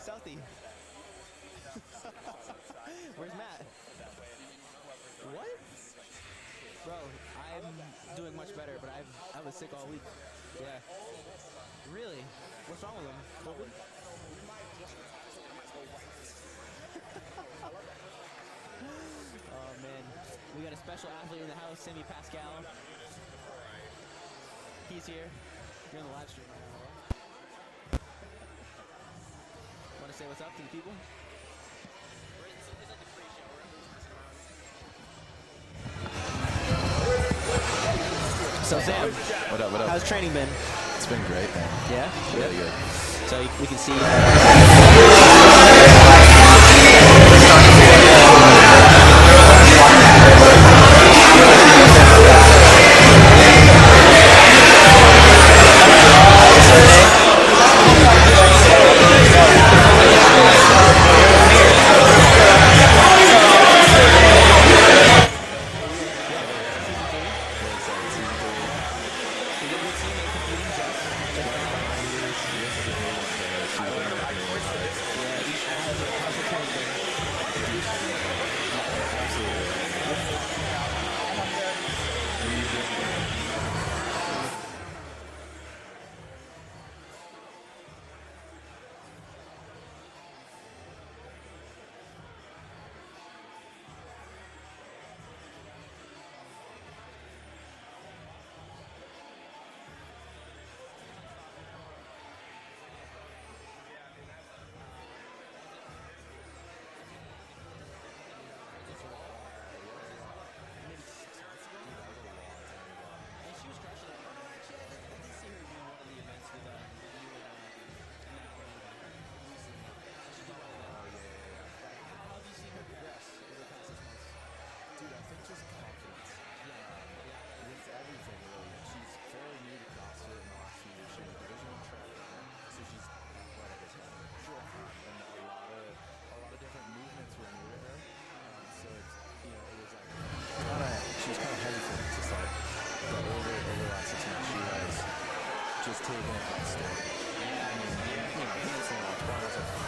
Southie. Where's Matt? What? Bro, I'm doing much better, but I was sick all week. Yeah. Really? What's wrong with him? COVID? Oh man, we got a special athlete in the house, Sammy Pascal. He's here. You're on the live stream right now. Want to say what's up to the people? So Sam, what up? How's training been? It's been great, man. Yeah? Really good. So we can see.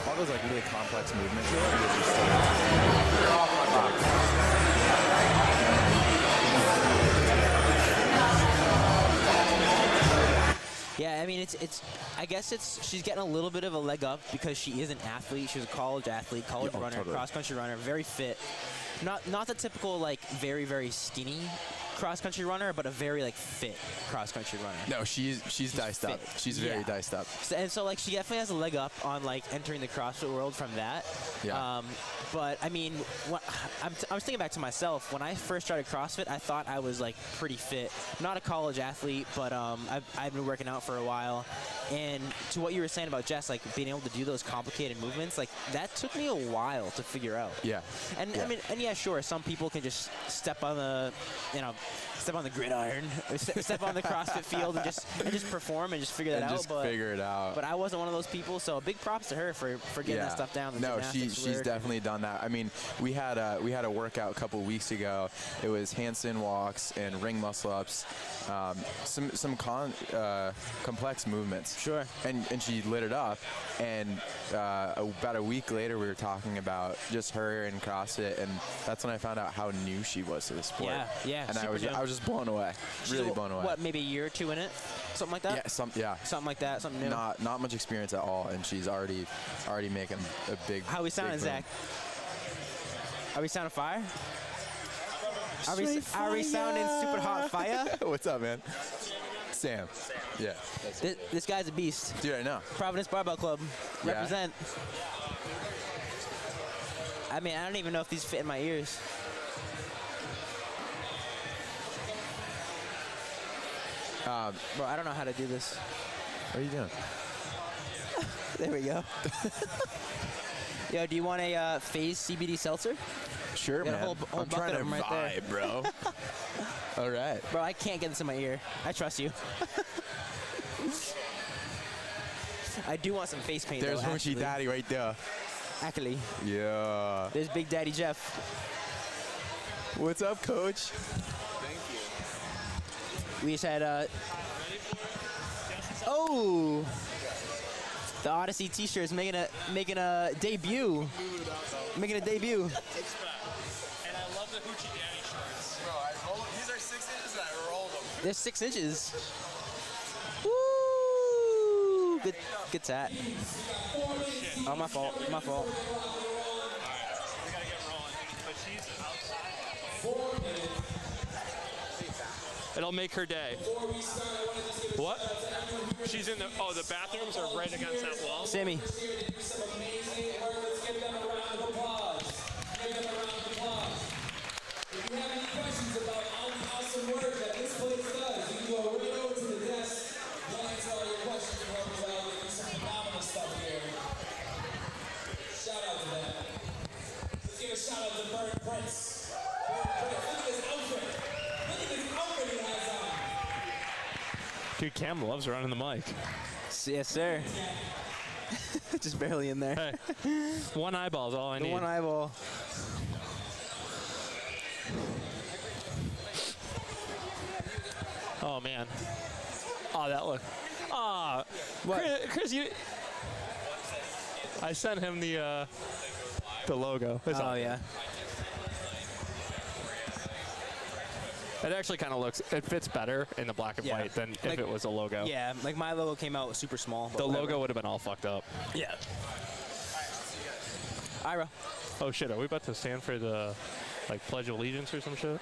All those like really complex movements. Yeah, I mean, I guess she's getting a little bit of a leg up because she is an athlete. She was a college athlete, runner, totally. cross-country runner, very fit. Not the typical, like, very, very skinny cross-country runner, but a very, like, fit cross-country runner. No, she's diced up. She's very diced up. And so, like, she definitely has a leg up on, like, entering the CrossFit world from that. Yeah. But, I mean, I was thinking back to myself. When I first started CrossFit, I thought I was, like, pretty fit. Not a college athlete, but I've been working out for a while. And to what you were saying about Jess, like, being able to do those complicated movements, like, that took me a while to figure out. Yeah. And, I mean, and yeah, sure, some people can just step on the gridiron, or step on the CrossFit field and just perform and just figure that out. Figure it out. But I wasn't one of those people, so big props to her for getting that stuff down. No, she's definitely done that. I mean, we had a workout a couple weeks ago. It was handstand walks and ring muscle ups, some complex movements. Sure. And she lit it up. And about a week later, we were talking about just her and CrossFit, and that's when I found out how new she was to the sport. Yeah. And I was just blown away. Really blown away. What, maybe a year or two in it? Something like that? Yeah, something like that, something new. Not much experience at all, and she's already making a big. How we sounding, Zach? Are we sounding fire? Are we sounding super hot fire? What's up, man? Sam. Yeah. This guy's a beast. Dude, I know. Providence Barbell Club. Yeah. Represent. I mean, I don't even know if these fit in my ears. Bro, I don't know how to do this. What are you doing? There we go. Yo, do you want a Phase CBD seltzer? Sure, man. Whole I'm trying to right vibe, bro. All right. Bro, I can't get this in my ear. I trust you. I do want some face paint. There's Hoochie Daddy right there. Actually. Yeah. There's Big Daddy Jeff. What's up, Coach? Thank you. We just had oh. The Odyssey T-shirt is making a debut. Making a debut. It's fat. And I love the Hoochie Daddy shorts. Bro, I rolled them. These are 6 inches and I rolled them. They're 6 inches. Woo! Good tat. Oh, my fault. My fault. Alright, we gotta get rolling. But she's outside. It'll make her day. What? She's in the bathrooms are right against that wall. Sammy. If you have any questions about awesome work that this place does, you can go right over to the desk. We'll answer all your questions and help you out. There's some phenomenal stuff here. Shout out to that. Let's give a shout out to Bern Prince. Bern Prince, look at this outfit. Look at this outfit he has on. Dude, Cam loves running the mic. Yes, sir. Just barely in there. Hey, one eyeball is all I The need. one eyeball. Oh man. Oh, that look. Ah, What? Chris, you. I sent him the logo. It's Oh, on. yeah. It actually kind of looks. It fits better in the black and Yeah. white than if Like- it was a logo. Yeah, like my logo came out super small. but The whatever. logo would have been all fucked up. Yeah. Ira. Oh shit! Are we about to stand for the Pledge of Allegiance or some shit?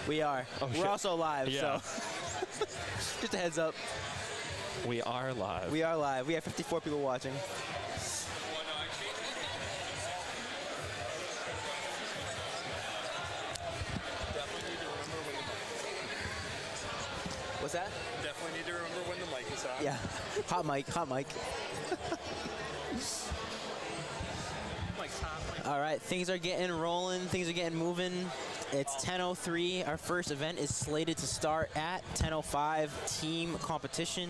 We are. Oh, We're shit. also live, Yeah. so just a heads up. We are live. We are live. We have 54 people watching. What's that? Definitely need to remember when the mic is on. Yeah. Hot mic. Hot mic. All right, things are getting rolling. Things are getting moving. It's 10:03. Our first event is slated to start at 10:05. Team competition.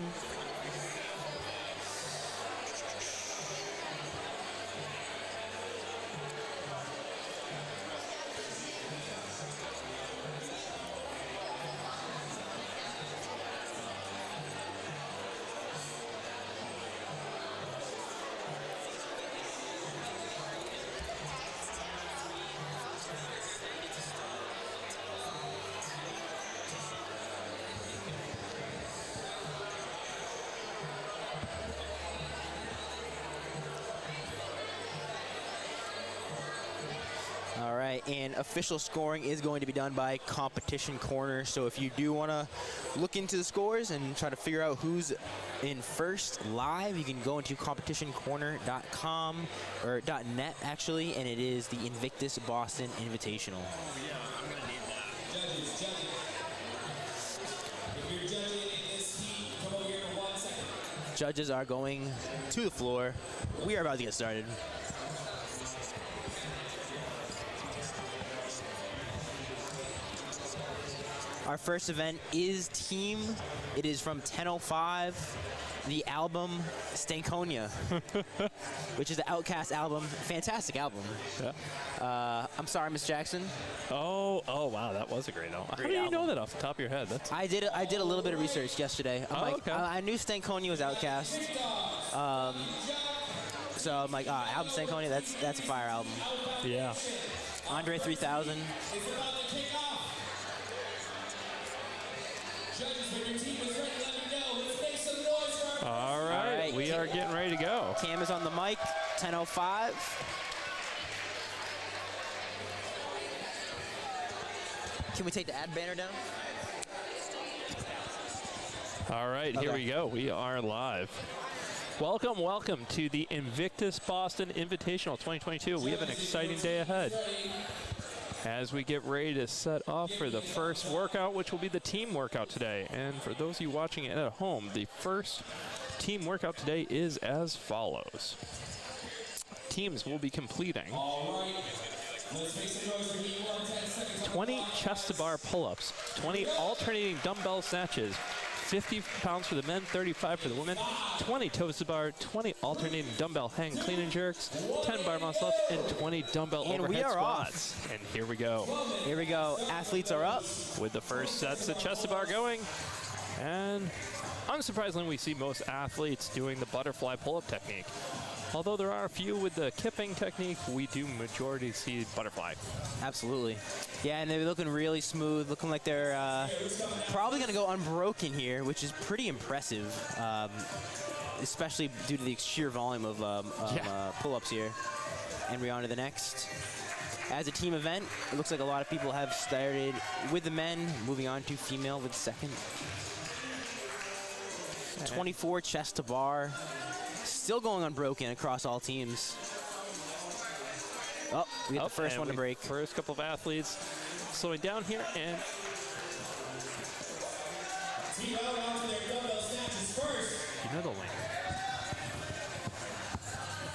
All right, and official scoring is going to be done by Competition Corner. So if you do want to look into the scores and try to figure out who's in first live, you can go into competitioncorner.com or .net actually, and it is the Invictus Boston Invitational. Oh yeah, I'm gonna need that. Judges. If you're judging in this heat, come over here for 1 second. Judges are going to the floor. We are about to get started. Our first event is team. It is from 10:05. The album Stankonia, which is the Outkast album. Fantastic album. Yeah. I'm sorry, Miss Jackson. Oh wow, that was a great album. How do you know that off the top of your head? That's I did a little bit of research yesterday. Okay. I knew Stankonia was Outkast. So I'm like, album Stankonia, that's a fire album. yeah. Andre 3000. It's about to kick off. Judges, when your team is ready, let me know. Let's make some noise for our All right, we are getting ready to go. Cam is on the mic. 10:05. Can we take the ad banner down? All right, here Okay. we go. We are live. Welcome to the Invictus Boston Invitational 2022. We have an exciting day ahead as we get ready to set off for the first workout, which will be the team workout today. And for those of you watching it at home, the first team workout today is as follows. Teams will be completing 20 chest to bar pull-ups, 20 alternating dumbbell snatches, 50 pounds for the men, 35 for the women, 20 toes to bar, 20 alternating dumbbell hang clean and jerks, 10 bar muscle ups, and 20 dumbbell And we overhead are squats. And here we go Here we go. Athletes are up. with the first sets of chest to bar going. And unsurprisingly, we see most athletes doing the butterfly pull-up technique. Although there are a few with the kipping technique, we do majority see butterfly. Absolutely. Yeah, and they're looking really smooth, looking like they're probably going to go unbroken here, which is pretty impressive, especially due to the sheer volume of pull-ups here. And we're on to the next. As a team event, it looks like a lot of people have started with the men, moving on to female with second. 24 chest to bar. Still going unbroken across all teams. Oh, we got the first one to break. First couple of athletes slowing down here, and Team out onto their dumbbell snatches first. you know the lane.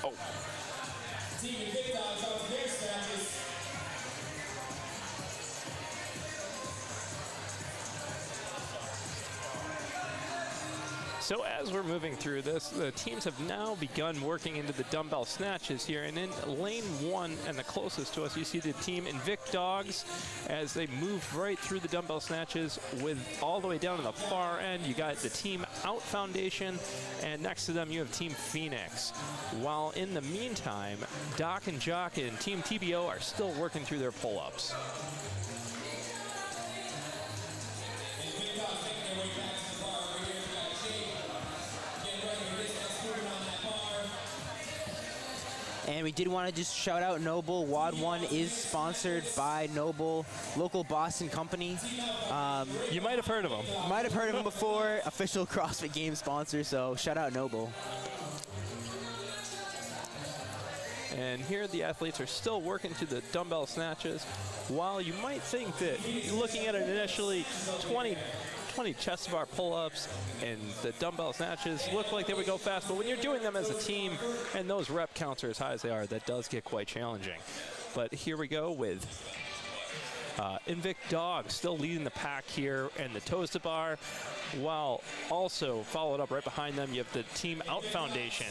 Oh. Team Invictus onto their snatches. So as we're moving through this, the teams have now begun working into the dumbbell snatches here. And in lane 1 and the closest to us, you see the team Invictus as they move right through the dumbbell snatches with all the way down to the far end. You got the team Out Foundation, and next to them you have Team Phoenix. While in the meantime, Doc and Jock and Team TBO are still working through their pull-ups. And we did want to just shout out Noble. WOD 1 is sponsored by Noble, local Boston company. You might have heard of them. Might have heard of him before. Official CrossFit game sponsor, so shout out Noble. And here the athletes are still working to the dumbbell snatches. While you might think that looking at it initially, 20 chest to bar pull-ups and the dumbbell snatches look like they would go fast, but when you're doing them as a team and those rep counts are as high as they are, that does get quite challenging. But here we go with Invictus still leading the pack here, and the toes to bar, while also followed up right behind them, you have the Team Out Foundation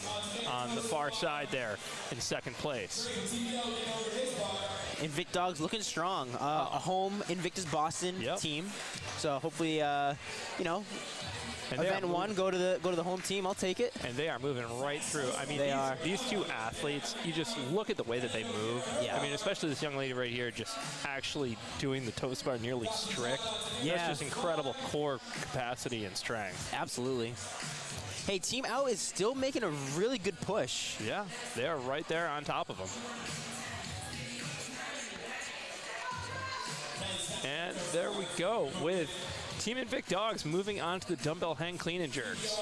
on the far side there in second place. Invictus looking strong. A home Invictus Boston team. So hopefully, you know, And event 1, go to the home team. I'll take it. And they are moving right through. I mean, these two athletes, you just look at the way that they move. Yeah. I mean, especially this young lady right here, just actually doing the toe bar nearly strict. Yeah. That's just incredible core capacity and strength. Absolutely. Hey, Team Out is still making a really good push. Yeah, they are right there on top of them. And there we go with Team Invictus moving on to the dumbbell hang clean and jerks.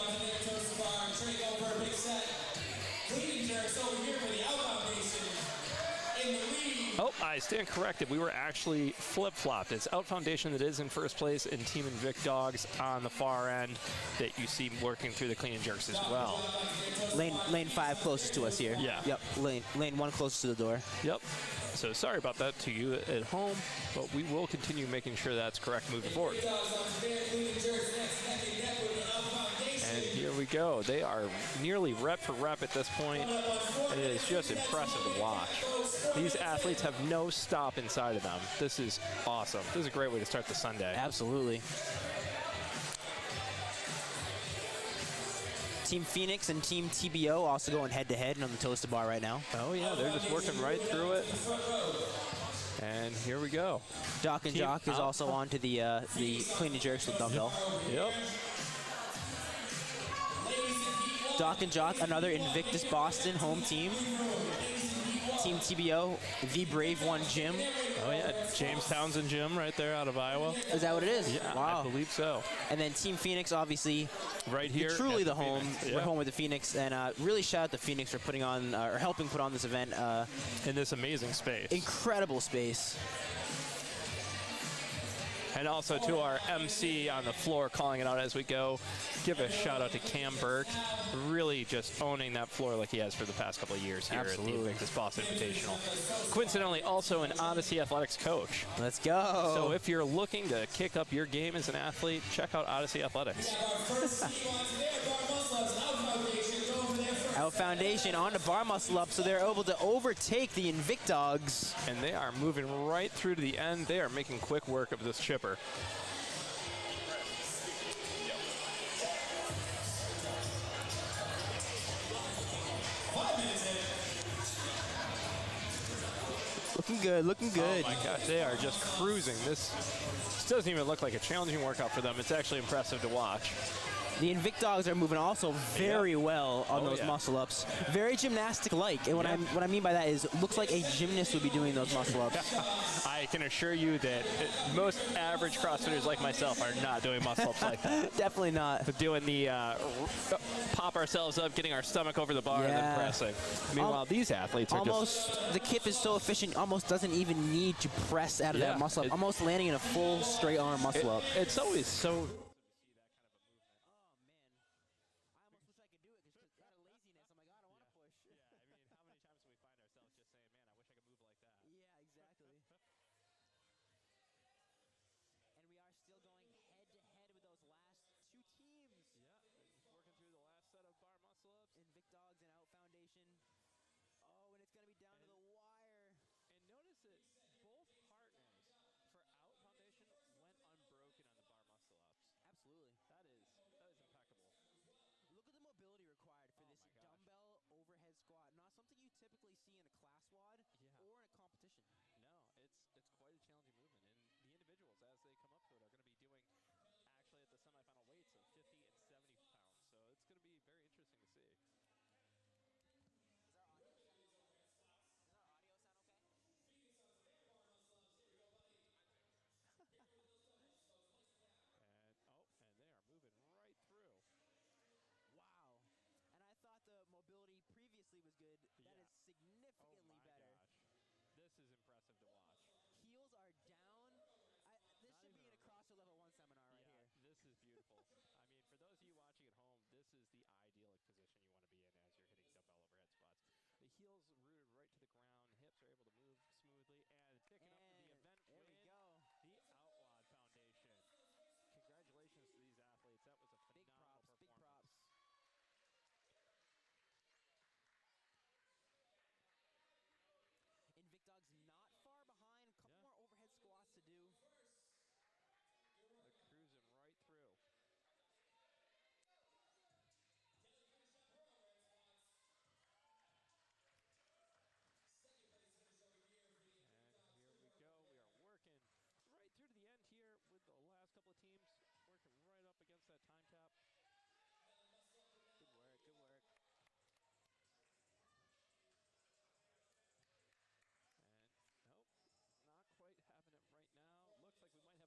Oh, I stand corrected. We were actually flip-flopped. It's Out Foundation that is in first place, and Team Invictus on the far end that you see working through the clean and jerks as well. Lane 5 closest to us here. Yeah. Yep. Lane 1 closest to the door. Yep. So sorry about that to you at home, but we will continue making sure that's correct moving forward. And here we go. They are nearly rep for rep at this point, and it is just impressive to watch. These athletes have no stop inside of them. This is awesome. This is a great way to start the Sunday. Absolutely. Team Phoenix and Team TBO also going head-to-head on the toes to bar right now. Oh, yeah, they're just working right through it. And here we go. Doc and Jock is also on to the clean and jerks with dumbbell. Yep. Doc and Jock, another Invictus Boston home team. Team TBO, the Brave One Gym. Oh, yeah, James Townsend Gym right there out of Iowa. Is that what it is? Yeah, wow. I believe so. And then Team Phoenix, obviously, right here. Truly the home. Phoenix. Yeah. We're home with the Phoenix, and really shout out to Phoenix for putting on or helping put on this event. In this amazing space. Incredible space. And also to our MC on the floor calling it out as we go. Give a shout out to Cam Burke, really just owning that floor like he has for the past couple of years here at the Invictus Boston Invitational. Coincidentally, also an Odyssey Athletics coach. Let's go. So if you're looking to kick up your game as an athlete, check out Odyssey Athletics. Out Foundation on the bar muscle up, so they're able to overtake the Invictus. And they are moving right through to the end. They are making quick work of this chipper. Looking good, looking good. Oh my gosh, they are just cruising. This doesn't even look like a challenging workout for them. It's actually impressive to watch. The Invicdogs are moving also very well on those muscle ups. Very gymnastic-like. And what I mean by that is, it looks like a gymnast would be doing those muscle ups. I can assure you that most average CrossFitters like myself are not doing muscle ups like that. Definitely not. But doing the pop ourselves up, getting our stomach over the bar, and then pressing. Meanwhile, these athletes are almost, the kip is so efficient, almost doesn't even need to press out of that muscle up. Almost landing in a full straight arm muscle up. It's always so... Invicdogs and Out Foundation. Oh, and it's going to be down to the wire. And notice that both partners for Out Foundation went unbroken on the bar muscle ups. Absolutely. That is impeccable. Look at the mobility required for this dumbbell overhead squat. Not something you typically see in a class WOD or in a competition. No, it's quite a challenging movement. And the individuals, as they come up to it, are going to be doing actually at the semifinal weights of 50 and 70 pounds. So it's going to be very interesting to see. Mobility previously was good. That is significantly better. Gosh. This is impressive to watch. Heels are down. This should be in a CrossFit Level 1 seminar right here. This is beautiful. I mean, for those of you watching at home, this is the idyllic position you want to be in as you're hitting dumbbell overhead squats. The heels rooted right to the ground, hips are able to move smoothly, and picking up the event there win, we go. the Outwad Foundation. Congratulations to these athletes. That was a phenomenal performance. Big props. Invicdogs not far behind. A couple more overhead squats to do. They're cruising right through. And here we go. We are working right through to the end here with the last couple of teams working right up against that time cap. Good work, good work. Quite having it right now. Looks like we might have a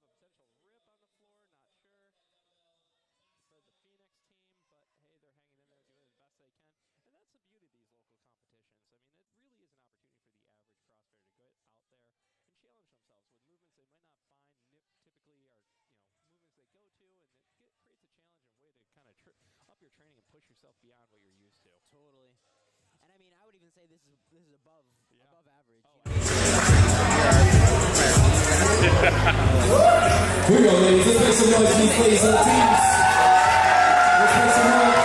potential rip on the floor. Not sure for the Phoenix team, but hey, they're hanging in there doing the best they can. And that's the beauty of these local competitions. I mean, it really is an opportunity for the average CrossFitter to get out there and challenge themselves with movements they might not find typically are, movements they go to, and it creates a challenge and a way to kind of up your training and push yourself beyond what you're used to. Totally. And I mean, I would even say this is above average. Here we go, ladies. Let's make some noise for these ladies and teams. Let's make some noise.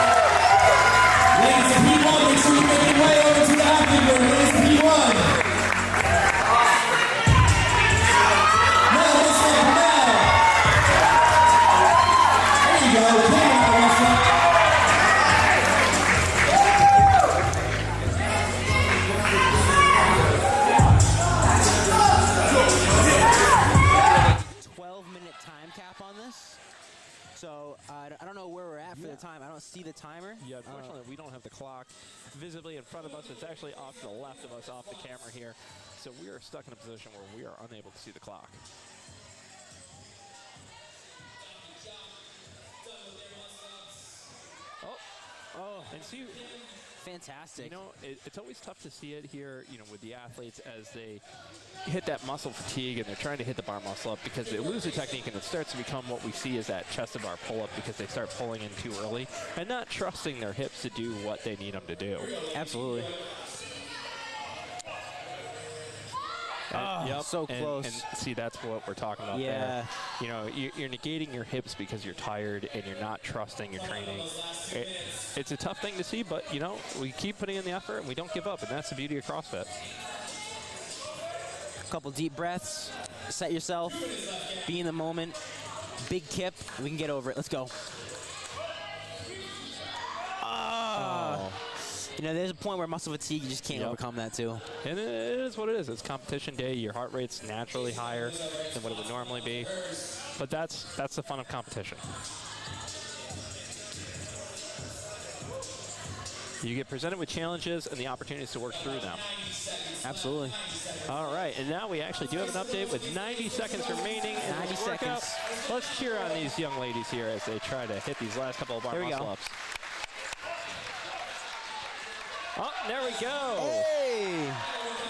Ladies in P1, make sure you make your way over to the athlete room. Ladies in P1. Now, let's go now. There you go. Come on, Melissa. 12-minute time cap on this. So I don't know where we're at for the time. I don't see the timer. Yeah, unfortunately, we don't have the clock visibly in front of us. It's actually off to the left of us, off the camera here. So we are stuck in a position where we are unable to see the clock. Oh, and see, fantastic. It's always tough to see it here, with the athletes as they hit that muscle fatigue and they're trying to hit the bar muscle up because they lose the technique and it starts to become what we see as that chest to bar pull up because they start pulling in too early and not trusting their hips to do what they need them to do. Absolutely. Yep. So close. And see, that's what we're talking about there. You're negating your hips because you're tired and you're not trusting your training. It's a tough thing to see, but, we keep putting in the effort and we don't give up, and that's the beauty of CrossFit. A couple deep breaths. Set yourself. Be in the moment. Big kip. We can get over it. Let's go. you know, there's a point where muscle fatigue, you just can't overcome that too. And it is what it is. It's competition day. Your heart rate's naturally higher than what it would normally be. But that's the fun of competition. You get presented with challenges and the opportunities to work through them. Absolutely. All right, and now we actually do have an update with 90 seconds remaining in 90 this workout. seconds. Let's cheer on these young ladies here as they try to hit these last couple of bar muscle-ups. Oh, there we go. Hey!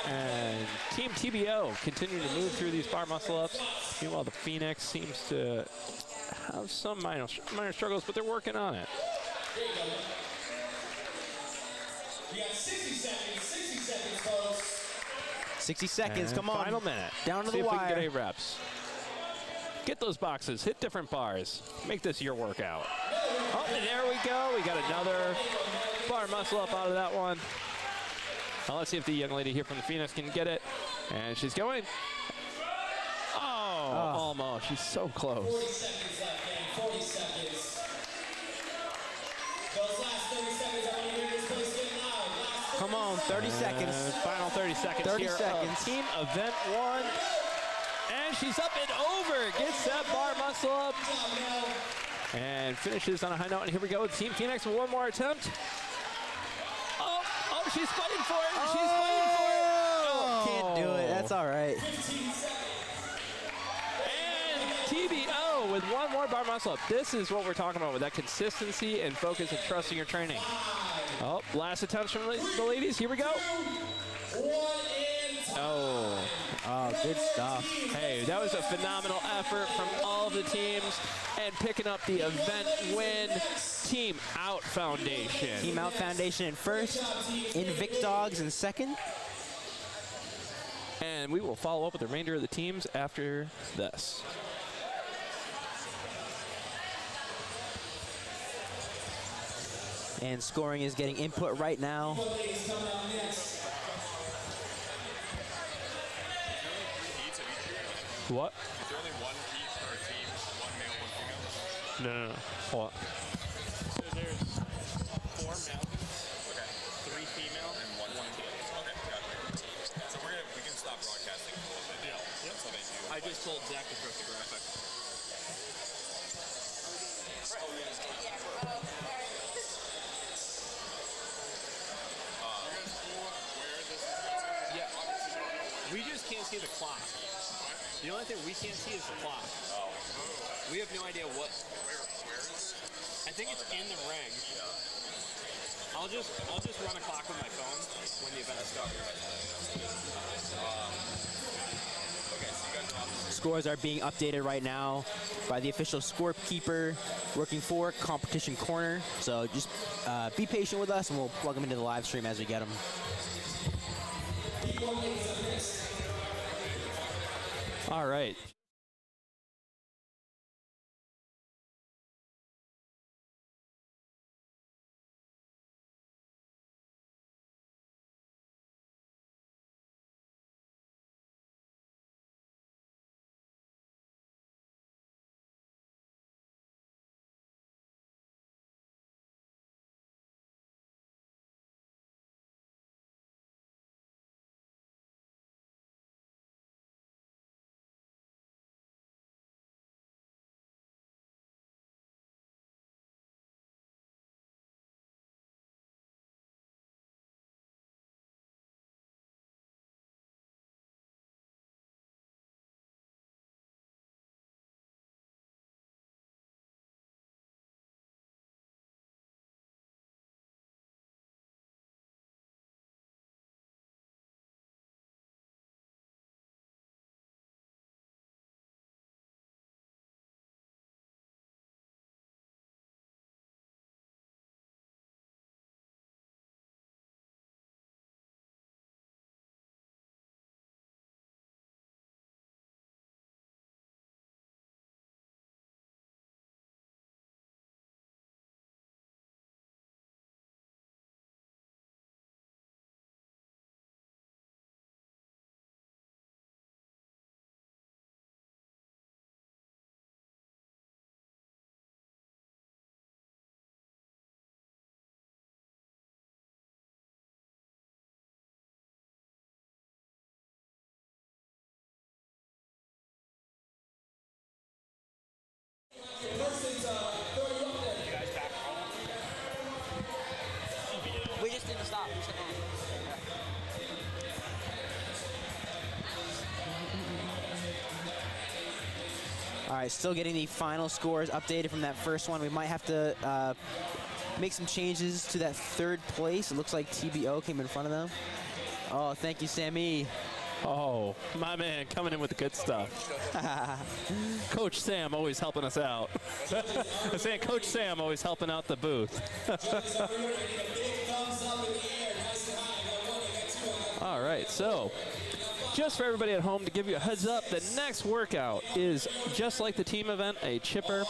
And Team TBO continuing to move through these bar muscle-ups. Meanwhile, the Phoenix seems to have some minor struggles, but they're working on it. You got 60 seconds, folks. 60 seconds, And come on. Final minute. Down to See the if we wire. can get 8 reps. Get those boxes, hit different bars. Make this your workout. Oh, and there we go. We got another bar muscle up out of that one. Now let's see if the young lady here from the Phoenix can get it. And she's going. Oh, almost. She's so close. 40 seconds left, man. 40 seconds. Those last 30 seconds, I want to hear this place get loud. Come on, 30 seconds. Final 30 seconds 30 here. seconds. Team Event 1. And she's up and over. Gets that bar muscle up. And finishes on a high note. And here we go with Team Phoenix with one more attempt. Oh, she's fighting for it. She's fighting for it. Oh. Can't do it. That's all right. And TBO with one more bar muscle up. This is what we're talking about with that consistency and focus and trusting your training. Oh, last attempts from the ladies. Here we go. Oh, good stuff. Hey, that was a phenomenal effort from all of the teams and picking up the event win. Team Out Foundation. Team Out Foundation in first, Invictus in second. And we will follow up with the remainder of the teams after this. And scoring is getting input right now. What? Is there only one piece per team? One male, one female? No. Hold on. So there's 4 male, okay, 3 female, and 1 male. Okay, gotcha. So we can stop broadcasting for a little bit. Yeah. Yep. So they do. I just told Zach to throw the graphic. Yeah. We just can't see the clock. The only thing we can't see is the clock. We have no idea what. Where is it? I think it's in the ring. I'll just run a clock with my phone when the event starts. Okay, so you guys are off. Scores are being updated right now by the official scorekeeper working for Competition Corner. So just be patient with us and we'll plug them into the live stream as we get them. All right. All right, still getting the final scores updated from that first one. We might have to make some changes to that third place. It looks like TBO came in front of them. Oh, thank you, Sammy. Oh, my man coming in with the good stuff. Coach Sam always helping us out. I'm saying Coach Sam always helping out the booth. All right, so just for everybody at home to give you a heads up, the next workout is just like the team event, a chipper.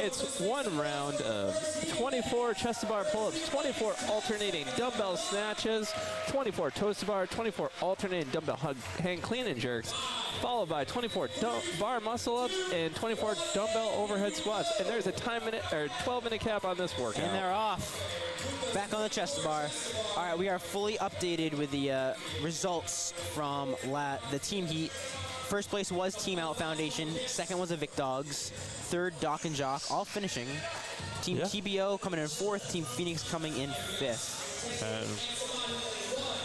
It's one round of 24 chest to bar pull-ups, 24 alternating dumbbell snatches, 24 toes to bar, 24 alternating dumbbell hang clean and jerks, followed by 24 bar muscle ups and 24 dumbbell overhead squats. And there's a 12-minute cap on this workout. And they're off. Back on the chest bar. All right, we are fully updated with the results from the team heat. First place was Team Out Foundation. Second was the Vic Dogs. Third, Doc and Jock, all finishing. Team TBO coming in fourth. Team Phoenix coming in fifth.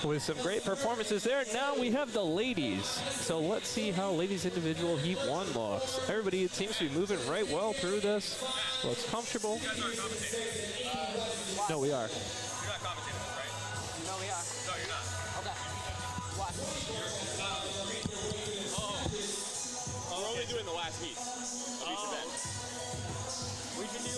With some great performances there. Now we have the ladies. So let's see how ladies individual heat 1 looks. Everybody seems to be moving right well through this. Looks comfortable. No, we are. You're not commentating, right? No, we are. No, you're not. Okay. Watch. We're only doing the last heat of each event. We can do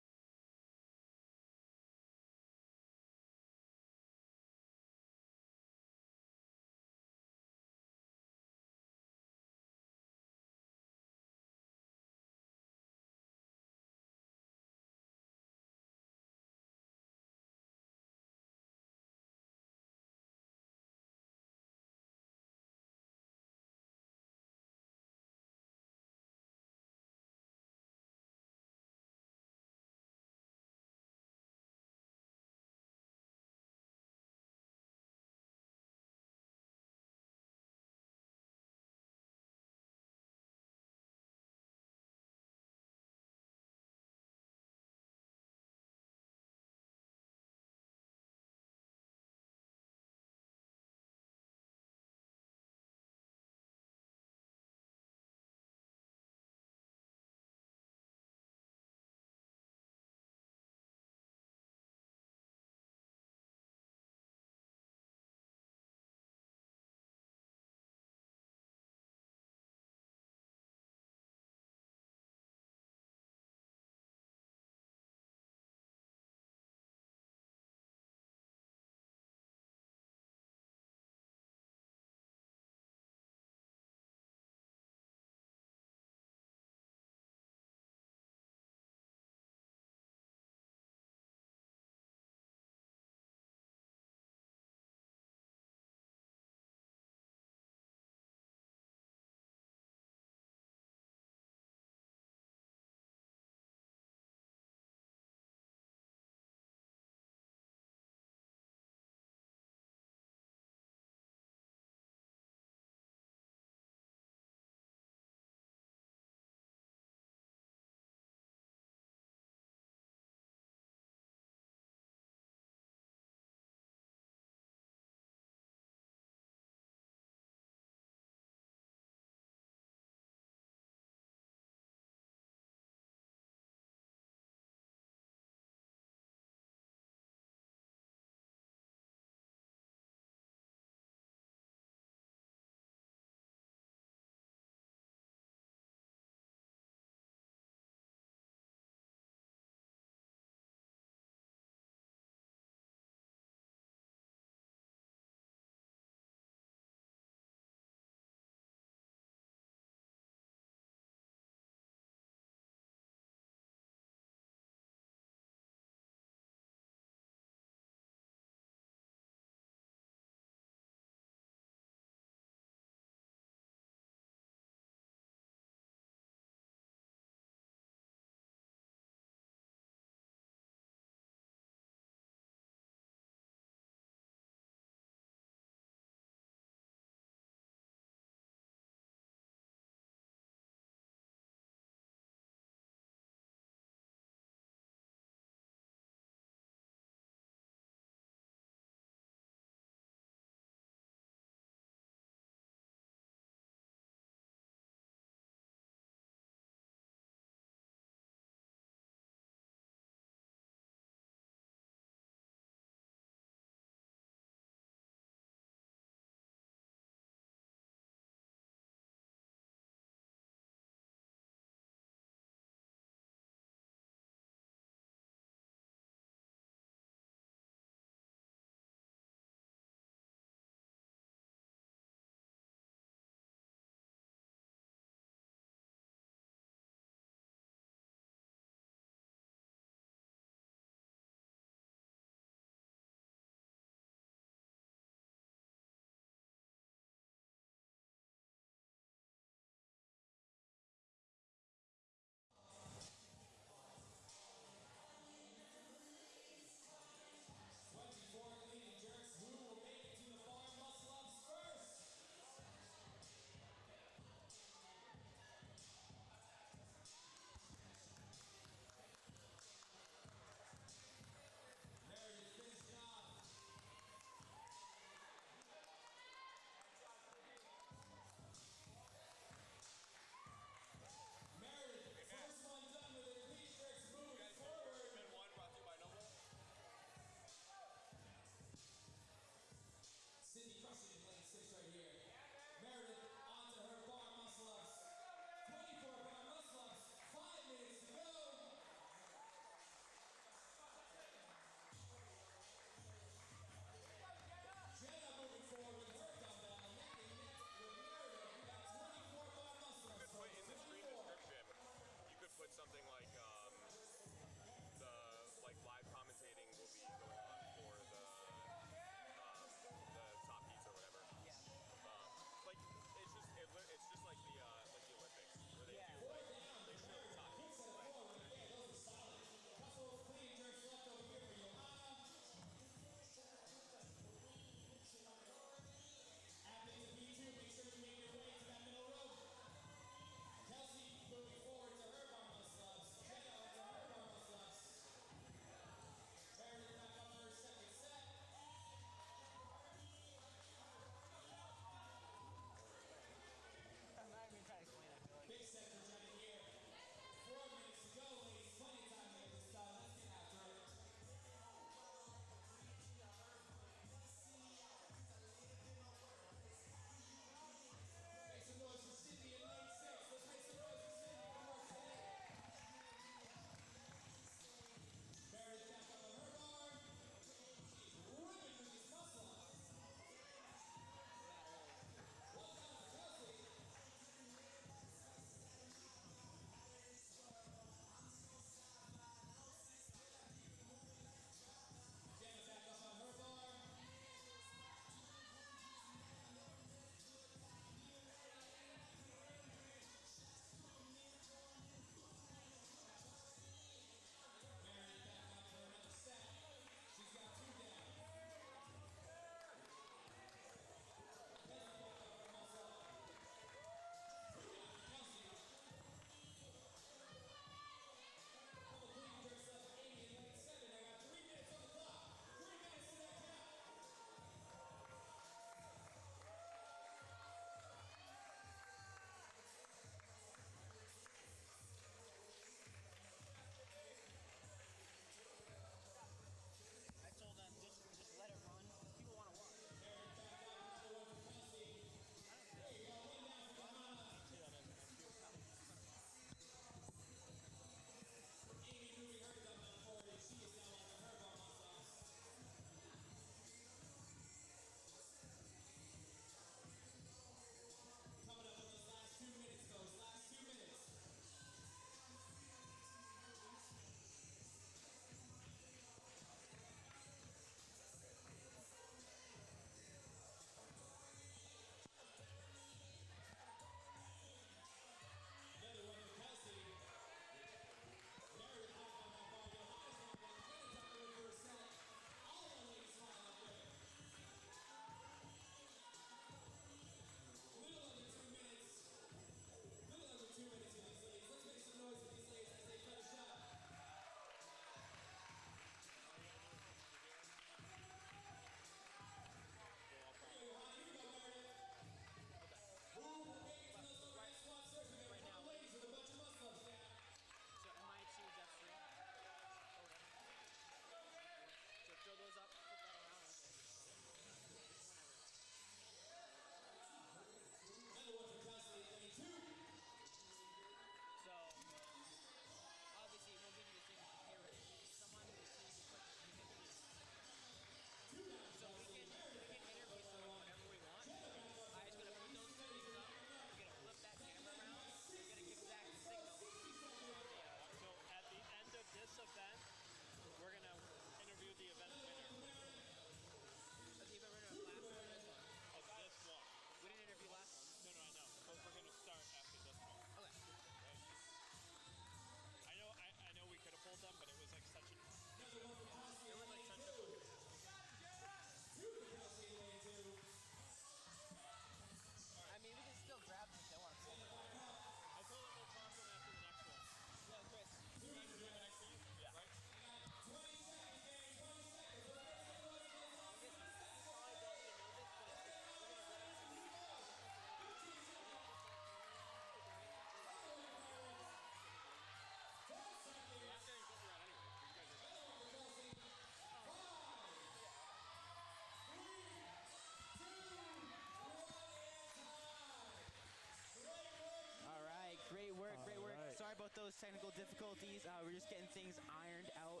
those technical difficulties. We're just getting things ironed out.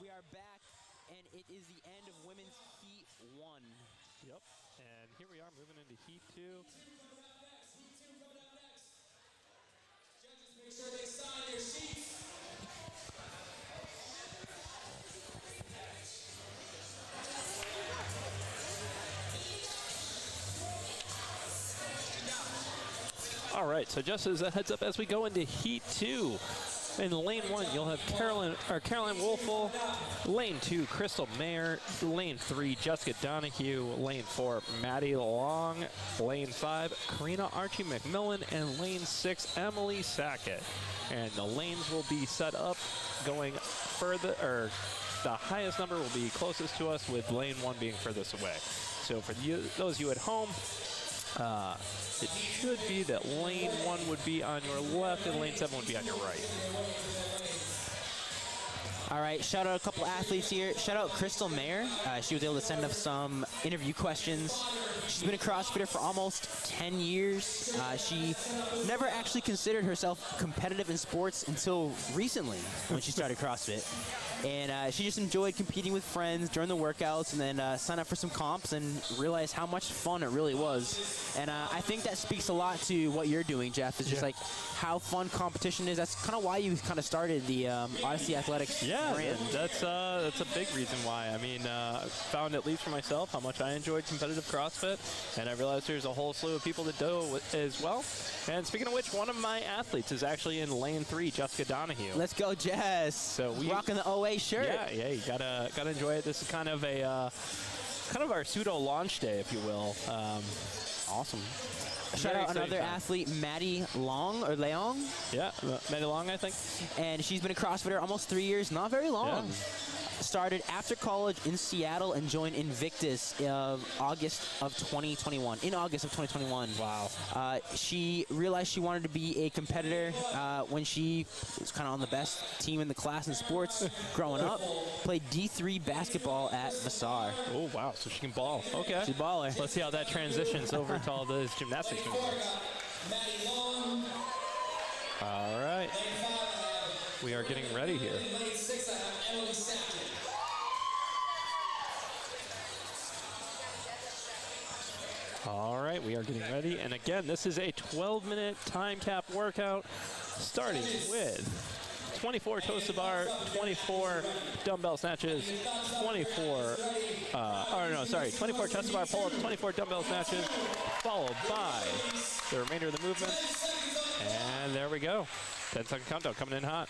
We are back, and it is the end of women's heat 1. Yep. And here we are moving into heat 2. Judges, make sure they sign their sheets. All right, so just as a heads up, as we go into heat 2, in lane 1, you'll have Caroline Wolfel, lane 2, Crystal Mayer, lane 3, Jessica Donahue, lane 4, Maddie Long, lane 5, Karina Archie McMillan, and lane 6, Emily Sackett. And the lanes will be set up going further, or the highest number will be closest to us, with lane 1 being furthest away. So for those of you at home, it should be that lane 1 would be on your left and lane 7 would be on your right. All right, shout out a couple athletes here. Shout out Crystal Mayer. She was able to send us some interview questions. She's been a CrossFitter for almost 10 years. She never actually considered herself competitive in sports until recently when she started CrossFit. And she just enjoyed competing with friends during the workouts, and then signed up for some comps and realized how much fun it really was. And I think that speaks a lot to what you're doing, Jeff, is just like how fun competition is. That's kind of why you kind of started the Odyssey Athletics brand. That's a big reason why. I mean, found, at least for myself, how much I enjoyed competitive CrossFit, and I realized there's a whole slew of people that do as well. And speaking of which, one of my athletes is actually in lane 3, Jessica Donahue. Let's go, Jess. So we rocking the OA shirt. Yeah, you gotta enjoy it. This is kind of a kind of our pseudo launch day, if you will. Awesome. Shout out another athlete, Maddie Long, or Leong. Yeah, Maddie Long, I think. And she's been a CrossFitter almost 3 years, not very long. Yeah. Started after college in Seattle and joined Invictus in August of 2021. Wow. She realized she wanted to be a competitor when she was kind of on the best team in the class in sports growing up. Played D3 basketball at Vassar. Oh, wow. So she can ball. Okay. She's a baller. Let's see how that transitions over to all those gymnastics movements. All right. We are getting ready here. All right, we are getting ready. And again, this is a 12-minute time cap workout, starting with 24 toes to bar, 24 dumbbell snatches, 24 chest to bar pull-ups, 24 dumbbell snatches, followed by the remainder of the movement. And there we go. 10-second countdown coming in hot.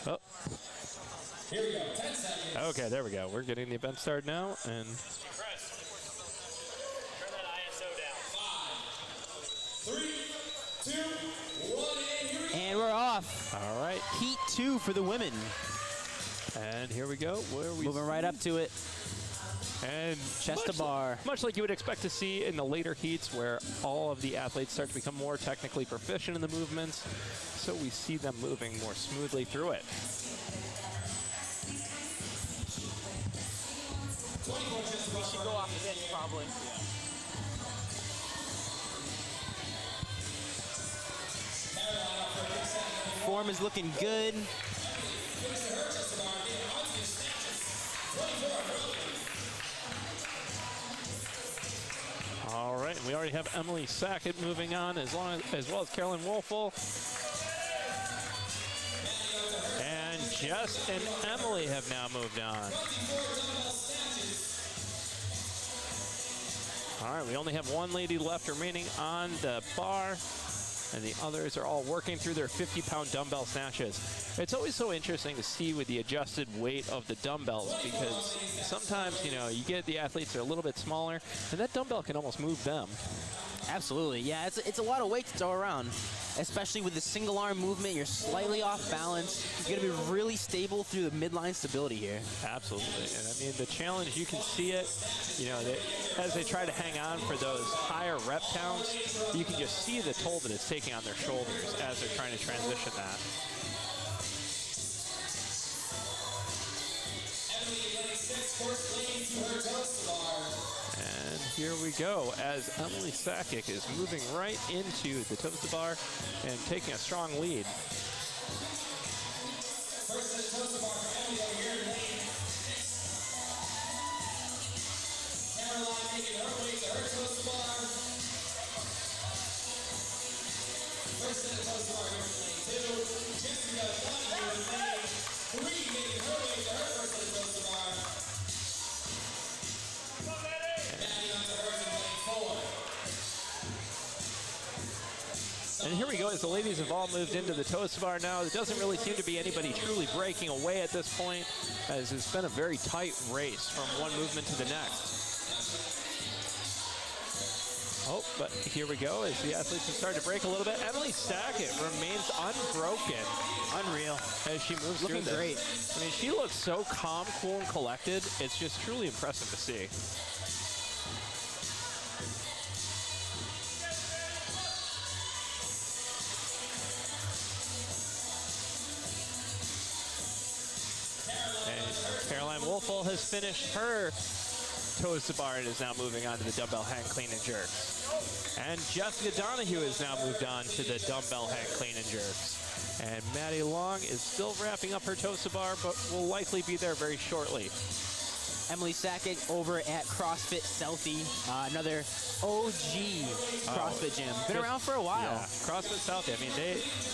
Oh. Here we go, 10 seconds. Okay, there we go. We're getting the event started now, and Turn that ISO down. 5, 3, 2, 1, and here we go. And we're off. all right. Heat 2 for the women. And here we go. Where we Moving right up to it. And Chest to bar. Much like you would expect to see in the later heats, where all of the athletes start to become more technically proficient in the movements, so we see them moving more smoothly through it. We should go off the bench, probably. Form is looking good. All right, we already have Emily Sackett moving on, as well as Caroline Wolfel. And Jess and Emily have now moved on. All right, we only have one lady left remaining on the bar, and the others are all working through their 50-pound dumbbell snatches. It's always so interesting to see with the adjusted weight of the dumbbells, because sometimes, you know, you get the athletes that are a little bit smaller, and that dumbbell can almost move them. Absolutely, yeah, it's a lot of weight to throw around, especially with the single arm movement. You're slightly off balance. You got to be really stable through the midline stability here. Absolutely, and I mean the challenge, you can see it, you know, as they try to hang on for those higher rep counts, you can just see the toll that it's taking on their shoulders as they're trying to transition that. here we go as Emily Sakic is moving right into the toes to bar and taking a strong lead. First set of toes to bar for Emily over here in lane 6. Caroline making her way to her toes to bar. First set of toes to bar here in lane 2. Jessica Donahue in lane 3 making her way to her first set of toes to bar. Maddie onto hers in lane 4. And here we go as the ladies have all moved into the toes to bar now. There doesn't really seem to be anybody truly breaking away at this point, as it's been a very tight race from one movement to the next. Oh, but here we go as the athletes have started to break a little bit. Emily Sakic remains unbroken. Unreal. As she moves Looking through this. great. I mean, she looks so calm, cool, and collected. It's just truly impressive to see. And Caroline Wolfel has finished her toes to bar and is now moving on to the dumbbell hang clean and jerks. And Jessica Donahue has now moved on to the dumbbell hang clean and jerks. And Maddie Long is still wrapping up her toes to bar, but will likely be there very shortly. Emily Sakic over at CrossFit Southie, another OG CrossFit gym. Been around for a while. Yeah, CrossFit Southie. I mean,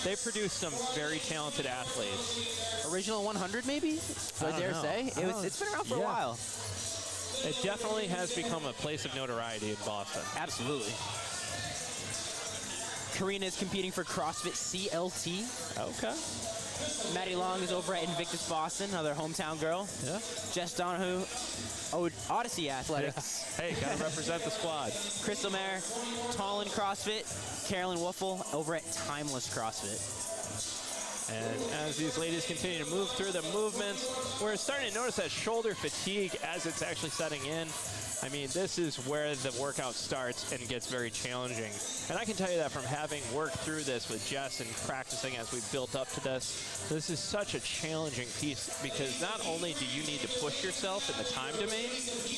they produce some very talented athletes. Original 100, maybe? So I dare say. It's been around for a while. It definitely has become a place of notoriety in Boston. Absolutely. Katrina is competing for CrossFit CLT. Okay. Maddie Long is over at Invictus Boston, another hometown girl. Yeah. Jess Donahue, Odyssey Athletics. Yeah. Hey, gotta represent the squad. Crystal Mayer, Tallinn CrossFit. Carolyn Wuffel over at Timeless CrossFit. And as these ladies continue to move through the movements, we're starting to notice that shoulder fatigue as it's actually setting in. I mean, this is where the workout starts and gets very challenging. And I can tell you that from having worked through this with Jess and practicing as we've built up to this, this is such a challenging piece because not only do you need to push yourself in the time domain,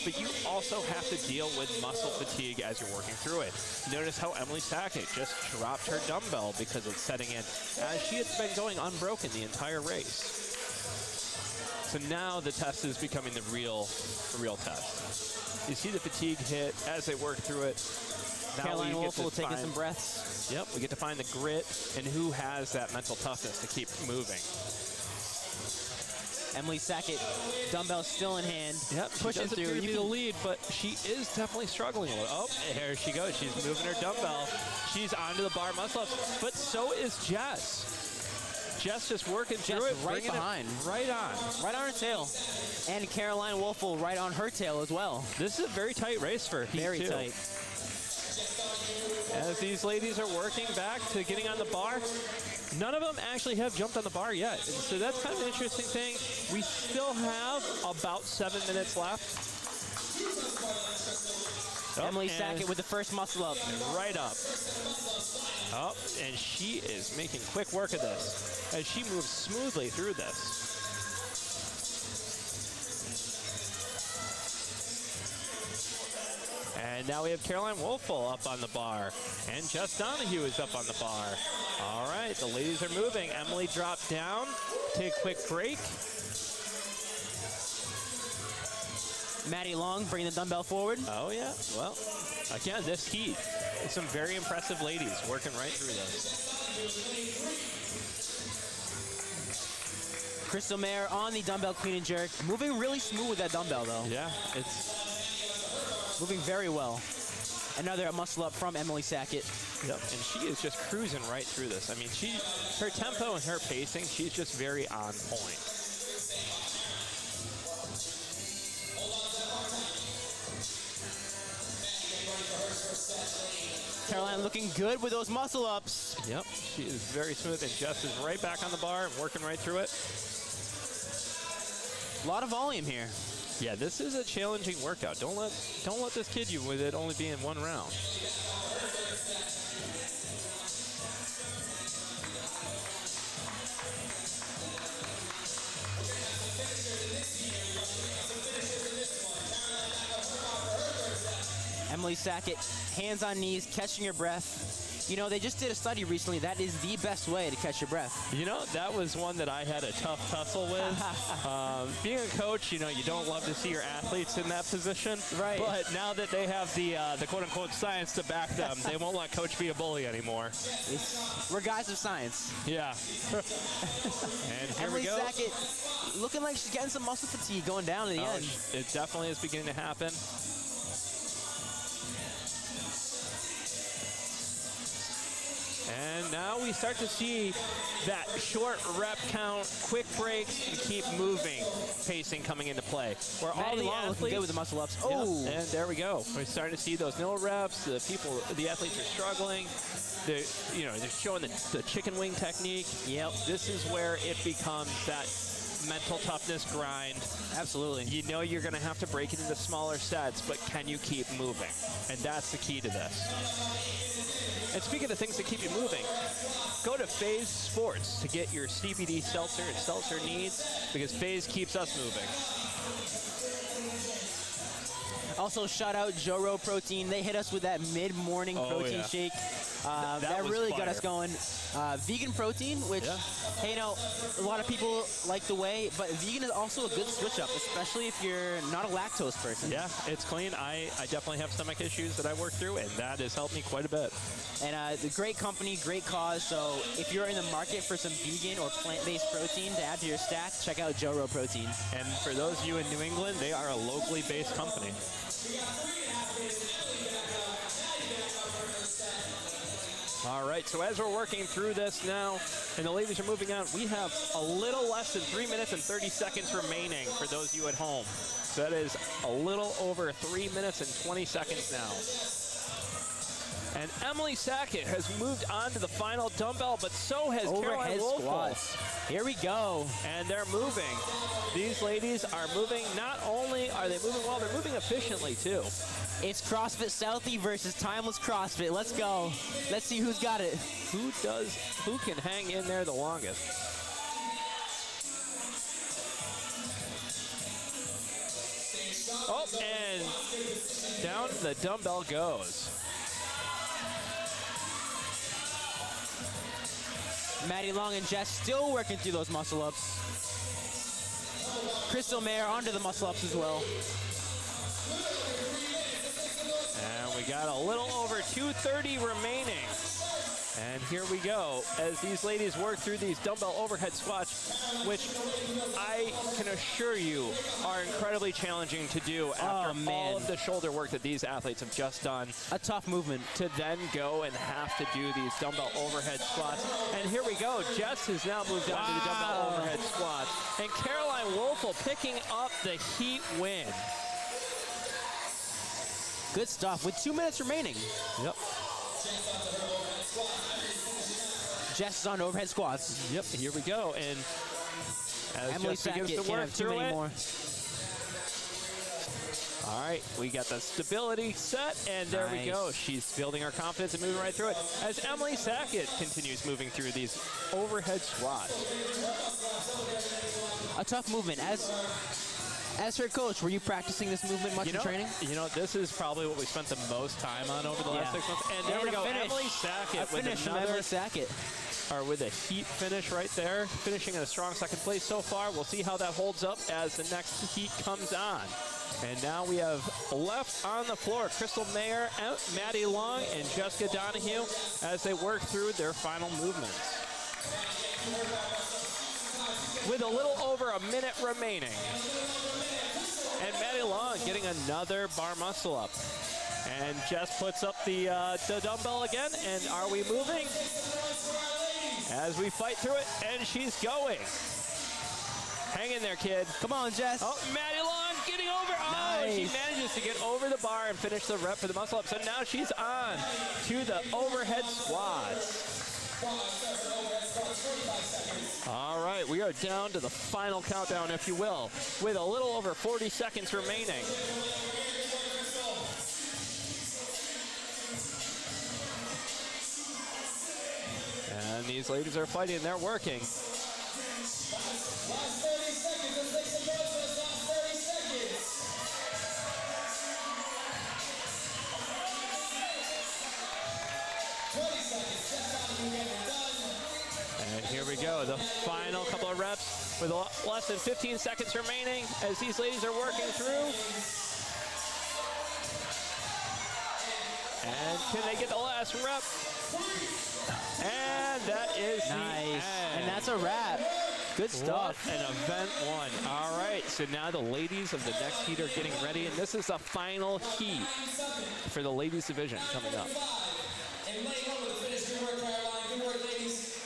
but you also have to deal with muscle fatigue as you're working through it. Notice how Emily Sakic just dropped her dumbbell because it's setting in, as she had been going unbroken the entire race. So now the test is becoming the real test. You see the fatigue hit as they work through it. Caroline Wolfel taking some breaths. Yep, we get to find the grit and who has that mental toughness to keep moving. Emily Sakic, dumbbell still in hand. Yep, pushing through. You the lead, but she is definitely struggling a little. Oh, here she goes. She's moving her dumbbell. She's onto the bar muscle ups, but so is Jess. Jess just working through it, right behind. Right on. Right on her tail. And Caroline Wolfel right on her tail as well. This is a very tight race for Heat 2. Very tight. As these ladies are working back to getting on the bar, none of them actually have jumped on the bar yet. And so that's kind of an interesting thing. We still have about 7 minutes left. Emily Sakic with the first muscle up. Right up. Oh, and she is making quick work of this as she moves smoothly through this. And now we have Caroline Wolfel up on the bar, and Jess Donahue is up on the bar. All right, the ladies are moving. Emily dropped down, take a quick break. Maddie Long bringing the dumbbell forward. Oh yeah, well, again, this heat, some very impressive ladies working right through this. Crystal Mayer on the dumbbell clean and jerk. Moving really smooth with that dumbbell though. Yeah, it's moving very well. Another muscle up from Emily Sakic. Yep, and she is just cruising right through this. I mean, her tempo and her pacing, she's just very on point. Caroline looking good with those muscle ups. Yep, she is very smooth, and Jess is right back on the bar and working right through it. A lot of volume here. Yeah, this is a challenging workout. Don't let this kid you with it only being one round. Emily Sackett, hands on knees, catching your breath. You know, they just did a study recently. That is the best way to catch your breath. You know, that was one that I had a tough tussle with. Being a coach, you know, you don't love to see your athletes in that position. Right. But now that they have the quote-unquote science to back them, they won't let coach be a bully anymore. We're guys of science. Yeah. And here Emily we go. Sackett looking like she's getting some muscle fatigue going down to the end. It definitely is beginning to happen. And now we start to see that short rep count, quick breaks, and keep moving pacing coming into play. Where all Maddie the Long looking athletes good with the muscle ups. Yeah, Oh, and there we go. We're starting to see those no reps. The athletes are struggling. They're showing the chicken wing technique. Yep. This is where it becomes that mental toughness grind. Absolutely. You know you're going to have to break it into smaller sets, but can you keep moving? And that's the key to this. And speaking of things that keep you moving, go to Phase Sports to get your CBD seltzer and seltzer needs, because Phase keeps us moving. Also, shout out Joro Protein. They hit us with that mid-morning protein shake. That really got us going. Vegan protein, which, hey, you know, a lot of people like the whey, but vegan is also a good switch up, especially if you're not a lactose person. Yeah, it's clean. I definitely have stomach issues that I work through, and that has helped me quite a bit. And the great company, great cause. So if you're in the market for some vegan or plant-based protein to add to your stack, check out Joro Protein. And for those of you in New England, they are a locally based company. All right, so as we're working through this now, and the ladies are moving on, we have a little less than 3 minutes and 30 seconds remaining for those of you at home. So that is a little over 3 minutes and 20 seconds now. And Emily Sackett has moved on to the final dumbbell, but so has Overhead Caroline squats. Here we go. And they're moving. These ladies are moving. Not only are they moving well, they're moving efficiently too. It's CrossFit Southie versus Timeless CrossFit. Let's go. Let's see who's got it. Who can hang in there the longest? Oh, and down the dumbbell goes. Maddie Long and Jess still working through those muscle ups. Crystal Mayer onto the muscle ups as well. And we got a little over 2:30 remaining. And here we go as these ladies work through these dumbbell overhead squats, which I can assure you are incredibly challenging to do after all of the shoulder work that these athletes have just done. A tough movement. To then go and have to do these dumbbell overhead squats. And here we go. Jess has now moved on to the dumbbell overhead squats. And Caroline Wolfel picking up the heat win. Good stuff with 2 minutes remaining. Yep. Jess is on overhead squats. Yep, here we go. And as Emily Jess begins Sackett to work can't have too through many it. more. All right, we got the stability set, and there we go. She's building her confidence and moving right through it. As Emily Sackett continues moving through these overhead squats. A tough movement. As her coach, were you practicing this movement much in training? You know, this is probably what we spent the most time on over the last 6 months. And there we go, Emily Sackett with Emily Sackett. Or with a heat finish right there, finishing in a strong second place so far. We'll see how that holds up as the next heat comes on. And now we have left on the floor Crystal Mayer, Maddie Long, and Jessica Donahue as they work through their final movements. With a little over a minute remaining. And Maddie Long getting another bar muscle up. And Jess puts up the dumbbell again. And are we moving? As we fight through it, and she's going. Hang in there, kid. Come on, Jess. Oh, Maddie Long getting over. Oh, Nice. she manages to get over the bar and finish the rep for the muscle up. So now she's on to the overhead squats. All right, we are down to the final countdown, if you will, with a little over 40 seconds remaining. And these ladies are fighting, they're working. Last 30 seconds, let's make some noise for this last 30 seconds. the final couple of reps with less than 15 seconds remaining as these ladies are working through. And can they get the last rep? And that is Nice. the end. And that's a wrap. Good stuff. What an event one. All right, so now the ladies of the next heat are getting ready, and this is the final heat for the ladies division coming up. And lay low with the finish. Good work, Caroline. Good work, ladies.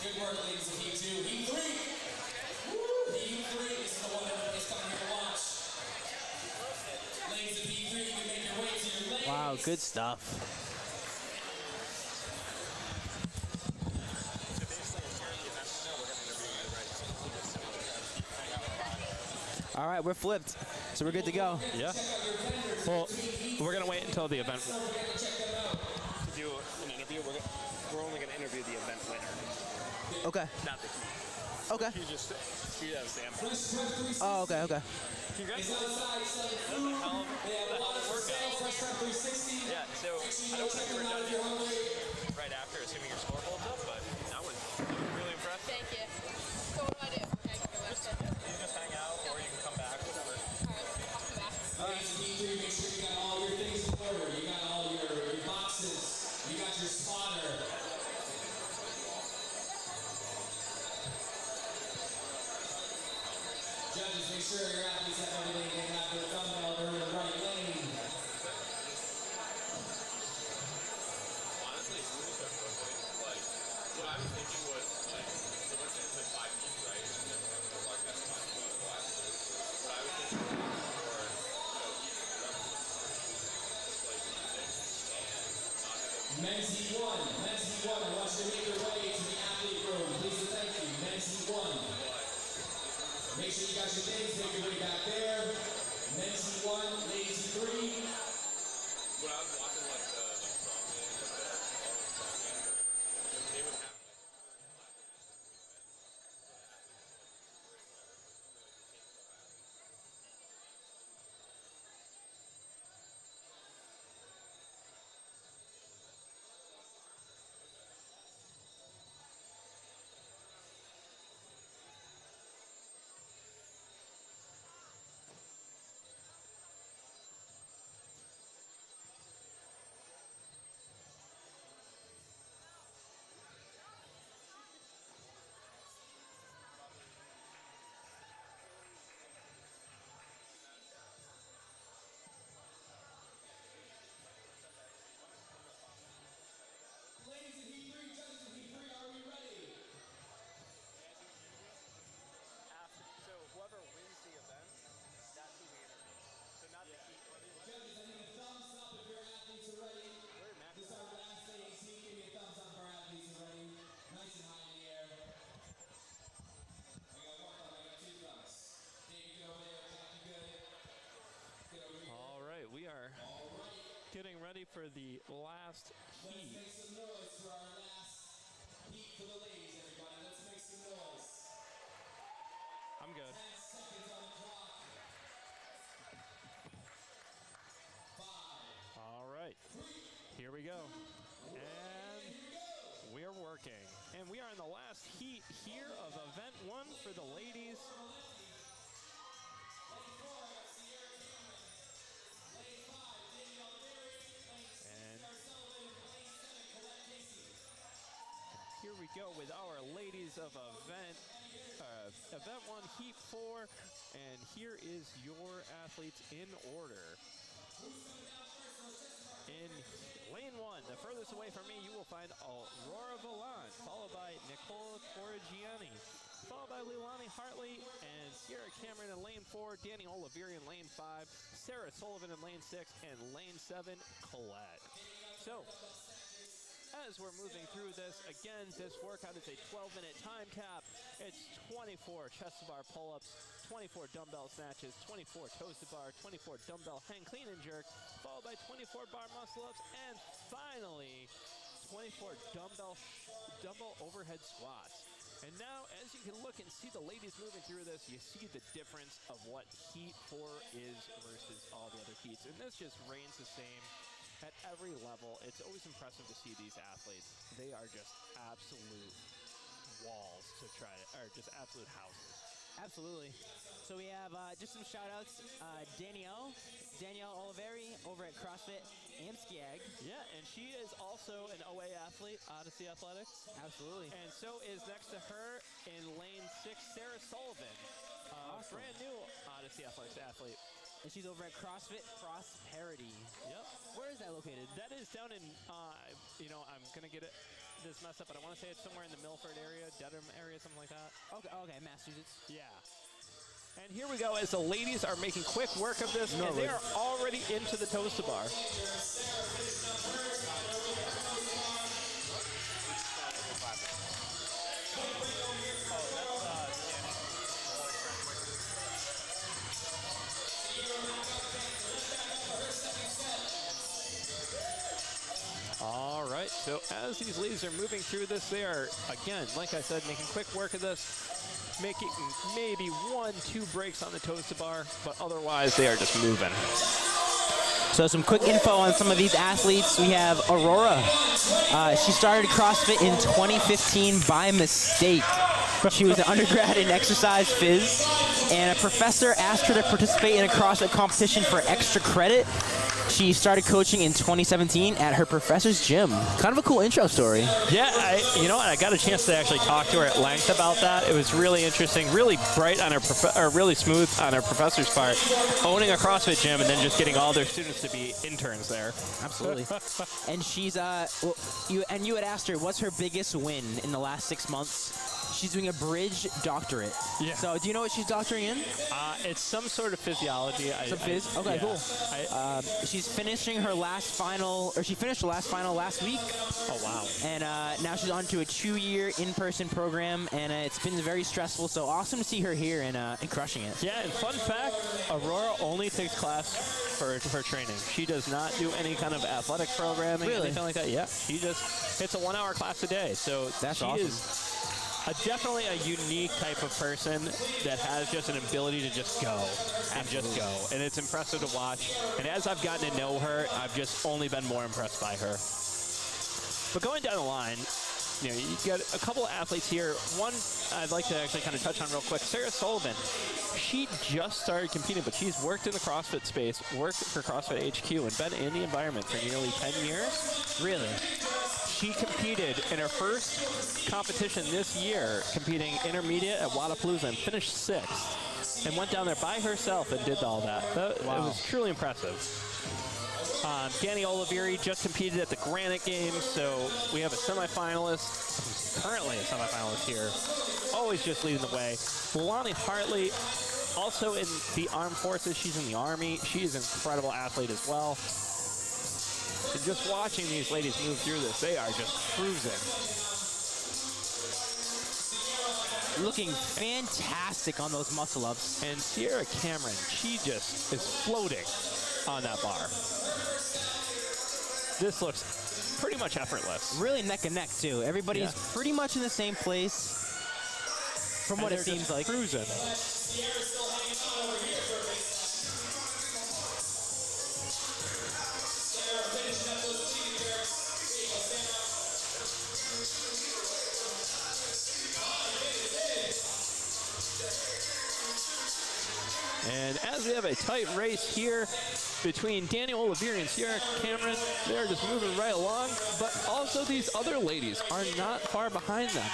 Good work, ladies of Heat 2. Heat 3. Heat 3 is the one that is coming here to watch. Ladies of Heat 3, you can make your way to your lane. Wow, good stuff. All right, we're flipped, so we're good to go. Yeah. Well, we're going to wait until the event. To do an interview, we're only going to interview the event winner, Okay. not the heat. Okay. She has Sam. Oh, okay, okay. Congratulations. That's a hell of a workout. Yeah, so I don't know if you were done right after, assuming your score holds up, but that was really impressive. Thank you. So what do I do? Okay, I can go back to You can just hang out, or you can come back, whatever. Alright, I'll come back. Ladies of Heat 3, make sure you got all your things in order. You got all your boxes. You got your spotter. Judges, make sure your athletes have everything. They have their thumbnail, they're in the right lane. Honestly, like, what I was thinking was, like, so let's say it's like 5 feet, right? And then the large that's 5 feet. What I was thinking was more, Men's Heat 1. Men's Heat 1. I want you to make your way to the athlete room. Please and thank you. Men's Heat 1. Make sure you got your things. Make your way back there. Men's Heat 1. Ladies Heat 3. when I was watching, like, the strongman, they would have, Ladies in Heat 3, judges in Heat 3, are we ready? so whoever wins the event, that's who we interview. So not the heat, but Judges, I need a thumbs up if your athletes are ready. This is our last ladies heat. Give me a thumbs up if our athletes are ready. Nice and high in the air. I got one thumb, I got two thumbs. Dave, get over there. Jack, you good? Get over here. All right, we are getting ready for the last Let's heat. make some noise for our last heat for the ladies, everybody. Let's make some noise. I'm good. 10 seconds on the clock. 5. All right, here we go. And we're working. And we are in the last heat here of event 1 for the ladies. And here we go with our ladies of event 1, heat 4. And here is your athletes in order. In lane 1, the furthest away from me, you will find Aurora Vallant, followed by Nicole Corrigiani, followed by Leilani Hartley and Sierra Cameron in lane 4, Danny Oliveri in lane 5, Sarah Sullivan in lane 6, and lane 7, Collete. So, as we're moving through this, again, this workout is a 12-minute time cap. It's 24 chest to bar pull-ups, 24 dumbbell snatches, 24 toes to bar, 24 dumbbell hang clean and jerk, followed by 24 bar muscle-ups, and finally, 24 dumbbell overhead squats. And now, as you can look and see the ladies moving through this, you see the difference of what heat 4 is versus all the other heats. And this just reigns the same at every level, it's always impressive to see these athletes. They are just absolute walls to try to, or just absolute houses. Absolutely. So we have just some shout-outs. Danielle Oliveri over at CrossFit and Skiag. Yeah, and she is also an OA athlete, Odyssey Athletics. Absolutely. And so is next to her in lane 6, Sarah Sullivan, Awesome. brand new Odyssey Athletics athlete. And she's over at CrossFit Prosperity. Yep. Where is that located? That is down in, I'm going to get this messed up, but I want to say it's somewhere in the Milford area, Dedham area, something like that. Okay, Massachusetts. Yeah. And here we go as the ladies are making quick work of this, and they are already into the toes to bar. All right, so as these ladies are moving through this, they are, again, like I said, making quick work of this, making maybe 1-2 breaks on the toes to bar, but otherwise they are just moving. So some quick info on some of these athletes. We have Aurora. She started CrossFit in 2015 by mistake. She was an undergrad in exercise phys, and a professor asked her to participate in a CrossFit competition for extra credit. She started coaching in 2017 at her professor's gym. Kind of a cool intro story. Yeah, I got a chance to actually talk to her at length about that. It was really interesting, really bright on her, really smooth on her professor's part, owning a CrossFit gym and then just getting all their students to be interns there. Absolutely. And she's you had asked her what's her biggest win in the last 6 months. She's doing a bridge doctorate. Yeah. So do you know what she's doctoring in? It's some sort of physiology. Some phys? Okay, yeah. Cool. She's finishing her last final, or she finished the last final last week. Oh, wow. And now she's on to a 2-year in-person program, and it's been very stressful, so awesome to see her here and crushing it. Yeah, and fun fact, Aurora only takes class for her training. She does not do any kind of athletic programming, Really? anything like that. Yeah, she just hits a 1-hour class a day. So That's she awesome. is definitely a unique type of person that has just an ability to just go and just go. And it's impressive to watch. And as I've gotten to know her, I've just only been more impressed by her. But going down the line, you got a couple of athletes here. One I'd like to actually kind of touch on real quick. Sarah Sullivan. She just started competing, but she's worked in the CrossFit space, worked for CrossFit HQ, and been in the environment for nearly 10 years. Really? She competed in her first competition this year, competing intermediate at Wadapalooza, and finished 6th, and went down there by herself and did all that. Wow. It was truly impressive. Danielle Oliveri just competed at the Granite Games, so we have a semifinalist, who's currently a semifinalist here, always just leading the way. Lonnie Hartley, also in the armed forces. She's in the Army. She is an incredible athlete as well. And just watching these ladies move through this, they are just cruising. Looking fantastic on those muscle-ups. And Sierra Cameron, she just is floating on that bar. This looks pretty much effortless. Really neck and neck, too. Everybody's pretty much in the same place, from what it seems like. Cruising. And as we have a tight race here between Danielle Oliveri and Sierra Cameron, they're just moving right along, but also these other ladies are not far behind them.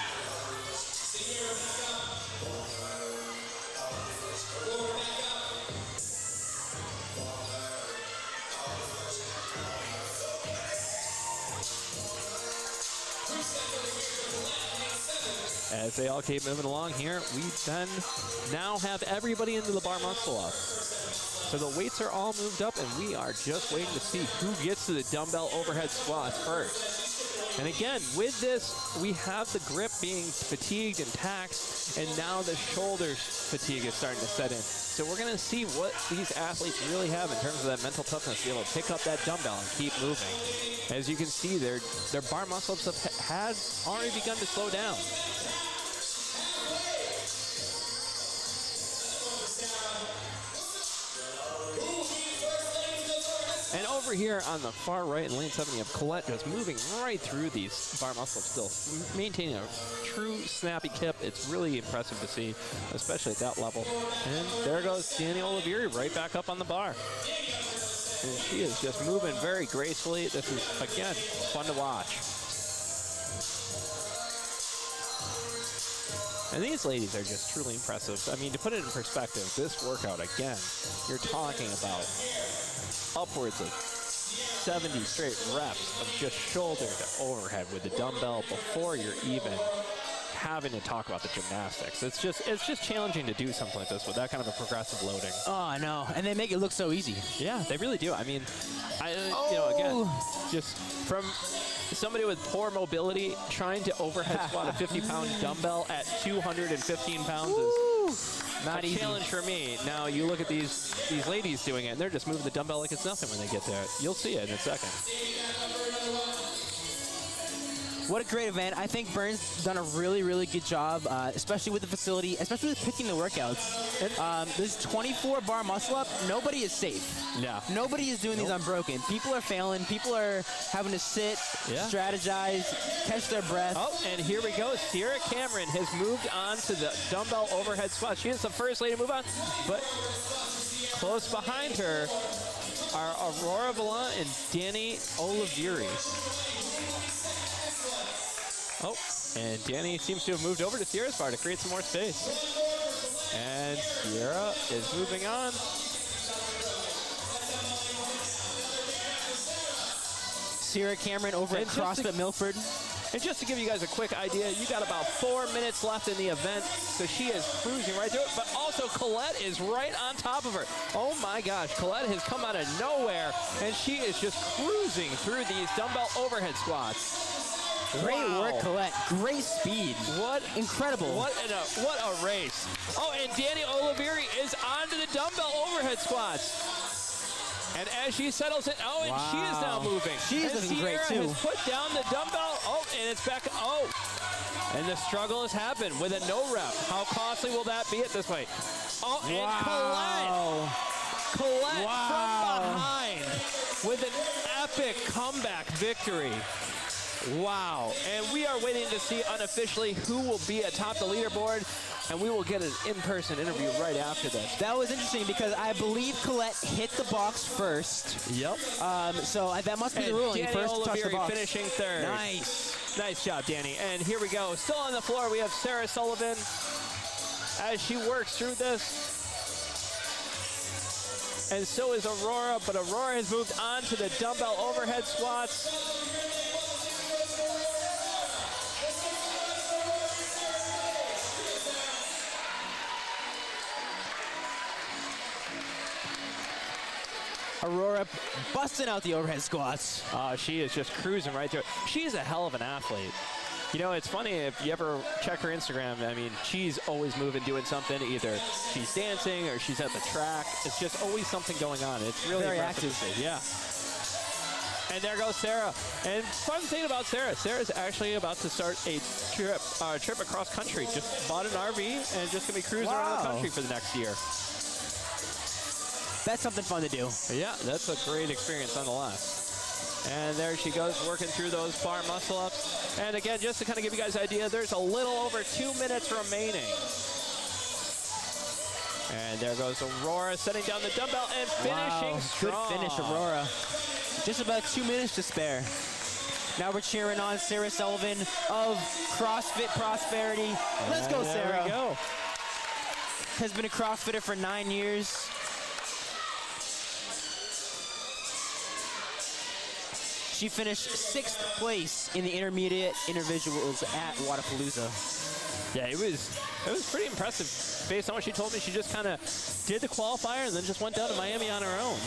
As they all keep moving along here, we then now have everybody into the bar muscle up. So the weights are all moved up, and we are just waiting to see who gets to the dumbbell overhead squats first. And again, with this, we have the grip being fatigued and taxed, and now the shoulder fatigue is starting to set in. So we're going to see what these athletes really have in terms of that mental toughness to be able to pick up that dumbbell and keep moving. As you can see, their bar muscle-ups have already begun to slow down. And over over here on the far right in lane 7, you have Collete just moving right through these bar muscle still, maintaining a true snappy kip. It's really impressive to see, especially at that level. And there goes Danielle Oliveri right back up on the bar. And she is just moving very gracefully. This is, again, fun to watch. And these ladies are just truly impressive. I mean, to put it in perspective, this workout, again, you're talking about upwards of 70 straight reps of just shoulder to overhead with the dumbbell before you're even having to talk about the gymnastics. It's just challenging to do something like this with that kind of a progressive loading. Oh, I know. And they make it look so easy. Yeah, they really do. I mean, you know, again, just from somebody with poor mobility trying to overhead squat a 50-pound dumbbell at 215 pounds is not a easy. challenge for me. Now you look at these ladies doing it, and they're just moving the dumbbell like it's nothing when they get there. You'll see it in a second. What a great event. I think Bern's done a really, really good job, especially with the facility, especially with picking the workouts. This 24 bar muscle up, nobody is safe. Yeah. Nobody is doing these unbroken. People are failing. People are having to sit, strategize, catch their breath. Oh, and here we go. Sierra Cameron has moved on to the dumbbell overhead squat. She is the first lady to move on, but close behind her are Aurora Villan and Danny Oliveri. Oh, and Danny seems to have moved over to Sierra's bar to create some more space. And Sierra is moving on. Sierra Cameron over at CrossFit Milford. And just to give you guys a quick idea, you got about 4 minutes left in the event, so she is cruising right through it. But also, Collete is right on top of her. Oh my gosh, Collete has come out of nowhere, and she is just cruising through these dumbbell overhead squats. Great work, Collete. Great speed. What incredible! What a race! Oh, and Danny Oliveri is onto the dumbbell overhead squats. And as she settles in, oh, and she is now moving. She's looking great too. Sierra has put down the dumbbell. Oh, and it's back. Oh, and the struggle has happened with a no rep. How costly will that be at this point? Oh, and Collete from behind with an epic comeback victory. Wow. And we are waiting to see unofficially who will be atop the leaderboard, and we will get an in-person interview right after this. That was interesting because I believe Collete hit the box first. Yep. So that must be the ruling. Danny First to touch the box. finishing third. Nice. Nice job, Danny. And here we go. Still on the floor, we have Sarah Sullivan as she works through this. And so is Aurora, but Aurora has moved on to the dumbbell overhead squats. Aurora busting out the overhead squats. She is just cruising right through it. She's a hell of an athlete. You know, it's funny, if you ever check her Instagram, I mean, she's always moving, doing something. Either she's dancing or she's at the track. It's just always something going on. It's really very active. Yeah. And there goes Sarah. And fun thing about Sarah, Sarah's actually about to start a trip across country. Just bought an RV and just going to be cruising around the country for the next year. That's something fun to do. Yeah, that's a great experience nonetheless. And there she goes, working through those bar muscle-ups. And again, just to kind of give you guys an idea, there's a little over 2 minutes remaining. And there goes Aurora setting down the dumbbell and finishing strong. Good finish, Aurora. Just about 2 minutes to spare. Now we're cheering on Sarah Sullivan of CrossFit Prosperity. Let's go, Sarah. There we go. Has been a CrossFitter for 9 years. She finished 6th place in the intermediate individuals at Wadapalooza. Yeah, it was pretty impressive. Based on what she told me, she just kind of did the qualifier and then just went down to Miami on her own.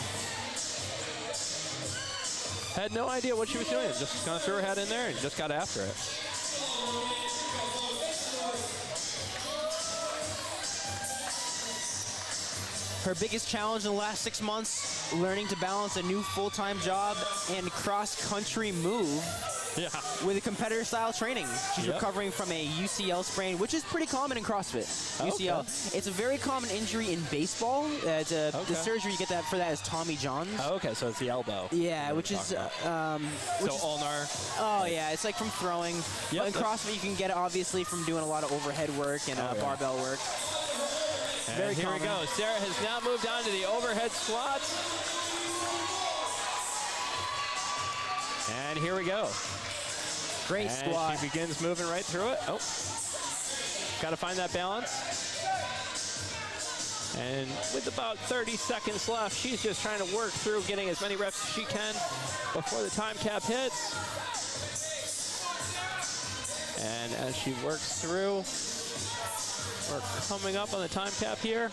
Had no idea what she was doing. Just kind of threw her head in there and just got after it. Her biggest challenge in the last 6 months, learning to balance a new full-time job and cross-country move. Yeah. with a competitor-style training. She's recovering from a UCL sprain, which is pretty common in CrossFit. UCL. It's a very common injury in baseball. The surgery you get for that is Tommy John's. Oh, okay, so it's the elbow. Yeah, which is ulnar. Oh yeah, it's like from throwing. But in CrossFit, you can get it obviously from doing a lot of overhead work and barbell work. And Very here common. we go. Sarah has now moved on to the overhead squats. And here we go. Great And squat. she begins moving right through it. Oh, got to find that balance. And with about 30 seconds left, she's just trying to work through getting as many reps as she can before the time cap hits. And as she works through, we're coming up on the time cap here.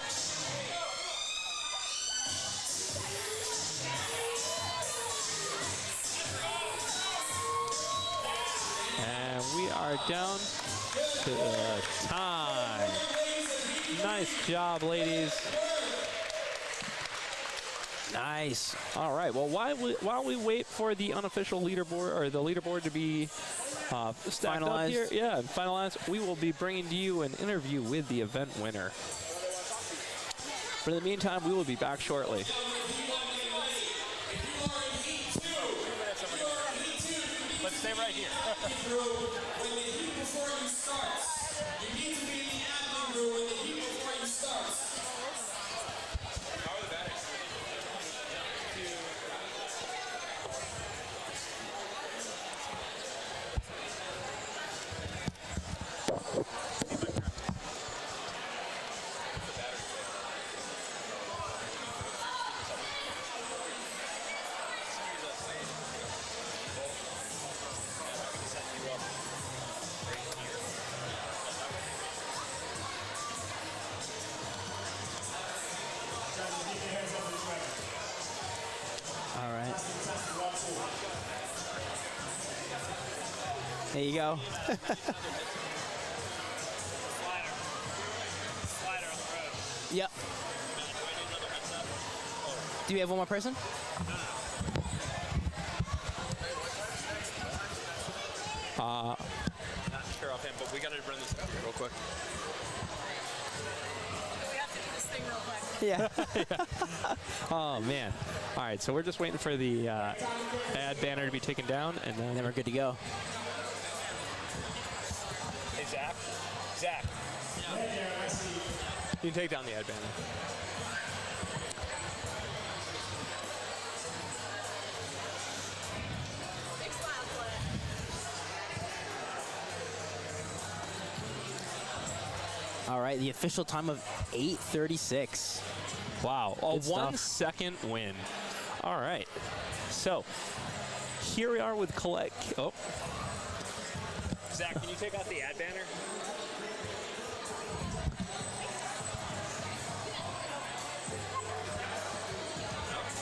And we are down to the time. Nice job, ladies. Nice. All right. Well, while we wait for the unofficial leaderboard or the leaderboard to be stacked up here, finalized, we will be bringing to you an interview with the event winner. But in the meantime, we will be back shortly. Let's stay right here. When the heat before you starts, you need to be in the athlete room when the heat before you starts. How are the batteries? All right. There you go. Slider on the road. Yep. Do we have one more person? Not sure offhand, but we got to run this real quick. We have to do this thing real quick. Yeah. Oh, man. All right, so we're just waiting for the ad banner to be taken down, and then we're good to go. Hey, Zach. Zach. You can take down the ad banner. Big smile, Collete. All right, the official time of 8:36. Wow, a Good stuff. 1 second win. All right, so here we are with Collete. Oh, Zach, can you take out the ad banner?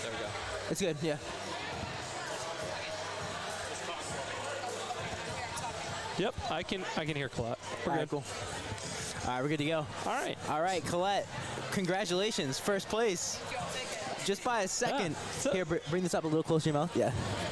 there we go. It's good, yeah. Yep, I can hear Collete. We're All good. right, cool. All right, we're good to go. All right, Collete, congratulations, first place. Just by a second. Yeah. Here, bring this up a little closer to your mouth. Yeah.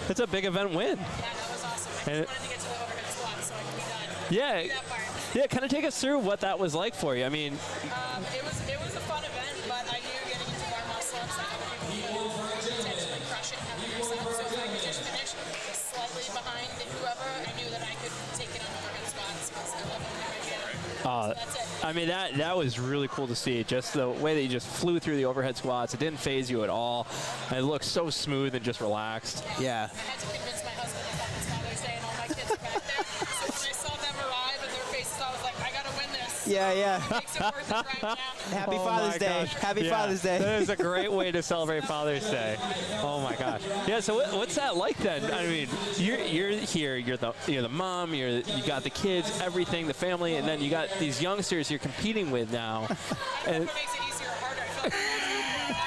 It's a big event win. Yeah, that was awesome. I And just wanted to get to the overhead squat so I could be done. Yeah, Do that part. yeah. Kind of take us through what that was like for you. I mean, It was a fun event, but I knew getting into bar muscle ups, I other people would potentially crush it and have a good set. So if I could just finish slightly behind whoever, I knew that I could take it on overhead squats because I love overhead again. So that's it. I mean, that was really cool to see. Just the way that you just flew through the overhead squats. It didn't phase you at all. And it looked so smooth and just relaxed. Yeah. I had to convince my husband that it's Father's Day and all my kids are back there. So when I saw them arrive and their faces, I was like, I gotta win this. Yeah, yeah. It makes it worth it right now. Happy Oh Father's my Day. gosh. Happy Yeah, Father's Day. That is a great way to celebrate Father's Day. Oh my gosh. Yeah. So what's that like then? I mean, you're here. You're the mom. You got the kids, everything, the family, and then you got these youngsters you're competing with now. I don't know if it makes it easier or harder. I feel like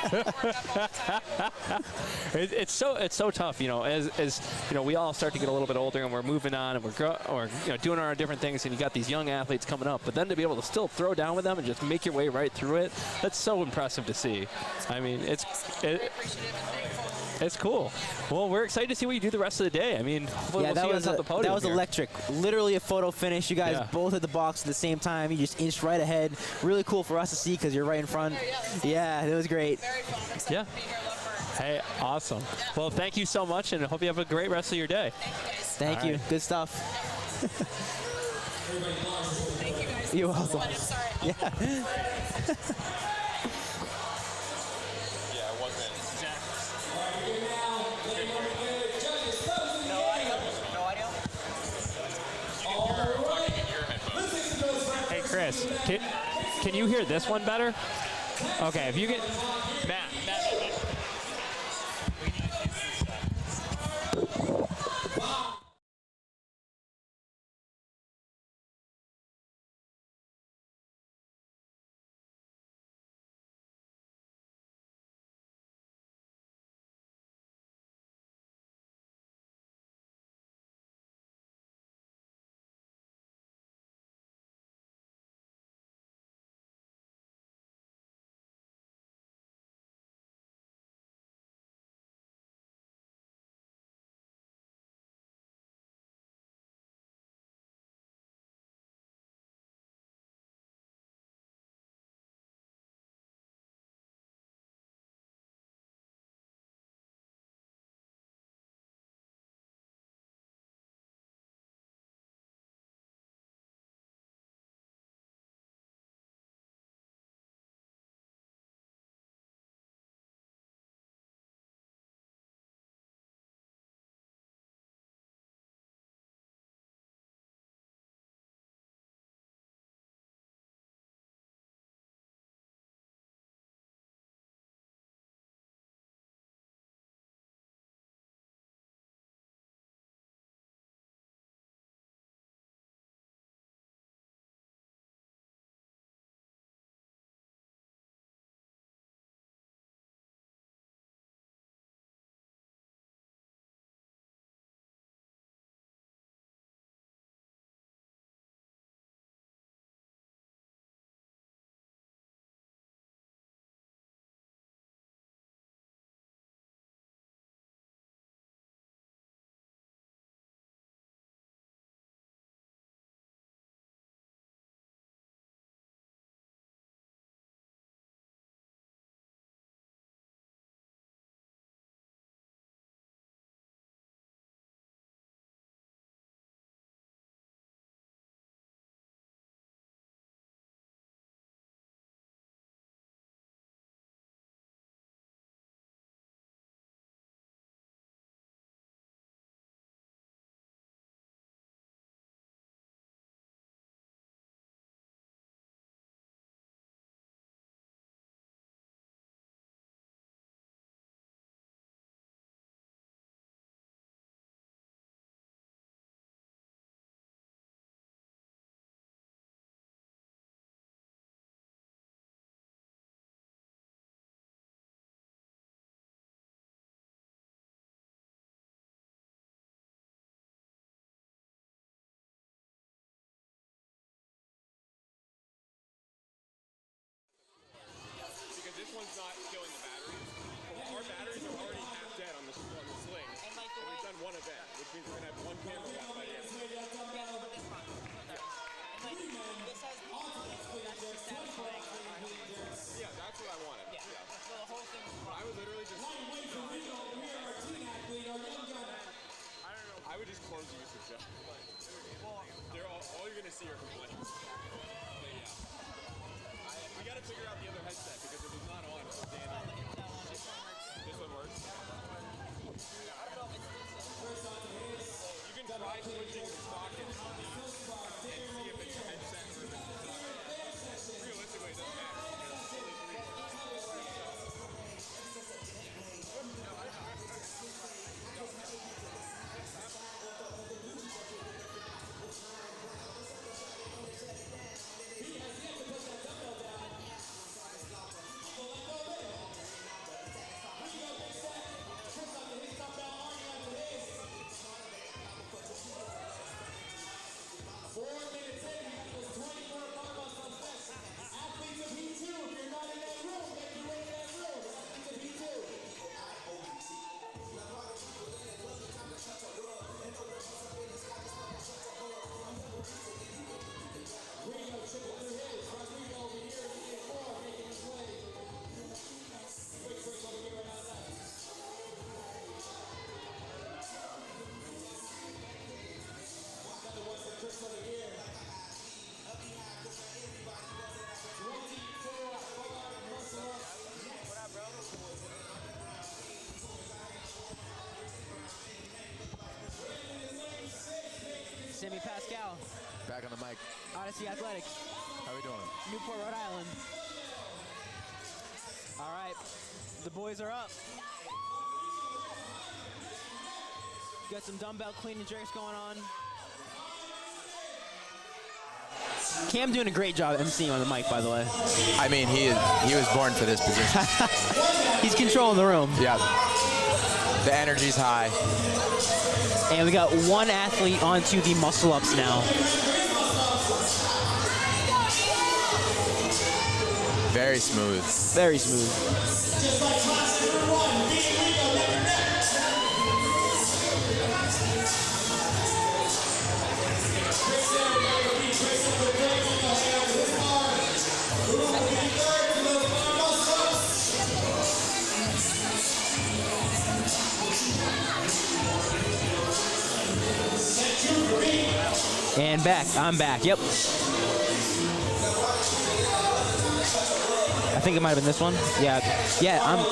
It's so tough, you know, as you know, we all start to get a little bit older and we're moving on and we're doing our different things, and you got these young athletes coming up, but then to be able to still throw down with them and just make your way right through it, that's so impressive to see. I mean, it's cool. Well, we're excited to see what you do the rest of the day. I mean, hopefully we'll see you on top of the podium. That was here. electric. Literally a photo finish. You guys Yeah. both hit the box at the same time. You just inched right ahead. Really cool for us to see because you're right in front. Yeah, it was great. Very fun. I'm excited Yeah. to be here. Love Bern. Hey, awesome. Well, thank you so much, and I hope you have a great rest of your day. Thank you guys. Thank you. Good stuff. Thank you guys. You're welcome. I'm sorry. Yeah, it wasn't. Hey, Chris, can you hear this one better? Okay, if you get Matt. Because this one's not killing the batteries. Our batteries are already half dead on the sling. And we've done one event, which means we're going to have one camera left by the end. Yeah, that's what I wanted. Yeah. So the whole thing I would literally just... I don't know. I would just close the usage, Jeff. They're all you're going to see are complaints. But yeah. We got to figure out the other headset because if it's not on, it's Dan. This one works. You can try switching the sockets and see if it's a headset or if it's a socket. Realistically, it doesn't matter. Odyssey Athletics, How we doing? Newport, Rhode Island. All right, the boys are up. Got some dumbbell clean and jerks going on. Cam doing a great job emceeing on the mic, by the way. I mean, he was born for this position. He's controlling the room. Yeah. The energy's high. And we got one athlete onto the muscle ups now. Very smooth. Very smooth. And back. I'm back. Yep. I think it might have been this one. Yeah. Yeah, I'm...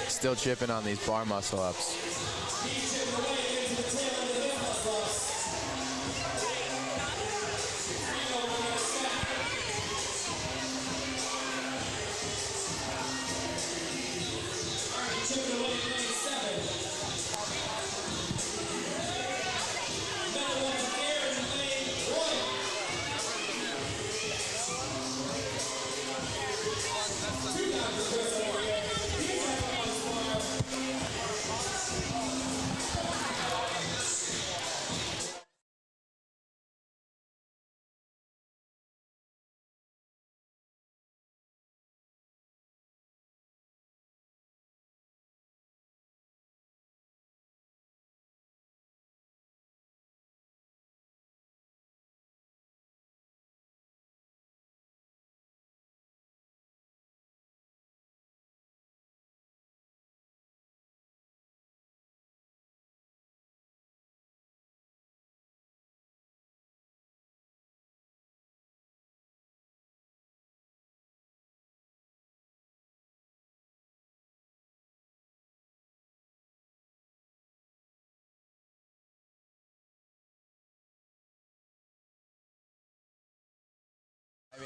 Still chipping on these bar muscle ups.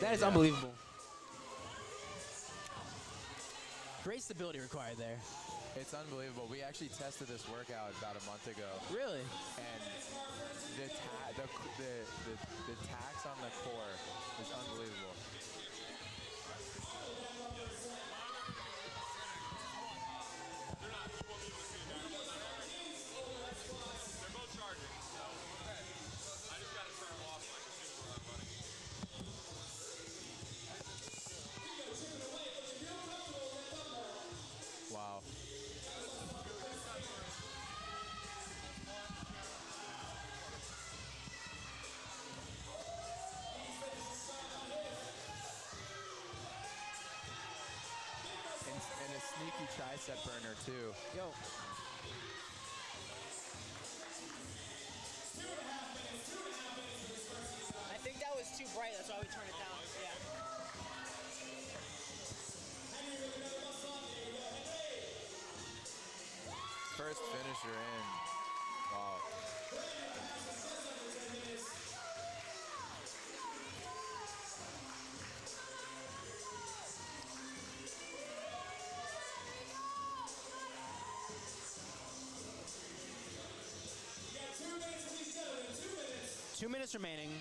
That is unbelievable. Great stability required there. It's unbelievable. We actually tested this workout about a month ago. Really? And the tax on the core is unbelievable. Wow. And a sneaky tricep burner too. Yo. I think that was too bright, that's why we turned it down. Yeah. First finisher in. Wow. You got 2 minutes for these gentlemen. 2 minutes. 2 minutes remaining.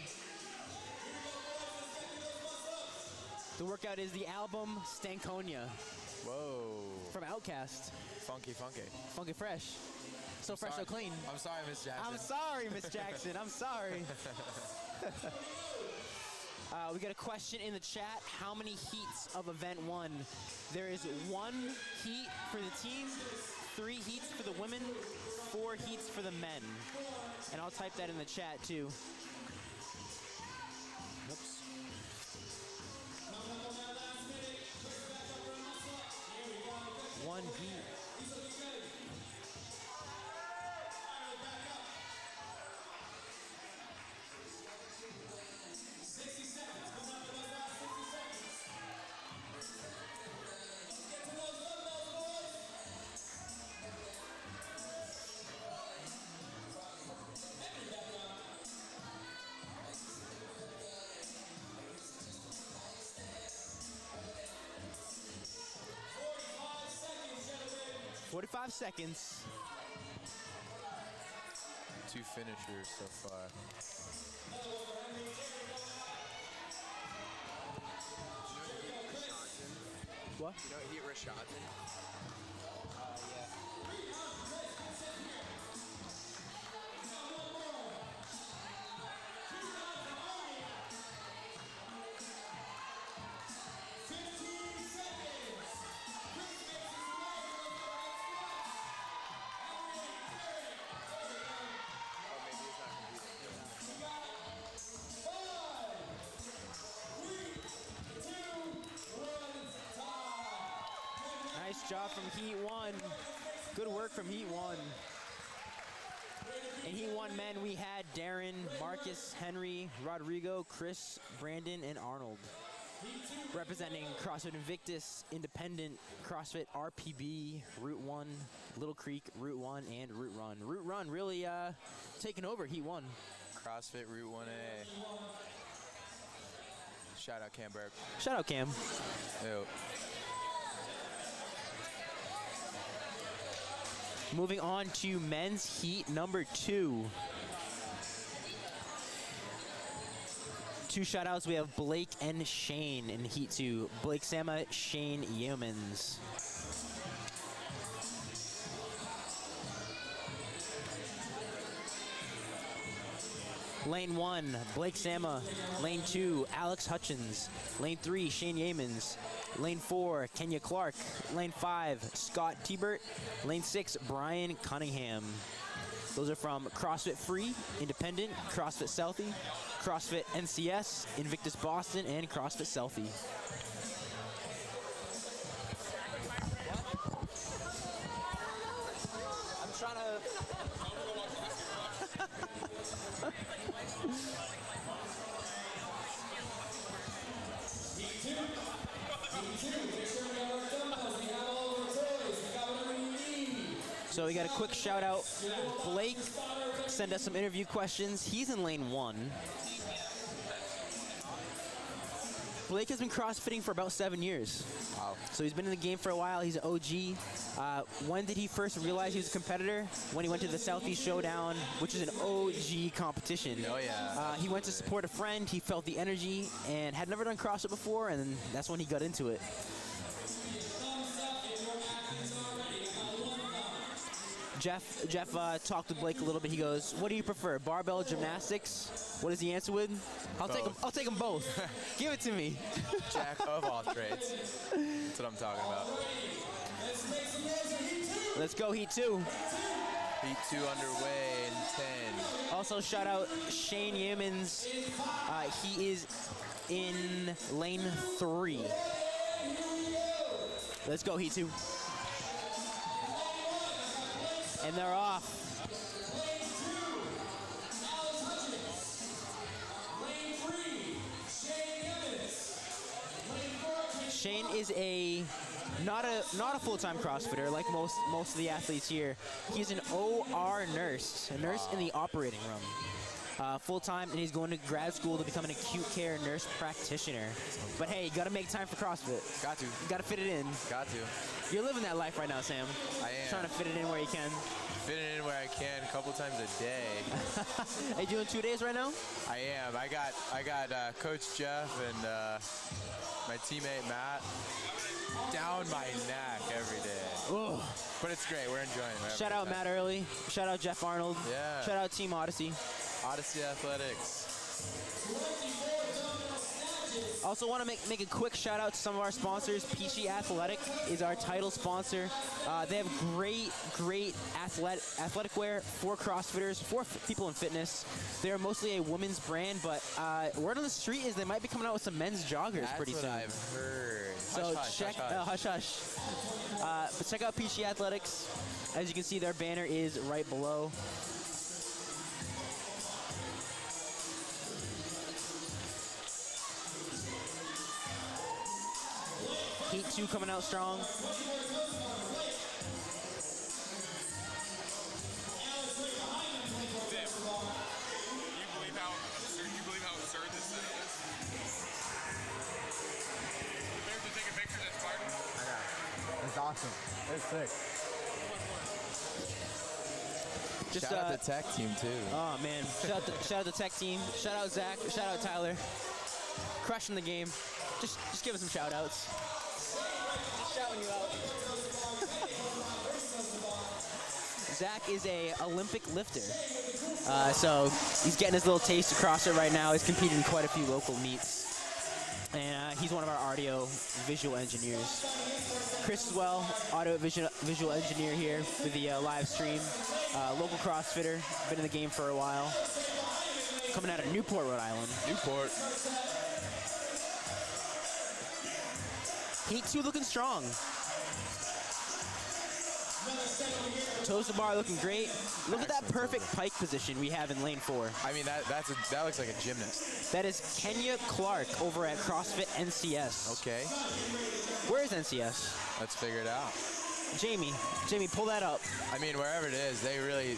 The workout is the album Stankonia Whoa. from Outkast. Funky, funky. Funky fresh. So fresh, so clean. I'm sorry, Miss Jackson. I'm sorry, Miss Jackson. I'm sorry. We got a question in the chat. How many heats of event 1? There is 1 heat for the team, 3 heats for the women, 4 heats for the men. And I'll type that in the chat too. Oops. 1 heat. 60 seconds. Come on, those last 60 seconds. Let's get to those dumbbells, boys. Heavy back up. 45 seconds, gentlemen. 45 seconds. 2 finishers so far. What? You know Heat Rashad? Nice job from Heat 1. Good work from Heat 1. In Heat 1 men, we had Darren, Marcus, Henry, Rodrigo, Chris, Brandon, and Arnold. Representing CrossFit Invictus, Independent, CrossFit RPB, Route 1, Little Creek, Route 1, and Route Run. Route Run really taking over Heat 1. CrossFit Route 1A. Shout out Cam Burke. Shout out Cam. Ew. Moving on to men's heat number 2. 2 shout-outs. We have Blake and Shane in heat 2. Blake Sama, Shane Yeomans. Lane 1, Blake Sama. Lane 2, Alex Hutchins. Lane 3, Shane Yeomans. Lane 4, Kenya Clark. Lane 5, Scott Tebert. Lane 6, Brian Cunningham. Those are from CrossFit Free, Independent, CrossFit Southie, CrossFit NCS, Invictus Boston, and CrossFit Selfie. I'm trying to... So we got a quick shout out. Blake sent us some interview questions. He's in lane 1. Blake has been CrossFitting for about 7 years. Wow. So he's been in the game for a while. He's an OG. When did he first realize he was a competitor? When he went to the Southeast Showdown, which is an OG competition. Oh, yeah. He went to support a friend. He felt the energy and had never done CrossFit before, and that's when he got into it. Jeff talked to Blake a little bit. He goes, "What do you prefer, barbell gymnastics?" What is the answer with? I'll take them both. Give it to me. Jack of all trades. That's what I'm talking about. Let's go Heat 2. Heat 2 underway in 10. Also shout out Shane Yeomans. He is in lane 3. Let's go Heat 2. And they're off. Shane is not a full-time CrossFitter like most of the athletes here. He's an OR nurse, a nurse in the operating room. Full-time, and he's going to grad school to become an acute care nurse practitioner. But hey, you gotta make time for CrossFit. Got to. You gotta fit it in. Got to. You're living that life right now, Sam. I am. Trying to fit it in where you can. Fit it in where I can a couple times a day. Are you doing 2 days right now? I am. I got Coach Jeff and my teammate Matt down my neck every day. Ooh. But it's great. We're enjoying it. Shout out Matt Early. Shout out Jeff Arnold. Yeah. Shout out Team Odyssey. Odyssey Athletics. Also want to make a quick shout out to some of our sponsors. Peachy Athletic is our title sponsor. They have great athletic wear for CrossFitters, for people in fitness. They're mostly a women's brand, but word on the street is they might be coming out with some men's joggers pretty soon. That's what I've heard. So Hush, hush. But check out Peachy Athletics. As you can see, their banner is right below. Heat 2 coming out strong. You believe how absurd this setup is? Prepare to take a picture at Spartan? I got it. It's awesome. It's sick. Just, shout out the tech team too. Oh man, shout out the tech team. Shout out Zach. Shout out Tyler. Crushing the game. Just give us some shout outs. Just shouting you out. Zach is a Olympic lifter. So he's getting his little taste of CrossFit right now. He's competed in quite a few local meets. And he's one of our audio visual engineers. Chris as well, audio visual engineer here with the live stream. Local CrossFitter, been in the game for a while. Coming out of Newport, Rhode Island. Newport. Heat 2 looking strong. Toes to bar looking great. Look at that perfect pike position we have in lane 4. I mean, that looks like a gymnast. That is Kenya Clark over at CrossFit NCS. Okay. Where is NCS? Let's figure it out. Jamie, pull that up. I mean, wherever it is, they really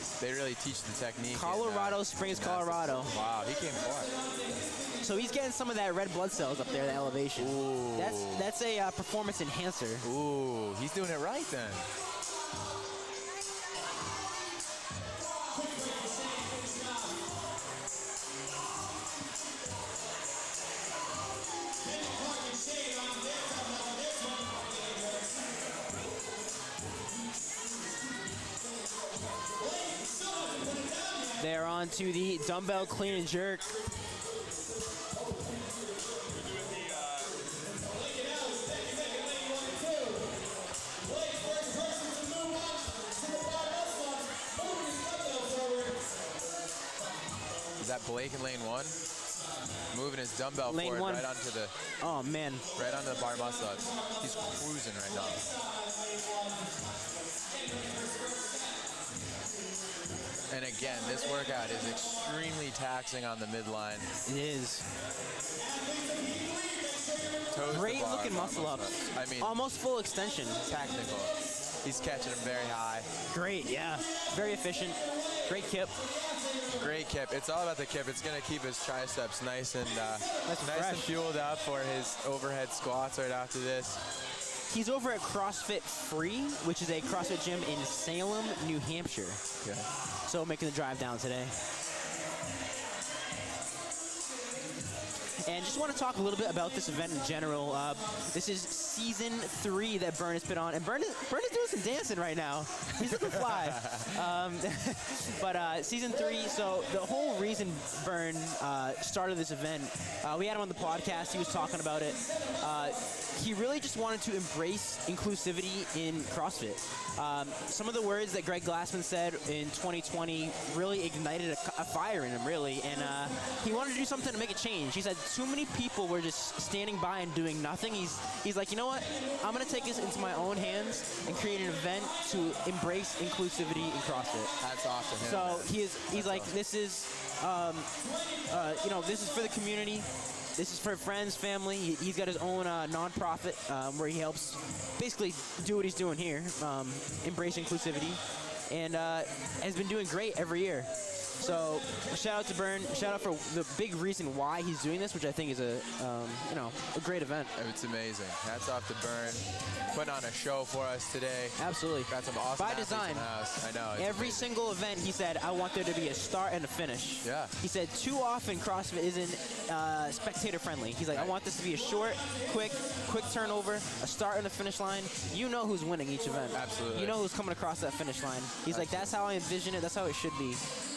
teach the technique. Colorado Springs, Colorado. Wow, he came far. So he's getting some of that red blood cells up there, the elevation. Ooh. That's a performance enhancer. Ooh, he's doing it right then. They're on to the dumbbell clean and jerk. Is that Blake in lane 1? Moving his dumbbell Lane forward 1. right onto the Oh man. right onto the bar muscle ups. He's cruising right now. And again, this workout is extremely taxing on the midline. It is. Toes to Great bar, looking bar muscle ups. I mean, Almost full extension. technical. He's catching them very high. Great, yeah. Very efficient. Great kip. Great kip. It's all about the kip. It's going to keep his triceps nice and fresh. fueled up for his overhead squats right after this. He's over at CrossFit Free, which is a CrossFit gym in Salem, New Hampshire. Okay. So making the drive down today. And just want to talk a little bit about this event in general. This is season 3 that Bern has been on, and Bern is doing some dancing right now. He's looking fly. But season 3. So the whole reason Bern started this event, we had him on the podcast. He was talking about it. He really just wanted to embrace inclusivity in CrossFit. Some of the words that Greg Glassman said in 2020 really ignited a fire in him, really, and he wanted to do something to make a change. He said too many people were just standing by and doing nothing. He's like, you know what? I'm going to take this into my own hands and create an event to embrace inclusivity in CrossFit. That's awesome. So he's like, this is, this is for the community. This is for friends, family. He's got his own nonprofit where he helps basically do what he's doing here, embrace inclusivity, and has been doing great every year. So shout out to Bern. Shout out for the big reason why he's doing this, which I think is a great event. It's amazing. Hats off to Bern, putting on a show for us today. Absolutely. Got some awesome By athletes design. in the house. I know. Every single event, he said, I want there to be a start and a finish. Yeah. He said too often CrossFit isn't spectator friendly. He's like, I want this to be a short, quick turnover, a start and a finish line. You know who's winning each event. Absolutely. You know who's coming across that finish line. He's like, that's how I envision it. That's how it should be.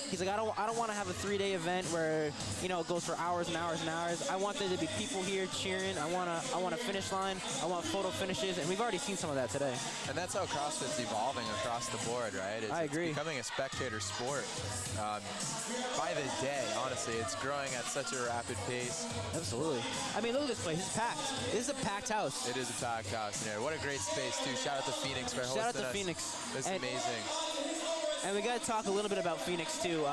He's like, I don't want to have a 3-day event where it goes for hours and hours and hours. I want there to be people here cheering. I want a finish line. I want photo finishes, and we've already seen some of that today. And that's how CrossFit's evolving across the board, right? I agree. It's becoming a spectator sport. By the day, honestly, it's growing at such a rapid pace. Absolutely. I mean, look at this place. It's packed. This is a packed house. It is a packed house in here. What a great space, too. Shout out to Phoenix for hosting us. Shout out to Phoenix. This is amazing. And we got to talk a little bit about Phoenix, too.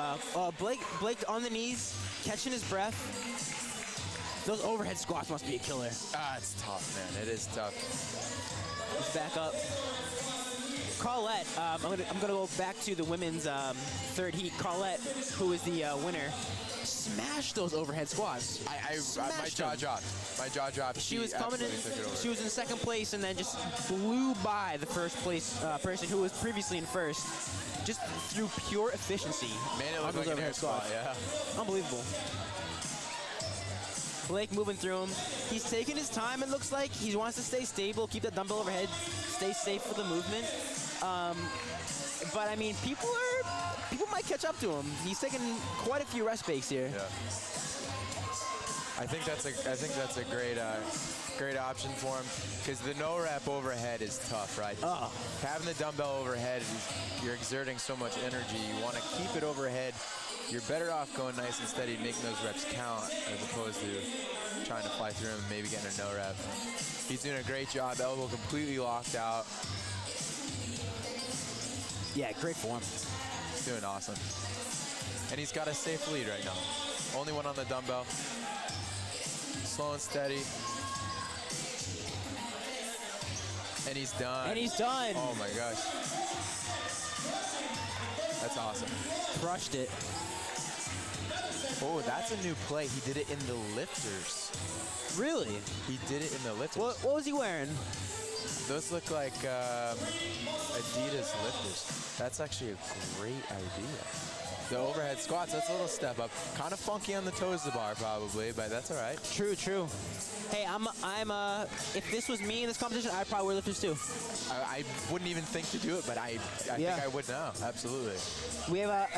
Blake on the knees, catching his breath. Those overhead squats must be a killer. It's tough, man. It is tough. Let's back up. Collete, I'm gonna go back to the women's third heat. Collete, who is the winner, smashed those overhead squats. My jaw dropped. My jaw dropped. She was coming in. She was in second place and then just blew by the first place person who was previously in first, just through pure efficiency. Made it look like an air squat. Yeah. Unbelievable. Blake moving through him. He's taking his time, it looks like. He wants to stay stable, keep that dumbbell overhead, stay safe for the movement. But I mean, people might catch up to him. He's taking quite a few rest breaks here. Yeah. I think that's a great option for him, because the no rep overhead is tough, right? Having the dumbbell overhead, you're exerting so much energy. You want to keep it overhead. You're better off going nice and steady, making those reps count, as opposed to trying to fly through them and maybe getting a no rep. He's doing a great job. Elbow completely locked out. Yeah, great form. He's doing awesome. And he's got a safe lead right now. Only one on the dumbbell. Slow and steady. And he's done. And he's done. Oh my gosh. That's awesome. Crushed it. Oh, that's a new play. He did it in the lifters. Really? He did it in the lifters. What was he wearing? Those look like Adidas lifters. That's actually a great idea. The overhead squats, that's a little step up. Kind of funky on the toes of the bar probably, but that's all right. True. Hey, if this was me in this competition, I'd probably wear lifters too. I wouldn't even think to do it, but I think I would now. Absolutely. We have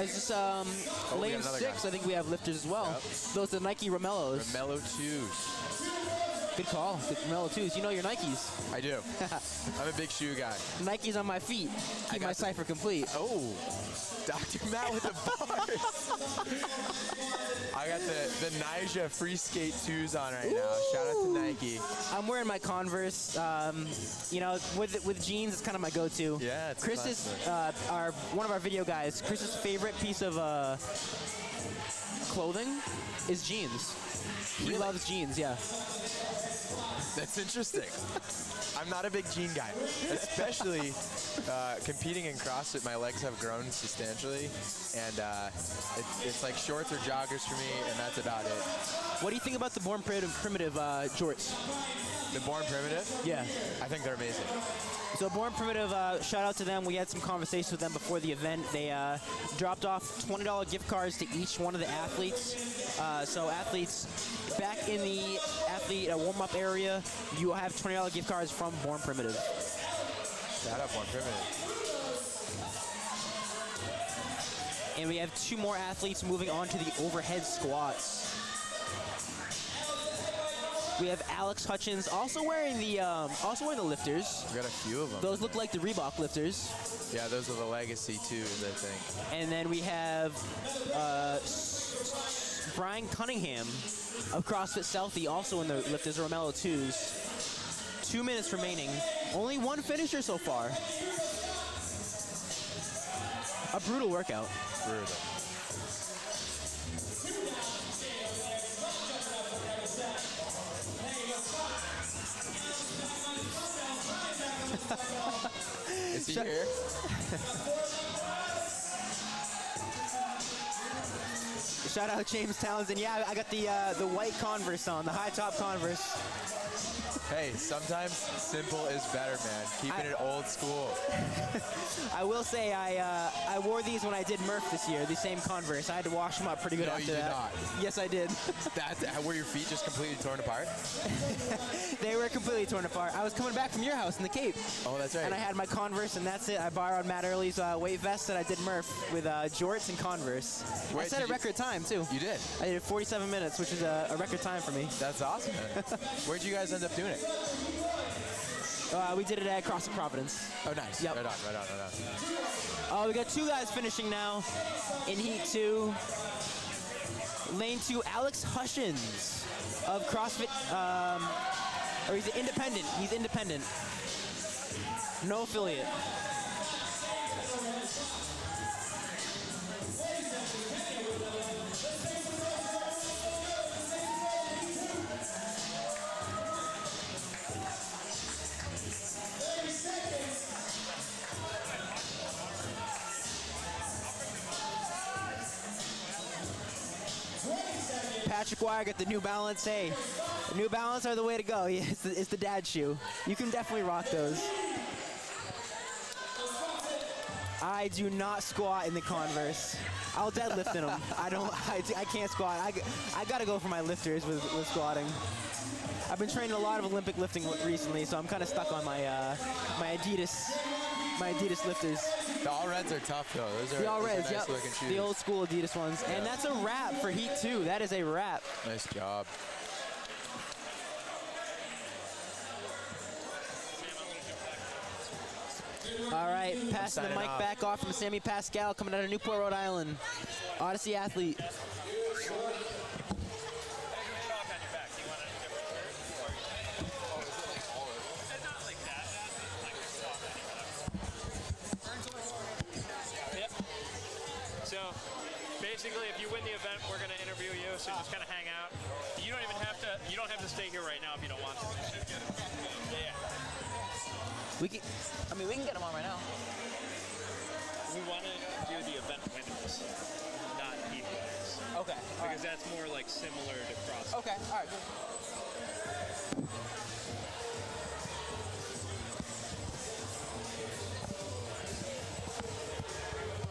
lane 6. I think we have lifters as well. Yep. Those are the Nike Romellos. Romello 2s. Good call. Good Romello 2s. You know your Nikes. I do. I'm a big shoe guy. Nikes on my feet. Keep my cipher complete. Oh, Dr. Matt with the bars. I got the Nyjah Free Skate 2s on right now. Shout out to Nike. I'm wearing my Converse. With jeans, it's kind of my go-to. Yeah, it's Chris is one of our video guys. Chris's favorite piece of clothing is jeans. He loves jeans. Yeah. That's interesting. I'm not a big jean guy, especially competing in CrossFit. My legs have grown substantially, and it's like shorts or joggers for me, and that's about it. What do you think about the Born Primitive jorts? The Born Primitive? Yeah. I think they're amazing. So Born Primitive, shout out to them. We had some conversations with them before the event. They dropped off $20 gift cards to each one of the athletes. So athletes back in the athlete warm-up area, you will have $20 gift cards from Born Primitive. Shout out Born Primitive. And we have 2 more athletes moving on to the overhead squats. We have Alex Hutchins also wearing the lifters. We got a few of them. Those look like the Reebok lifters. Yeah, those are the Legacy 2s, I think. And then we have Brian Cunningham of CrossFit Selfie also in the lifters, Romello 2s. 2 minutes remaining. Only 1 finisher so far. A brutal workout. Brutal. Is he here? Shout out James Townsend. Yeah, I got the white Converse on, the high top Converse. Hey, sometimes simple is better, man. Keeping it old school. I will say I wore these when I did Murph this year, the same Converse. I had to wash them up pretty good No, after you did that. not. Yes, I did. Were your feet just completely torn apart? They were completely torn apart. I was coming back from your house in the Cape. Oh, that's right. And I had my Converse, and that's it. I borrowed Matt Early's weight vest that I did Murph with jorts and Converse. I set a record time, too. You did? I did 47 minutes, which is a record time for me. That's awesome, man. Where'd you guys end up doing it? We did it at CrossFit Providence. Oh, nice. Yep. Right on. We got 2 guys finishing now in Heat 2. Lane 2, Alex Hutchins of CrossFit, or he's independent. He's independent. No affiliate. Patrick Wire got the New Balance. Hey, the New Balance are the way to go. Yeah, it's the dad shoe. You can definitely rock those. I do not squat in the Converse. I'll deadlift in them. I can't squat. I gotta go for my lifters with squatting. I've been training a lot of Olympic lifting recently, so I'm kind of stuck on my my Adidas lifters. The All Reds are tough, though. Those are, the All Reds, nice yep. looking shoes. The old school Adidas ones. Yeah. And that's a wrap for Heat 2. That is a wrap. Nice job. All right, passing the mic back off from Sammy Pascal, coming out of Newport, Rhode Island. Odyssey athlete. So basically, if you win the event, we're going to interview you. So just kind of hang out. You don't even have to. You don't have to stay here right now if you don't want to. Yeah. We can get them on right now. We want to do the event winners, not heat winners. Okay. Because that's more like similar to CrossFit. Okay. All right.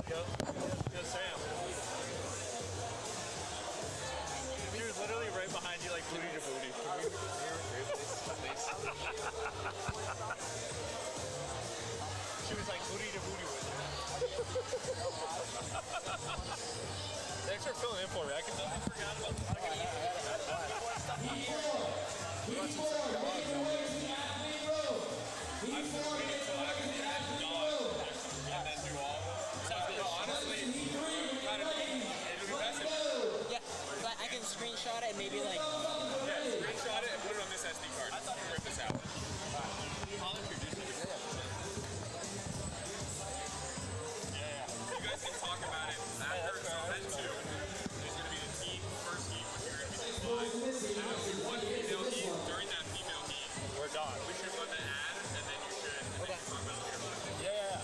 Good. Yo, Sam. He was literally right behind you, like booty to booty. She was like booty to booty with you. Thanks for filling in for me. I completely forgot about the fucking Yeah, but I can screenshot it and maybe like. Yeah, screenshot it and put it on this SD card. Rip this out. I'll introduce you. Yeah. You guys can talk about it after. So then too, there's going to be the team first heat, which you're going to be doing live. After one female heat, during that female heat, we're done. We should run the ad, and then you should talk about it later. Yeah.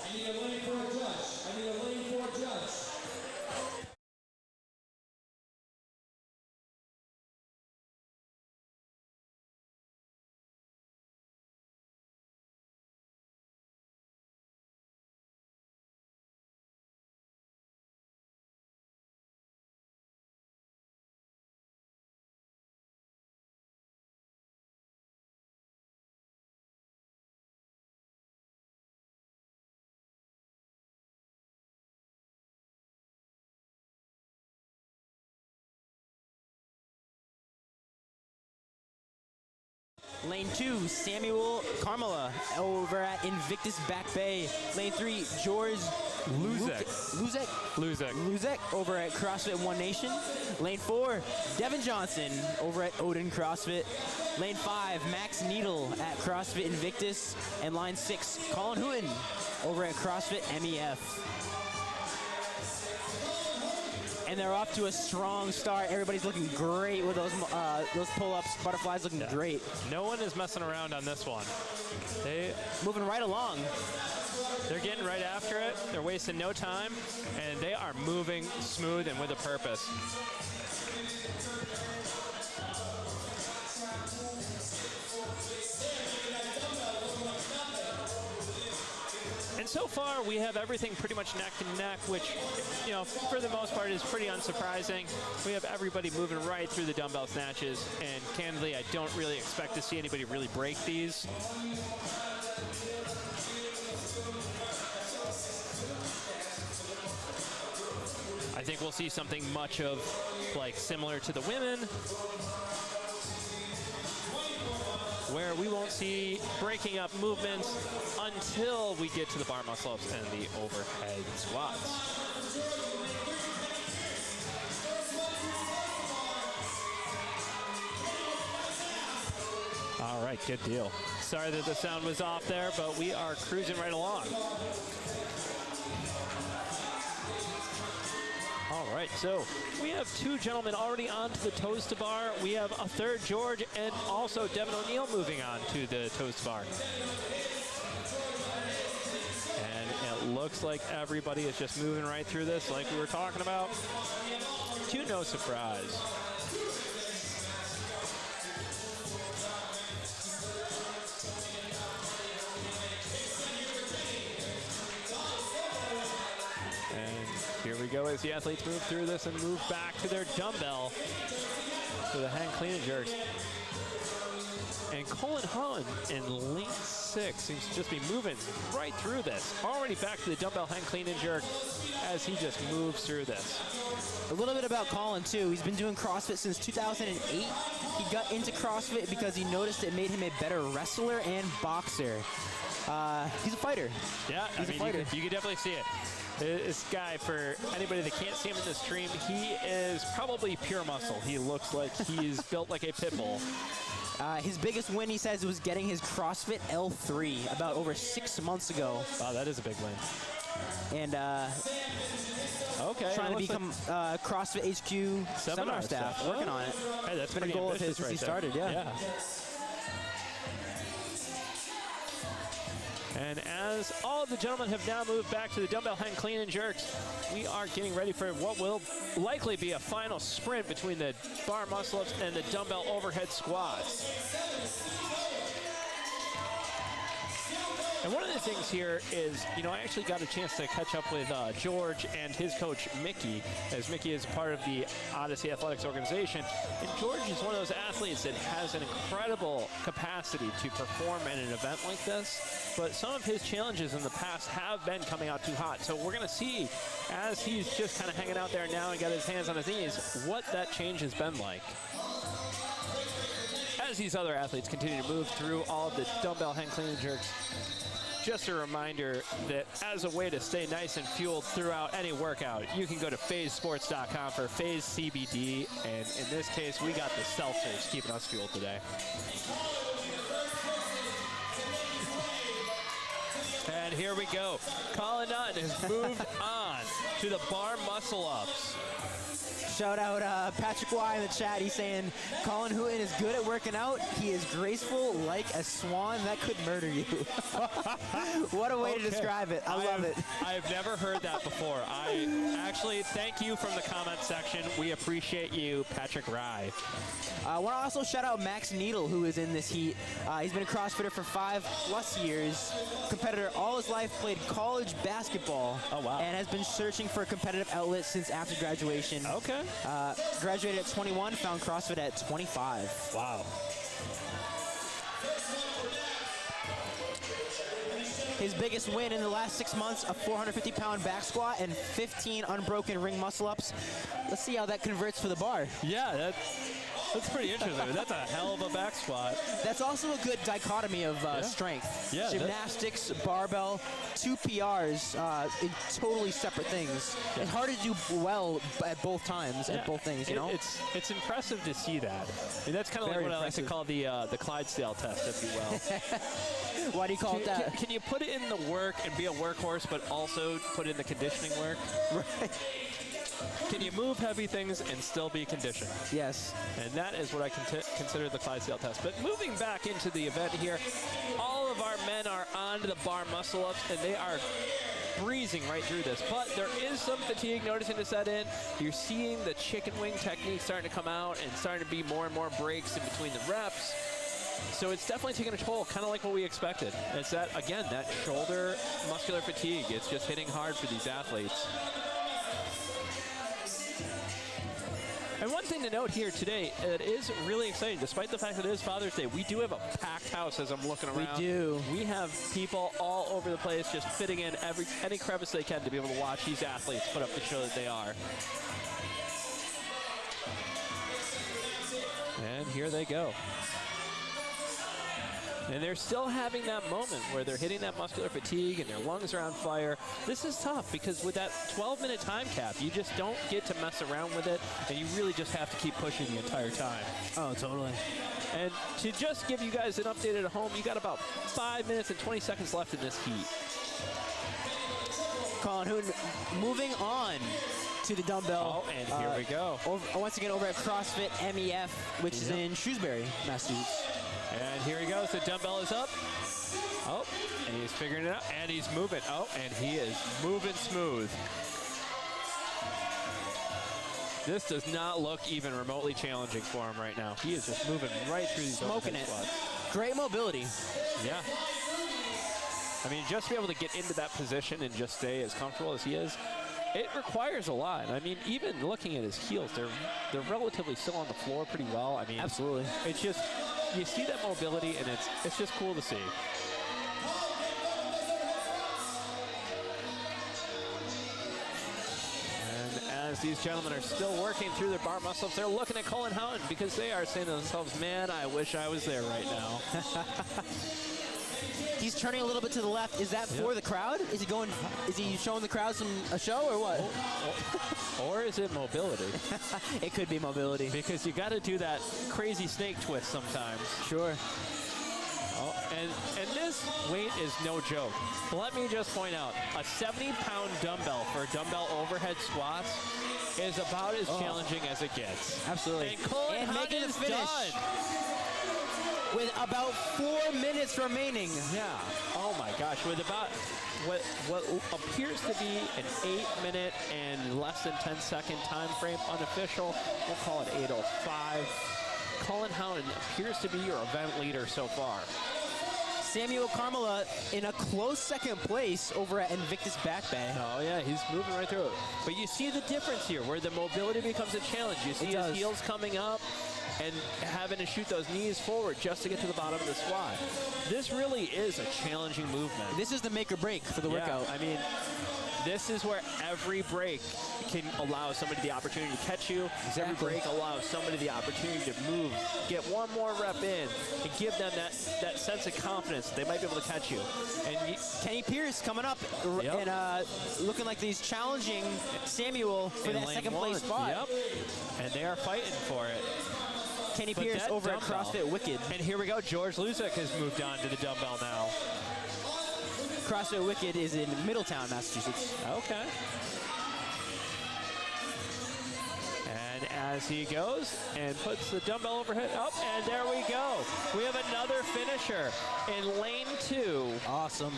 I need a lane for a judge. I need a lane for a judge. Lane 2, Samuel Carmela over at Invictus Back Bay. Lane 3, George Luzek over at CrossFit One Nation. Lane 4, Devin Johnson over at Odin CrossFit. Lane 5, Max Needle at CrossFit Invictus. And line 6, Colin Hooten over at CrossFit MEF. And they're off to a strong start. Everybody's looking great with those pull-ups. Butterflies looking great. No one is messing around on this one. They moving right along. They're getting right after it. They're wasting no time, and they are moving smooth and with a purpose. And so far, we have everything pretty much neck and neck, which, you know, for the most part is pretty unsurprising. We have everybody moving right through the dumbbell snatches, and candidly, I don't really expect to see anybody really break these. I think we'll see something much of, like, similar to the women, where we won't see breaking up movements until we get to the bar muscle-ups and the overhead squats. All right, good deal. Sorry that the sound was off there, but we are cruising right along. All right, so we have two gentlemen already onto the toes to bar. We have a third George and also Devin O'Neill moving on to the toes to bar. And it looks like everybody is just moving right through this like we were talking about. To no surprise. Here we go as the athletes move through this and move back to their dumbbell for the hang clean and jerks. And Colin Holland in lane 6 seems to just be moving right through this. Already back to the dumbbell hang clean and jerk as he just moves through this. A little bit about Colin, too. He's been doing CrossFit since 2008. He got into CrossFit because he noticed it made him a better wrestler and boxer. He's a fighter. Yeah, he's a fighter. You can definitely see it. This guy, for anybody that can't see him in the stream, he is probably pure muscle. He looks like he's built like a pit bull. His biggest win, he says, was getting his CrossFit L3 about over 6 months ago. Wow, that is a big win. And okay, trying to become CrossFit HQ seminar staff, working on it. Hey, that's been a goal of his since he started, yeah. And as all of the gentlemen have now moved back to the dumbbell hang clean and jerks, we are getting ready for what will likely be a final sprint between the bar muscle-ups and the dumbbell overhead squats. And one of the things here is, you know, I actually got a chance to catch up with George and his coach, Mickey, as Mickey is part of the Odyssey Athletics organization. And George is one of those athletes that has an incredible capacity to perform in an event like this. But some of his challenges in the past have been coming out too hot. So we're going to see, as he's just kind of hanging out there now and got his hands on his knees, what that change has been like. As these other athletes continue to move through all of the dumbbell hang clean and jerks, just a reminder that as a way to stay nice and fueled throughout any workout, you can go to phasesports.com for Phase CBD, and in this case, we got the seltzers keeping us fueled today. And here we go. Colin Nunn has moved on to the bar muscle-ups. Shout out Patrick Y in the chat. He's saying Colin Hooten is good at working out. He is graceful like a swan that could murder you. What a way to describe it. I love it. I've never heard that before. I actually thank you from the comment section. We appreciate you, Patrick Rye. I want to also shout out Max Needle, who is in this heat. He's been a CrossFitter for 5+ years. Competitor all his life, played college basketball. Oh, wow. And has been searching for a competitive outlet since after graduation. Okay. Graduated at 21, found CrossFit at 25. Wow. His biggest win in the last 6 months, a 450-pound back squat and 15 unbroken ring muscle-ups. Let's see how that converts for the bar. Yeah, that's pretty interesting. That's a hell of a back squat. That's also a good dichotomy of strength. Yeah, gymnastics, barbell, 2 PRs, in totally separate things. Yeah. It's hard to do well at both times, at both things, you know? It's impressive to see that. I mean, that's kind of like what I like to call the Clydesdale test, if you will. Why do you call it that? Can you put it in the work and be a workhorse, but also put in the conditioning work? Right. Can you move heavy things and still be conditioned? Yes. And that is what I consider the Clydesdale test. But moving back into the event here, all of our men are on the bar muscle-ups, and they are breezing right through this. But there is some fatigue noticing to set in. You're seeing the chicken wing technique starting to come out and starting to be more and more breaks in between the reps. So it's definitely taking a toll, kind of like what we expected. It's that, again, that shoulder muscular fatigue. It's just hitting hard for these athletes. And one thing to note here today, it is really exciting. Despite the fact that it is Father's Day, we do have a packed house as I'm looking around. We do. We have people all over the place just fitting in any crevice they can to be able to watch these athletes put up the show that they are. And here they go. And they're still having that moment where they're hitting that muscular fatigue and their lungs are on fire. This is tough because with that 12-minute time cap, you just don't get to mess around with it, and you really just have to keep pushing the entire time. Oh, totally. And to just give you guys an update at home, you got about 5 minutes and 20 seconds left in this heat. Colin Hoon moving on to the dumbbell. Oh, and here we go. Once again over at CrossFit MEF, which is in Shrewsbury, Massachusetts. And here he goes. The dumbbell is up. Oh, and he's figuring it out. And he's moving. Oh, and he is moving smooth. This does not look even remotely challenging for him right now. He is just moving right through these smoking it. squats. Great mobility. Yeah. I mean, just to be able to get into that position and just stay as comfortable as he is, it requires a lot. I mean, even looking at his heels, they're relatively still on the floor pretty well. I mean, absolutely. It's just, you see that mobility, and it's just cool to see. And as these gentlemen are still working through their bar muscle-ups, they're looking at Colin Houghton because they are saying to themselves, man, I wish I was there right now. He's turning a little bit to the left. Is that for the crowd? Is he showing the crowd a show or what? Or is it mobility? It could be mobility. Because you got to do that crazy snake twist sometimes. Sure. Oh, and this weight is no joke. Let me just point out, a 70-pound dumbbell for dumbbell overhead squats is about as challenging as it gets. Absolutely. And Colin making the finish done. with about 4 minutes remaining. Yeah. Oh my gosh. With about what appears to be an 8-minute and less than 10-second time frame, unofficial. We'll call it 8:05. Colin Houghton appears to be your event leader so far. Samuel Carmela in a close second place over at Invictus Back Bay. Oh yeah, he's moving right through it. But you see the difference here where the mobility becomes a challenge. You see his heels coming up and having to shoot those knees forward just to get to the bottom of the squat. This really is a challenging movement. This is the make or break for the workout. I mean, this is where every break can allow somebody the opportunity to catch you. Exactly. Every break allows somebody the opportunity to move, get one more rep in, and give them that sense of confidence that they might be able to catch you. And Kenny Pierce coming up and looking like he's challenging Samuel for that second place spot. Yep. And they are fighting for it. Kenny Pierce over at CrossFit Wicked. And here we go. George Luzak has moved on to the dumbbell now. CrossFit Wicked is in Middletown, Massachusetts. Okay. And as he goes and puts the dumbbell overhead up, and there we go. We have another finisher in lane 2. Awesome.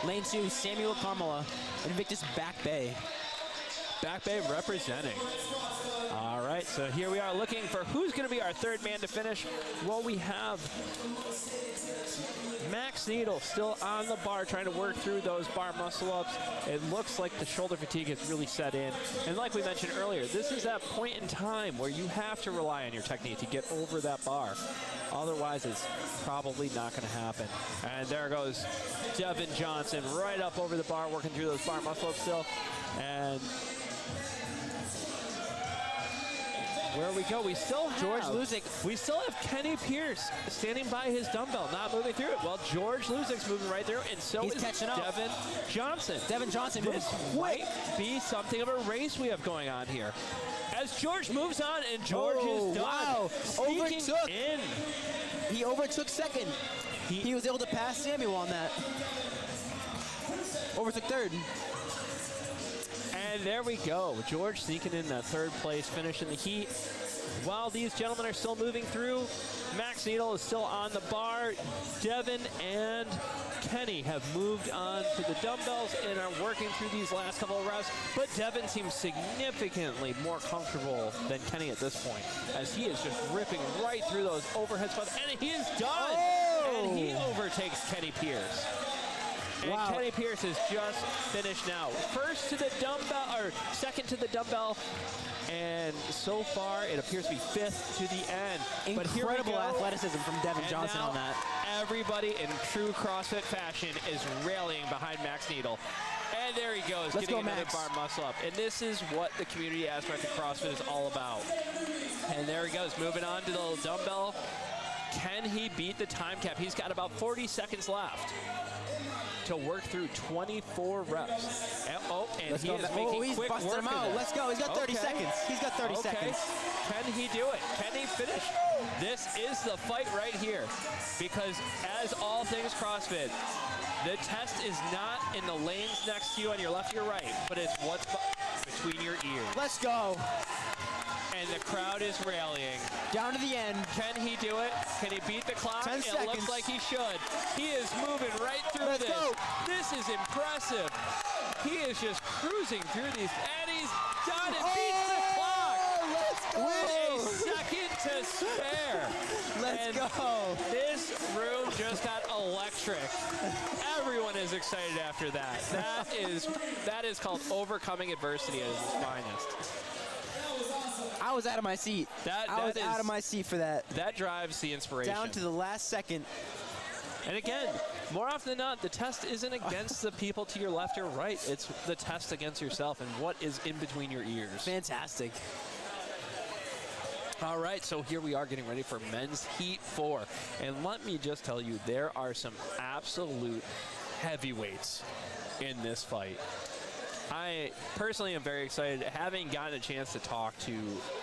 Lane 2, Samuel Carmela, Invictus Back Bay. Back Bay representing. All right, so here we are looking for who's going to be our third man to finish. Well, we have Max Needle still on the bar trying to work through those bar muscle-ups. It looks like the shoulder fatigue has really set in. And like we mentioned earlier, this is that point in time where you have to rely on your technique to get over that bar. Otherwise, it's probably not going to happen. And there goes Devin Johnson right up over the bar, working through those bar muscle-ups still. And where we go, we still have George Luzak. We still have Kenny Pierce standing by his dumbbell, not moving through it. Well, George Luzak's moving right through, and so is catching up. Devin Johnson. Devin Johnson This might be something of a race we have going on here. As George moves on, and George is done. Wow. Overtook. In. He overtook second. He was able to pass Samuel on that. Overtook third. And there we go. George sneaking in that third place finish in the heat. While these gentlemen are still moving through, Max Needle is still on the bar. Devin and Kenny have moved on to the dumbbells and are working through these last couple of reps, but Devin seems significantly more comfortable than Kenny at this point, as he is just ripping right through those overhead squats, and he is done! Oh. And he overtakes Kenny Pierce. And Wow. Kenny Pierce has just finished now. First to the dumbbell, or second to the dumbbell, and so far it appears to be fifth to the end. But here we Incredible go. athleticism from Devin And Johnson now on that. everybody in true CrossFit fashion is rallying behind Max Needle. And there he goes, Let's getting go, another Max. bar muscle up. And this is what the community aspect of CrossFit is all about. And there he goes, moving on to the little dumbbell. Can he beat the time cap? He's got about 40 seconds left to work through 24 reps. And, and Let's he go. is Oh, making he's quick busting work him of out. this. Let's go. He's got 30 seconds. He's got 30 seconds. Can he do it? Can he finish? This is the fight right here. Because as all things CrossFit, the test is not in the lanes next to you on your left or your right, but it's what's between your ears. Let's go. And the crowd is rallying. Down to the end. Can he do it? Can he beat the clock? 10 It seconds. looks like he should. He is moving right through Let's this. go. This is impressive. He is just cruising through these, and he's done it. Beats the clock. Let's go. With a second to spare. Let's And go. this room just got electric. Everyone is excited after that. That is called overcoming adversity at its finest. I was out of my seat. I was out of my seat for that. That drives the inspiration. Down to the last second. And again, more often than not, the test isn't against the people to your left or right. It's the test against yourself and what is in between your ears. Fantastic. All right, so here we are getting ready for men's heat 4. And let me just tell you, there are some absolute heavyweights in this fight. I personally am very excited, having gotten a chance to talk to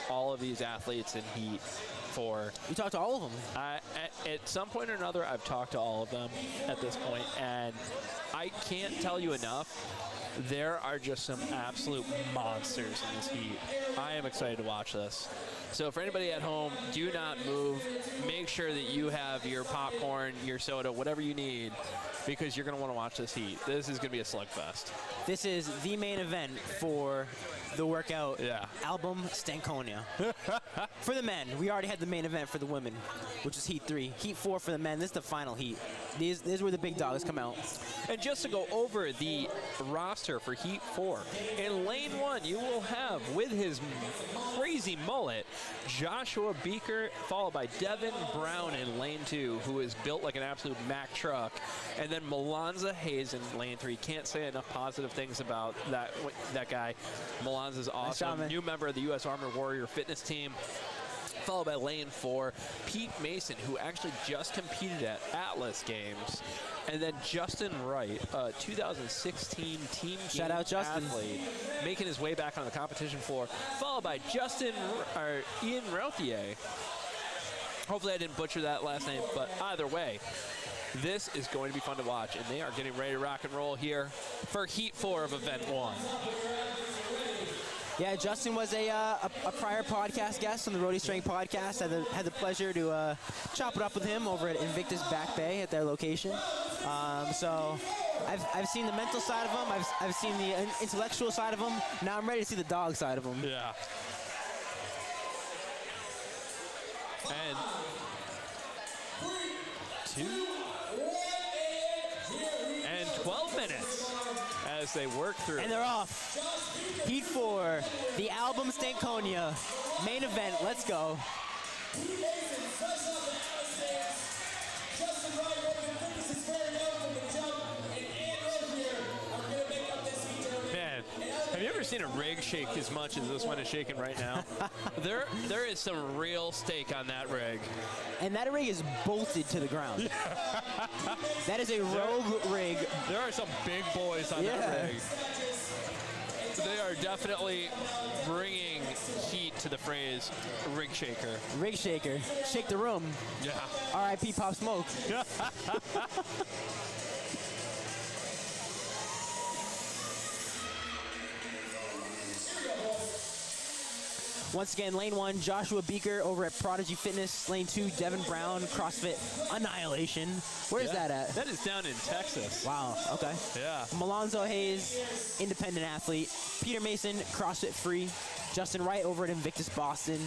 all of these athletes in heat 4. You talked to all of them. At some point or another, I've talked to all of them at this point, and I can't tell you enough. There are just some absolute monsters in this heat. I am excited to watch this. So for anybody at home, do not move. Make sure that you have your popcorn, your soda, whatever you need, because you're going to want to watch this heat. This is going to be a slugfest. This is the main event for the workout album Stankonia. For the men, we already had the main event for the women, which is heat 3. Heat 4 for the men. This is the final heat. This is where the big dogs come out. And just to go over the roster for Heat 4, in lane 1, you will have, with his crazy mullet, Joshua Beaker, followed by Devin Brown in lane 2, who is built like an absolute Mack truck, and then Melanza Hayes in lane 3. Can't say enough positive things about that guy. Melanza's awesome. Nice job, new member of the U.S. Armored Warrior fitness team. Followed by lane 4, Pete Mason, who actually just competed at Atlas Games. And then Justin Wright, 2016 team Shout out Justin. athlete, making his way back on the competition floor. Followed by Ian Routhier. Hopefully I didn't butcher that last name, but either way, this is going to be fun to watch. And they are getting ready to rock and roll here for Heat 4 of Event 1. Yeah, Justin was a prior podcast guest on the Roadie Strength podcast. Had the pleasure to chop it up with him over at Invictus Back Bay at their location. So I've seen the mental side of him. I've seen the intellectual side of him. Now I'm ready to see the dog side of him. Yeah. And 2 and 12 minutes as they work through. And they're off. Heat 4, the album Stankonia, main event. Let's go. Man, have you ever seen a rig shake as much as this one is shaking right now? There is some real stake on that rig. And that rig is bolted to the ground. That is a rogue rig. There are some big boys on that rig. They are definitely bringing heat to the phrase rig shaker. Rig shaker. Shake the room. Yeah. R.I.P. Pop Smoke. Once again, lane 1, Joshua Beaker over at Prodigy Fitness. Lane 2, Devin Brown, CrossFit Annihilation. Where's that at? That is down in Texas. Wow, okay. Yeah. Malonzo Hayes, independent athlete. Peter Mason, CrossFit Free. Justin Wright over at Invictus Boston.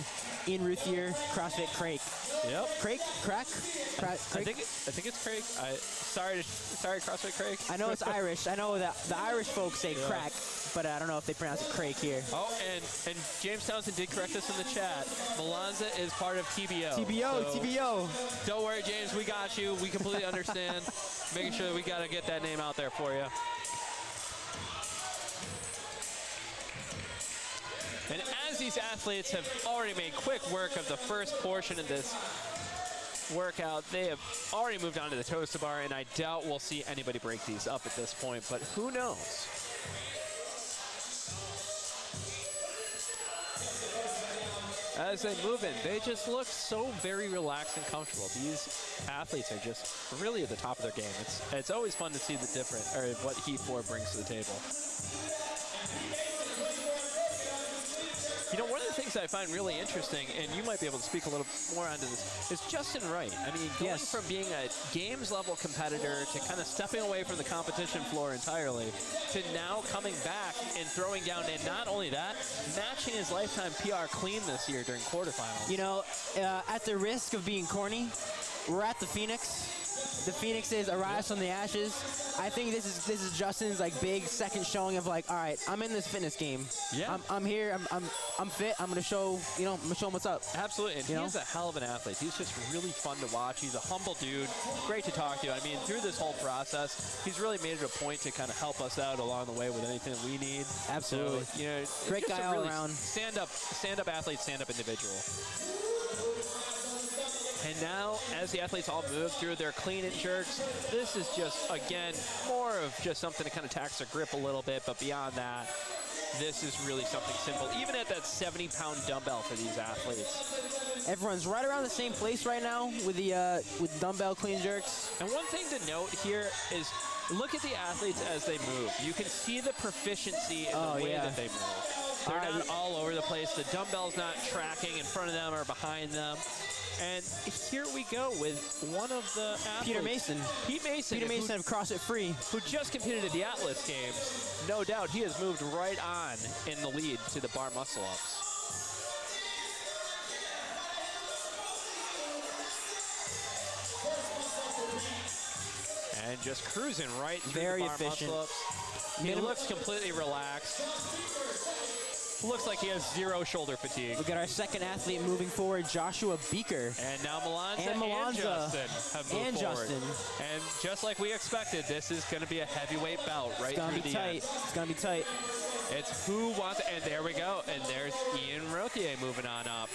Ian Ruthier, CrossFit Craig. Yep. Craig? Crack? I think it's Craig. Sorry, CrossFit Craig. I know it's Irish. I know that the Irish folks say crack, but I don't know if they pronounce it Craig here. Oh, and James Townsend did correct us in the chat. Malonza is part of TBO. TBO. Don't worry, James. We got you. We completely understand. Making sure that we got to get that name out there for you. And as these athletes have already made quick work of the first portion of this workout, they have already moved on to the toes to bar, and I doubt we'll see anybody break these up at this point, but who knows? As they move in, they just look so very relaxed and comfortable. These athletes are just really at the top of their game. It's always fun to see the different, or what Heat 4 brings to the table. You know, one of the things I find really interesting, and you might be able to speak a little more onto this, is Justin Wright. I mean, going from being a games-level competitor to kind of stepping away from the competition floor entirely to now coming back and throwing down, and not only that, matching his lifetime PR clean this year during quarterfinals. You know, at the risk of being corny, we're at the Phoenix. The Phoenix is arise from the ashes. I think this is Justin's like big second showing of like, all right, I'm in this fitness game. Yeah. I'm here. I'm fit. I'm gonna show, you know, I'm gonna show him what's up. Absolutely, and he's a hell of an athlete. He's just really fun to watch. He's a humble dude, great to talk to. I mean, through this whole process, he's really made it a point to kind of help us out along the way with anything that we need. Absolutely. So, you know, great guy all around. Stand up athlete, stand up individual. And now, as the athletes all move through their clean and jerks, this is just, again, more of just something to kind of tax their grip a little bit. But beyond that, this is really something simple. Even at that 70-pound dumbbell for these athletes. Everyone's right around the same place right now with the with dumbbell clean jerks. And one thing to note here is look at the athletes as they move. You can see the proficiency in the way that they move. They're not all over the place. The dumbbell's not tracking in front of them or behind them. And here we go with one of the athletes. Peter Mason. Pete Mason. Peter Mason of CrossFit Free. Who just competed at the Atlas Games. No doubt he has moved right on in the lead to the bar muscle-ups. And just cruising right through very the bar efficient. muscle-ups. He looks completely relaxed. Looks like he has zero shoulder fatigue. We got our second athlete moving forward, Joshua Beaker. And now Malonza and Justin have moved forward. And just like we expected, this is going to be a heavyweight bout right through the end. It's going to be tight. It's who wants it. And there we go. And there's Ian Rothier moving on up.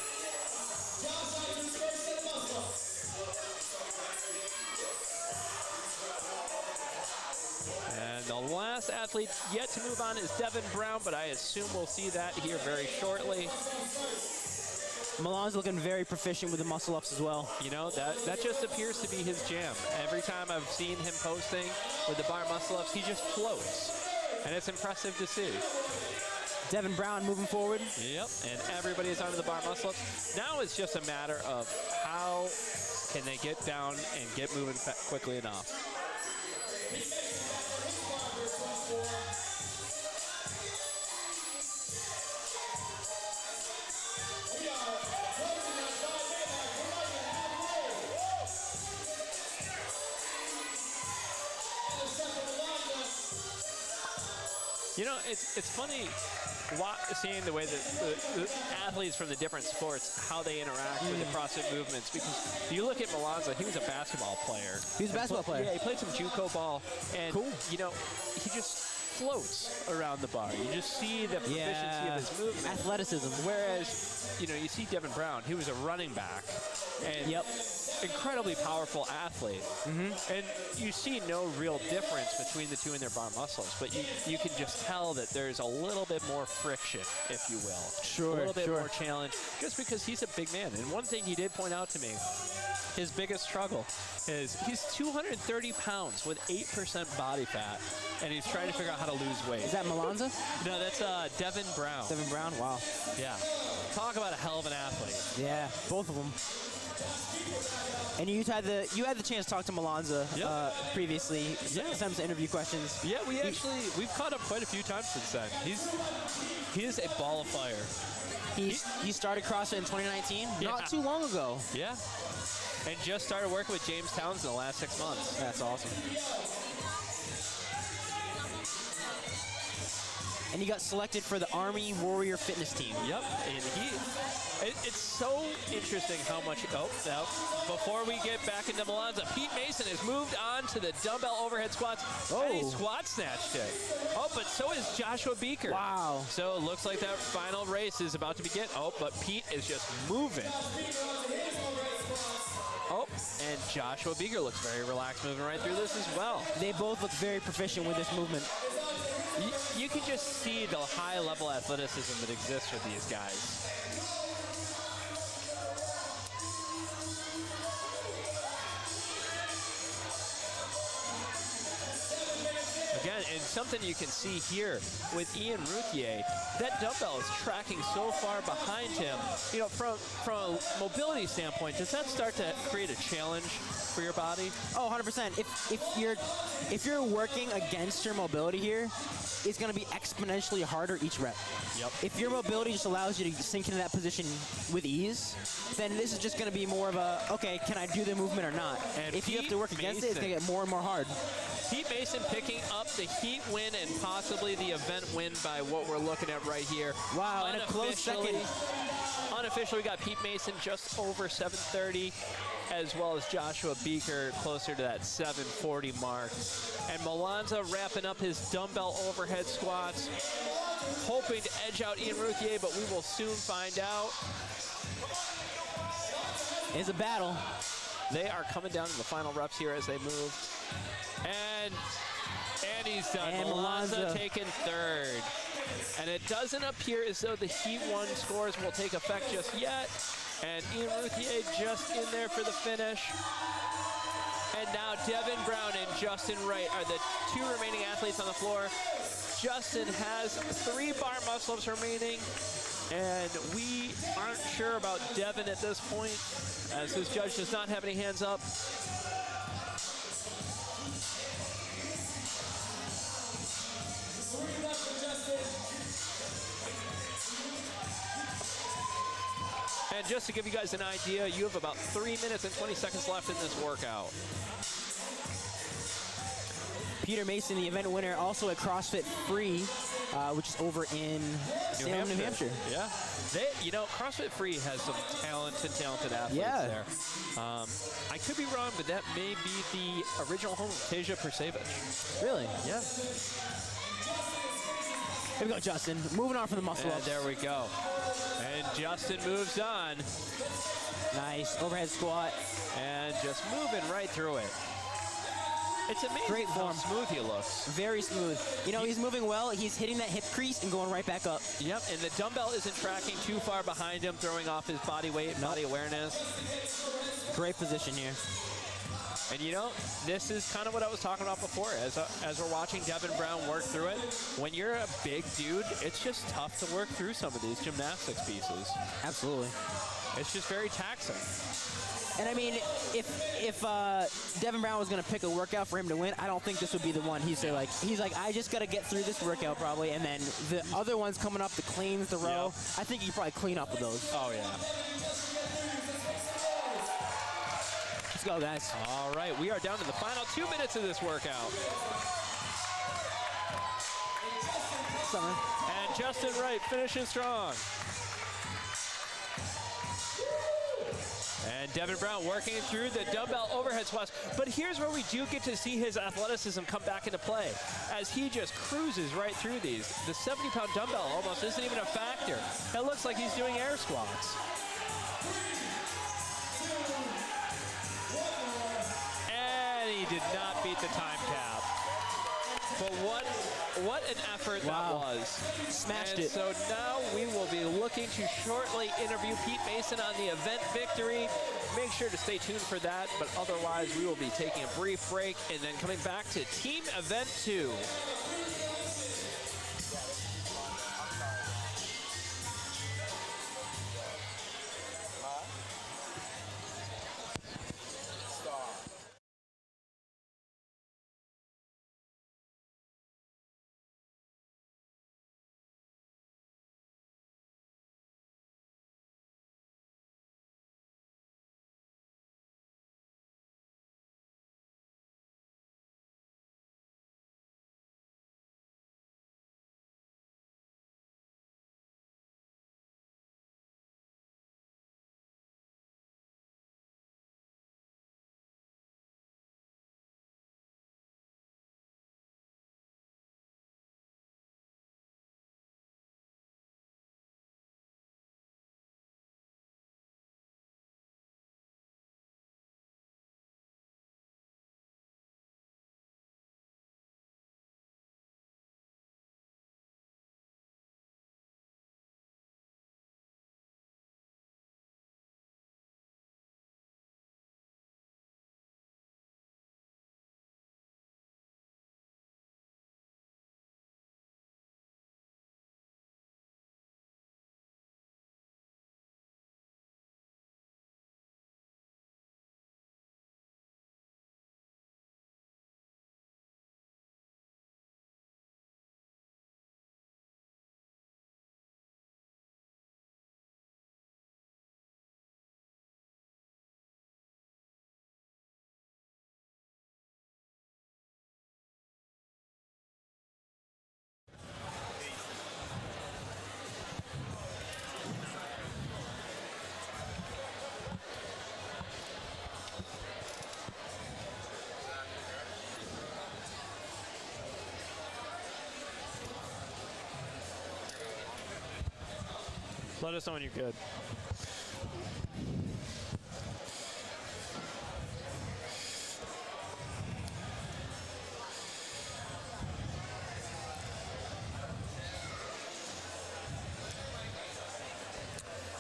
And the last athlete yet to move on is Devin Brown, but I assume we'll see that here very shortly. Milan's looking very proficient with the muscle-ups as well. You know, that just appears to be his jam. Every time I've seen him posting with the bar muscle-ups, he just floats. And it's impressive to see. Devin Brown moving forward. Yep, and everybody is onto the bar muscle-ups. Now it's just a matter of how can they get down and get moving quickly enough. You know, it's funny seeing the way that the athletes from the different sports, how they interact with the CrossFit movements. Because you look at Malonza, he was a basketball player. He was a basketball player. Yeah, he played some JUCO ball. And, you know, he just floats around the bar. You just see the proficiency of his movement. Athleticism. Whereas, you know, you see Devin Brown, he was a running back. and incredibly powerful athlete. And you see no real difference between the two in their bar muscles, but you can just tell that there's a little bit more friction, if you will. Sure, a little bit more challenge, just because he's a big man. And one thing he did point out to me, his biggest struggle is he's 230 pounds with 8% body fat, and he's trying to figure out how to lose weight. Is that Melanza? No, that's Devin Brown. Devin Brown, wow. Yeah. Talk about a hell of an athlete. Yeah, both of them. And you had the chance to talk to Melanza previously. Some interview questions. Yeah, we've caught up quite a few times since then. He is a ball of fire. He started CrossFit in 2019, not too long ago. Yeah. And just started working with James Townsend in the last 6 months. That's awesome. And he got selected for the Army Warrior Fitness Team. Yep. And it's so interesting how much. Before we get back into Melanza, Pete Mason has moved on to the dumbbell overhead squats. And he squat snatched it. But so is Joshua Beaker. Wow. So it looks like that final race is about to begin. But Pete is just moving. And Joshua Beaker looks very relaxed moving right through this as well. They both look very proficient with this movement. You can just see the high-level athleticism that exists with these guys. Again, and something you can see here with Ian Routhier, that dumbbell is tracking so far behind him. You know, from a mobility standpoint, does that start to create a challenge for your body? Oh, 100%. If you're working against your mobility here, it's going to be exponentially harder each rep. Yep. If your mobility just allows you to sink into that position with ease, then this is just going to be more of a, okay, can I do the movement or not? And if you have to work against it, it's going to get more and more hard. Pete Mason picking up the heat win and possibly the event win by what we're looking at right here. Wow, and a close second. Unofficially, we got Pete Mason just over 730, as well as Joshua Beaker closer to that 740 mark. And Melanza wrapping up his dumbbell overhead squats, hoping to edge out Ian Routhier, but we will soon find out. It's a battle. They are coming down to the final reps here as they move. And he's done. And Melanza taking third. And it doesn't appear as though the Heat 1 scores will take effect just yet. And Ian Routhier just in there for the finish. And now Devin Brown and Justin Wright are the two remaining athletes on the floor. Justin has 3 bar muscle-ups remaining. And we aren't sure about Devin at this point, as his judge does not have any hands up. And just to give you guys an idea, you have about 3 minutes and 20 seconds left in this workout. Peter Mason, the event winner, also at CrossFit Free, which is over in Salem, New Hampshire. Yeah. You know, CrossFit Free has some talented athletes there. I could be wrong, but that may be the original home of Tasia Persevich. Really? Yeah. Here we go, Justin. Moving on from the muscle ups. There we go. And Justin moves on. Nice. Overhead squat. And just moving right through it. It's amazing Great form. how smooth he looks. Very smooth. You know, he's moving well. He's hitting that hip crease and going right back up. Yep, and the dumbbell isn't tracking too far behind him, throwing off his body weight, body awareness. Great position here. And you know, this is kind of what I was talking about before. As we're watching Devin Brown work through it, when you're a big dude, it's just tough to work through some of these gymnastics pieces. Absolutely. It's just very taxing. And I mean, if Devin Brown was going to pick a workout for him to win, I don't think this would be the one. He's like, I just got to get through this workout probably, and then the other ones coming up, the cleans, the row, I think you probably clean up with those. Oh, yeah. Let's go, guys. All right, we are down to the final 2 minutes of this workout. Summer. And Justin Wright finishing strong. And Devin Brown working through the dumbbell overhead squats. But here's where we do get to see his athleticism come back into play, as he just cruises right through these. The 70-pound dumbbell almost isn't even a factor. It looks like he's doing air squats. did not beat the time cap. But what an effort that was. Smashed and it. So now we will be looking to shortly interview Pete Mason on the event victory. Make sure to stay tuned for that, but otherwise we will be taking a brief break and then coming back to team event 2. Let us know when you're good.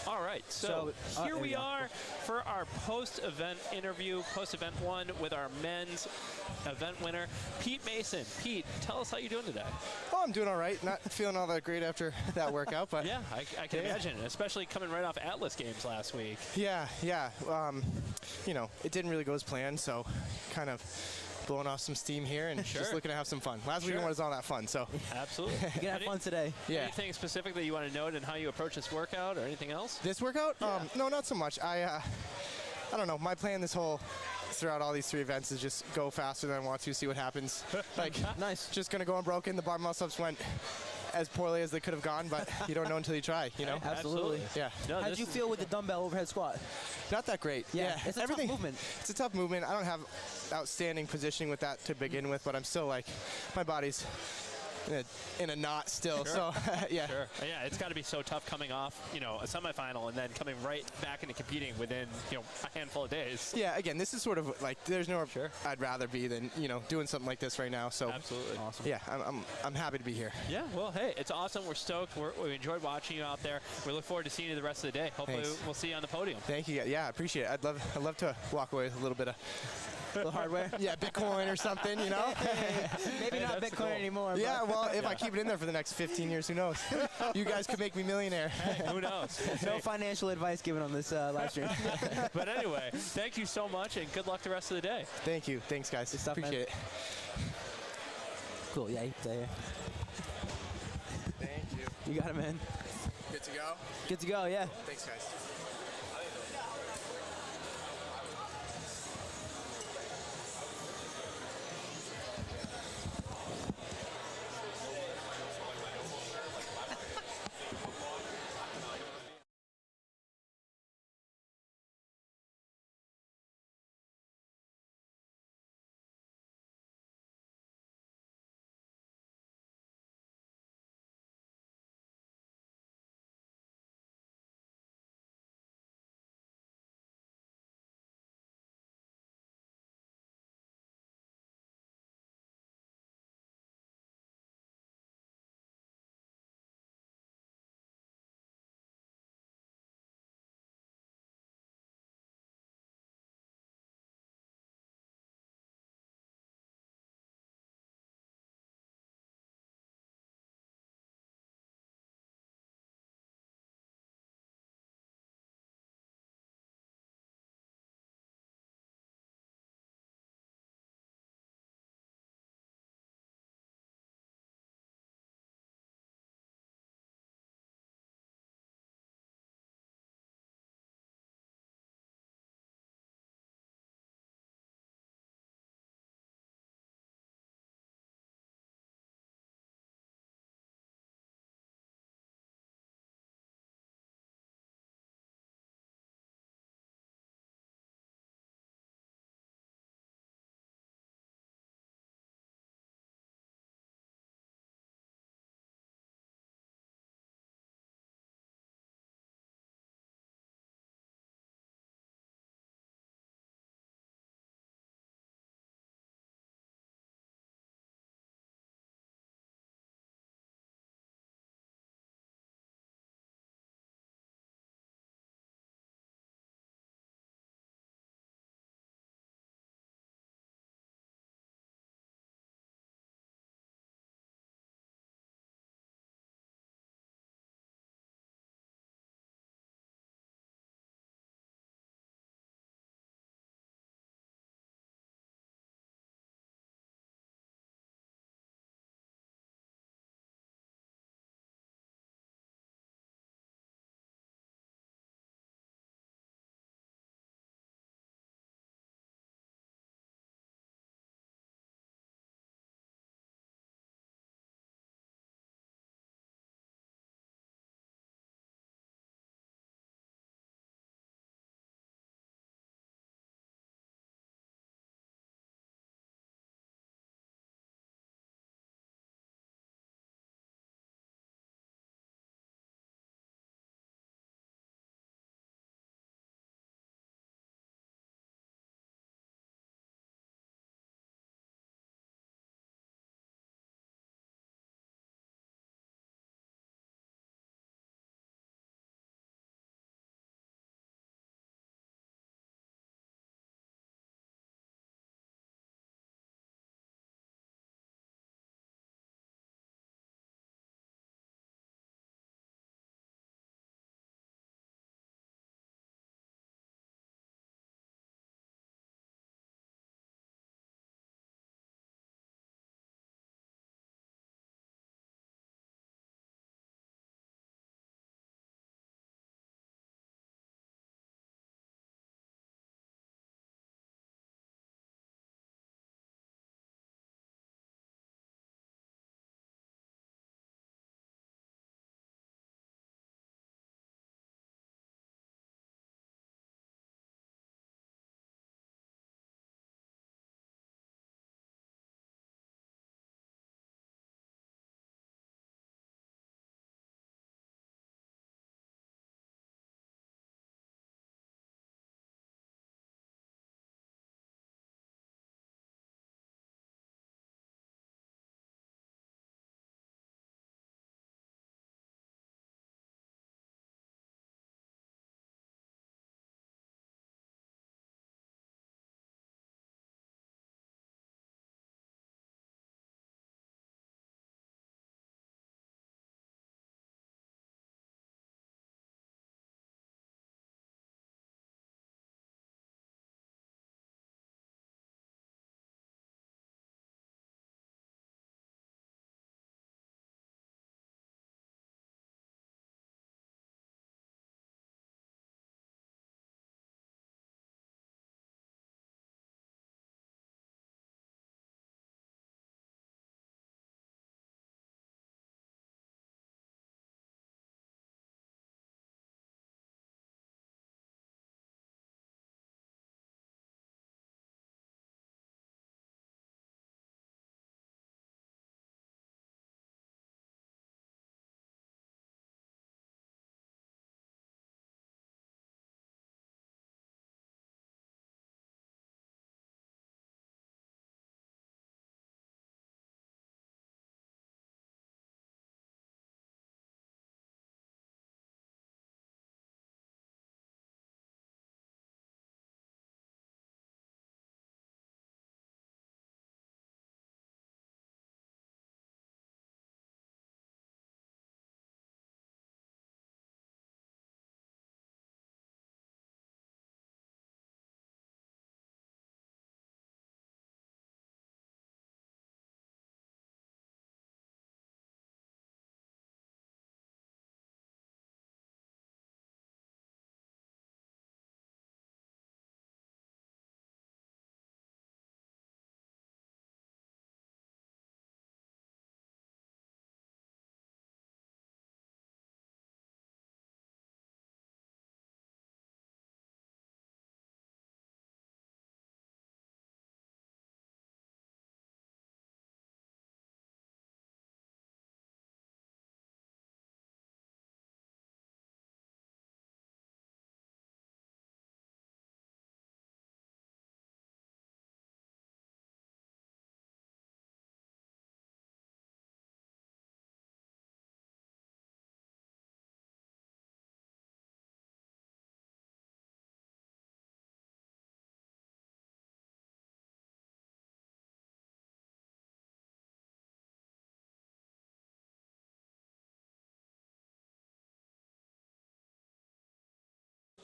All right, so here we are for our post-event interview, post-event 1 with our men's event winner, Pete Mason. Pete, tell us how you're doing today. Oh, I'm doing all right. Not feeling all that great after that workout, but Yeah, I can imagine, especially coming right off Atlas games last week. yeah. You know, it didn't really go as planned, so kind of blowing off some steam here and just looking to have some fun. Last weekend was all that fun, so Absolutely. You can have fun today. yeah. Anything specific that you want to note in how you approach this workout or anything else? This workout? No, not so much. I don't know. My plan throughout all these 3 events is just go faster than I want to, see what happens. Like, Nice. just gonna go unbroken. The bar muscle-ups went as poorly as they could have gone, but you don't know until you try, you know? Absolutely. Yeah. No, How'd this you is- feel with the dumbbell overhead squat? Not that great. Yeah, it's a tough movement. It's a tough movement. I don't have outstanding positioning with that to begin with, but I'm still like, my body's in a knot still. So yeah. Sure. Yeah, it's got to be so tough coming off, you know, a semifinal and then coming right back into competing within, you know, a handful of days. Yeah, again, this is sort of like there's nowhere I'd rather be than, you know, doing something like this right now. So Absolutely. Awesome. yeah, I'm happy to be here. Yeah, well, hey, it's awesome. We're stoked. We enjoyed watching you out there. We look forward to seeing you the rest of the day. Hopefully Thanks. we'll see you on the podium. Thank you. Yeah, I appreciate it. I'd love to walk away with a little bit of little hardware. yeah, Bitcoin or something, you know. Maybe not that's Bitcoin cool. anymore. Yeah, well, if I keep it in there for the next 15 years, who knows? You guys could make me millionaire. Who knows? We'll But no see. financial advice given on this live stream. But anyway, thank you so much and good luck the rest of the day. Thank you. Thanks, guys. Good stuff, man. Appreciate it. Cool. Yeah, you can stay here. Thank you. You got it, man. Good to go? Good to go. Yeah. Thanks, guys.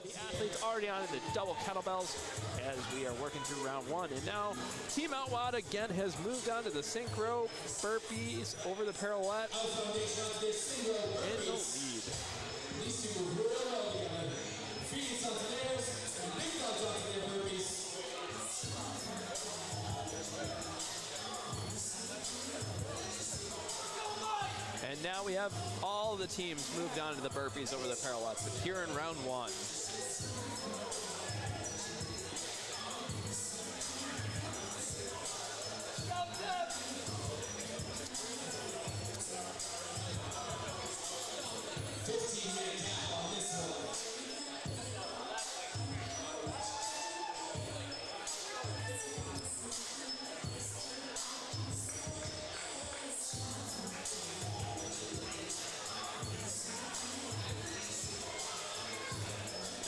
The athletes already on the double kettlebells as we are working through round 1. And now Team Outwad again has moved on to the synchro burpees over the pirouette in the lead. And now we have all the teams moved on to the burpees over the pirouettes, but here in round 1.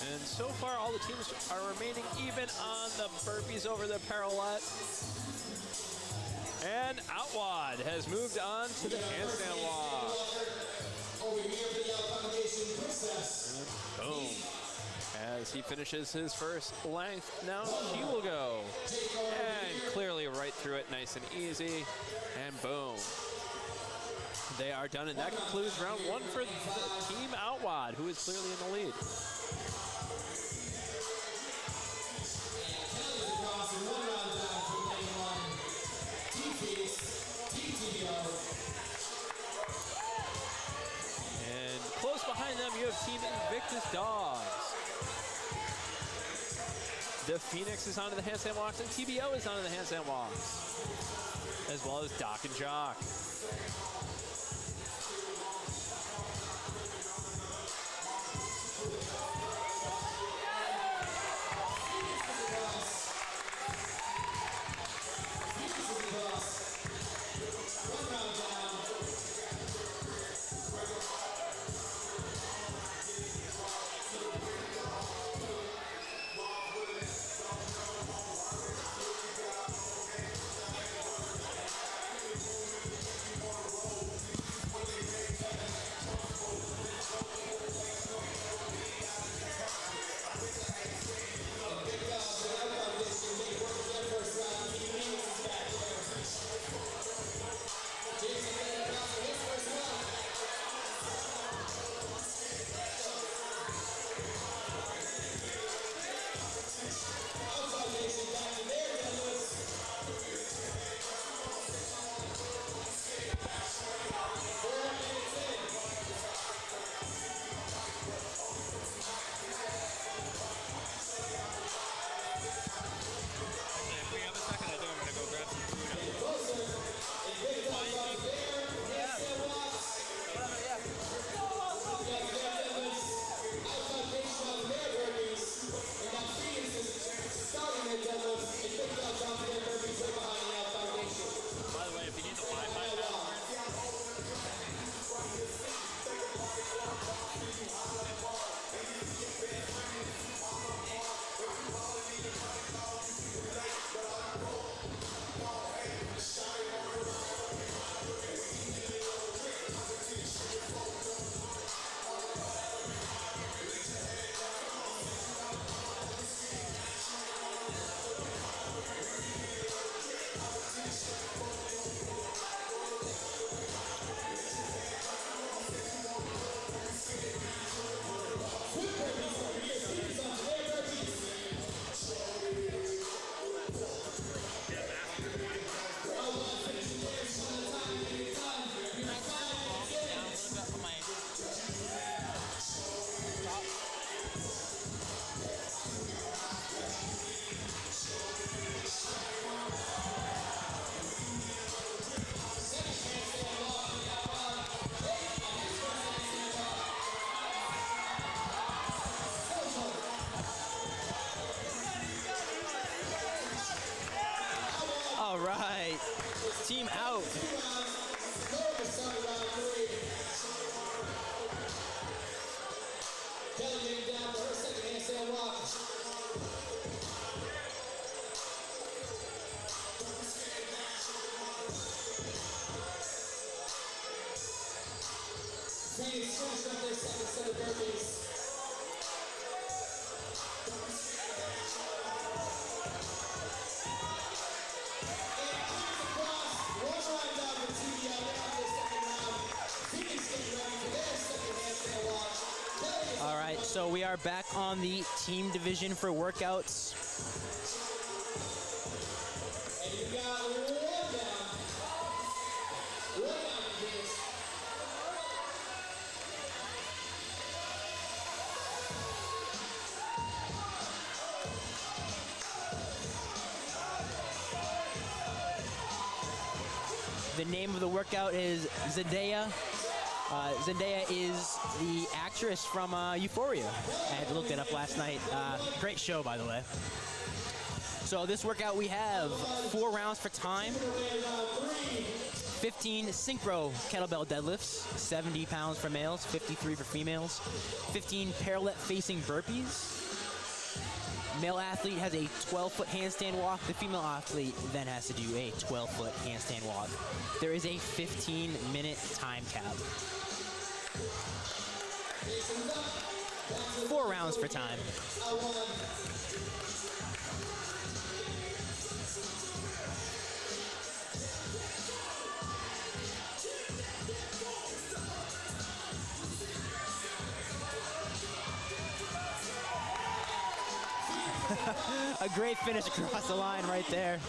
And so far, all the teams are remaining even on the burpees over the pirouette. And Outwad has moved on to the handstand walk. And boom. As he finishes his first length, now he will go. And clearly right through it, nice and easy. And boom. They are done, and that concludes round 1 for the Team Outwad, who is clearly in the lead. And close behind them, you have Team Invictus Dogs. The Phoenix is onto the handstand walks, and TBO is onto the handstand walks, as well as Doc and Jock. All right, team out. are back on the team division for workouts. And you got one down. One down, please. The name of the workout is Zendaya. Zendaya is the actress from Euphoria. I had to look that up last night. Great show, by the way. So this workout, we have 4 rounds for time, 15 synchro kettlebell deadlifts, 70 pounds for males, 53 for females, 15 parallel facing burpees. Male athlete has a 12-foot handstand walk. The female athlete then has to do a 12-foot handstand walk. There is a 15-minute time cap. 4 rounds for time. A great finish across the line right there.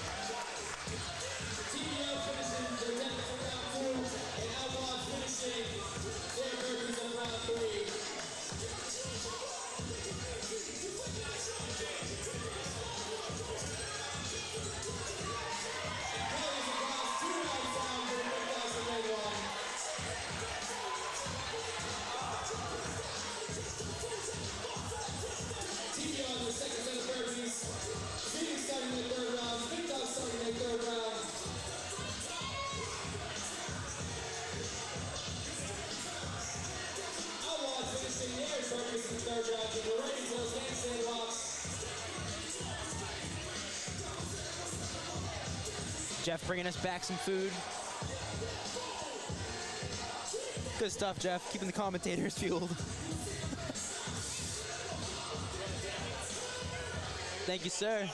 Jeff bringing us back some food. Good stuff, Jeff. Keeping the commentators fueled. Thank you, sir.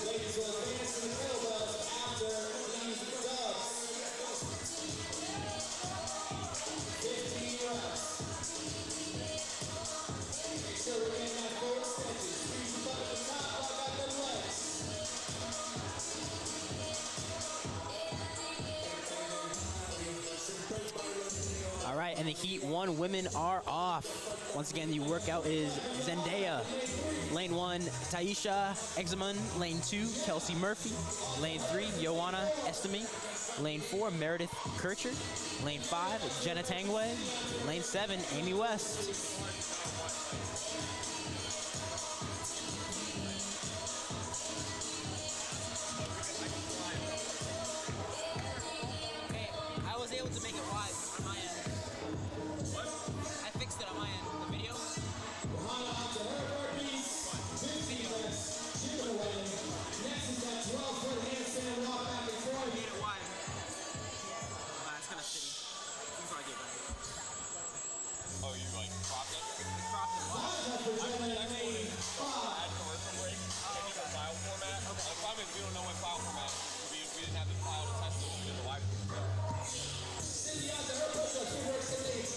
Ladies will advance to the kettlebells after these dubs. 15 reps. Make sure we're getting that forward stretches. Squeeze the butt at the top while I got them legs. All right, and the Heat 1 women are off. Once again, the workout is Zendaya. Lane 1, Taisha Examen. Lane 2, Kelsey Murphy. Lane 3, Joanna Estime. Lane 4, Meredith Kircher. Lane 5, Jenna Tangway. Lane 7, Amy West. Hey, I was able to make it live on my end. I fixed it on my end. The video. Johanna onto her burpees. 15 reps. She's gonna win. Next is that 12-foot handstand walk back and forth. Made it live. It's kind of shitty. You can probably get better. Oh, you like cropped it? I cropped it live. Add commercial break. Maybe the file format. The problem is we don't know what file format. We didn't have the file to test it. We did the live. Cindy onto her push-ups. She works the lead.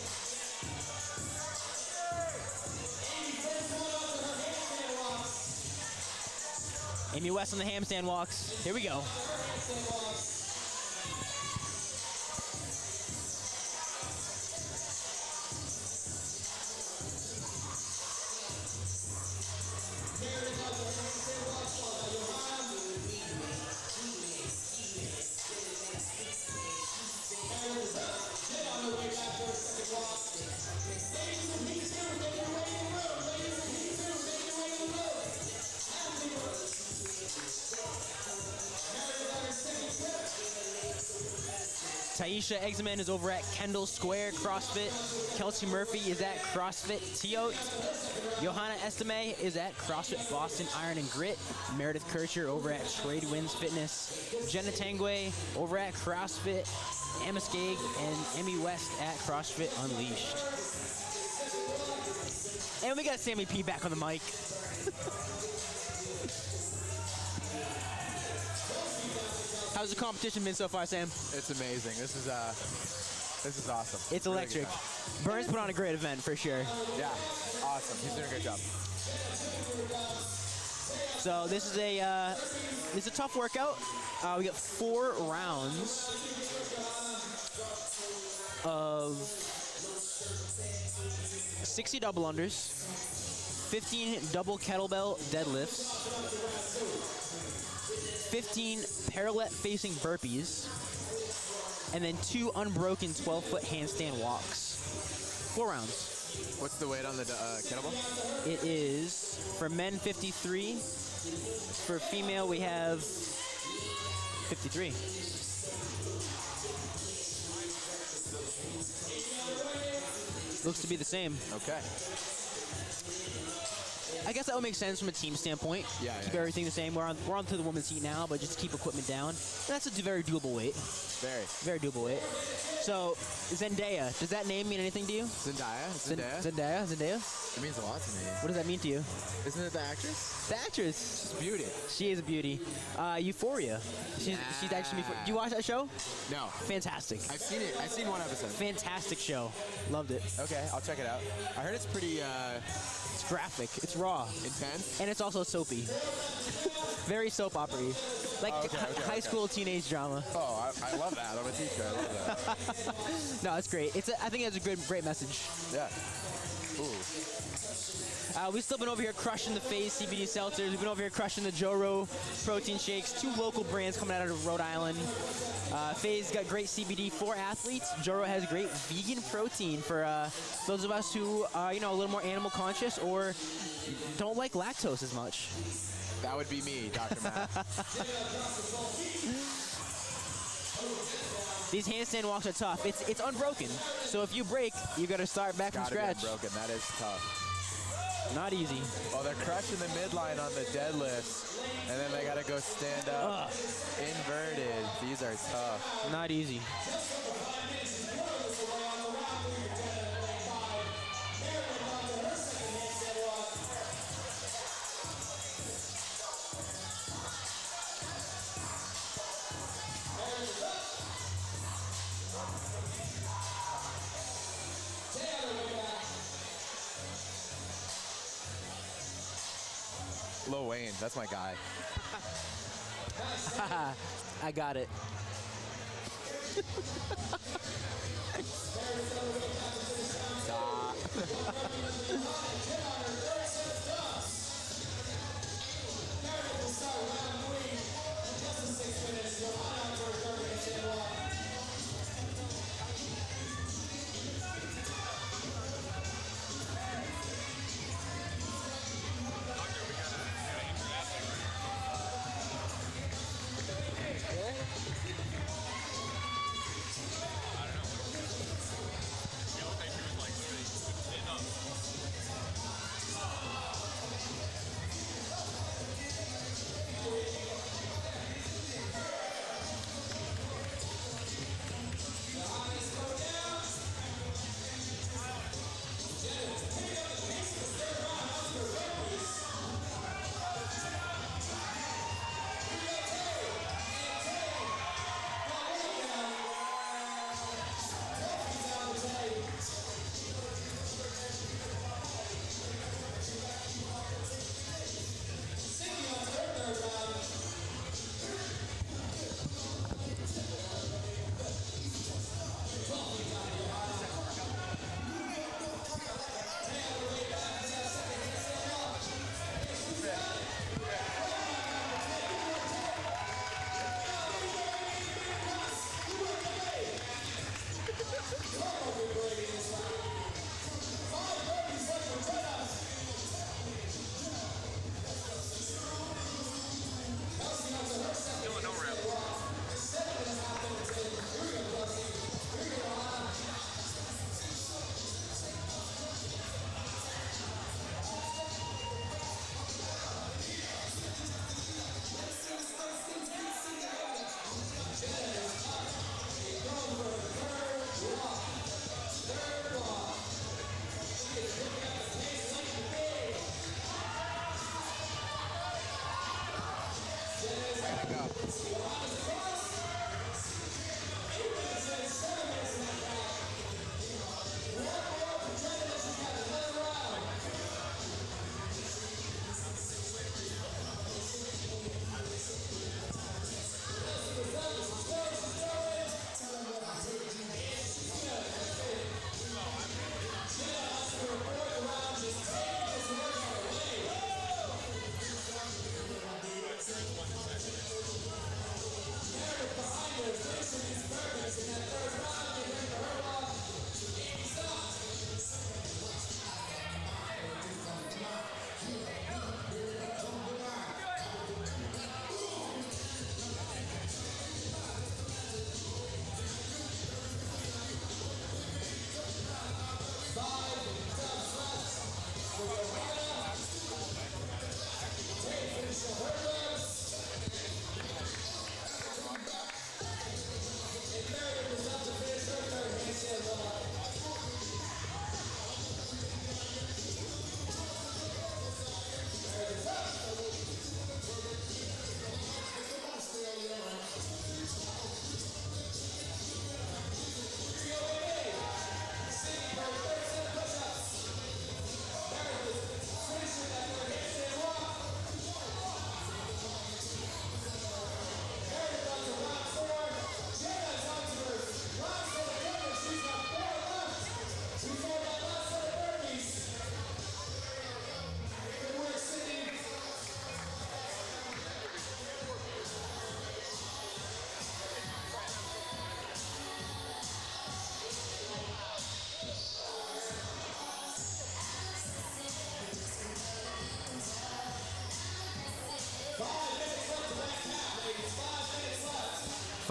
Amy first one onto her handstand walks. Amy West on the handstand walks. Here we go. Handstand walks. Meredith onto her handstand walks, followed by Johanna. Meredith Jen on her way back for her second walk. Ladies and Heat 2, make your way in the room. Ladies and Heat 2, make your way in the room. Meredith on her second step. Taisha Examen is over at Kendall Square CrossFit. Kelsey Murphy is at CrossFit Teote. Johanna Estime is at CrossFit Boston Iron and Grit. Meredith Kircher over at Trade Winds Fitness. Jenna Tangway over at CrossFit Amaskeg, and Emmy West at CrossFit Unleashed. And we got Sammy P back on the mic. How's the competition been so far, Sam? It's amazing. This is awesome. It's Really electric. good. Bern's put on a great event for sure. Yeah, awesome. He's doing a great job. So this is a tough workout. We got 4 rounds of 60 double unders, 15 double kettlebell deadlifts, 15 parallel facing burpees, and then 2 unbroken 12-foot handstand walks. 4 rounds. What's the weight on the kettlebell? It is, for men, 53. For female, we have 53. Looks to be the same. Okay. I guess that would make sense from a team standpoint. Yeah, Keep yeah. everything the same. We're on to the women's heat now, but just keep equipment down. And that's a very doable weight. Very doable weight. So, Zendaya, does that name mean anything to you? Zendaya? Zendaya? It means a lot to me. What does that mean to you? Isn't it the actress? The actress. She's beauty. She is a beauty. Euphoria. She's actually. Do you watch that show? No. Fantastic. I've seen it. I've seen one episode. Fantastic show. Loved it. Okay, I'll check it out. I heard it's pretty It's graphic. It's raw. intense. And it's also soapy. Very soap opera-y. Like high school teenage drama. Oh, I love that. I'm a teacher. I love that. No, it's great. I think it's a great message. Yeah. Ooh. We've still been over here crushing the FaZe CBD seltzers. We've been over here crushing the Joro protein shakes. 2 local brands coming out of Rhode Island. FaZe got great CBD for athletes. Joro has great vegan protein for those of us who are, a little more animal conscious or don't like lactose as much. That would be me, Dr. Matt. These handstand walks are tough. It's unbroken. So if you break, you got to start back from Gotta scratch. be broken. That is tough. Not easy. Oh, they're crushing the midline on the deadlifts, and then they gotta go stand up inverted. These are tough. Not easy. Lil Wayne, that's my guy. I got it.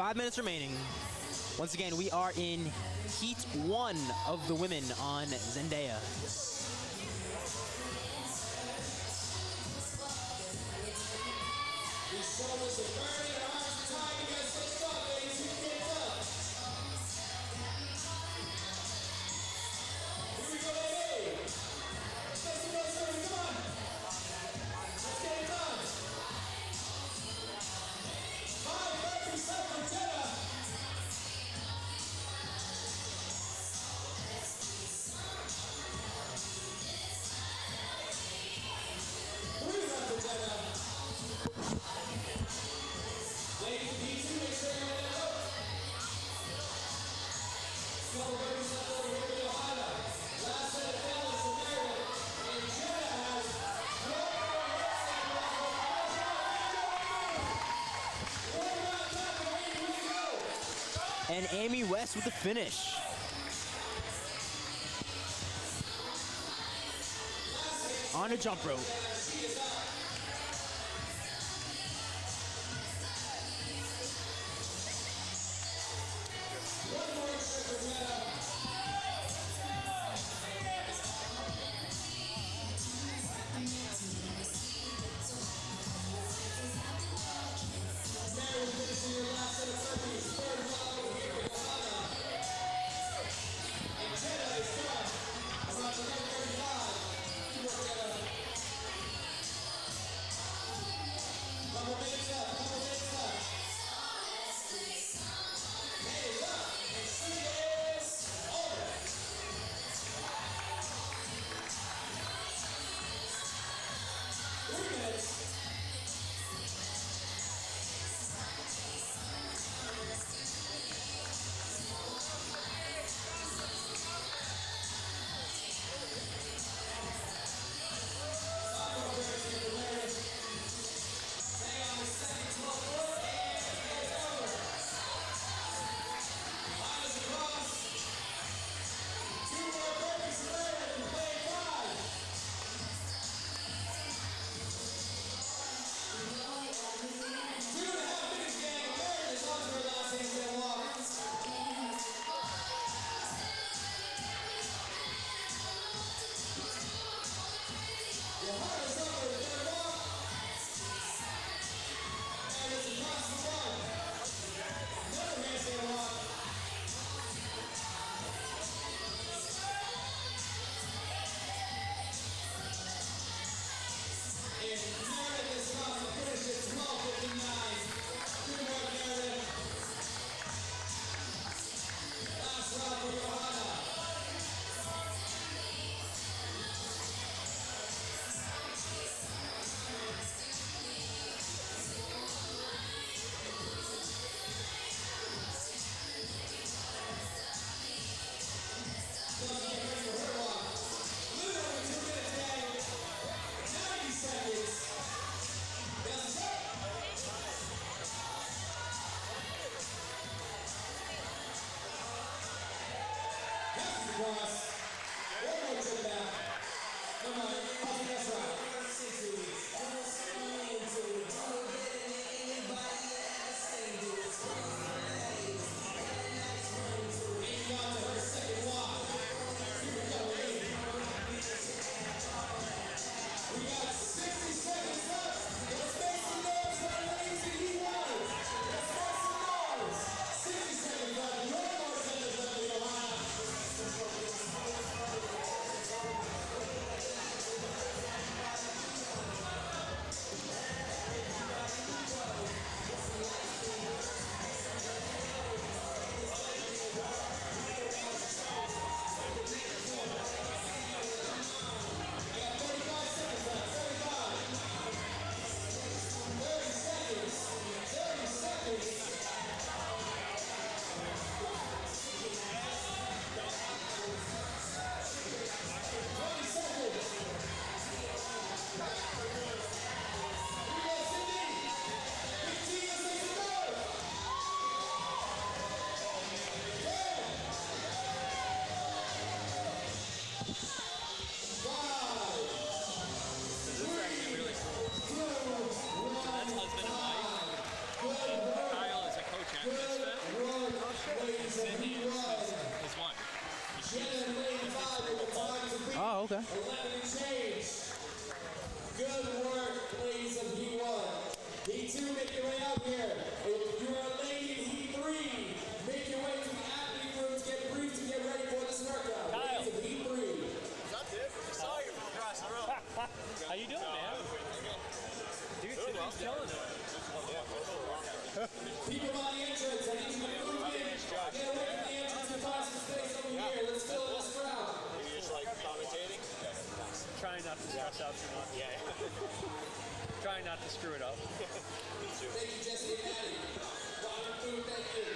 Five minutes remaining. Once again, we are in Heat 1 of the women on Zendaya. And Amy West with the finish. On a jump rope. Oh, okay. Good work, ladies of Heat 1. Heat 2, make your way out here. If you're a lady in Heat 3, make your way to the athlete room to get briefed to get ready for this workout. Ladies of Heat 3. What's up, dude? I saw you from across the room. How you doing, man? Dude, today's killing it. People on the entrance, I need you to move in. Get away from the entrance and find some space over here. Let's fill this crowd. Maybe just like commentating? Trying not to stress out too much. Yeah. Trying not to screw it up. Thank you, Jesse and Maddie. Thank you.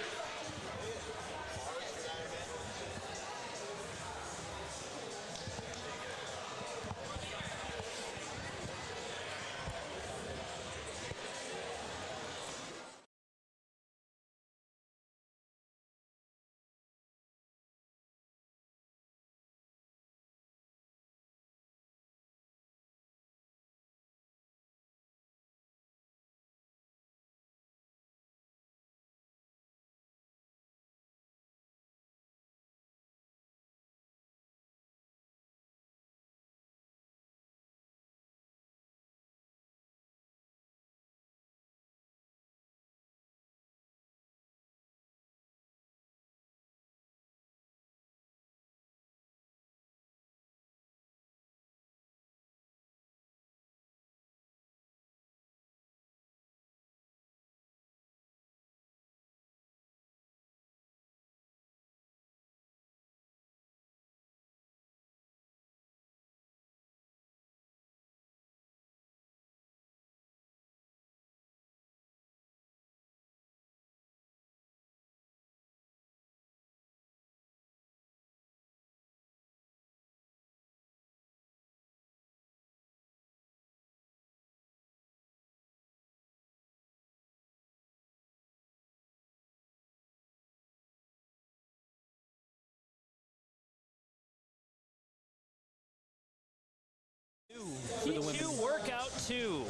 for the women. T2 workout 2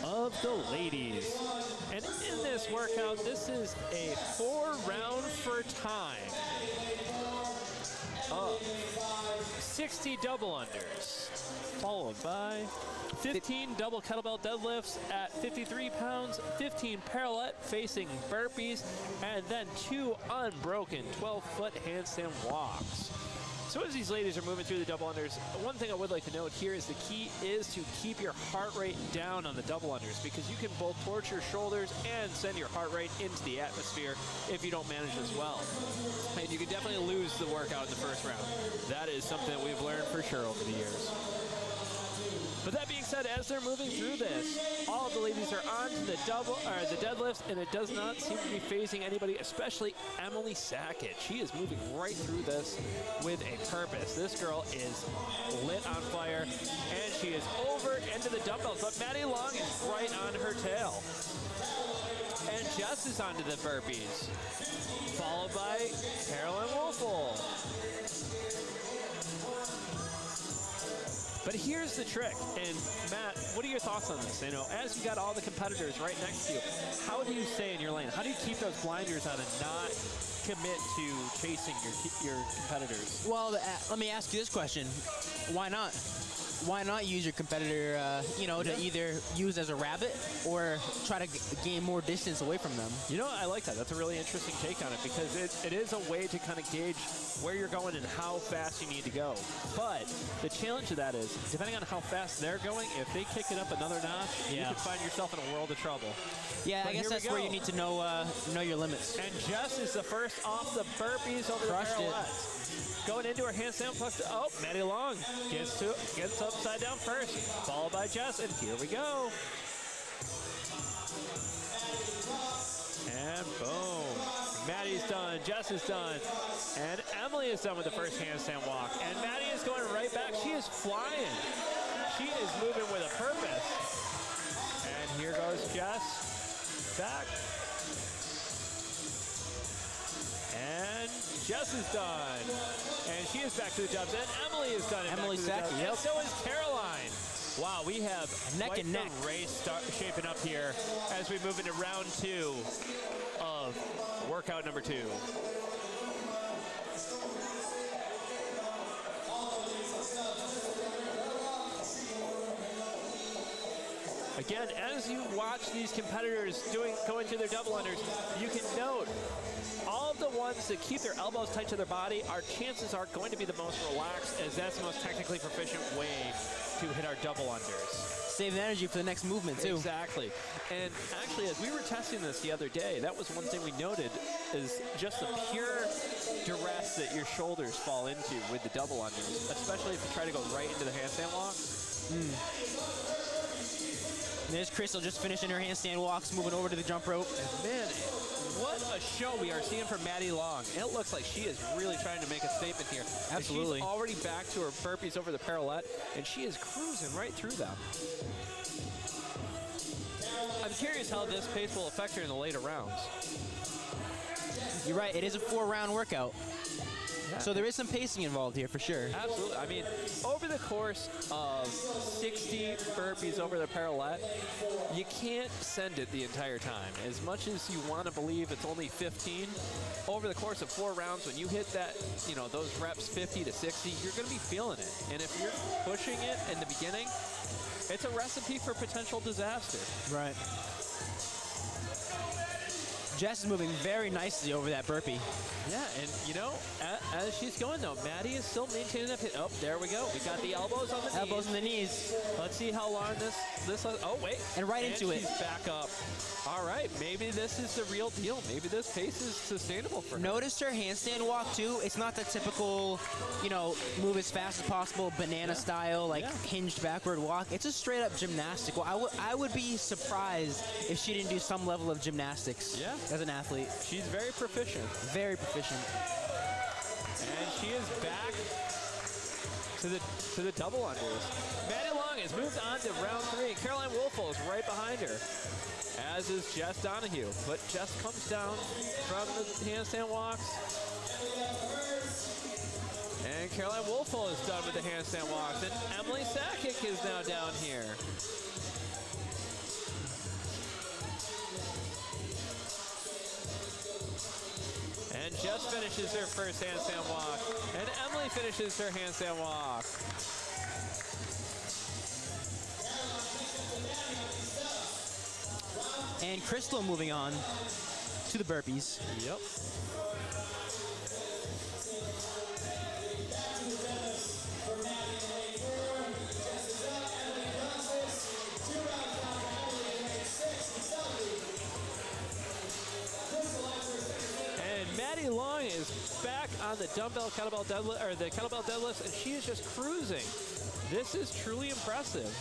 of the ladies. And in this workout, this is a 4-round for time of 60 double unders, followed by 15 double kettlebell deadlifts at 53 pounds, 15 parallel facing burpees, and then 2 unbroken 12-foot handstand walks. So as these ladies are moving through the double unders, one thing I would like to note here is the key is to keep your heart rate down on the double unders, because you can both torch your shoulders and send your heart rate into the atmosphere if you don't manage this well. And you can definitely lose the workout in the first round. That is something that we've learned for sure over the years. But that being said, as they're moving through this, all of the ladies are on to the deadlifts, and it does not seem to be phasing anybody, especially Emily Sackett. She is moving right through this with a purpose. This girl is lit on fire, and she is over into the dumbbells, but Maddie Long is right on her tail. And Jess is onto the burpees, followed by Caroline Wolfel. But here's the trick, and Matt, what are your thoughts on this? You know, as you got all the competitors right next to you, how do you stay in your lane? How do you keep those blinders on and not commit to chasing your competitors? Well, let me ask you this question. Why not? Why not use your competitor, to either use as a rabbit or try to gain more distance away from them? You know, I like that. That's a really interesting take on it, because it is a way to kind of gauge where you're going and how fast you need to go. But the challenge of that is, depending on how fast they're going, if they kick it up another notch, you could find yourself in a world of trouble. Yeah, but I guess that's where you need to know your limits. And Jess is the first off the burpees over Crushed the parallettes. Going into her handstand plus, Maddie Long gets upside down first, followed by Jess, and here we go. And boom. Maddie's done, Jess is done, and Emily is done with the first handstand walk. And Maddie is going right back. She is flying. She is moving with a purpose. And here goes Jess back. And Jess is done. And she is back to the dubs. And Emily is done. Emily Sackett, yep. And so is Caroline. Wow, we have neck and neck race shaping up here as we move into round 2 of workout number 2. Again, as you watch these competitors going through their double unders, you can note all of the ones that keep their elbows tight to their body, our chances are going to be the most relaxed, as that's the most technically proficient way to hit our double unders. Save the energy for the next movement, too. Exactly. And actually, as we were testing this the other day, that was one thing we noted, is just the pure duress that your shoulders fall into with the double unders, especially if you try to go right into the handstand walk. There's Crystal just finishing her handstand walks, moving over to the jump rope. And man, what a show we are seeing from Maddie Long. It looks like she is really trying to make a statement here. Absolutely. And she's already back to her burpees over the parallel, and she is cruising right through them. I'm curious how this pace will affect her in the later rounds. You're right, it is a 4-round workout. Yeah. So there is some pacing involved here for sure. Absolutely. I mean, over the course of 60 burpees over the parallel, you can't send it the entire time. As much as you want to believe it's only 15, over the course of 4 rounds, when you hit that, those reps 50 to 60, you're going to be feeling it. And if you're pushing it in the beginning, it's a recipe for potential disaster. Right. Jess is moving very nicely over that burpee. Yeah, and as she's going though, Maddie is still maintaining that. Oh, there we go. We got the elbows on the knees. Elbows on the knees. Let's see how long this. Oh wait. And right into it. She's back up. All right, maybe this is the real deal. Maybe this pace is sustainable for her. Notice her handstand walk too. It's not the typical, move as fast as possible, banana style, hinged backward walk. It's a straight up gymnastic. Well, I would be surprised if she didn't do some level of gymnastics as an athlete. She's very proficient. Very proficient. And she is back to the double unders. Maddie Long has moved on to round 3. Caroline Wolfel is right behind her, as is Jess Donahue. But Jess comes down from the handstand walks. And Caroline Wolfel is done with the handstand walks, and Emily Sakic is now down here. And Jess finishes her first handstand walk, and Emily finishes her handstand walk. And Crystal moving on to the burpees. Yep. And Maddie Long is back on the dumbbell kettlebell deadlift, or the kettlebell deadlifts, and she is just cruising. This is truly impressive.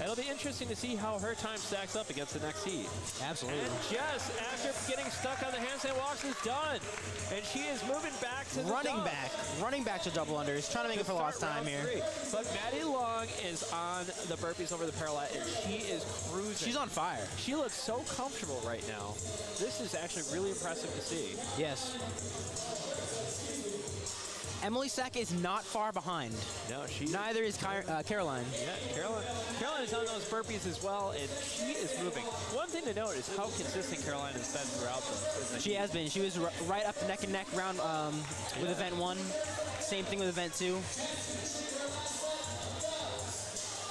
It'll be interesting to see how her time stacks up against the next heat. Absolutely. And Jess, after getting stuck on the handstand walks, is done. And she is moving back to the running back to double unders, trying to make it for lost time here. 3. But Maddie Long is on the burpees over the parallel, and she is cruising. She's on fire. She looks so comfortable right now. This is actually really impressive to see. Yes. Emily Sack is not far behind. No, she. Neither is Caroline. Yeah, Caroline is on those burpees as well, and she is moving. One thing to note is how consistent Caroline has been throughout this. She has been. She was right up neck and neck round with event 1. Same thing with event 2.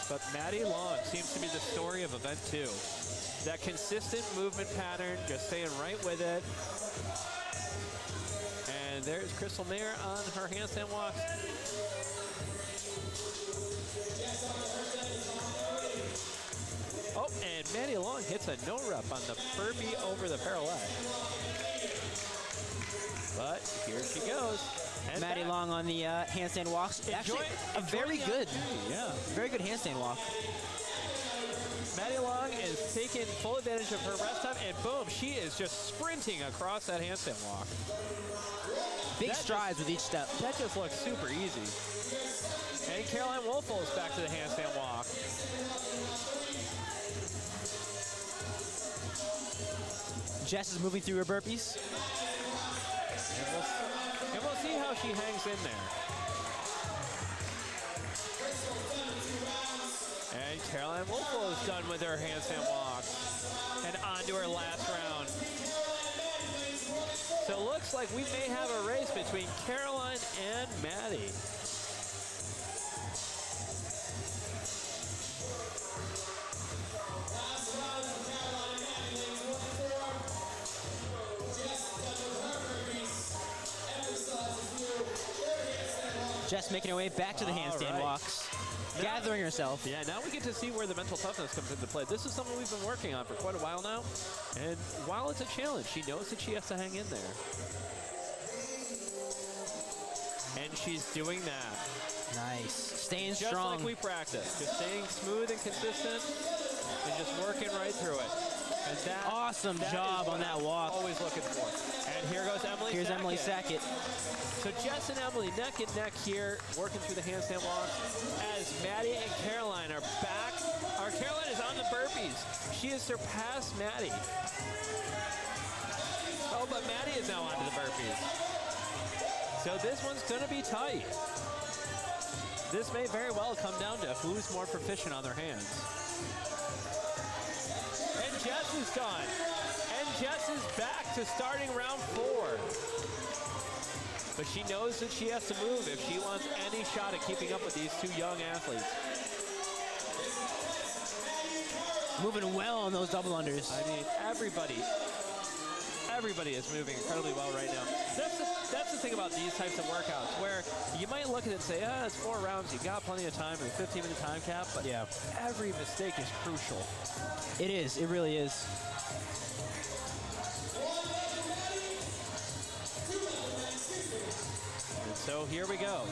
But Maddie Long seems to be the story of event 2. That consistent movement pattern, just staying right with it. And there's Crystal Mayer on her handstand walk. Oh, and Maddie Long hits a no rep on the burpee over the parallel. But here she goes. And Maddie Long on the handstand walks. Actually, a very good handstand walk. Maddie Long is taking full advantage of her rest time, and boom, she is just sprinting across that handstand walk. Big strides with each step. That just looks super easy. And Caroline Wolfel is back to the handstand walk. Jess is moving through her burpees. And we'll see how she hangs in there. And Caroline Wolfel is done with her handstand walk. And on to her last round. So it looks like we may have a race between Caroline and Maddie. Jess making her way back to the handstand walks. Gathering herself. Yeah, now we get to see where the mental toughness comes into play. This is something we've been working on for quite a while now. And while it's a challenge, she knows that she has to hang in there. And she's doing that. Nice. Staying just strong. Just like we practiced. Just staying smooth and consistent and just working right through it. And awesome job on that walk. Always looking for. And here goes Emily Here's Sackett. Emily Sackett. So Jess and Emily neck and neck here, working through the handstand walk as Maddie and Caroline are back. Our Caroline is on the burpees. She has surpassed Maddie. Oh, but Maddie is now onto the burpees. So this one's going to be tight. This may very well come down to who's more proficient on their hands. And Jess is done. And Jess is back to starting round 4. But she knows that she has to move if she wants any shot at keeping up with these two young athletes. Moving well on those double unders. I mean, everybody is moving incredibly well right now. That's the thing about these types of workouts, where you might look at it and say, it's 4 rounds, you got plenty of time, and a 15-minute time cap, but every mistake is crucial. It is, it really is. And so here we go.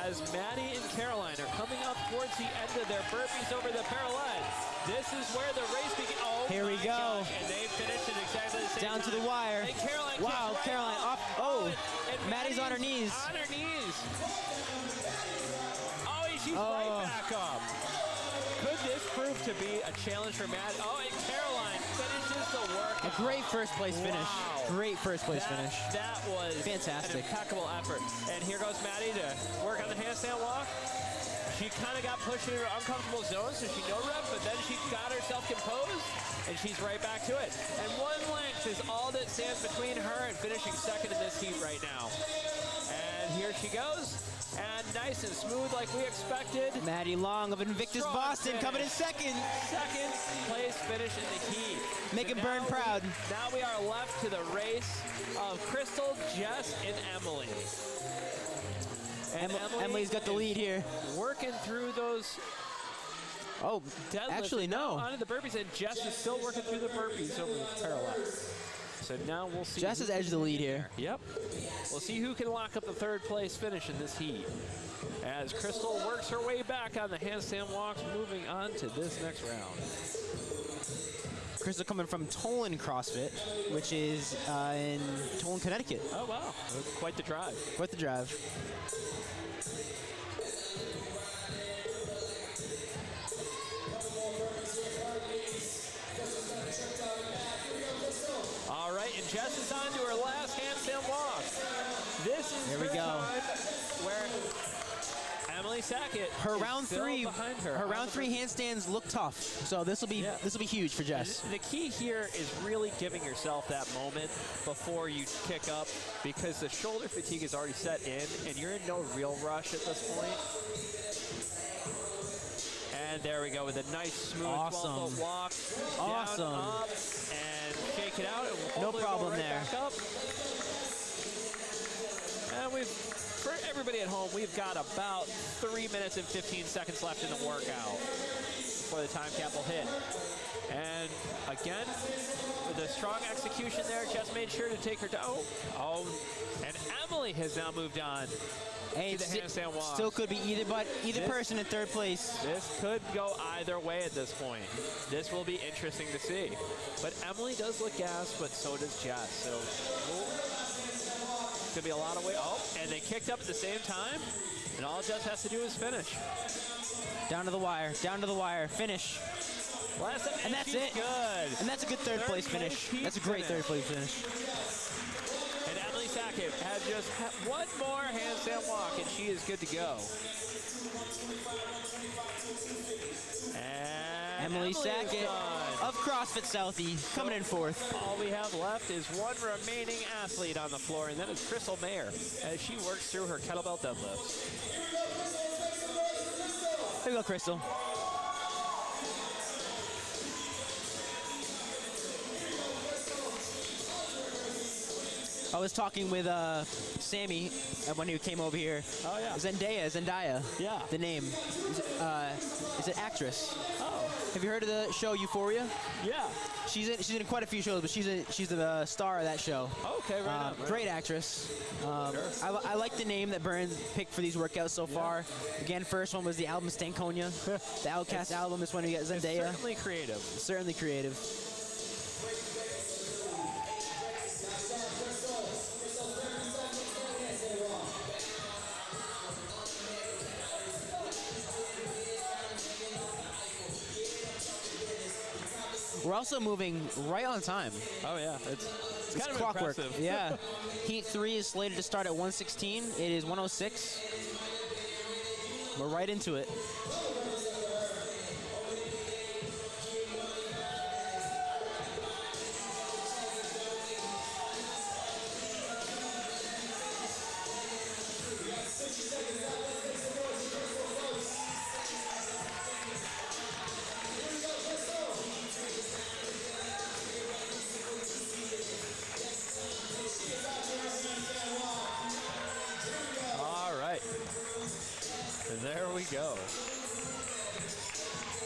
As Maddie and Caroline are coming up towards the end of their burpees over the parallel, this is where the race begins. Oh, here we go. Gosh. And they finished at exactly the same down time. to the wire. And Caroline Caroline off. Oh, and Maddie's on her knees. On her knees. Oh, she's right back up. Could this prove to be a challenge for Matt? Oh, and Caroline finishes the workout. A great first place finish. Wow. Great first place finish. That was fantastic. An impeccable effort. And here goes Maddie to work on the handstand walk. She kind of got pushed into an uncomfortable zone, so she no rep, but then she got herself composed, and she's right back to it. And 1 length is all that stands between her and finishing second in this heat right now. And here she goes. And nice and smooth like we expected. Maddie Long of Invictus Strong Boston finish. coming in second. Second place finish in the heat. Making So Bern now proud. Now we are left to the race of Crystal, Jess, and Emily. And Emily's got the is lead here. Working through those Oh, deadlifts. actually, And now no. onto the burpees, and Jess is still working through the burpees over the parallel. So now we'll see. Jess has edged the lead here. Yep. We'll see who can lock up the third place finish in this heat. As Crystal works her way back on the handstand walks, moving on to this next round. Crystal coming from Tolan CrossFit, which is in Tolan, Connecticut. Oh, wow. Quite the drive. Quite the drive. All right, and Jess is on to her last handstand walk. This is Here we her go. time where Emily Sackett Her is round still three, behind her. her on round the three burpee. handstands look tough. So this will be huge for Jess. The key here is really giving yourself that moment before you kick up, because the shoulder fatigue is already set in and you're in no real rush at this point. And there we go with a nice smooth Awesome. 12-foot walk. Awesome. Down, up, and shake it out. And we'll No hopefully go problem right there. back up. And for everybody at home, we've got about 3 minutes and 15 seconds left in the workout before the time cap will hit. And again, with a strong execution there, Jess made sure to take her down. Oh, and Emily has now moved on. Hey, to the handstand walk. still could be either This- person in third place. This could go either way at this point. This will be interesting to see. But Emily does look gassed, but so does Jess. So it's gonna be a lot of weight. Oh, and they kicked up at the same time, and all Jess has to do is finish. Down to the wire, finish. Last up, And that's she's it. good. And that's a good third place finish. heat That's a great third finish. place finish. And Emily Sackett had just one more handstand walk, and she is good to go. And Emily is Sackett done. of CrossFit Southie coming in fourth. All we have left is one remaining athlete on the floor, and that is Crystal Mayer, as she works through her kettlebell deadlifts. There you go, Crystal. I was talking with Sammy when he came over here. Oh, yeah. Zendaya. Yeah. The name. Is it actress? Oh, Have you heard of the show Euphoria? yeah. She's in quite a few shows, but she's the star of that show. Okay, right on. Right Great actress. I like the name that Bern picked for these workouts so far. Again, first one was the album Stankonia. The Outcast album. This one we got on. Zendaya. Certainly creative. Certainly creative. We're also moving right on time. Oh, yeah. It's kind of Clockwork. impressive. Yeah. Heat 3 is slated to start at 1:16. It is 1:06. We're right into it. All right. And there we go.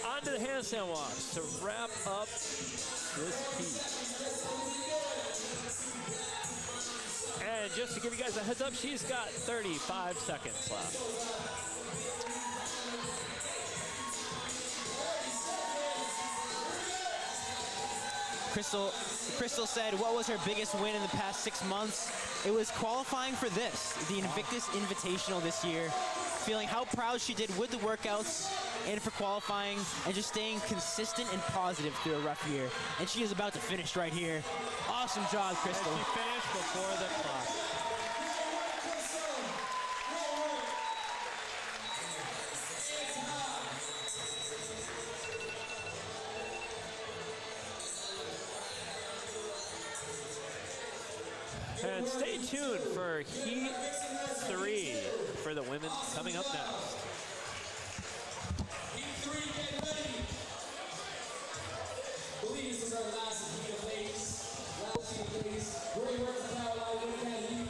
On to the handstand walks to wrap up this heat. And just to give you guys a heads up, she's got 35 seconds left. Crystal said, what was her biggest win in the past 6 months? It was qualifying for this, the Invictus Invitational this year. Feeling how proud she did with the workouts and for qualifying and just staying consistent and positive through a rough year. And she is about to finish right here. Awesome job, Crystal. She finished before the clock. And stay tuned for Heat 3 for the women coming up next. Heat 3, get ready. I believe this is our last heat of ladies. Last heat of ladies. Great work for Caroline. Look at Heat.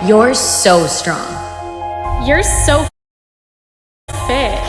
You're so strong. You're so fit.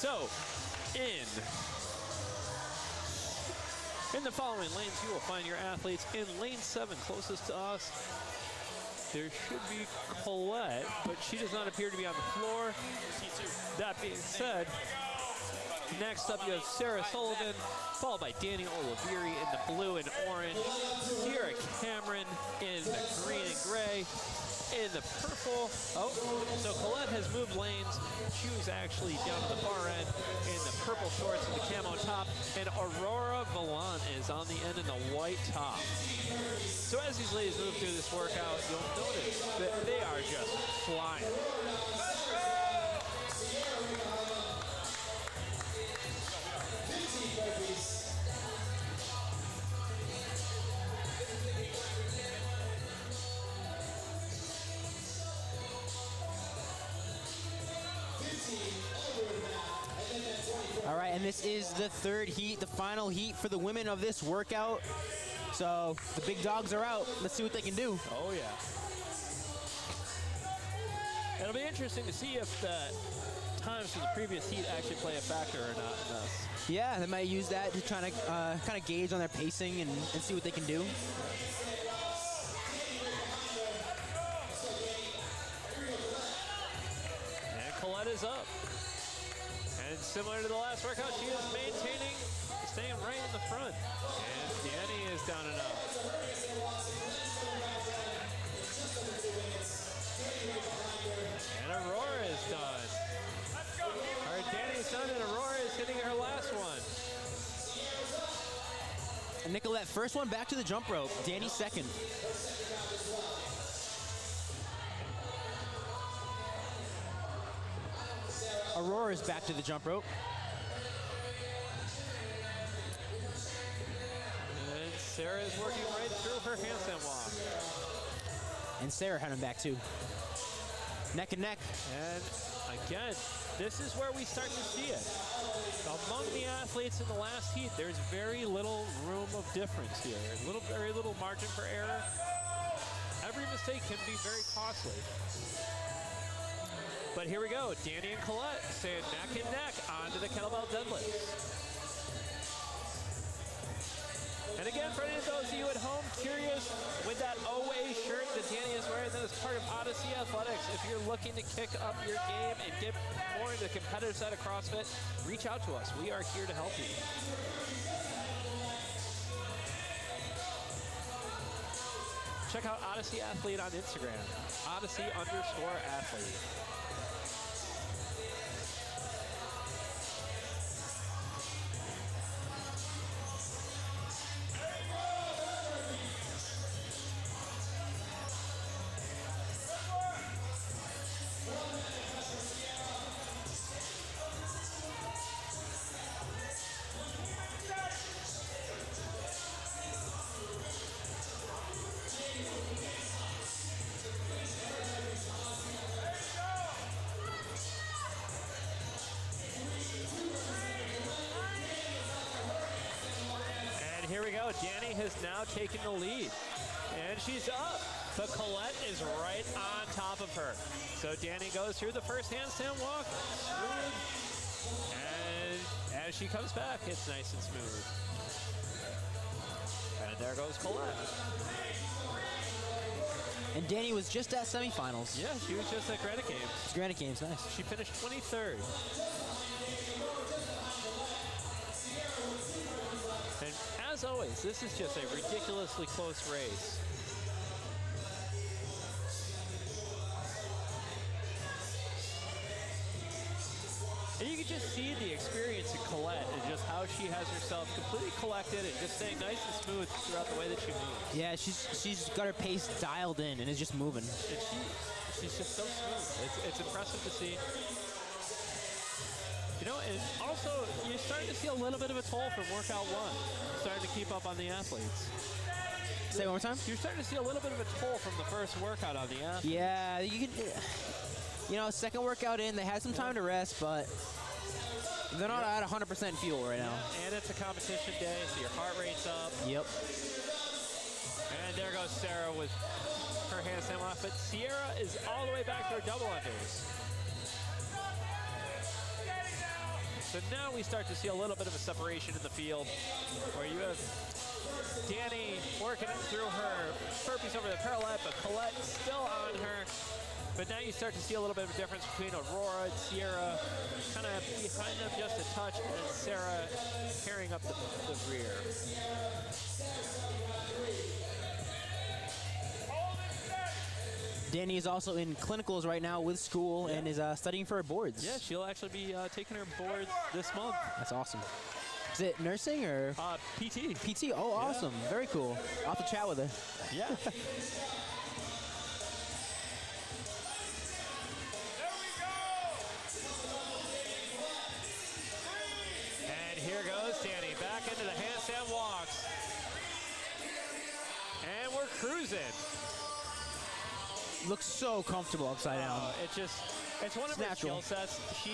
So, in the following lanes, you will find your athletes. In lane 7, closest to us, there should be Collete, but she does not appear to be on the floor. That being said, next up you have Sarah Sullivan, followed by Danielle Oliveri in the blue and orange, Sierra Cameron in the green and gray, in the purple. Oh, so Collete has moved lanes. She was actually down at the far end in the purple shorts and the camo top, and Aurora Vallant is on the end in the white top. So as these ladies move through this workout, you'll notice that they are just flying. All right, and this is the third heat, the final heat for the women of this workout. So the big dogs are out. Let's see what they can do. Oh, yeah. It'll be interesting to see if the times from the previous heat actually play a factor or not in this. Yeah, they might use that to try to kind of gauge on their pacing and see what they can do. And Collete is up. And similar to the last workout, she is maintaining, staying right in the front. And Danny is down and out. And Aurora is done. All right, Danny's done, and Aurora is hitting her last one. And Nicolette, first one back to the jump rope. Danny second. Aurora's back to the jump rope. And Sarah is working right through her handstand walk. And Sarah heading back too. Neck and neck. And again, this is where we start to see it. Among the athletes in the last heat, there's very little room of difference here. Very little margin for error. Every mistake can be very costly. But here we go. Danny and Collete staying neck and neck onto the kettlebell deadlift. And again, for any of those of you at home curious, with that OA shirt that Danny is wearing, that is part of Odyssey Athletics. If you're looking to kick up your game and get more into the competitive side of CrossFit, reach out to us. We are here to help you. Check out Odyssey Athlete on Instagram, Odyssey_athlete. Here we go. Danny has now taken the lead. And she's up. But Collete is right on top of her. So Danny goes through the first handstand walk. Smooth. And as she comes back, it's nice and smooth. And there goes Collete. And Danny was just at semifinals. Yeah, she was just at Granite Games. Granite Games, nice. She finished 23rd. And as always, this is just a ridiculously close race. And you can just see the experience in Collete and just how she has herself completely collected and just staying nice and smooth throughout the way that she moves. Yeah, she's got her pace dialed in and is just moving. And she's just so smooth. It's impressive to see. You know, and also, you're starting to see a little bit of a toll from workout one. Starting to keep up on the athletes. Say it one more time? You're starting to see a little bit of a toll from the first workout on the athletes. Yeah, you know, second workout in, they had some time to rest, but they're not at 100% fuel right now. Yeah, and it's a competition day, so your heart rate's up. Yep. And there goes Sarah with her handstand off, but Sierra is all the way back to her double unders. So now we start to see a little bit of a separation in the field where you have Danny working through her burpees over the parallel, but Collete still on her. But now you start to see a little bit of a difference between Aurora and Sierra, kind of behind them just a touch, and Sarah carrying up the rear. Danny is also in clinicals right now with school and is studying for her boards. Yeah, she'll actually be taking her boards this month. That's awesome. Is it nursing or? PT. PT, oh, awesome. Yeah. Very cool. I'll have to chat with her. Yeah. And here goes Danny back into the handstand walks. And we're cruising. Looks so comfortable upside down. It's one of her skill sets. She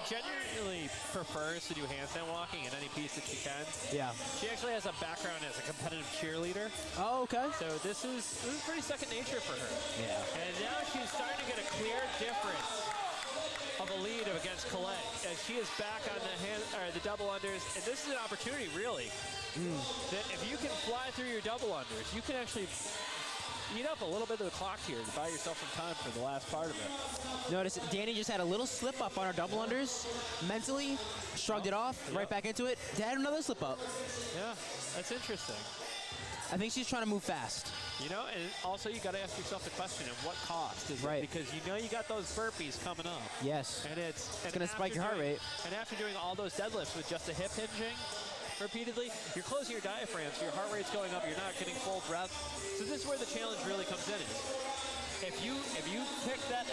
genuinely prefers to do handstand walking in any piece that she can. Yeah. She actually has a background as a competitive cheerleader. Oh, okay. So this is pretty second nature for her. Yeah. And now she's starting to get a clear difference of a lead against Collete as she is back on the double unders, and this is an opportunity really that if you can fly through your double unders, you can actually eat up a little bit of the clock here to buy yourself some time for the last part of it. Notice Danny just had a little slip up on her double unders. Mentally, shrugged it off, right back into it. Had another slip up. Yeah, that's interesting. I think she's trying to move fast. You know, and also you got to ask yourself the question of what cost is it? Because you know you got those burpees coming up. Yes. And it's going to spike your heart rate. And after doing all those deadlifts with just a hip hinging repeatedly, you're closing your diaphragm, so your heart rate's going up. You're not getting full breath. So this is where the challenge really comes in. If you pick that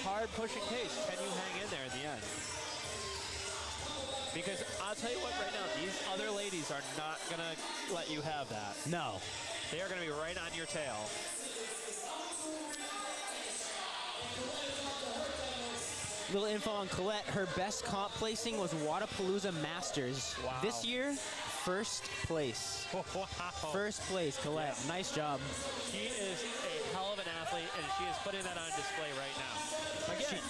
hard pushing pace, can you hang in there in the end? Because I'll tell you what, right now, these other ladies are not going to let you have that. No. They are going to be right on your tail. Little info on Collete. Her best comp placing was Wadapalooza Masters. Wow. This year, first place. Wow. First place, Collete. Yeah. Nice job. She is a hell of an athlete, and she is putting that on display right now. Again,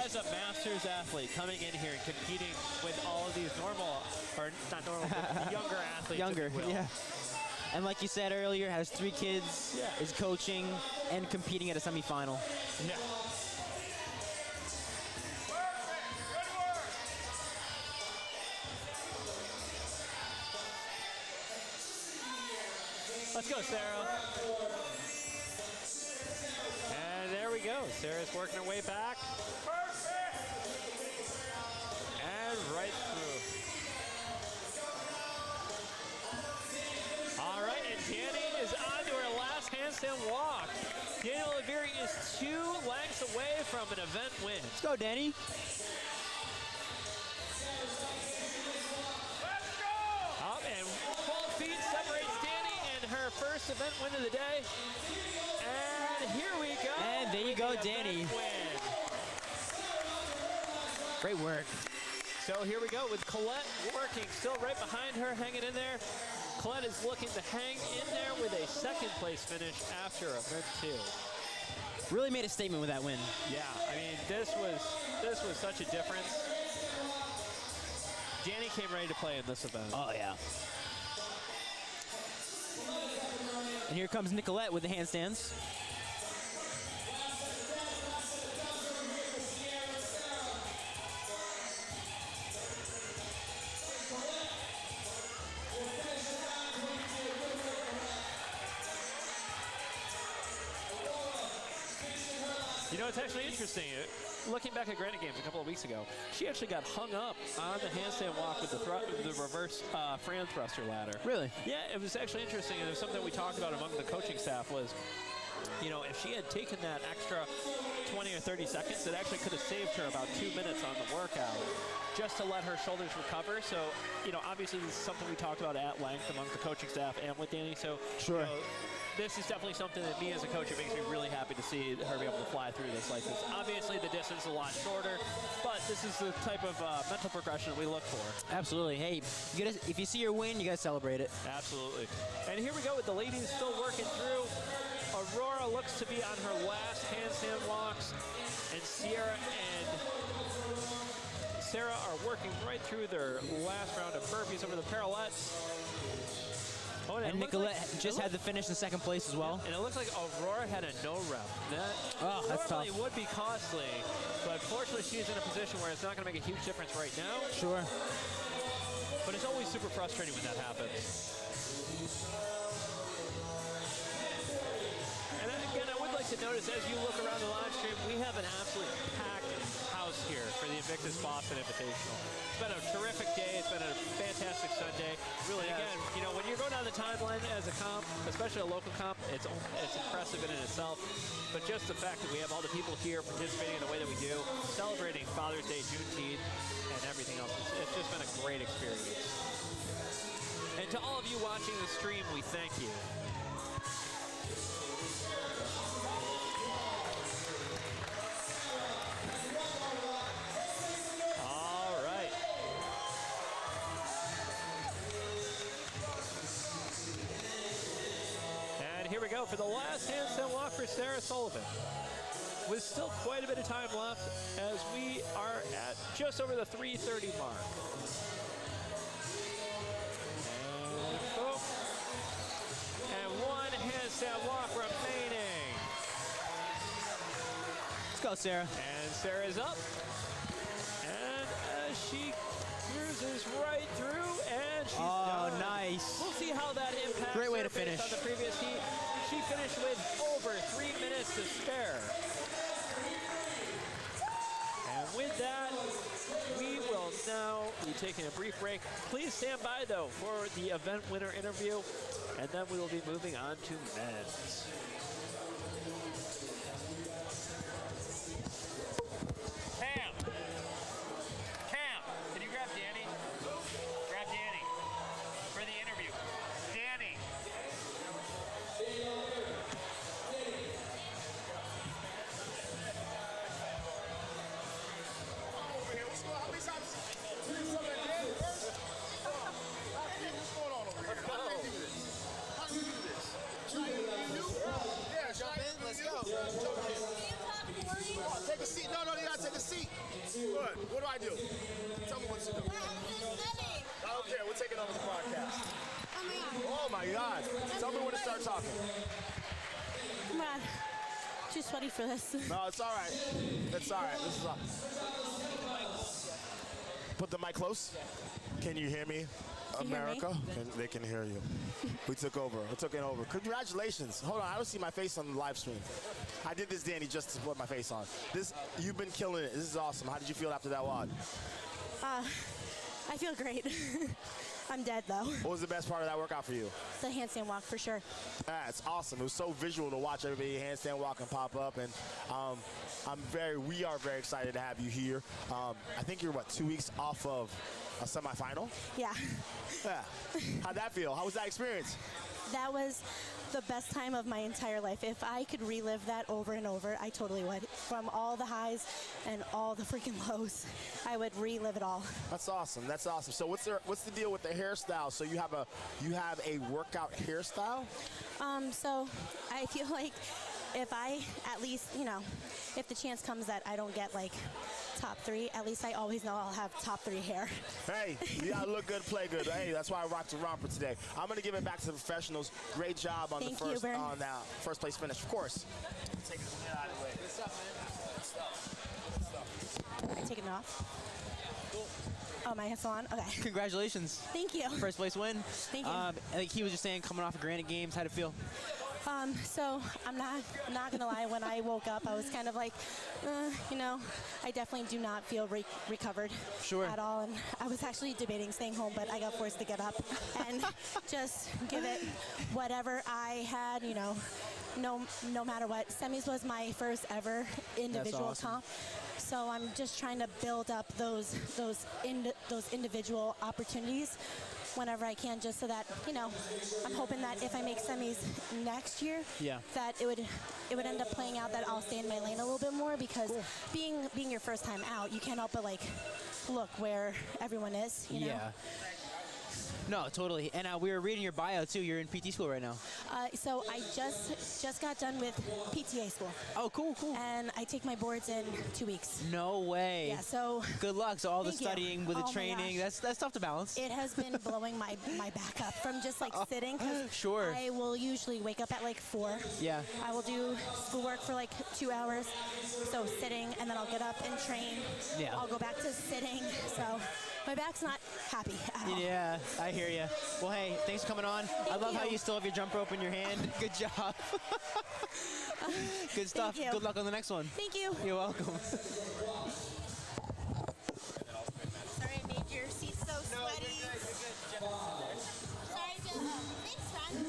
as a Masters athlete coming in here and competing with all of these normal, or not normal, but younger athletes. Younger, if you will. yeah. And like you said earlier, has 3 kids, is coaching, and competing at a semifinal. Yeah. Let's go, Sarah. And there we go. Sarah's working her way back. And right through. All right, and Danny is on to her last handstand walk. Danielle Oliveri is 2 lengths away from an event win. Let's go, Danny. Up and 12 feet separates Danny and her first event win of the day. And here we go. And there you go, Danny. Win. Great work. So here we go with Collete working, still right behind her, hanging in there. Collete is looking to hang in there with a second place finish after event 2. Really made a statement with that win. Yeah, I mean, this was such a difference. Danny came ready to play in this event. Oh, yeah. And here comes Nicolette with the handstands. You know, it's actually interesting. Looking back at Granite Games a couple of weeks ago, she actually got hung up on the handstand walk with the reverse Fran thruster ladder. Really? Yeah, it was actually interesting, and it was something we talked about among the coaching staff was, you know, if she had taken that extra 20 or 30 seconds, it actually could have saved her about 2 minutes on the workout just to let her shoulders recover. So, you know, obviously this is something we talked about at length among the coaching staff and with Danny. So, sure. You know, this is definitely something that me as a coach, it makes me really happy to see her be able to fly through this like this. Obviously the distance is a lot shorter, but this is the type of mental progression that we look for. Absolutely. Hey, if you see your win, you got to celebrate it. Absolutely. And here we go with the ladies still working through. Aurora looks to be on her last handstand walks, and Sierra and Sarah are working right through their last round of burpees over the parallettes. Oh, and Nicolette just had to finish in second place as well. And it looks like Aurora had a no rep. That that's normally tough. would be costly, but fortunately she's in a position where it's not going to make a huge difference right now. Sure. But it's always super frustrating when that happens. And again, I would like to notice as you look around the live stream, we have an absolutely packed house here for the Invictus Boston Invitational. It's been a terrific day. It's been a fantastic Sunday. Really, again, you know, when you're going down the timeline as a comp, especially a local comp, it's impressive in itself. But just the fact that we have all the people here participating in the way that we do, celebrating Father's Day, Juneteenth, and everything else, it's just been a great experience. And to all of you watching the stream, we thank you. Here we go for the last handstand walk for Sarah Sullivan. with still quite a bit of time left as we are at just over the 3:30 mark. And boom. And one handstand walk remaining. Let's go, Sarah. And Sarah's up. And as she cruises right through, and she's done. Nice. We'll see how that impacts Great way her to finish. based on the previous heat. She finished with over 3 minutes to spare. And with that, we will now be taking a brief break. Please stand by, though, for the event winner interview, and then we will be moving on to men's. Cam, can you grab Danny? Grab Danny for the interview. Danny. Take a seat. No, you gotta take a seat. Good. What do I do? Tell me what to do. Okay, we're taking over the podcast. Oh my God. Tell me when to start talking. Come on. Too sweaty for this. No, it's all right. It's all right. This is all. Put the mic close. Can you hear me? Can you hear me? America? They can hear you. We took over. We took it over. Congratulations. Hold on. I don't see my face on the live stream. I did this, Danny, just to put my face on. You've been killing it. This is awesome. How did you feel after that WOD? I feel great. I'm dead, though. What was the best part of that workout for you? The handstand walk, for sure. It's awesome. It was so visual to watch everybody handstand walk and pop up, and we are very excited to have you here. I think you're, 2 weeks off of a semifinal? Yeah. Yeah. How'd that feel? How was that experience? That was the best time of my entire life. If I could relive that over and over, I totally would. From all the highs and all the freaking lows, I would relive it all. That's awesome. That's awesome. So what's the deal with the hairstyle? So you have a workout hairstyle? So I feel like if I at least, if the chance comes that I don't get top 3, at least I always know I'll have top 3 hair. Hey, you gotta look good, play good. Hey, that's why I rocked the romper today. I'm gonna give it back to the professionals. Great job on that first place finish. Of course. Take it out of the way. What's up, man? I take it off. Oh, my head's on? Okay. Congratulations. Thank you. First place win. Thank you. Like he was just saying, coming off of Granite Games, how'd it feel? So I'm not gonna lie. When I woke up, I was kind of like, I definitely do not feel recovered at all. And I was actually debating staying home, but I got forced to get up and just give it whatever I had. No matter what. Semis was my first ever individual comp. So I'm just trying to build up those individual opportunities whenever I can, just so that I'm hoping that if I make semis next year, that it would end up playing out that I'll stay in my lane a little bit more, because being your first time out, you can't help but look where everyone is. You know? Yeah. No, totally. And we were reading your bio too. You're in PT school right now. So I just got done with PTA school. Oh, cool. And I take my boards in 2 weeks. No way. Yeah. So good luck. So all the studying with the Oh my training, gosh. that's tough to balance. It has been blowing my back up from just sitting. Sure. I will usually wake up at 4. Yeah. I will do schoolwork for 2 hours. So sitting, and then I'll get up and train. Yeah. I'll go back to sitting. So my back's not happy at all. Yeah, I hear you. Well, hey, thanks for coming on. I love how you still have your jump rope in your hand. Good job. Good stuff. Good luck on the next one. Thank you. You're welcome. Sorry I made your seat so sweaty. Sorry, thanks, friend.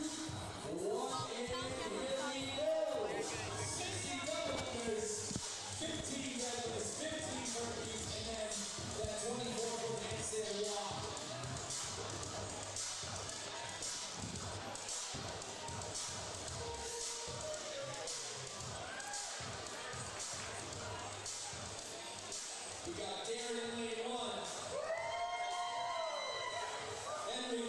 We got Darren in lane 1. Henry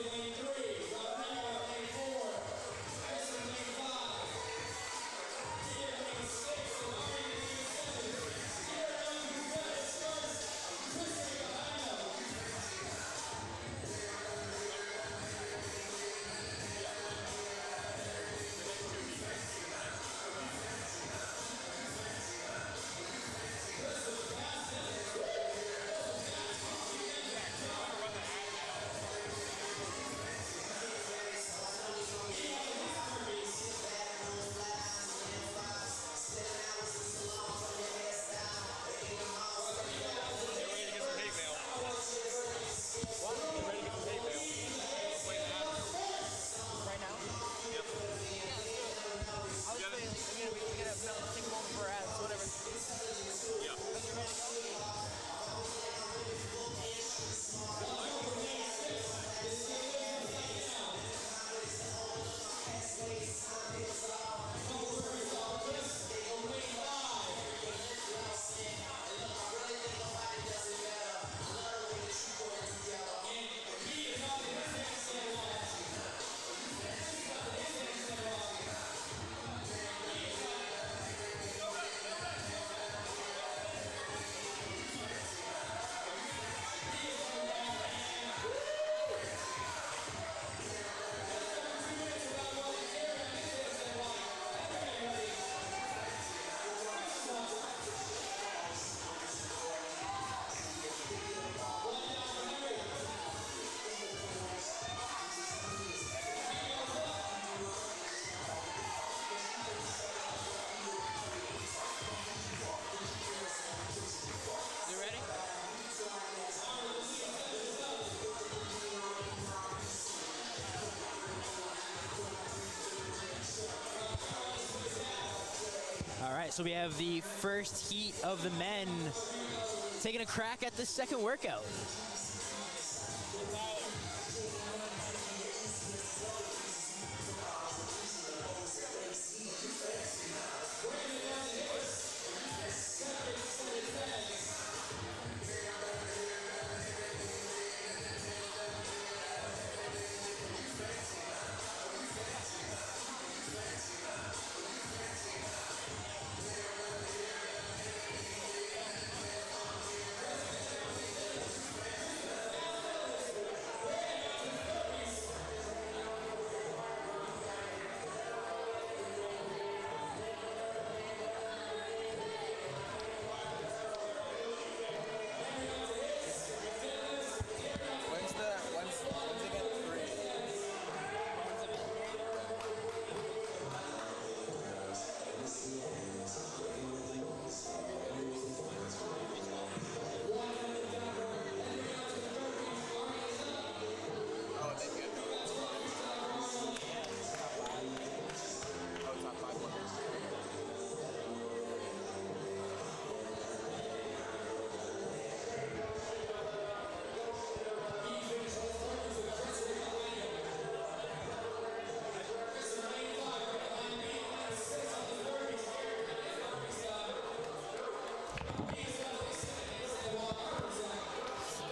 So we have the first heat of the men taking a crack at the second workout.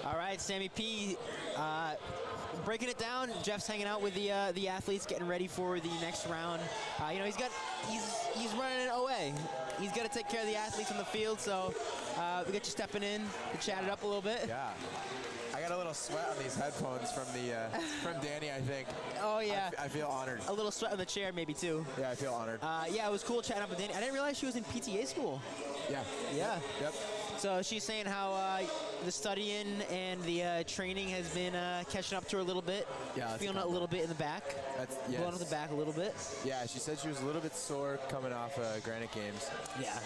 All right, Sammy P, breaking it down. Jeff's hanging out with the athletes, getting ready for the next round. You know, he's running an OA. He's got to take care of the athletes on the field, so we got you stepping in to chat it up a little bit. Yeah. I got a little sweat on these headphones from from Danny, I think. Oh yeah. I feel honored. A little sweat on the chair, maybe too. Yeah, I feel honored. Yeah, it was cool chatting up with Danny. I didn't realize she was in PTA school. Yeah. Yeah. Yep. So she's saying how the studying and the training has been catching up to her a little bit. Yeah. Feeling it a little bit in the back. That's blowing up the back a little bit. Yeah, she said she was a little bit sore coming off Granite Games. Yeah.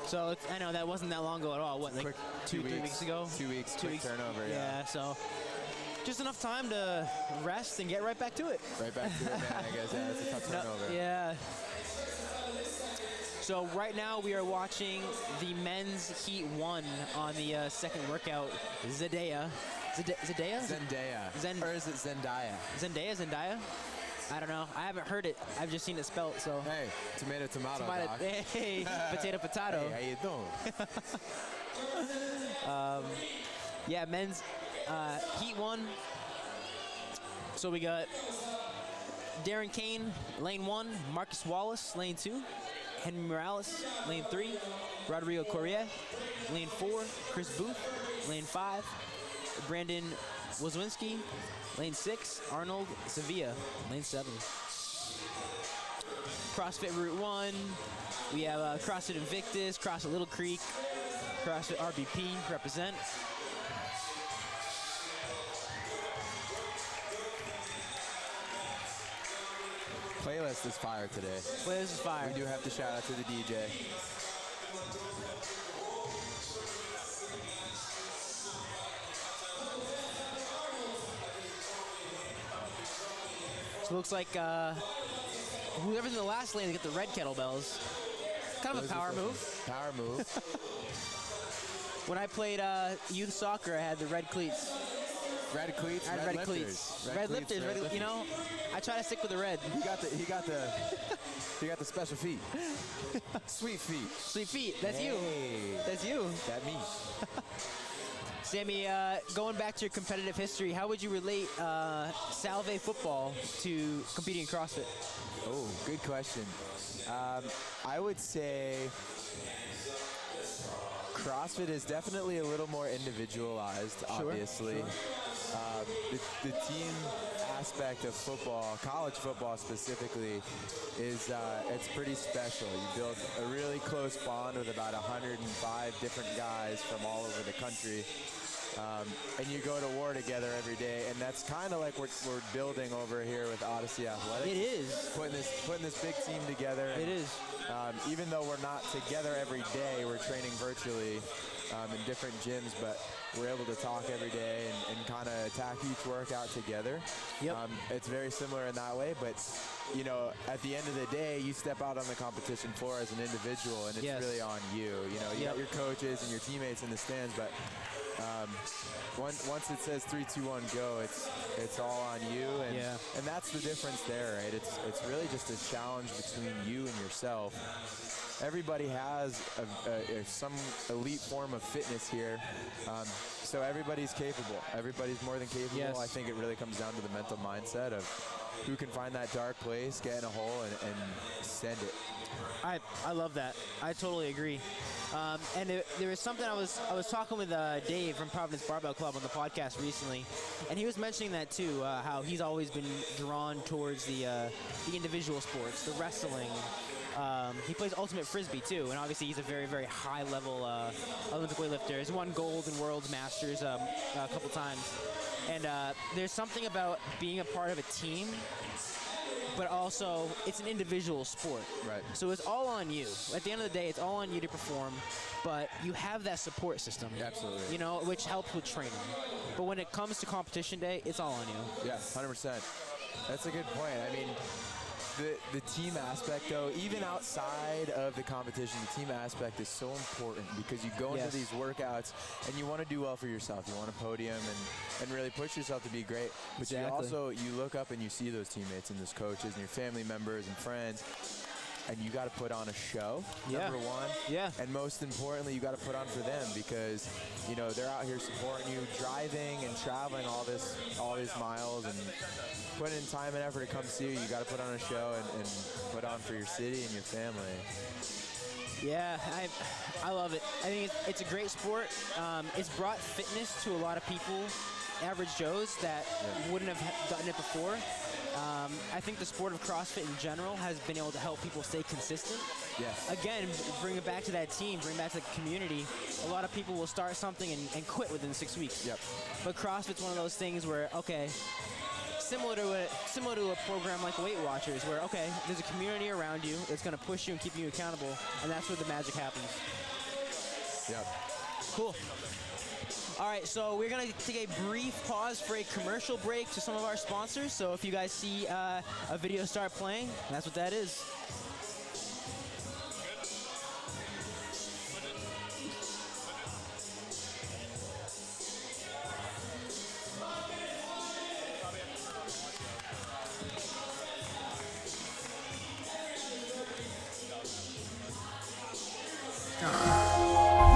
So I know that wasn't that long ago at all. What, like quick, 3 weeks ago? 2 weeks. 2 weeks. Turnover. Yeah. So just enough time to rest and get right back to it. Right back to it, man. I guess. Yeah, it's a tough turnover. Yeah. So right now we are watching the men's heat 1 on the second workout. Zendaya. Zendaya? Zendaya. Or is it Zendaya? Zendaya? I don't know. I haven't heard it. I've just seen it spelled. So. Hey, tomato, doc. Hey, potato, potato. Hey, how you doing? Yeah, men's heat 1. So we got Darren Kane, lane 1. Marcus Wallace, lane 2. Henry Morales, lane 3. Rodrigo Correa, lane 4. Chris Booth, lane 5. Brandon Wozwinski, lane 6. Arnold Sevilla, lane 7. CrossFit Route 1. We have CrossFit Invictus, CrossFit Little Creek, CrossFit RBP, represent. Playlist is fire today. Playlist is fire. We do have to shout out to the DJ. So it looks like whoever's in the last lane to get the red kettlebells. Kind of a power move. Power move. When I played youth soccer, I had the red cleats. Red cleats, I had red lifters. cleats. Red lifters. You know, I try to stick with the red. He got the special feet. Sweet feet. Sweet feet. That's hey. you. That's you. That me. Sammy, going back to your competitive history, how would you relate Salve football to competing in CrossFit? Oh, good question. I would say CrossFit is definitely a little more individualized, obviously. Sure. The team aspect of football, college football specifically, is it's pretty special. You build a really close bond with about 105 different guys from all over the country. And you go to war together every day, and that's kind of like what we're building over here with Odyssey Athletics. It is. Putting this big team together. It is. Even though we're not together every day, we're training virtually in different gyms, but we're able to talk every day and kind of attack each workout together. Yep. It's very similar in that way, but you know, at the end of the day, you step out on the competition floor as an individual, and it's really on you. You know, you got your coaches and your teammates in the stands, but once it says 3, 2, 1, go, it's all on you, and that's the difference there, right? It's really just a challenge between you and yourself. Everybody has some elite form of fitness here, so everybody's capable. Everybody's more than capable. Yes. I think it really comes down to the mental mindset of who can find that dark place, get in a hole, and send it. I love that. I totally agree. And there was something I was talking with Dave from Providence Barbell Club on the podcast recently, and he was mentioning that too. How he's always been drawn towards the individual sports, the wrestling. He plays ultimate frisbee too, and obviously he's a very, very high level Olympic weightlifter. He's won gold in Worlds Masters a couple times, and there's something about being a part of a team, but also it's an individual sport. Right. So it's all on you. At the end of the day, it's all on you to perform, but you have that support system. Absolutely. You know, which helps with training. But when it comes to competition day, it's all on you. Yeah, 100%. That's a good point. I mean, the team aspect, though, even outside of the competition, the team aspect is so important because you go into these workouts and you want to do well for yourself. You want a podium and really push yourself to be great. But you look up and you see those teammates and those coaches and your family members and friends, and you got to put on a show, number one. Yeah. And most importantly, you got to put on for them because, you know, they're out here supporting you, driving and traveling all these miles and putting in time and effort to come see you. You got to put on a show and put on for your city and your family. Yeah, I love it. I think it's a great sport. It's brought fitness to a lot of people, average Joes that wouldn't have gotten it before. I think the sport of CrossFit in general has been able to help people stay consistent. Yes. Again, bring it back to that team, bring it back to the community. A lot of people will start something and quit within 6 weeks. Yep. But CrossFit's one of those things where, okay, similar to a program like Weight Watchers, where, okay, there's a community around you that's going to push you and keep you accountable, and that's where the magic happens. Yep. Cool. All right, so we're going to take a brief pause for a commercial break to some of our sponsors. So if you guys see a video start playing, that's what that is.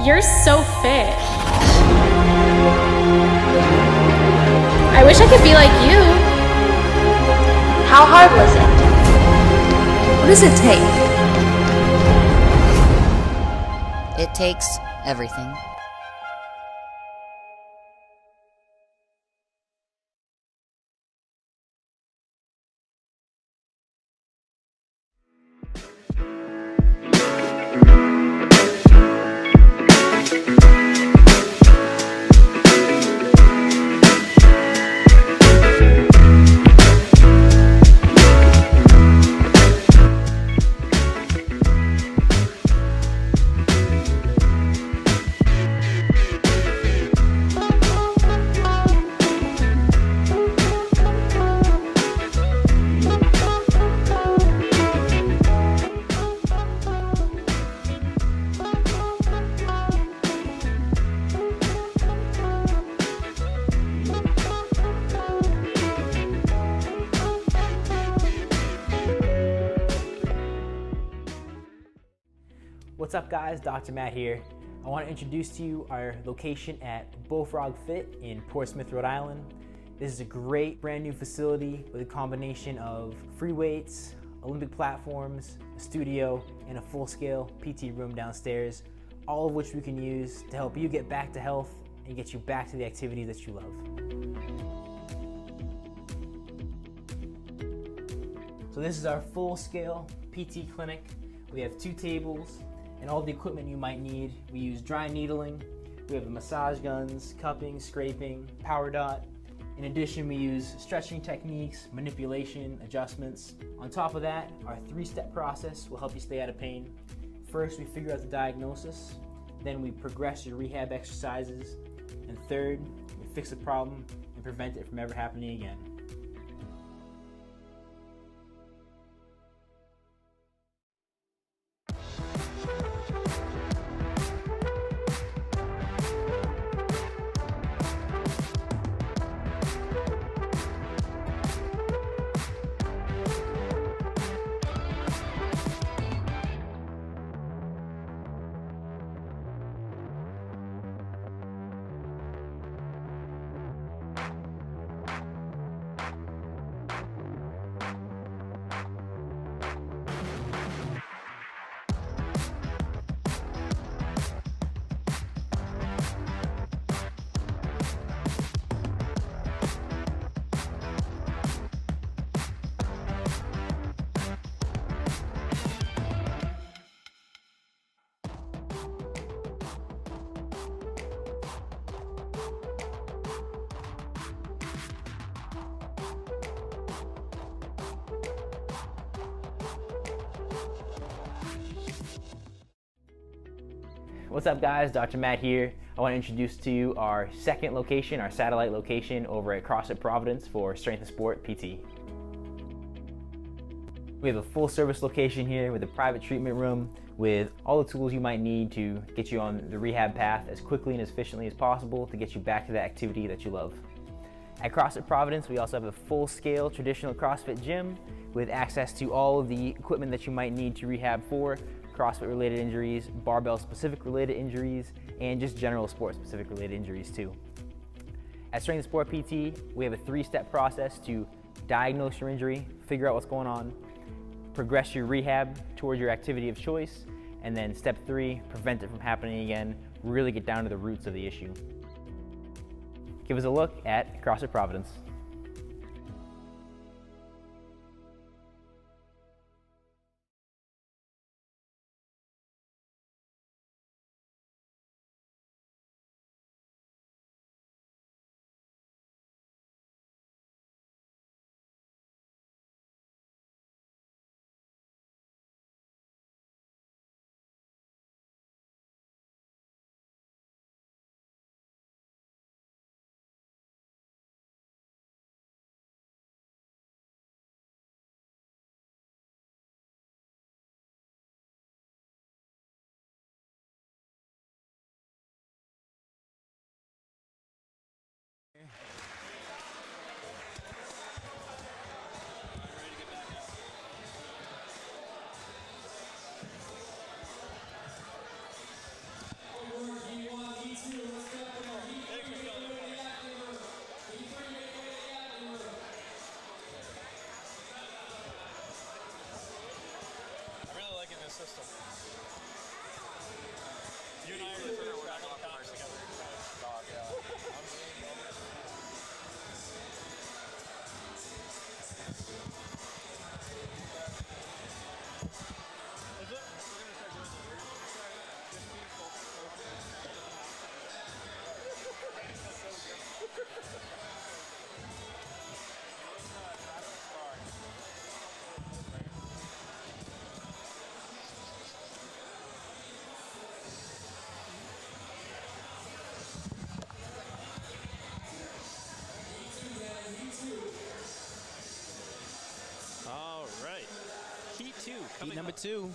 You're so fit. I wish I could be like you. How hard was it? What does it take? It takes everything. What's up guys, Dr. Matt here. I want to introduce to you our location at Bullfrog Fit in Portsmouth, Rhode Island. This is a great brand new facility with a combination of free weights, Olympic platforms, a studio, and a full-scale PT room downstairs, all of which we can use to help you get back to health and get you back to the activities that you love. So this is our full-scale PT clinic. We have 2 tables and all the equipment you might need. We use dry needling, we have the massage guns, cupping, scraping, power dot. In addition, we use stretching techniques, manipulation, adjustments. On top of that, our 3-step process will help you stay out of pain. First, we figure out the diagnosis, then we progress your rehab exercises, and third, we fix the problem and prevent it from ever happening again. What's up, guys? Dr. Matt here. I want to introduce to you our second location, our satellite location over at CrossFit Providence for Strength and Sport PT. We have a full service location here with a private treatment room with all the tools you might need to get you on the rehab path as quickly and as efficiently as possible to get you back to the activity that you love. At CrossFit Providence, we also have a full-scale traditional CrossFit gym with access to all of the equipment that you might need to rehab for CrossFit-related injuries, barbell-specific related injuries, and just general sport-specific related injuries too. At Strength and Sport PT, we have a 3-step process to diagnose your injury, figure out what's going on, progress your rehab towards your activity of choice, and then step 3, prevent it from happening again, really get down to the roots of the issue. Give us a look at CrossFit Providence. System. You and I are just we're not going to come together. Is it? We're going to start doing All right. Heat 2. Heat number 2.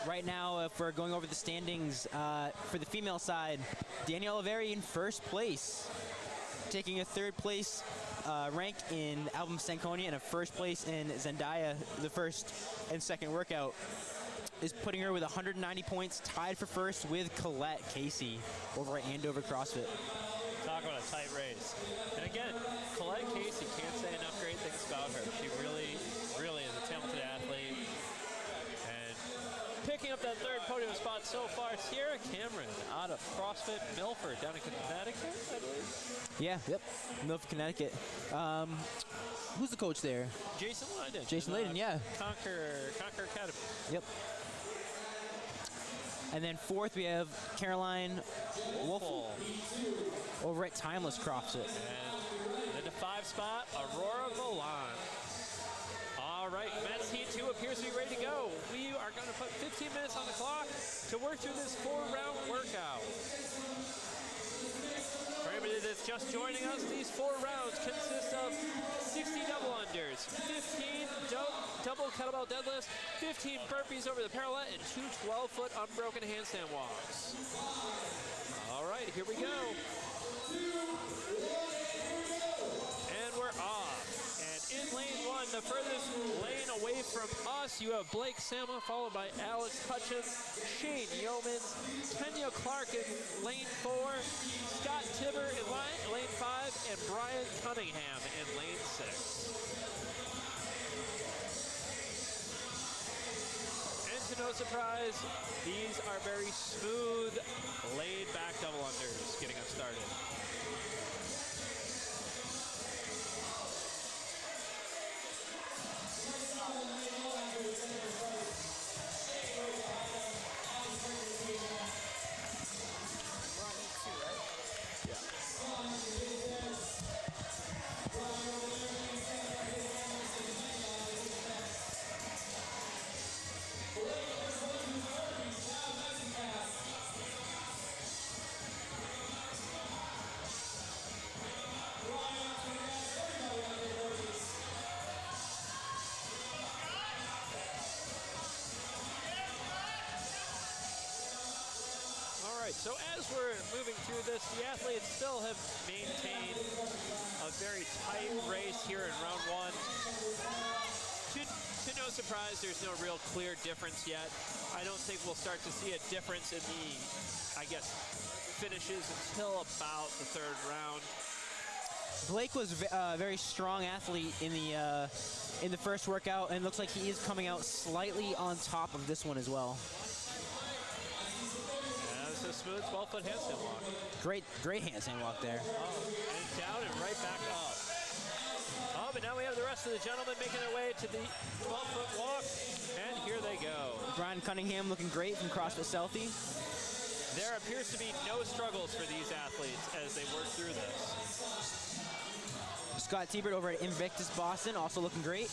Right now, if we're going over the standings for the female side, Danielle Oliveri in first place, taking a 3rd place rank in album Stankonia and a 1st place in Zendaya, the 1st and 2nd workout, is putting her with 190 points, tied for 1st with Collete Casey over at Andover CrossFit. Talk about a tight race. And again, Collete Casey, can't say enough great things about her. She really, really is a talented athlete. And picking up that 3rd podium spot so far, Sierra Cameron out of CrossFit Milford down in Connecticut, I believe. Yeah, yep, Milford, Connecticut. Who's the coach there? Jason Layden. Jason Layden, yeah. Conquer Academy. Yep. And then 4th, we have Caroline Wolfel over at Timeless CrossFit. And in the 5 spot, Aurora Volan. All right, men's heat 2 appears to be ready to go. We are going to put 15 minutes on the clock to work through this 4-round workout. For everybody that's just joining us, these 4 rounds consist of 60 double unders, 15 double kettlebell deadlifts, 15 burpees over the parallel, and 2 12-foot unbroken handstand walks. All right, here we go. And we're off. And in lane 1, the furthest lane away from us, you have Blake Sama, followed by Alex Hutchins, Shane Yeomans, Kenya Clark in lane 4, Scott Tibber in lane 5, and Brian Cunningham in lane 6. And to no surprise, these are very smooth, laid-back double unders getting us started. So as we're moving through this, the athletes still have maintained a very tight race here in round one. To no surprise, there's no real clear difference yet. I don't think we'll start to see a difference in the, I guess, finishes until about the third round. Blake was a very strong athlete in the first workout, and looks like he is coming out slightly on top of this one as well. That's a smooth 12-foot handstand walk. Great handstand walk there. Oh, and down and right back up. Oh, but now we have the rest of the gentlemen making their way to the 12-foot walk, and here they go. Brian Cunningham looking great from CrossFit Selfie. There appears to be no struggles for these athletes as they work through this. Scott Tiebert over at Invictus Boston, also looking great.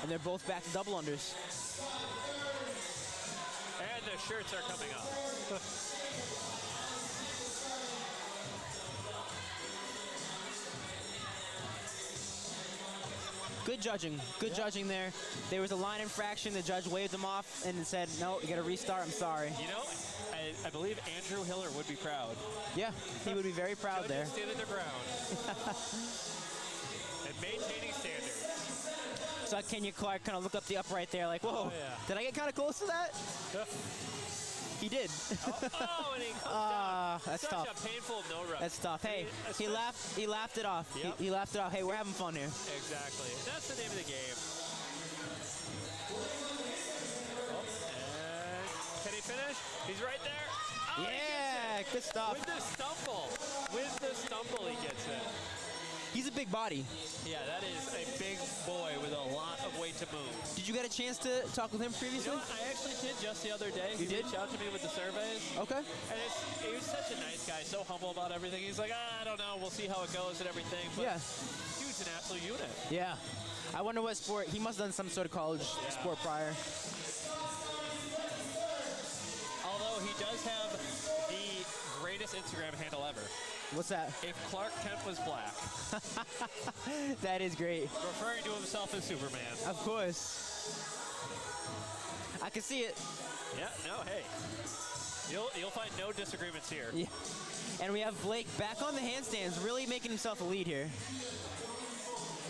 And they're both back to double unders. And the shirts are coming up. Good judging. Good judging there. There was a line infraction. The judge waved them off and said, no, you got to restart. I'm sorry. You know, I believe Andrew Hiller would be proud. Yeah, he would be very proud there. Standing their ground. And maintaining standards. So Kenya Clark kind of look up the upright there like, whoa, did I get kind of close to that? He did. And he comes down. That's Such tough. a painful no rep. That's tough. Hey, he laughed it off. Yep. He laughed it off. Hey, we're having fun here. Exactly. That's the name of the game. And can he finish? He's right there. Oh, yeah, good stuff. With the stumble, he gets it. He's a big body. Yeah, that is a big boy with a lot of weight to move. Did you get a chance to talk with him previously? You know what? I actually did just the other day. You he did? reached out to me with the surveys. Okay. And he was such a nice guy, so humble about everything. He's like, I don't know, we'll see how it goes and everything. But yeah. He was an absolute unit. Yeah. I wonder what sport. He must have done some sort of college sport prior. Although he does have the greatest Instagram handle ever. What's that? If Clark Kent was black. That is great. Referring to himself as Superman. Of course. I can see it. Yeah, no, hey. You'll find no disagreements here. Yeah. And we have Blake back on the handstands, really making himself a lead here.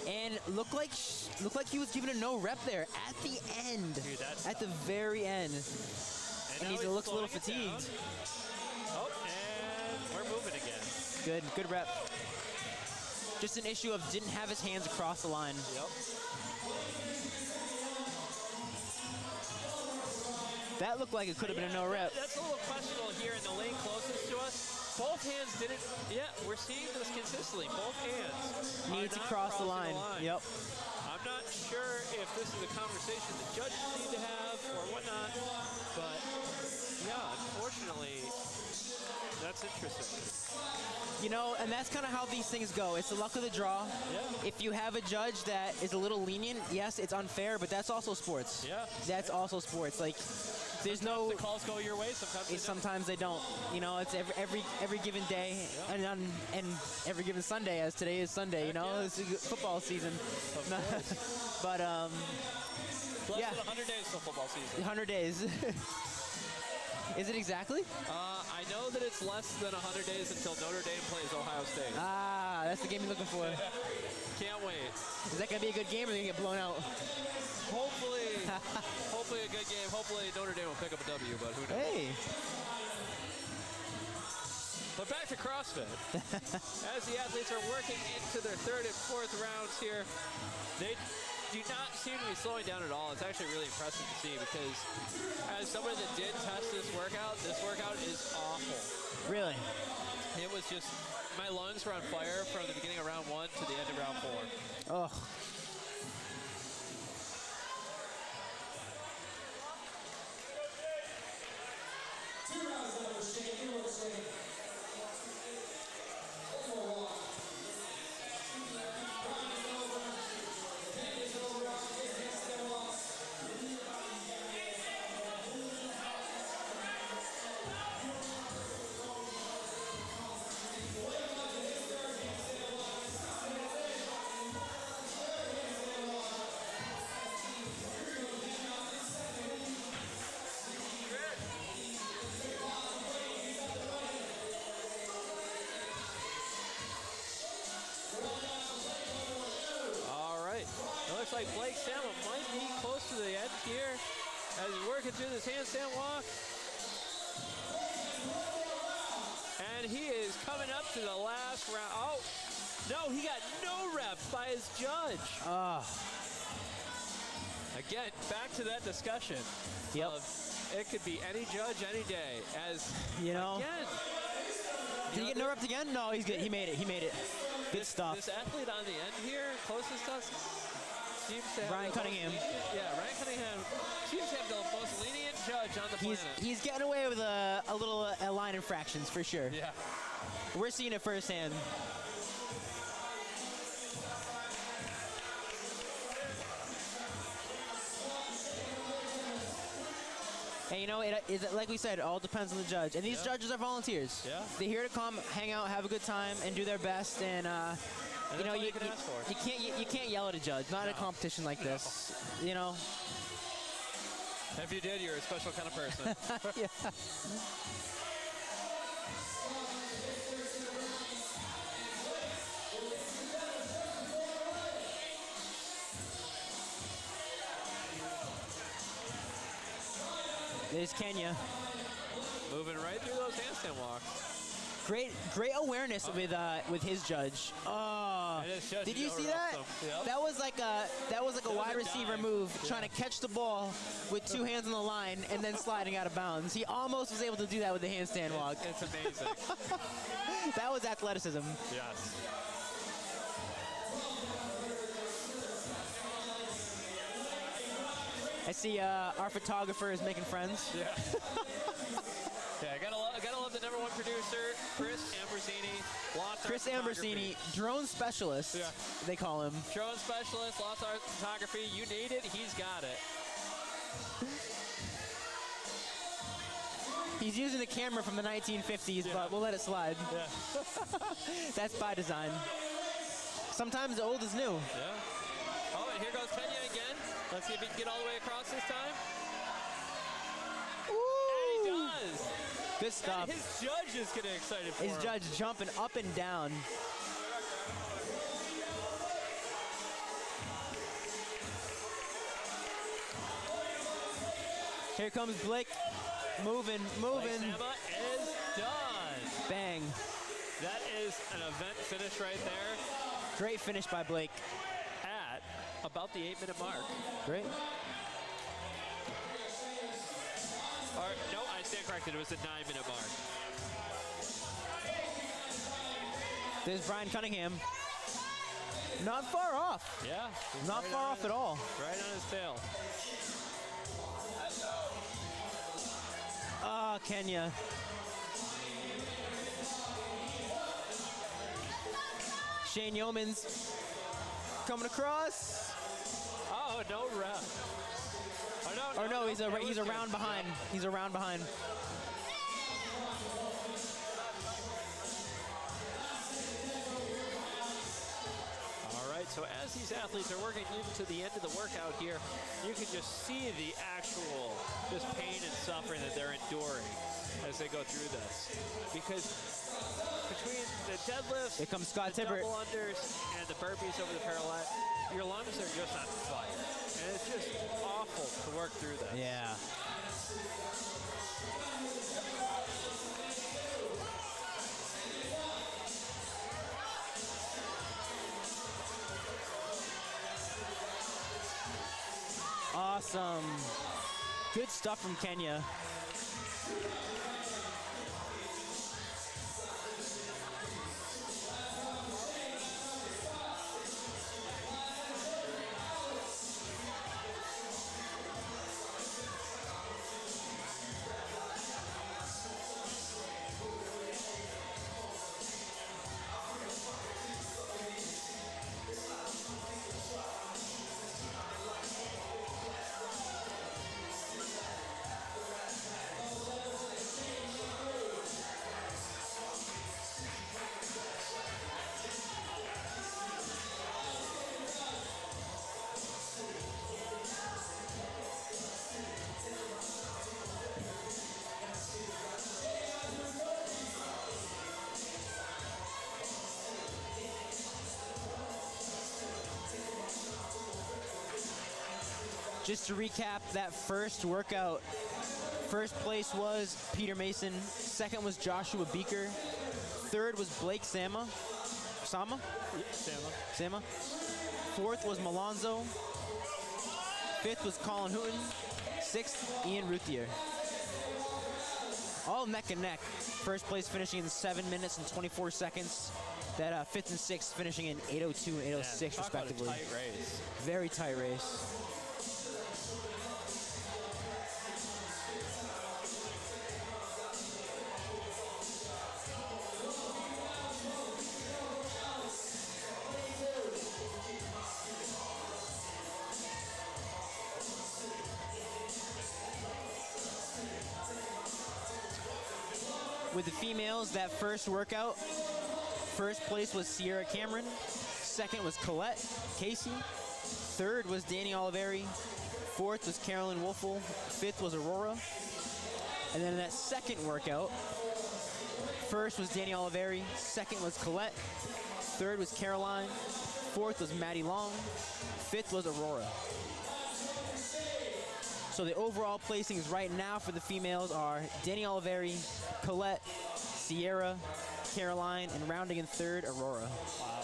And looked like he was given a no rep there at the end. Dude, that's at the very end. And he looks a little fatigued. Oh, and we're moving again. Good rep. Just an issue of didn't have his hands across the line. Yep. That looked like it could have been a no rep. That's a little questionable here in the lane closest to us. Both hands didn't. Yeah, we're seeing this consistently. Both hands need to cross the line. Yep. I'm not sure if this is a conversation the judges need to have or whatnot, but yeah, unfortunately, that's interesting. You know, and that's kind of how these things go. It's the luck of the draw. Yeah. If you have a judge that is a little lenient, yes, it's unfair, but that's also sports. Yeah. That's also sports. Like, there's sometimes the calls go your way. Sometimes they don't. You know, it's every given day, and every given Sunday, as today is Sunday. You know, it's football season. But Less than 100 days till football season. 100 days. Is it exactly? I know that it's less than 100 days until Notre Dame plays Ohio State. Ah, that's the game you're looking for. Can't wait. Is that going to be a good game or are they going to get blown out? Hopefully a good game. Hopefully Notre Dame will pick up a W, but who knows? Hey. But back to CrossFit. As the athletes are working into their third and fourth rounds here, they do not seem to be slowing down at all. It's actually really impressive to see because as someone that did test this workout is awful. Really? It was just, my lungs were on fire from the beginning of round 1 to the end of round 4. Oh. like Blake Sama might be close to the end here as he's working through this handstand walk. And he is coming up to the last round. Oh, no, he got no reps by his judge. Again, back to that discussion. Yep. It could be any judge, any day. As you know, again, did he get no reps again? No, he's good. He made it. He made it. Good stuff. This athlete on the end here, closest to us, seems to have Ryan Cunningham. Ryan Cunningham seems to have the most lenient judge on the planet. He's getting away with a little line infractions for sure. Yeah. We're seeing it firsthand. And you know, like we said, it all depends on the judge. And these judges are volunteers. Yeah. They're here to come, hang out, have a good time, and do their best. And you know, you can't yell at a judge. Not at a competition like this. You know. If you did, you're a special kind of person. Yeah. There's Kenya. Moving right through those handstand walks. Great awareness with his judge. Oh, did you see that? Yep. That was like a wide receiver move, trying to catch the ball with two hands on the line and then sliding out of bounds. He almost was able to do that with the handstand walk. It's amazing. That was athleticism. Yes. I see our photographer is making friends. Yeah. Yeah, gotta love the #1 producer, Chris Ambrosini. Chris Ambrosini, drone specialist, they call him. Drone specialist, lost art photography. You need it, he's got it. He's using a camera from the 1950s, but we'll let it slide. Yeah. That's by design. Sometimes old is new. Yeah. Oh, and here goes Kenya again. Let's see if he can get all the way across this time. Ooh. And he does. Good stuff. And his judge is getting excited for him. His judge jumping up and down. Here comes Blake. Moving. Blake Sama is done. Bang. That is an event finish right there. Great finish by Blake. At about the 8-minute mark. Great. Or, no, I stand corrected. It was the 9-minute mark. There's Brian Cunningham. Not far off. Yeah. Not right far off at all. Right on his tail. Ah, Kenya. Shane Yeomans coming across. Oh, no rep. Oh no, he's a round behind. He's a round behind. All right, so as these athletes are working into the end of the workout here, you can just see the actual just pain and suffering that they're enduring as they go through this. Because between the deadlifts, here comes Scott Tippert, double unders, and the burpees over the parallel, your lungs are just on fire. And it's just awful to work through that. Yeah. Awesome. Good stuff from Kenya. Just to recap that first workout, first place was Peter Mason, second was Joshua Beaker, third was Blake Sama, fourth was Malonzo, fifth was Colin Hooten, sixth Ian Routhier. All neck and neck. First place finishing in 7 minutes and 24 seconds. That fifth and sixth finishing in 8:02 and 8:06 respectively. Talk about a tight race. Very tight race. With the females, that first workout, first place was Sierra Cameron, second was Collete Casey, third was Danny Oliveri, fourth was Carolyn Wolfel, fifth was Aurora. And then in that second workout, first was Danny Oliveri, second was Collete, third was Caroline, fourth was Maddie Long, fifth was Aurora. So the overall placings right now for the females are Danny Oliveri, Collete, Sierra, Caroline, and rounding in third, Aurora. Wow.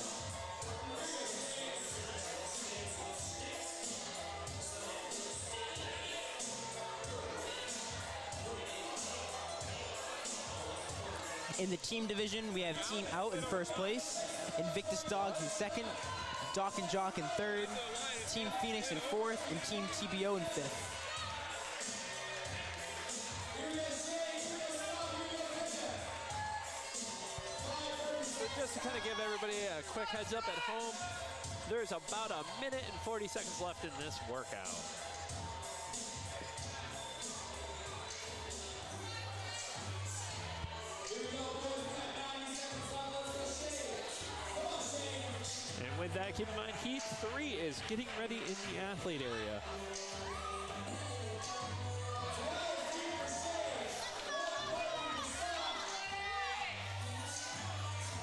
In the team division, we have Team Out in first place, Invictus Dogs in second, Doc and Jock in third, Team Phoenix in fourth, and Team TBO in fifth. Just to kind of give everybody a quick heads up at home, there's about a minute and 40 seconds left in this workout. And with that, keep in mind, Heat 3 is getting ready in the athlete area.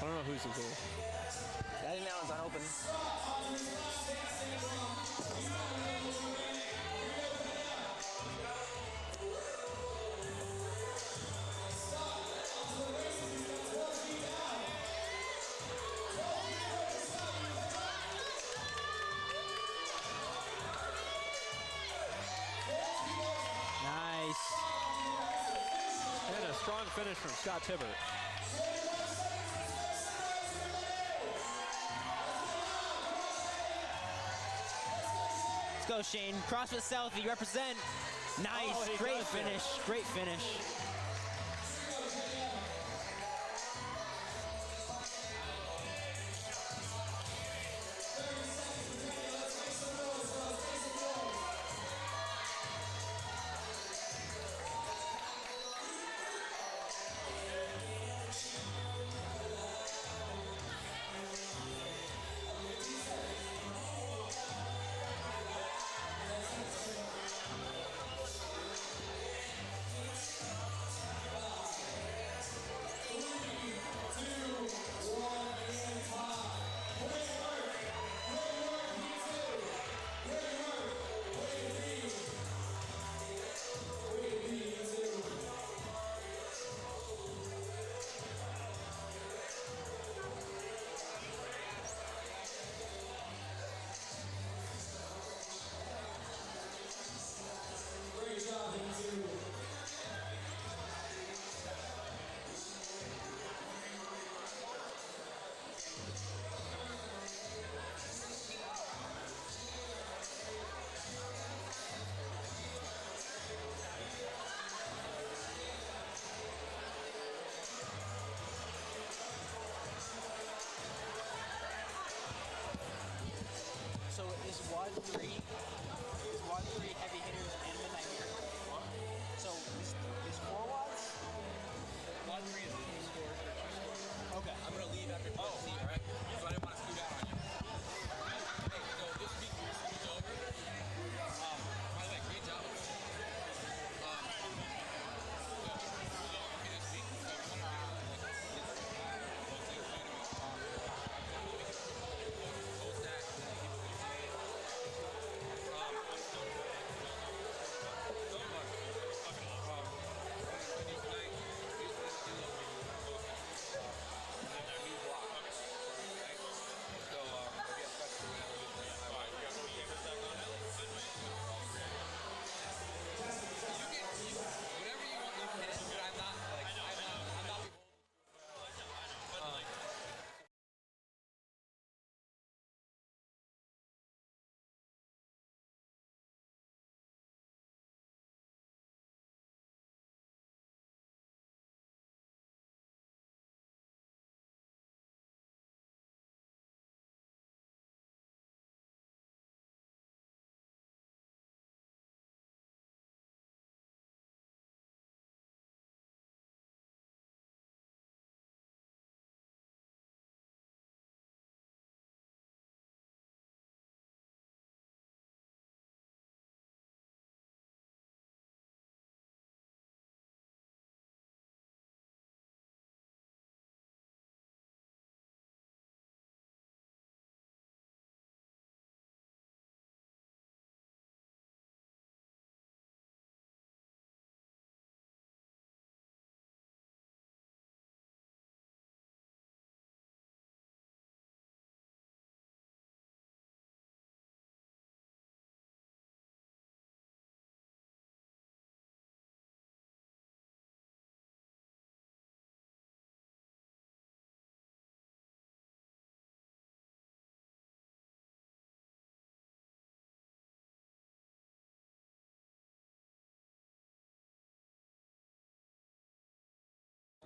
I don't know who's in here. I think that one's unopened. Nice. And a strong finish from Scott Tibbert. Go Shane. CrossFit South, you represent. Nice, Oh, great finish, great finish. So is WOD 3 heavy hitters and midnight here? So is 4 WODs? WOD 3 is 2 scores or 2 scores. Okay. I'm going to leave after 12, all right? So I didn't want to scoot out on you. Hey, so this week is over. By the way, great job.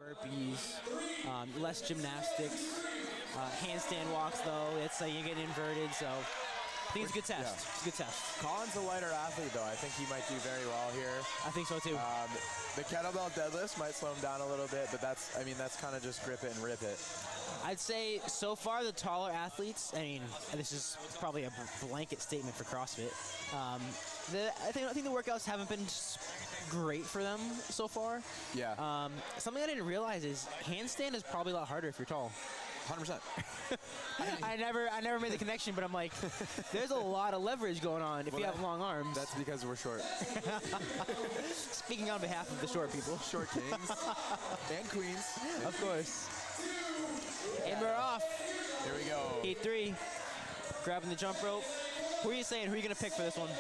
burpees, less gymnastics, handstand walks though. It's like you get inverted, so I think it's a good test. Yeah. It's a good test. Colin's a lighter athlete though. I think he might do very well here. I think so too. The kettlebell deadlifts might slow him down a little bit, but that's kind of just grip it and rip it. I'd say so far the taller athletes, I mean, this is probably a blanket statement for CrossFit. I think the workouts haven't been great for them so far. Yeah. Something I didn't realize is handstand is probably a lot harder if you're tall. 100%. I never made the connection, but I'm like, there's a lot of leverage going on if you have long arms. That's because we're short. Speaking on behalf of the short people. Short kings and queens. Of course. And we're off. Here we go. Heat 3. Grabbing the jump rope. Who are you saying? Who are you going to pick for this one?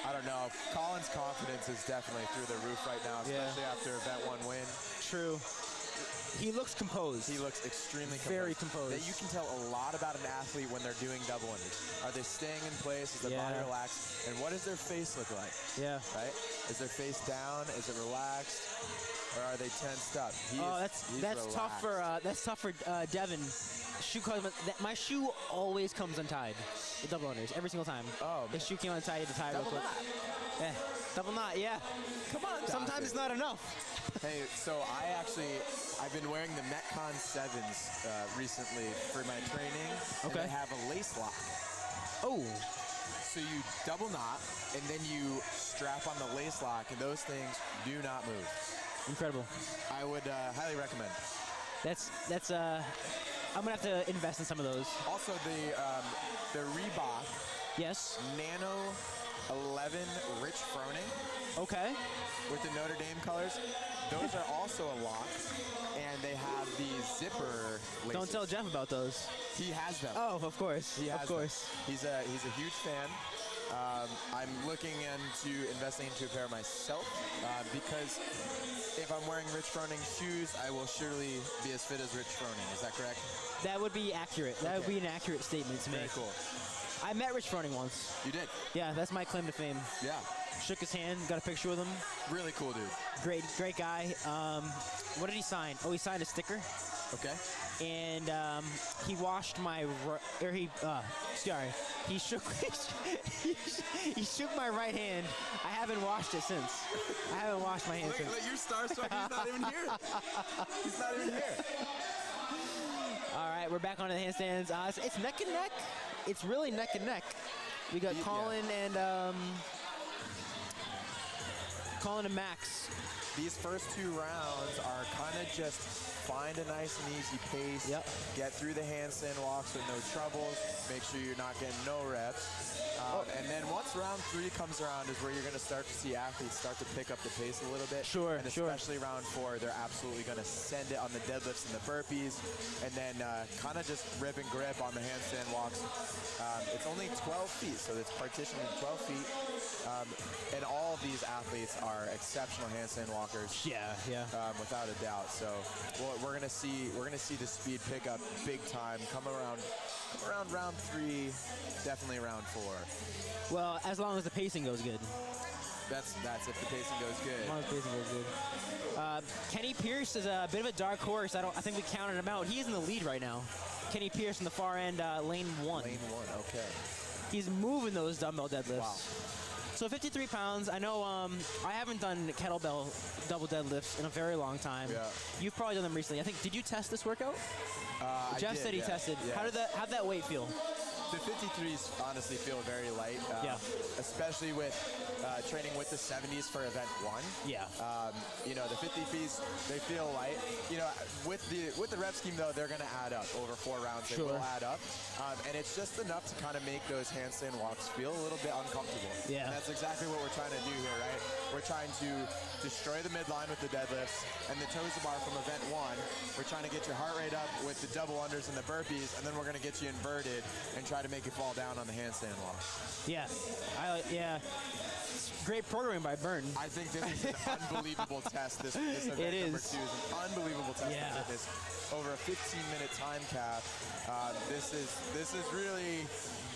I don't know. Colin's confidence is definitely through the roof right now, especially after Event 1 win. True. He looks composed. He looks extremely composed. Very composed. You can tell a lot about an athlete when they're doing double unders. Are they staying in place? Is their body relaxed? And what does their face look like? Yeah. Right? Is their face down? Is it relaxed? Or are they tensed up? That's tough for Devin. My shoe always comes untied. The double unders every single time. Oh, the shoe came untied. It's tied real quick. Yeah, double knot. Yeah. Come on. Sometimes it's not enough. Hey, so I've been wearing the Metcon 7s recently for my training. Okay. And they have a lace lock. Oh. So you double knot, and then you strap on the lace lock, and those things do not move. Incredible. I would highly recommend. I'm gonna have to invest in some of those. Also, the Reebok. Yes. Nano 11 Rich Froning. Okay. With the Notre Dame colors. Those are also a lock, and they have the zipper laces. Don't tell Jeff about those. He has them. Oh, of course. He has of course. Them. He's a huge fan. I'm looking into investing into a pair myself because if I'm wearing Rich Froning shoes, I will surely be as fit as Rich Froning. Is that correct? That would be accurate. That would be an accurate statement to make. Very cool. I met Rich Froning once. You did? Yeah, that's my claim to fame. Yeah. Shook his hand, got a picture with him. Really cool dude. Great guy. What did he sign? Oh, he signed a sticker. Okay. And he washed my, he shook he shook my right hand. I haven't washed it since. I haven't washed my hand since. Look, you're starstruck. He's not even here. He's not even here. All right, we're back on the handstands. It's neck and neck. It's really neck and neck. We got Colin and Max. These first 2 rounds are kind of just find a nice and easy pace. Yep. Get through the handstand walks with no troubles. Make sure you're not getting no reps. And then once round 3 comes around is where you're going to start to see athletes start to pick up the pace a little bit. Sure, and especially round 4, they're absolutely going to send it on the deadlifts and the burpees, and then kind of just rip and grip on the handstand walks. It's only 12 feet, so it's partitioned in 12 feet. And all of these athletes are exceptional handstand walkers. Yeah. Without a doubt. So we're gonna see the speed pick up big time. Come around round 3, definitely round 4. Well, as long as the pacing goes good. That's if the pacing goes good. As long as the pacing goes good. Kenny Pierce is a bit of a dark horse. I think we counted him out. He's in the lead right now. Kenny Pierce in the far end, lane 1. Lane 1, okay. He's moving those dumbbell deadlifts. Wow. So 53 pounds. I know I haven't done kettlebell double deadlifts in a very long time. Yeah. You've probably done them recently. I think, did you test this workout? Jeff said he tested. Yeah. How'd that weight feel? The 53s honestly feel very light, especially with training with the 70s for event 1. Yeah. The 50s, they feel light. With the rep scheme though, they're going to add up over 4 rounds. They will add up, and it's just enough to kind of make those handstand walks feel a little bit uncomfortable. Yeah. And that's exactly what we're trying to do here, right? We're trying to destroy the midline with the deadlifts and the toes to bar from event 1, We're trying to get your heart rate up with the double unders and the burpees, and then we're going to get you inverted and try to make you fall down on the handstand walk. Yeah. Yeah. Great programming by Bern. I think this is an unbelievable test. This event It number is. 2 is an unbelievable test of fitness. Over a 15-minute time cap. This is really,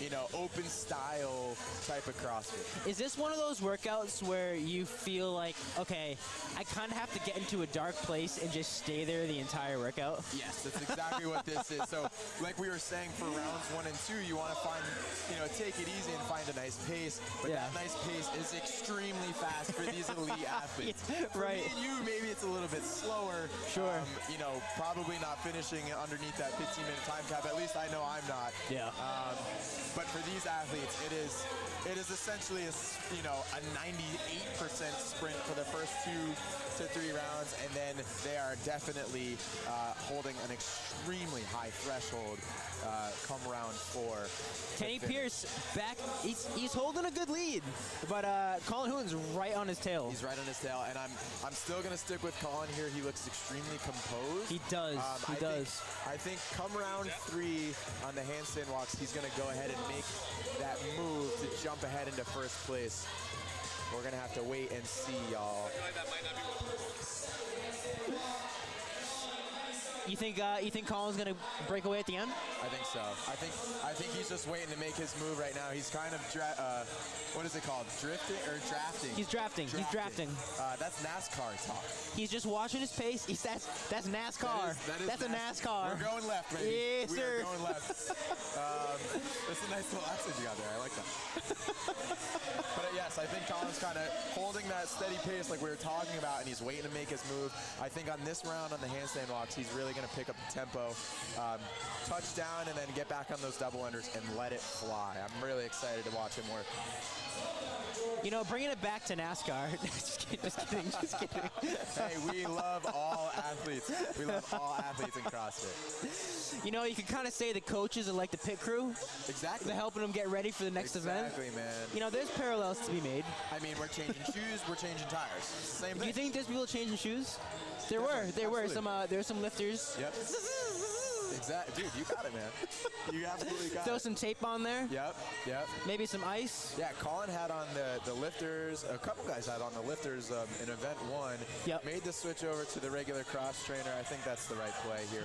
you know, open style type of CrossFit. Is this one of those workouts where you feel like, okay, I kind of have to get into a dark place and just stay there the entire workout? Yes, that's exactly what this is. So, like we were saying, for rounds 1 and 2, you want to find, you know, take it easy and find a nice pace. But that nice pace is extremely fast for these elite athletes. For me and you, maybe it's a little bit slower. Sure. You know, probably not finishing underneath that 15-minute time cap. At least I know I'm not. Yeah. But for these athletes, it is essentially a 98% sprint for the first 2 to 3 rounds, and then they are definitely holding an extremely high threshold come round 4. Kenny Pierce back. He's holding a good lead, but Colin Hooten's right on his tail. He's right on his tail, and I'm still going to stick with Colin here. He looks extremely composed. He does. He does. I think come round 3 on the handstand walks, he's going to go ahead and make that move to jump ahead into first place. We're going to have to wait and see, y'all. You think Colin's gonna break away at the end? I think so. I think he's just waiting to make his move right now. He's kind of what is it called? Drafting. He's drafting. He's drafting. That's NASCAR talk. He's just watching his pace. That's NASCAR. That's a NASCAR. We're going left, baby. Yes, sir. We are going left. That's a nice little accent you got there. I like that. But yes, I think Colin's kind of holding that steady pace like we were talking about, and he's waiting to make his move. I think on this round on the handstand walks, he's really going to pick up the tempo, touch down, and then get back on those double unders and let it fly. I'm really excited to watch him work. You know, bringing it back to NASCAR. Just kidding. Hey, we love all athletes. We love all athletes in CrossFit. You know, you can kind of say the coaches are like the pit crew. Exactly. They're helping them get ready for the next event. Exactly, man. You know, there's parallels to be made. I mean, we're changing shoes, we're changing tires. Same thing. Do you think there's people changing shoes? There were some lifters. Yep. Exactly. Dude, you got it, man. You absolutely got it. Throw some tape on there. Yep. Maybe some ice. Yeah, Colin had on the lifters. A couple guys had on the lifters in event 1. Yep. Made the switch over to the regular cross trainer. I think that's the right play here.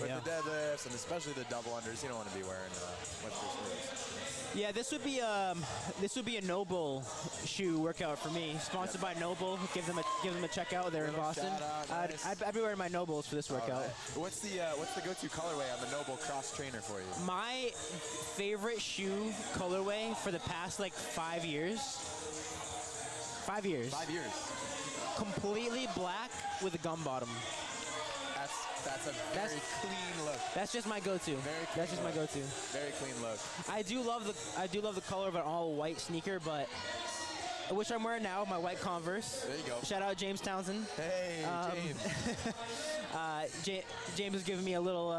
With the deadlifts and especially the double unders. You don't want to be wearing lifters shoes. Yeah, this would be a Noble shoe workout for me. Sponsored by Noble. Give them a check out. They're in Boston. Nice. I'd be wearing my Nobles for this workout. Right. What's the go-to colorway on the Noble cross trainer for you? My favorite shoe colorway for the past like 5 years. 5 years. 5 years. Completely black with a gum bottom. That's a very clean look. That's just my go-to. That's just my go-to. Very clean look. I do love the color of an all-white sneaker, but which I'm wearing now, my white Converse. There you go. Shout out James Townsend. Hey, James. James was giving me a little.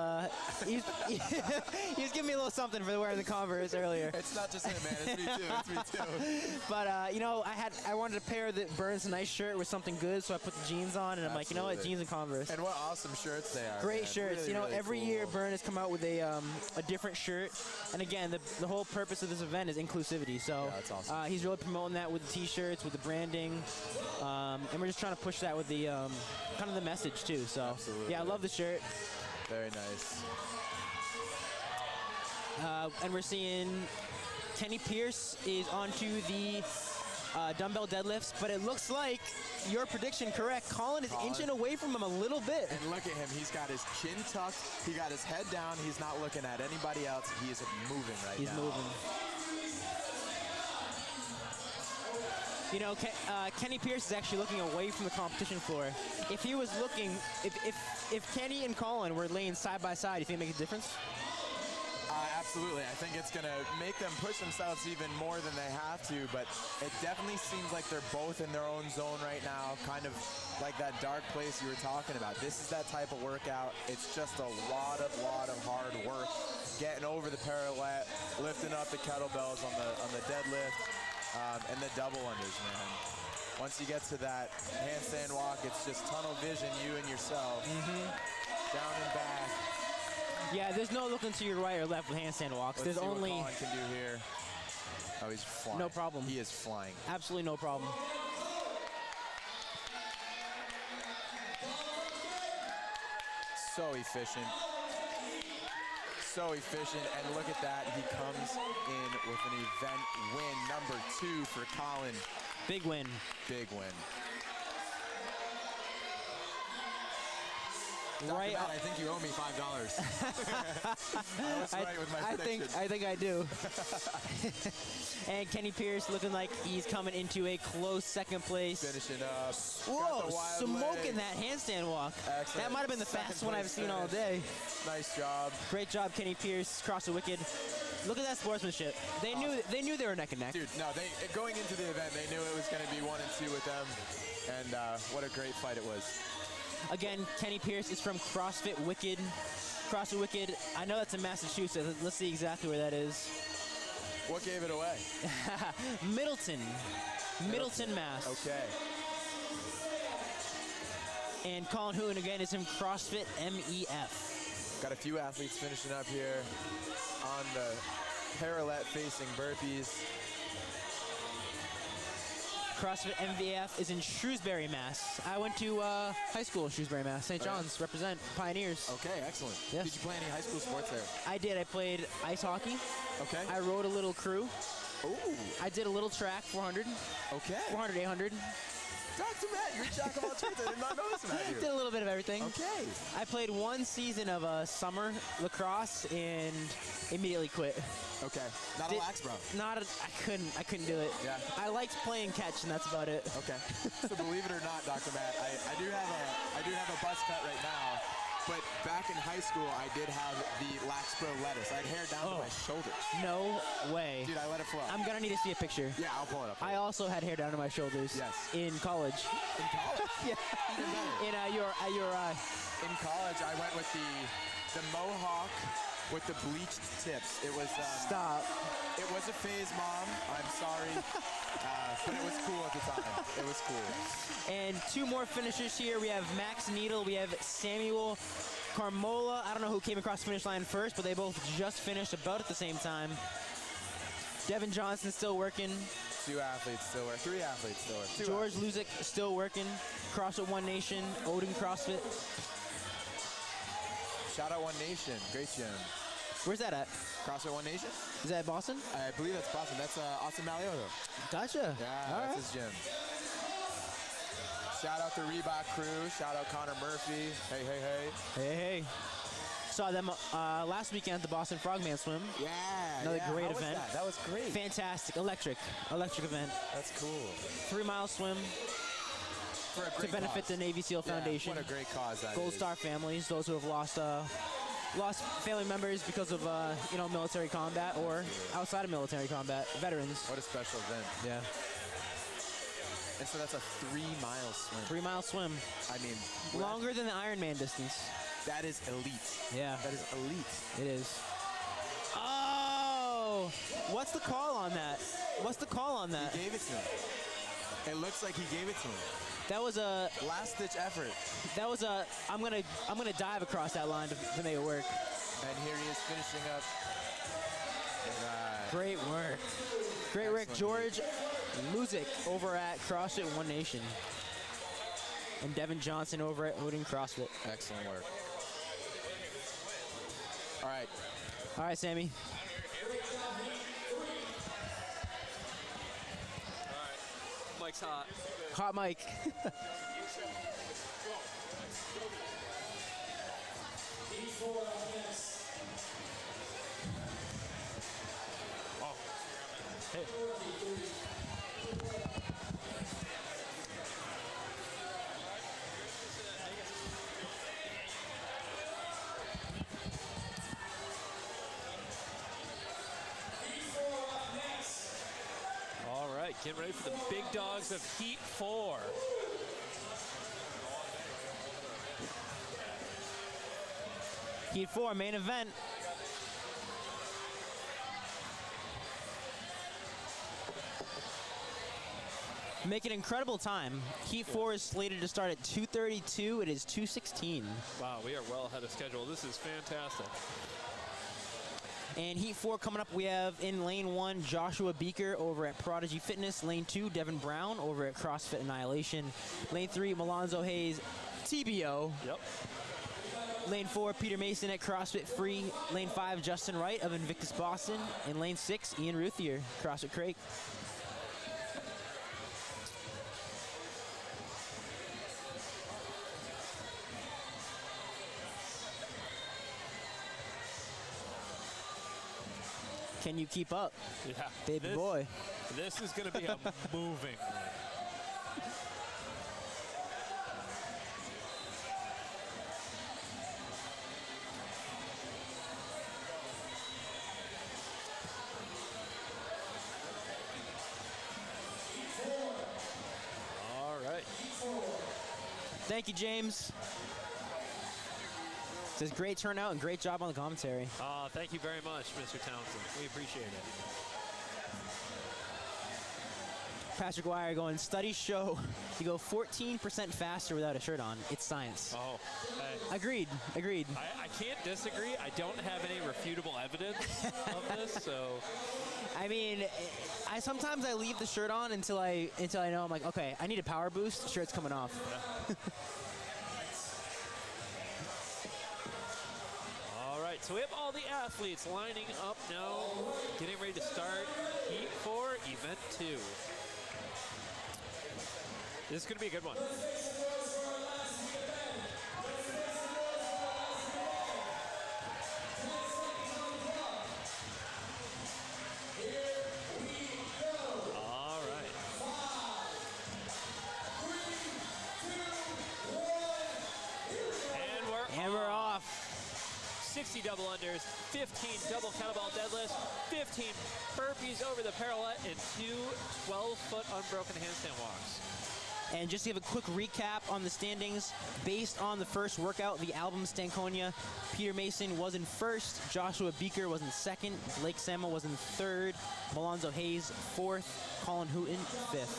He was giving me a little something for wearing the Converse earlier. It's not just him, man. It's me too. It's me too. But you know, I wanted to pair the Bern's nice shirt with something good, so I put the jeans on, and I'm like, you know what, jeans and Converse. And what awesome shirts they are. Great man. shirts. Really, you know, really every cool. year Bern has come out with a different shirt, and again, the whole purpose of this event is inclusivity. So that's awesome. He's really promoting that with the T-shirts, with the branding, and we're just trying to push that with the kind of the message too. So absolutely. Yeah, I love the shirt. Very nice. And we're seeing Kenny Pierce is onto the dumbbell deadlifts, but it looks like your prediction correct. Colin is inching away from him a little bit. And look at him. He's got his chin tucked. He got his head down. He's not looking at anybody else. He is moving right now. He's moving. You know, Kenny Pierce is actually looking away from the competition floor. If he was looking, if Kenny and Colin were laying side by side, do you think it make a difference? Absolutely. I think it's going to make them push themselves even more than they have to, but it definitely seems like they're both in their own zone right now, kind of like that dark place you were talking about. This is that type of workout. It's just a lot of hard work, getting over the parallel, lifting up the kettlebells on the deadlift, and the double unders, man. Once you get to that handstand walk, it's just tunnel vision, you and yourself. Yeah, there's no looking to your right or left with handstand walks. Let's There's see only. what Colin can do here. Oh, he's flying. No problem. He is flying. Absolutely no problem. So efficient. So efficient, and look at that. He comes in with an event win, number 2 for Colin. Big win. Big win. Right. Matt, I think you owe me $5. I was right with my prediction. I think I do. And Kenny Pierce looking like he's coming into a close second place. Finishing up. Whoa, smoking that handstand walk. Excellent. That might have been the fastest one I've seen all day. Nice job. Great job, Kenny Pierce. CrossFit Wicked. Look at that sportsmanship. They knew they were neck and neck. Dude, no, going into the event, they knew it was going to be 1 and 2 with them, and what a great fight it was. Again, Kenny Pierce is from CrossFit Wicked. CrossFit Wicked, I know that's in Massachusetts. Let's see exactly where that is. What gave it away? Middleton, Mass. Okay. And Colin Hooten, again, is from CrossFit MEF. Got a few athletes finishing up here on the parallel facing burpees. CrossFit MVF is in Shrewsbury, Mass. I went to high school in Shrewsbury, Mass. St. John's, represent Pioneers. Okay, excellent. Yes. Did you play any high school sports there? I did. I played ice hockey. Okay. I rode a little crew. Ooh. I did a little track, 400. Okay. 400, 800. Dr. Matt, you're jack of all trades. I did not know this about you. Did a little bit of everything. Okay. I played 1 season of summer lacrosse and immediately quit. Okay. Not a lax, bro. I couldn't do it. Yeah. I liked playing catch, and that's about it. Okay. So believe it or not, Dr. Matt, I do have a buzz cut right now. But back in high school, I did have the Lax Pro lettuce. I had hair down to my shoulders. No way. Dude, I let it flow. I'm going to need to see a picture. Yeah, I'll pull it up. I also had hair down to my shoulders. Yes. In college. In college? Yeah. Even better. In your In college, I went with the mohawk with the bleached tips. It was Stop. It was a phase, Mom. I'm sorry. But it was cool at the time. It was cool. And 2 more finishers here. We have Max Needle. We have Samuel Carmola. I don't know who came across the finish line first, but they both just finished about at the same time. Devin Johnson still working. 2 athletes still work. 3 athletes still work. George Luzick still working. CrossFit One Nation. Odin CrossFit. Shout out One Nation. Great gym. Where's that at? CrossFit One Nation? Is that Boston? I believe that's Boston. That's Austin Malioto. Gotcha. Yeah, all that's right. his gym. Shout out the Reebok crew. Shout out Connor Murphy. Hey, hey, hey. Hey, hey. Saw them last weekend at the Boston Frogman Swim. Yeah. Another great How event. Was that was great. Fantastic. Electric event. That's cool. 3-mile swim. For a great to benefit cause. the Navy SEAL Foundation. What a great cause that Gold is. Star families, those who have lost family members because of military combat or outside of military combat, veterans. What a special event. Yeah. And so that's a 3-mile swim. 3-mile swim. I mean, longer than the Ironman distance. That is elite. Yeah. That is elite. It is. Oh! What's the call on that? What's the call on that? He gave it to him. It looks like he gave it to him. That was a last-ditch effort. That was a I'm gonna dive across that line to make it work. And here he is finishing up. Right. Great work. Great work, George Luzick over at CrossFit One Nation. And Devin Johnson over at Odin CrossFit. Excellent work. All right. All right, Sammy. Mike's hot. Hot Mike. Oh. Hey. All right, getting ready for the big dogs of Heat 4. Heat 4, main event. make an incredible time. Heat 4 is slated to start at 2:32. It is 2:16. Wow, we are well ahead of schedule. This is fantastic. And Heat 4 coming up, we have in lane 1, Joshua Beaker over at Prodigy Fitness. Lane 2, Devin Brown over at CrossFit Annihilation. Lane 3, Malonzo Hayes, TBO. Yep. Lane 4, Peter Mason at CrossFit Free. Lane 5, Justin Wright of Invictus Boston. And lane 6, Ian Ruthier, CrossFit Craig. Can you keep up? Yeah. Baby boy. This is going to be a moving one. All right. Thank you, James. It says great turnout and great job on the commentary. Thank you very much, Mr. Townsend. We appreciate it. Patrick Wire going, studies show you go 14% faster without a shirt on. It's science. Oh, hey. Agreed. I can't disagree. I don't have any refutable evidence of this, so. I mean, sometimes I leave the shirt on until I know I'm like, okay, I need a power boost. Shirt's coming off. Yeah. All right, so we have all the athletes lining up now, getting ready to start Heat 4, Event 2. This is going to be a good one. All right. 5, 4, 3, 2, 1. And we're off. 60 double unders, 15 double kettlebell deadlifts, 15 burpees over the parallel, and 2 12-foot unbroken handstand walks. And just to give a quick recap on the standings, based on the first workout, the album Stankonia, Peter Mason was in first, Joshua Beaker was in second, Blake Samuel was in third, Malonzo Hayes fourth, Colin Hooten fifth.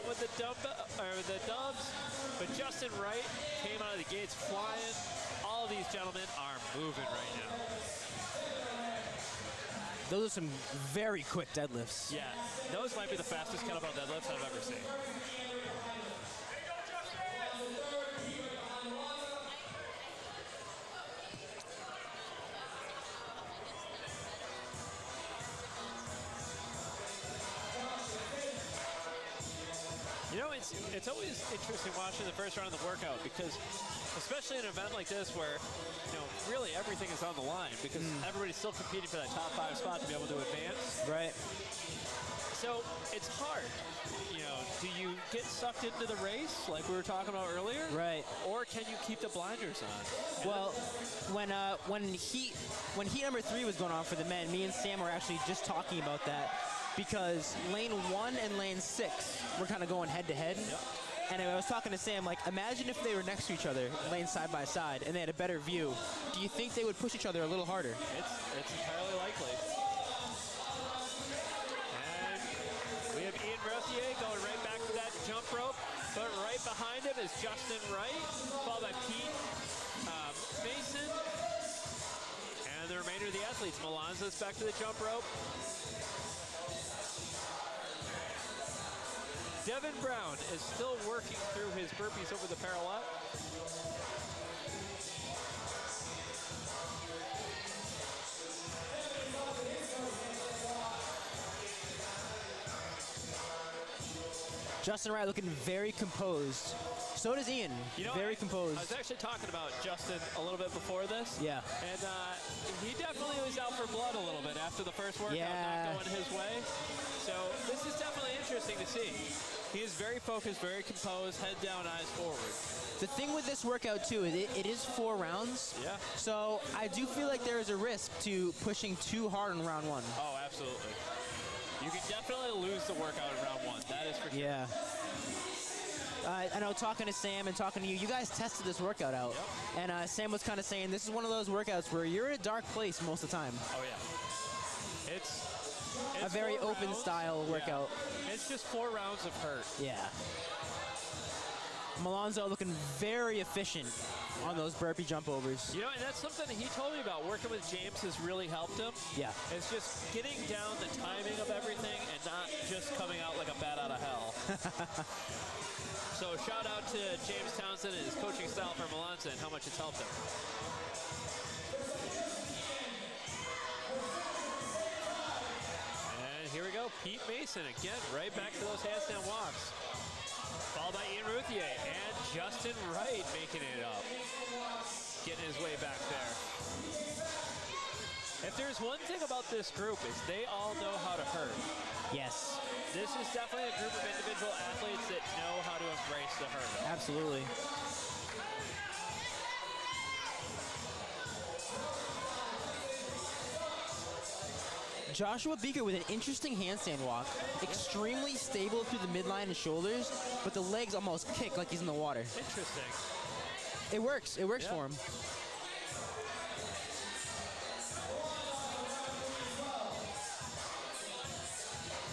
With the dubs, but Justin Wright came out of the gates flying. All of these gentlemen are moving right now. Those are some very quick deadlifts. Yeah, those might be the fastest kettlebell deadlifts I've ever seen. You know, it's always interesting watching the first round of the workout because, especially in an event like this where, you know, really everything is on the line because everybody's still competing for that top 5 spot to be able to advance. Right. So it's hard. You know, do you get sucked into the race like we were talking about earlier? Right. Or can you keep the blinders on? Well, when heat number 3 was going on for the men, me and Sam were actually just talking about that. Because lane 1 and lane 6 were kind of going head to head. Yep. And I was talking to Sam, like, imagine if they were next to each other, lanes side by side, and they had a better view. Do you think they would push each other a little harder? It's entirely likely. And we have Ian Ruthier going right back to that jump rope. But right behind him is Justin Wright, followed by Pete Mason. And the remainder of the athletes. Malonzo's back to the jump rope. Devin Brown is still working through his burpees over the parallel. Justin Wright looking very composed. So does Ian. You know, very composed. I was actually talking about Justin a little bit before this. Yeah. And he definitely was out for blood a little bit after the first workout not going his way. So this is definitely interesting to see. He is very focused, very composed, head down, eyes forward. The thing with this workout, too, is it is 4 rounds. Yeah. So I do feel like there is a risk to pushing too hard in round 1. Oh, absolutely. You can definitely lose the workout in round 1. That is for sure. Yeah. I know talking to Sam and talking to you, you guys tested this workout out. Yep. And Sam was kind of saying this is one of those workouts where you're in a dark place most of the time. Oh, yeah. It's a very open rounds. style workout. Yeah. It's just 4 rounds of hurt. Yeah. Malonzo looking very efficient on those burpee jump overs. You know, and that's something that he told me about. Working with James has really helped him. Yeah. It's just getting down the timing of everything and not just coming out like a bat out of hell. So shout out to James Townsend and his coaching style for Malonzo and how much it's helped him. And here we go, Pete Mason again, right back to those handstand walks. Followed by Ian Routhier and Justin Wright making it up. Getting his way back there. If there's one thing about this group is they all know how to hurt. Yes. This is definitely a group of individual athletes that know how to embrace the hurt. Absolutely. Joshua Beaker with an interesting handstand walk. Extremely stable through the midline and shoulders, but the legs almost kick like he's in the water. Interesting. It works. It works for him.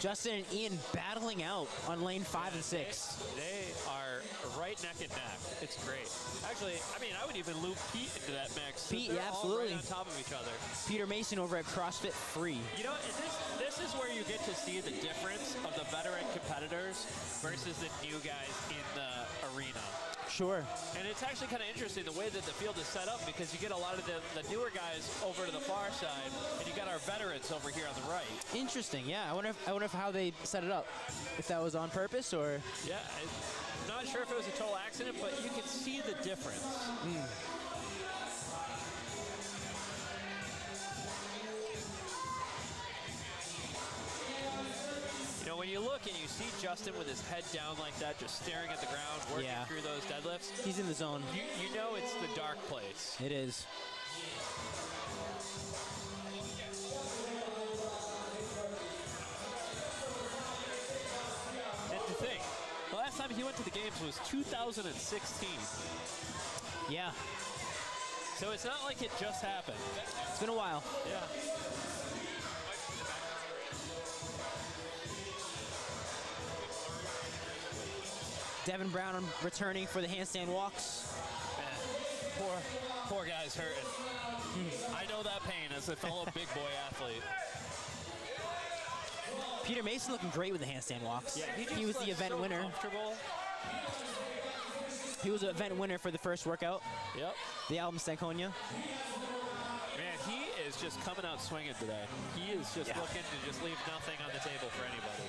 Justin and Ian battling out on lane 5 and 6. They are right neck and neck. It's great. Actually, I mean, I would even loop Pete into that mix. Pete, They're yeah, absolutely. all right on top of each other. Peter Mason over at CrossFit Free. You know, and this is where you get to see the difference of the veteran competitors versus the new guys in the arena. Sure. And it's actually kind of interesting the way that the field is set up because you get a lot of the newer guys over to the far side, and you got our veterans over here on the right. Interesting. Yeah, I wonder if how they set it up. If that was on purpose or. Yeah, I'm not sure if it was a total accident, but you can see the difference. You know, when you look and you see Justin with his head down like that, just staring at the ground, working through those deadlifts. He's in the zone. You know it's the dark place. It is. And to think, the last time he went to the games was 2016. Yeah. So it's not like it just happened. It's been a while. Yeah. Devin Brown returning for the handstand walks. Man, poor guy's hurting. I know that pain as a fellow big boy athlete. Peter Mason looking great with the handstand walks. Yeah, he was the event winner. Comfortable. He was an event winner for the first workout. Yep. The album Stankonia. Man, he is just coming out swinging today. He is just looking to just leave nothing on the table for anybody.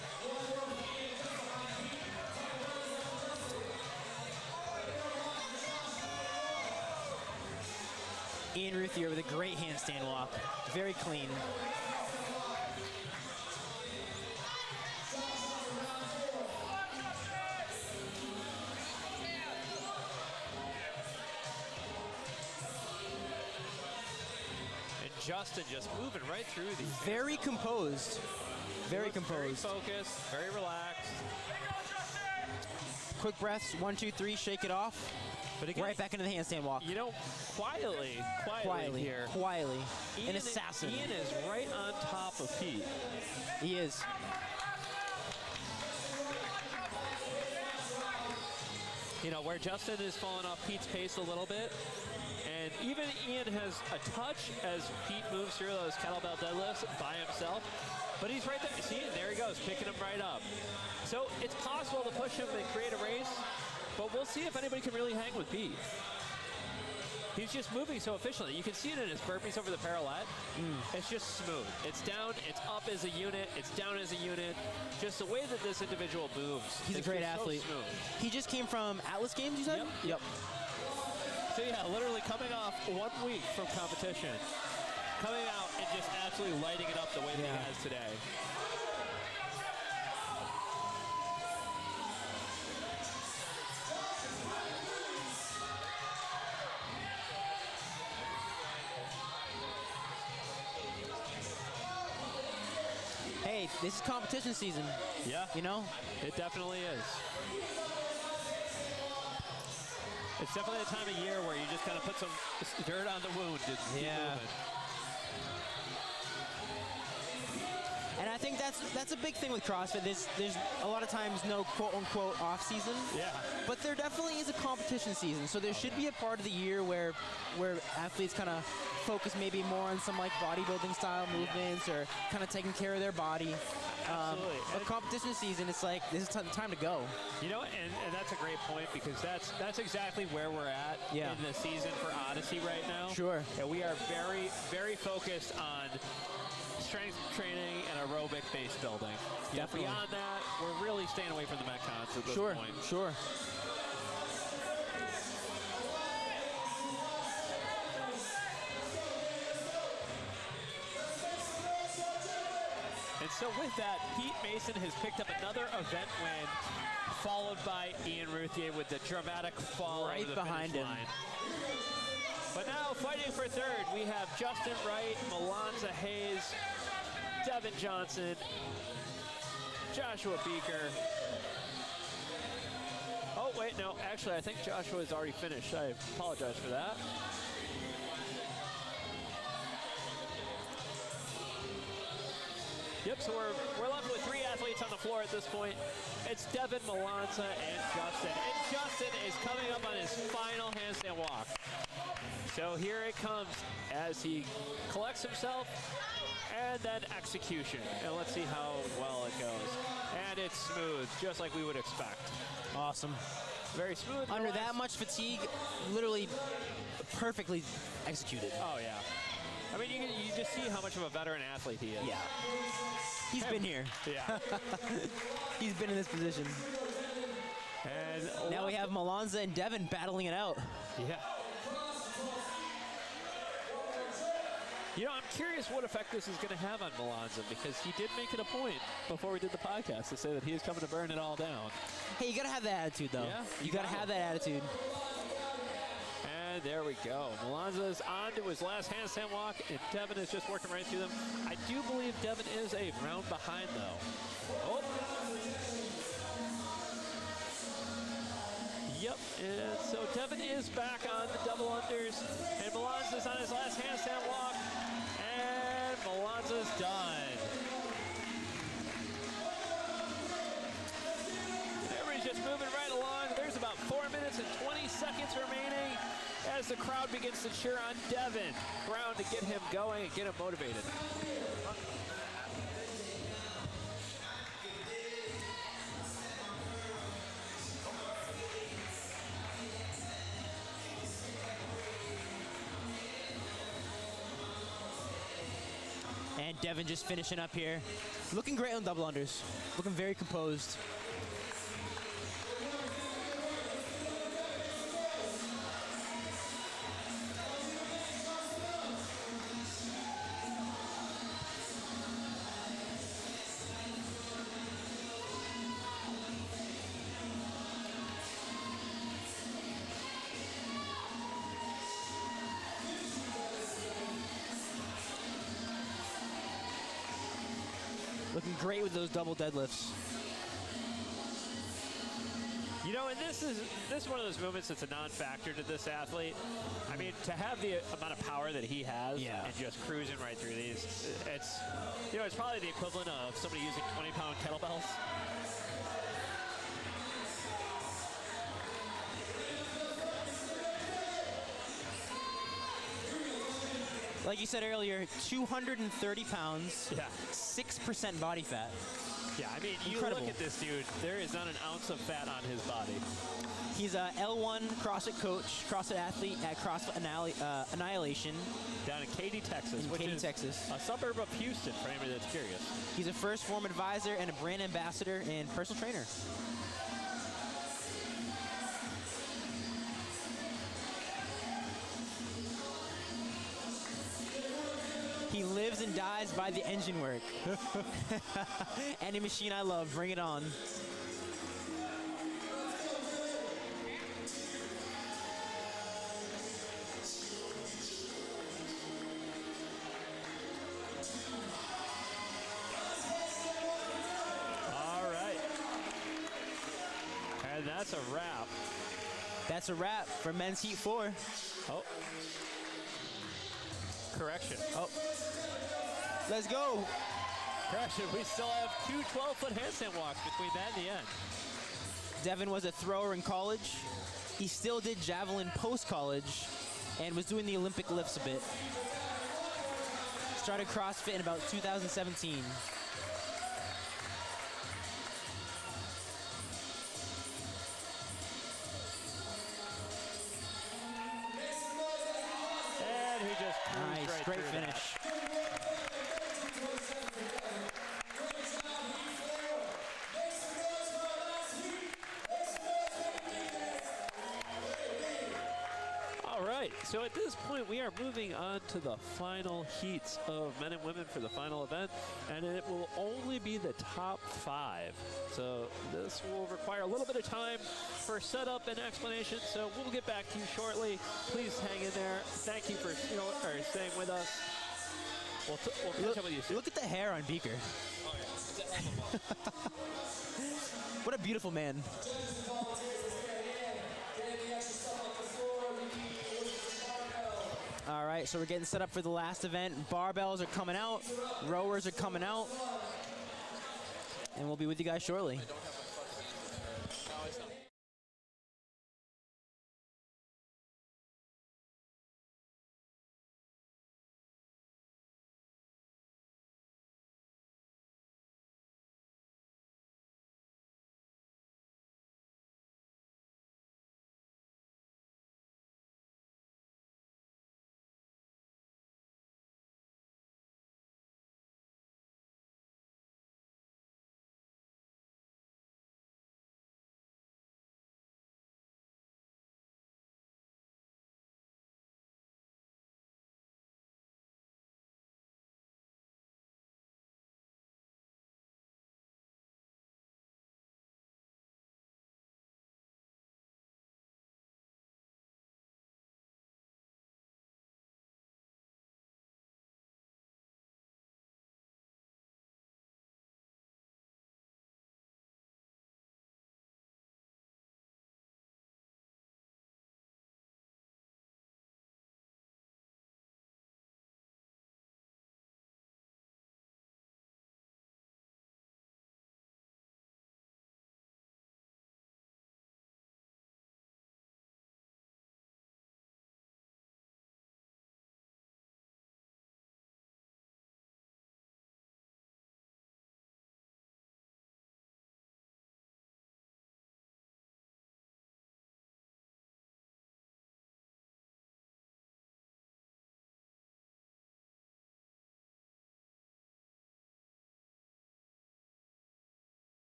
Ian Routhier with a great handstand walk. Very clean. And Justin just moving right through these. Very composed. Very composed. Very focused, very relaxed. Quick breaths, 1, 2, 3, shake it off. But again, right back into the handstand walk. You know, quietly here. Quietly. An assassin. Ian is right on top of Pete. He is. You know, where Justin is falling off Pete's pace a little bit. And even Ian has a touch as Pete moves through those kettlebell deadlifts by himself. But he's right there. See, there he goes, picking him right up. So it's possible to push him and create a race. But we'll see if anybody can really hang with Pete. He's just moving so efficiently. You can see it in his burpees over the parallel. It's just smooth. It's down, it's up as a unit, it's down as a unit. Just the way that this individual moves. He's a great athlete. So smooth. He just came from Atlas Games, you said? Yep. So yeah, literally coming off 1 week from competition. Coming out and just absolutely lighting it up the way that he has today. Hey, this is competition season. Yeah. You know? It definitely is. It's definitely a time of year where you just kind of put some dirt on the wound and keep moving. And I think that's a big thing with CrossFit. There's a lot of times no quote-unquote off-season. Yeah. But there definitely is a competition season. So there should be a part of the year where athletes kind of focus maybe more on some like bodybuilding style movements or kind of taking care of their body. Absolutely. But competition season, it's like this is time to go. You know, and that's a great point because that's exactly where we're at in the season for Odyssey right now. Sure. And we are very, very focused on strength training and aerobic base building. Definitely. Beyond that, we're really staying away from the Metcons at this point. Sure. And so with that, Pete Mason has picked up another event win, followed by Ian Routhier with the dramatic fall right over the behind finish him. line. But now fighting for third, we have Justin Wright, Malonza Hayes, Devin Johnson, Joshua Beaker. Oh, wait, no, actually, I think Joshua has already finished. I apologize for that. Yep, so we're left with 3 athletes on the floor at this point. It's Devin, Malonza, and Justin. And Justin is coming up on his final handstand walk. So here it comes as he collects himself and then execution. And let's see how well it goes. And it's smooth, just like we would expect. Awesome. Very smooth. Under that much fatigue, literally perfectly executed. Oh, yeah. I mean, you just see how much of a veteran athlete he is. Yeah. He's been here. Yeah. He's been in this position. And now we have Malonza and Devin battling it out. Yeah. You know, I'm curious what effect this is going to have on Malonza because he did make it a point before we did the podcast to say that he is coming to burn it all down. Hey, you got to have that attitude, though. Yeah, you got to have that attitude. And there we go. Malonza's on to his last handstand walk, and Devin is just working right through them. I do believe Devin is a round behind, though. Oh. Yep, and so Devin is back on the double unders, and Malonza's on his last handstand walk, and Malonza's done. Everybody's just moving right along. There's about 4 minutes and 20 seconds remaining as the crowd begins to cheer on Devin Brown to get him going and get him motivated. And Devin just finishing up here. Looking great on double unders. Looking very composed. Looking great with those double deadlifts. You know, and this is one of those movements that's a non-factor to this athlete. I mean, to have the amount of power that he has and just cruising right through these, it's, you know, it's probably the equivalent of somebody using 20-pound kettlebells. Like you said earlier, 230 pounds, 6% body fat. Yeah, I mean, Incredible. you look at this dude, there is not an ounce of fat on his body. He's a L1 CrossFit coach, CrossFit athlete at CrossFit Annihilation. Down in Katy, Texas. In Katy, Texas. A suburb of Houston, for anybody that's curious. He's a first form advisor and a brand ambassador and personal trainer. He lives and dies by the engine work. Any machine I love, bring it on. All right. And that's a wrap. That's a wrap for men's heat 4. Oh. Correction. Oh. Let's go. Correction. We still have two 12-foot handstand walks between that and the end. Devin was a thrower in college. He still did javelin post-college and was doing the Olympic lifts a bit. Started CrossFit in about 2017. And he just nice, right great through finish. That. So at this point, we are moving on to the final heats of men and women for the final event, and it will only be the top 5. So this will require a little bit of time for setup and explanation, so we'll get back to you shortly. Please hang in there. Thank you for staying with us. We'll catch up with you soon. Look at the hair on Beaker. What a beautiful man. All right, so we're getting set up for the last event. Barbells are coming out, rowers are coming out, and we'll be with you guys shortly.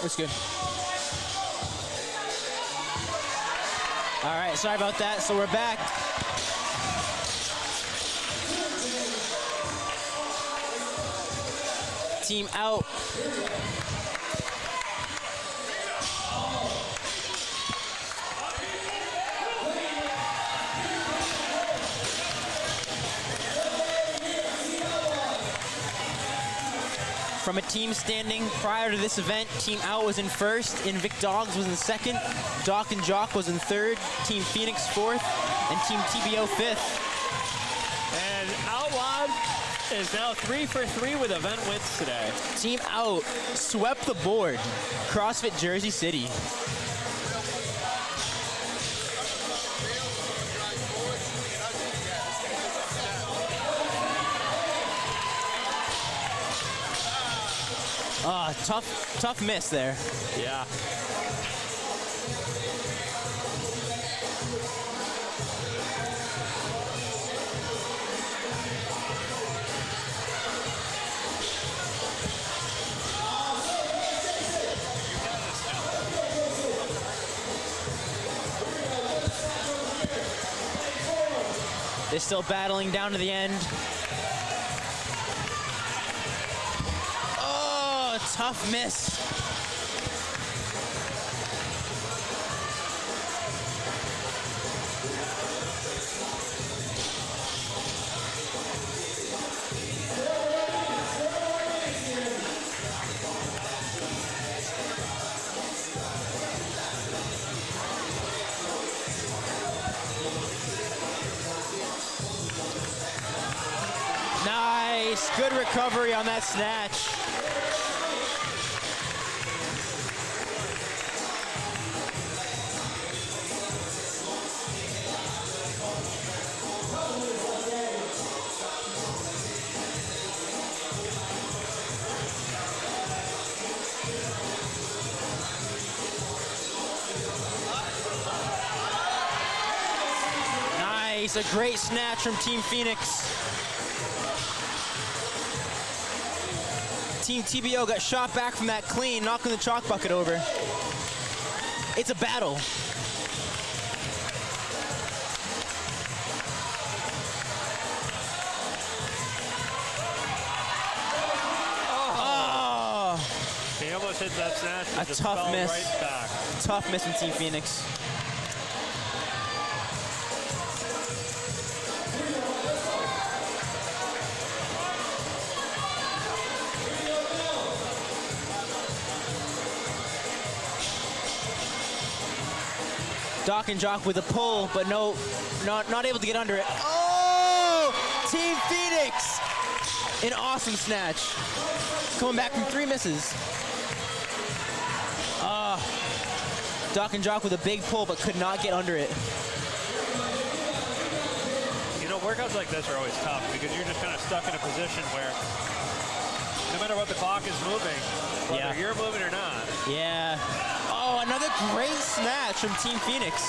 That's good. All right, sorry about that. So we're back. Team out. From a team standing prior to this event, Team Out was in first, Invictus was in second, Doc and Jock was in third, Team Phoenix fourth, and Team TBO fifth. And Outlaw is now 3 for 3 with event wins today. Team Out swept the board, CrossFit Jersey City. Tough miss there. Yeah. They're still battling down to the end. Oh, tough miss. Nice, good recovery on that snatch. Nice, a great snatch from Team Phoenix. Team TBO got shot back from that clean, knocking the chalk bucket over. It's a battle. Oh! He almost hit that snatch. A tough miss. Right back. Tough miss from Team Phoenix. Doc and Jock with a pull, but not able to get under it. Oh! Team Phoenix! An awesome snatch. Coming back from 3 misses. Doc and Jock with a big pull, but could not get under it. You know, workouts like this are always tough because you're just kind of stuck in a position where no matter what the clock is moving, whether you're moving or not. Yeah. Oh, another great snatch from Team Phoenix.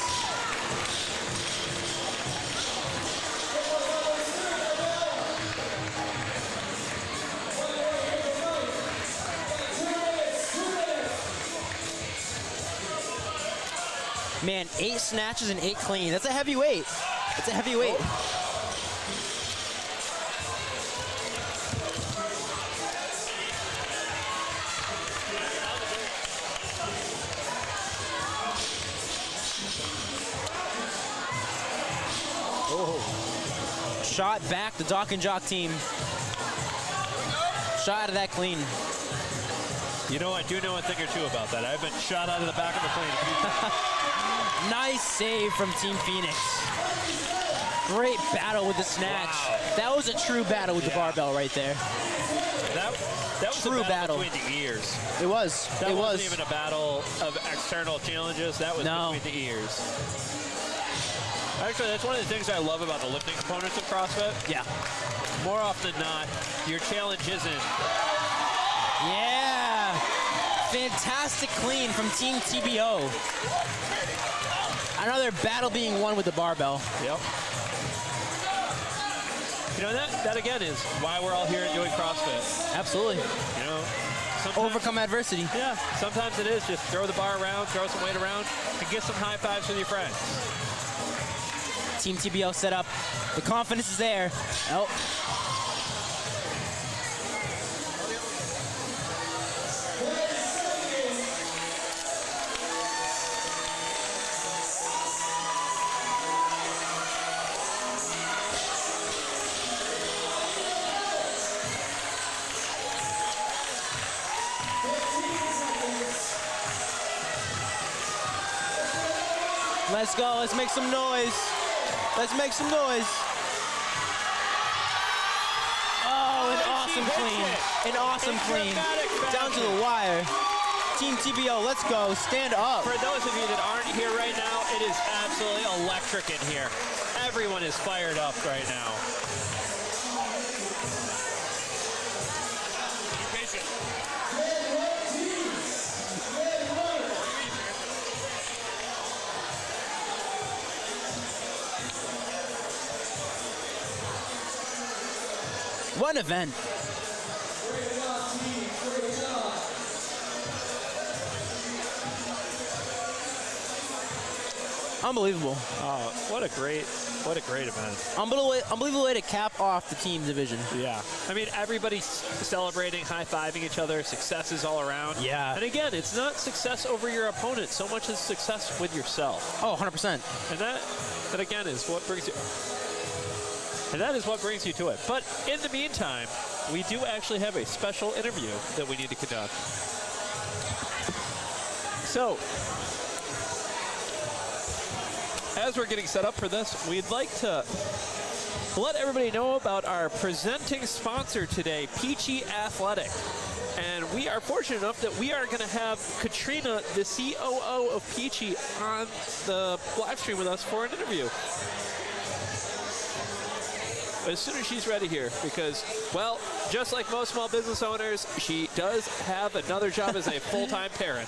Man, 8 snatches and 8 clean. That's a heavy weight. That's a heavy weight. Shot back the Doc and Jock team. Shot out of that clean. You know, I do know a thing or two about that. I've been shot out of the back of the clean a few times. Nice save from Team Phoenix. Great battle with the snatch. Wow. That was a true battle with the barbell right there. That was true a battle battle between the ears. It was. That wasn't even a battle of external challenges. That was between the ears. Actually, that's one of the things I love about the lifting components of CrossFit. Yeah. More often than not, your challenge isn't. Yeah. Fantastic clean from Team TBO. Another battle being won with the barbell. Yep. You know, that again is why we're all here doing CrossFit. Absolutely. You know, overcome adversity. Yeah, sometimes it is just throw the bar around, throw some weight around, and get some high fives with your friends. Team TBO set up. The confidence is there. Oh. Let's go. Let's make some noise. Let's make some noise. Oh, an awesome clean. An awesome clean. Down to the wire. Team TBO, let's go. Stand up. For those of you that aren't here right now, it is absolutely electric in here. Everyone is fired up right now. Be patient. What an event. Unbelievable. Oh, what a great event. Unbelievable way to cap off the team division. Yeah. I mean, everybody's celebrating, high-fiving each other, successes all around. Yeah. And again, it's not success over your opponent so much as success with yourself. Oh, 100%. And that again is what brings you. And that is what brings you to it. But in the meantime, we do actually have a special interview that we need to conduct. So, as we're getting set up for this, we'd like to let everybody know about our presenting sponsor today, Peachy Athletic. And we are fortunate enough that we are going to have Katrina, the COO of Peachy, on the live stream with us for an interview. As soon as she's ready here, because, well, just like most small business owners, she does have another job as a full-time parent.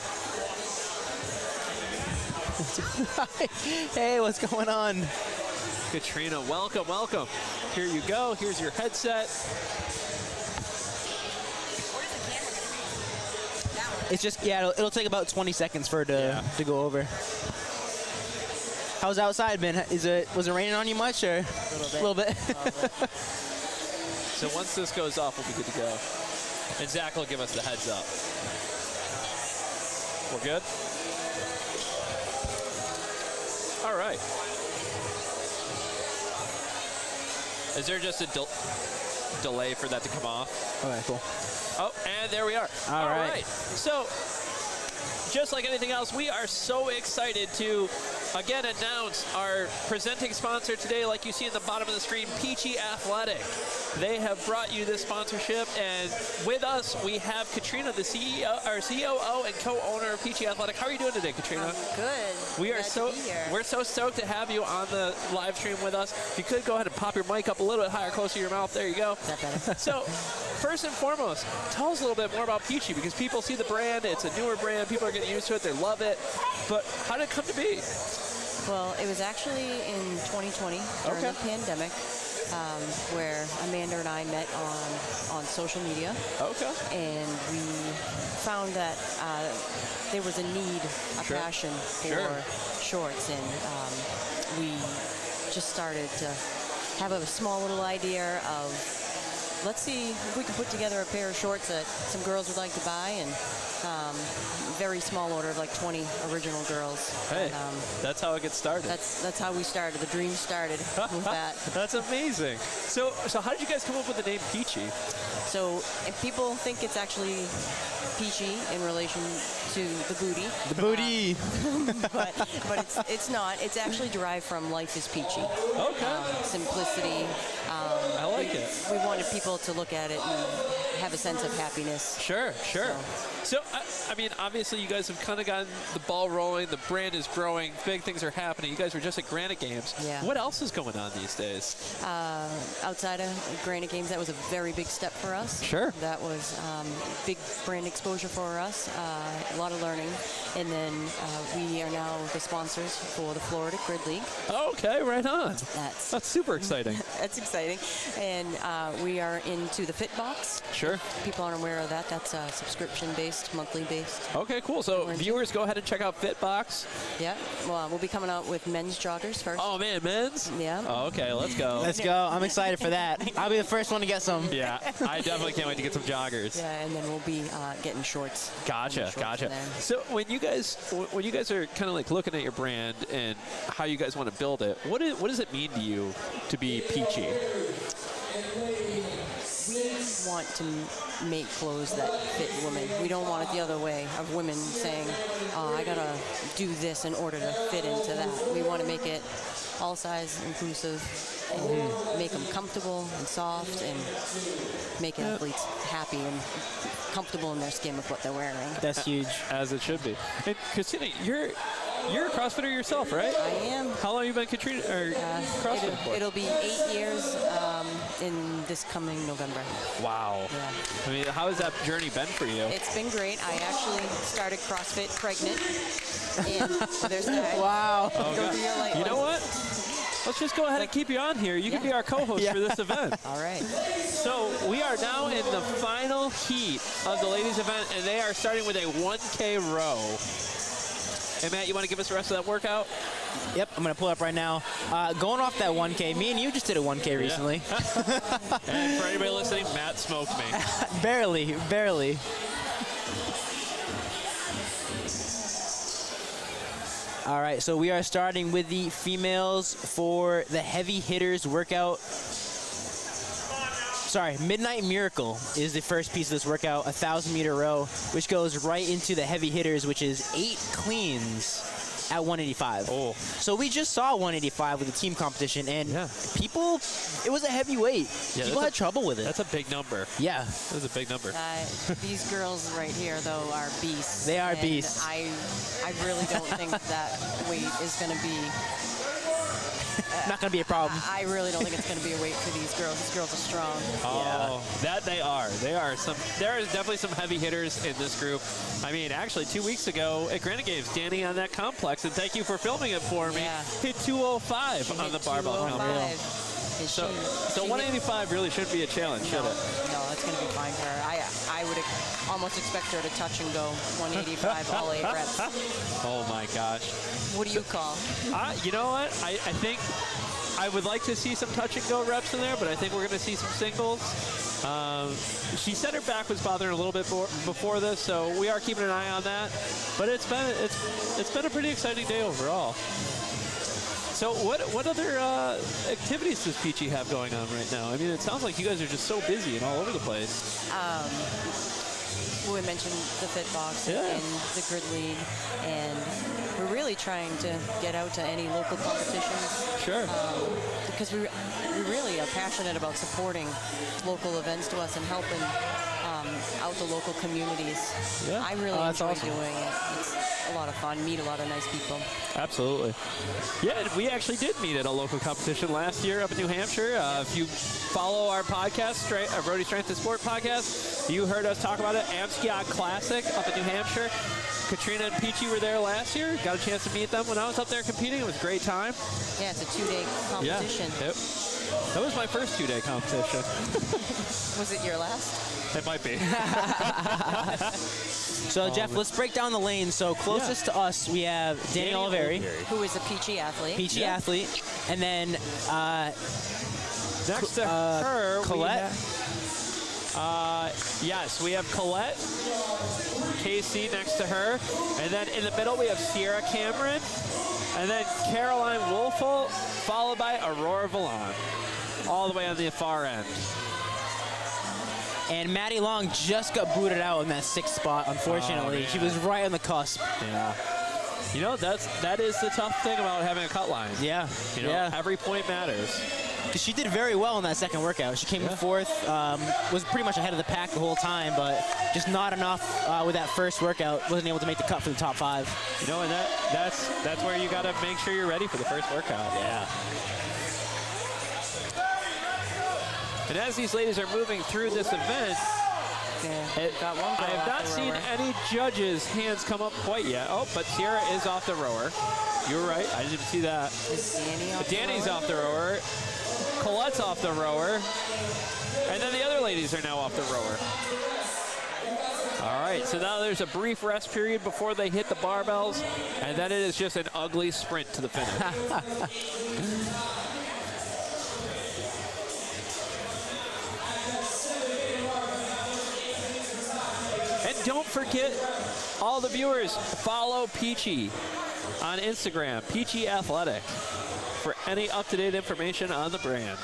Hey, what's going on? Katrina, welcome, welcome. Here you go. Here's your headset. It's just, yeah, it'll take about 20 seconds for it to go over. How's outside been? Was it raining on you much, or a little bit? So once this goes off, we'll be good to go. And Zach will give us the heads up. We're good? All right. Is there just a delay for that to come off? Okay, cool. Oh, and there we are. All right. So, just like anything else, we are so excited to, again, announce our presenting sponsor today, like you see in the bottom of the screen, Peachy Athletic. They have brought you this sponsorship, and with us, we have Katrina, the CEO, our COO and co-owner of Peachy Athletic. How are you doing today, Katrina? Good. We're so stoked to have you on the live stream with us. If you could go ahead and pop your mic up a little bit higher, closer to your mouth. There you go. Is that better? So, first and foremost, tell us a little bit more about Peachy, because people see the brand. It's a newer brand. People are getting used to it. They love it. But how did it come to be? Well, it was actually in 2020 during the pandemic, where Amanda and I met on social media. Okay. And we found that there was a need, a passion for shorts, and we just started to have a small little idea of, let's see if we can put together a pair of shorts that some girls would like to buy, and very small order of like 20 original girls. Hey, that's how it gets started. That's how we started. The dream started with that. That's amazing. So how did you guys come up with the name Peachy? So if people think it's actually Peachy in relation to the booty. The booty. But it's not. It's actually derived from life is peachy. Okay. Simplicity. I like it. We wanted people to look at it and have a sense of happiness. Sure. So, I mean, obviously you guys have kind of gotten the ball rolling. The brand is growing. Big things are happening. You guys were just at Granite Games. Yeah. What else is going on these days? Outside of Granite Games, that was a very big step for us. Sure. That was big brand exposure for us. lot of learning. And then we are now the sponsors for the Florida Grid League. Okay, right on. That's super exciting. That's exciting. And we are into the Fitbox. Sure. If people aren't aware of that. That's subscription-based, monthly-based. Okay, cool. So viewers, go ahead and check out Fitbox. Yeah. Well, we'll be coming out with men's joggers first. Oh, man, men's? Yeah. Oh, okay, let's go. Let's go. I'm excited for that. I'll be the first one to get some. Yeah, I definitely can't wait to get some joggers. Yeah, and then we'll be getting shorts. Gotcha. So when you guys are kind of like looking at your brand and how you guys want to build it, what does it mean to you to be Peachy? We want to make clothes that fit women. We don't want it the other way of women saying, oh, I gotta do this in order to fit into that. We want to make it all size inclusive and make them comfortable and soft and make athletes happy and comfortable in their skin with what they're wearing. That's huge. As it should be. And Katrina, you're a CrossFitter yourself, right? I am. How long have you been Katrina or CrossFit for? It'll be 8 years in this coming November. Wow. Yeah. I mean, how has that journey been for you? It's been great. I actually started CrossFit pregnant. And so there's that. Wow. Okay. You know what? Let's just go ahead and keep you on here. You can be our co-host for this event. All right. So we are now in the final heat of the ladies' event, and they are starting with a 1K row. Hey, Matt, you want to give us the rest of that workout? Yep, I'm going to pull up right now. Going off that 1K, me and you just did a 1K recently. And for anybody listening, Matt smoked me. Barely. All right, so we are starting with the females for the heavy hitters workout. Sorry, Midnight Miracle is the first piece of this workout, 1,000-meter row, which goes right into the heavy hitters, which is 8 cleans at 185. Oh. So we just saw 185 with the team competition, and people, it was a heavy weight. Yeah, people had trouble with it. That's a big number. Yeah. That was a big number. These girls right here, though, are beasts. They are and beasts. I really don't think that weight is going to be... not going to be a problem. I really don't think it's going to be a weight for these girls. These girls are strong. Oh, that they are. There is definitely some heavy hitters in this group. I mean, actually, 2 weeks ago at Granite Games, Danny on that complex, and thank you for filming it for me, hit 205 on the barbell complex. So 185 really shouldn't be a challenge, should it? No, it's going to be fine for her. I would almost expect her to touch and go 185 all 8 reps. Oh my gosh. What do you call? You know what? I think I would like to see some touch and go reps in there, but I think we're going to see some singles. She said her back was bothering her a little bit before this, so we are keeping an eye on that. But it's been a pretty exciting day overall. So what other activities does Peachy have going on right now? I mean, it sounds like you guys are just so busy and all over the place. We mentioned the Fitbox and the Grid League, and we're really trying to get out to any local competitions. Sure. Because we really are passionate about supporting local events to us and helping out the local communities. Yeah. I really enjoy doing it. It's a lot of fun, meet a lot of nice people. Absolutely. Yeah, we actually did meet at a local competition last year up in New Hampshire. If you follow our podcast, Brody Strength and Sport podcast, you heard us talk about it. Amskiot Classic up in New Hampshire. Katrina and Peachy were there last year. Got a chance to meet them when I was up there competing. It was a great time. Yeah, it's a 2-day competition. Yeah, that was my first 2-day competition. Was it your last? It might be. So, Jeff, let's break down the lanes. So, closest to us, we have Danielle Oliveri, who is a Peachy athlete. Peachy athlete. And then next to her, Collete. Yes, we have Collete, KC next to her. And then in the middle, we have Sierra Cameron. And then Caroline Wolfel, followed by Aurora Vallon, all the way on the far end. And Maddie Long just got booted out in that 6th spot, unfortunately. She was right on the cusp. Yeah. You know, that is the tough thing about having a cut line. Yeah. You know, every point matters. Because she did very well in that 2nd workout. She came in 4th, was pretty much ahead of the pack the whole time, but just not enough with that 1st workout. Wasn't able to make the cut for the top 5. You know, and that's where you got to make sure you're ready for the 1st workout. Yeah. And as these ladies are moving through this event, got one. I have not seen any judges' hands come up quite yet. Oh, but Sierra is off the rower. You were right. I didn't see that. Is Danny off Danny's the rower? off the rower. Colette's off the rower. And then the other ladies are now off the rower. All right, so now there's a brief rest period before they hit the barbells, and then it is just an ugly sprint to the finish. And don't forget, all the viewers, follow Peachy on Instagram, Peachy Athletic, for any up-to-date information on the brand.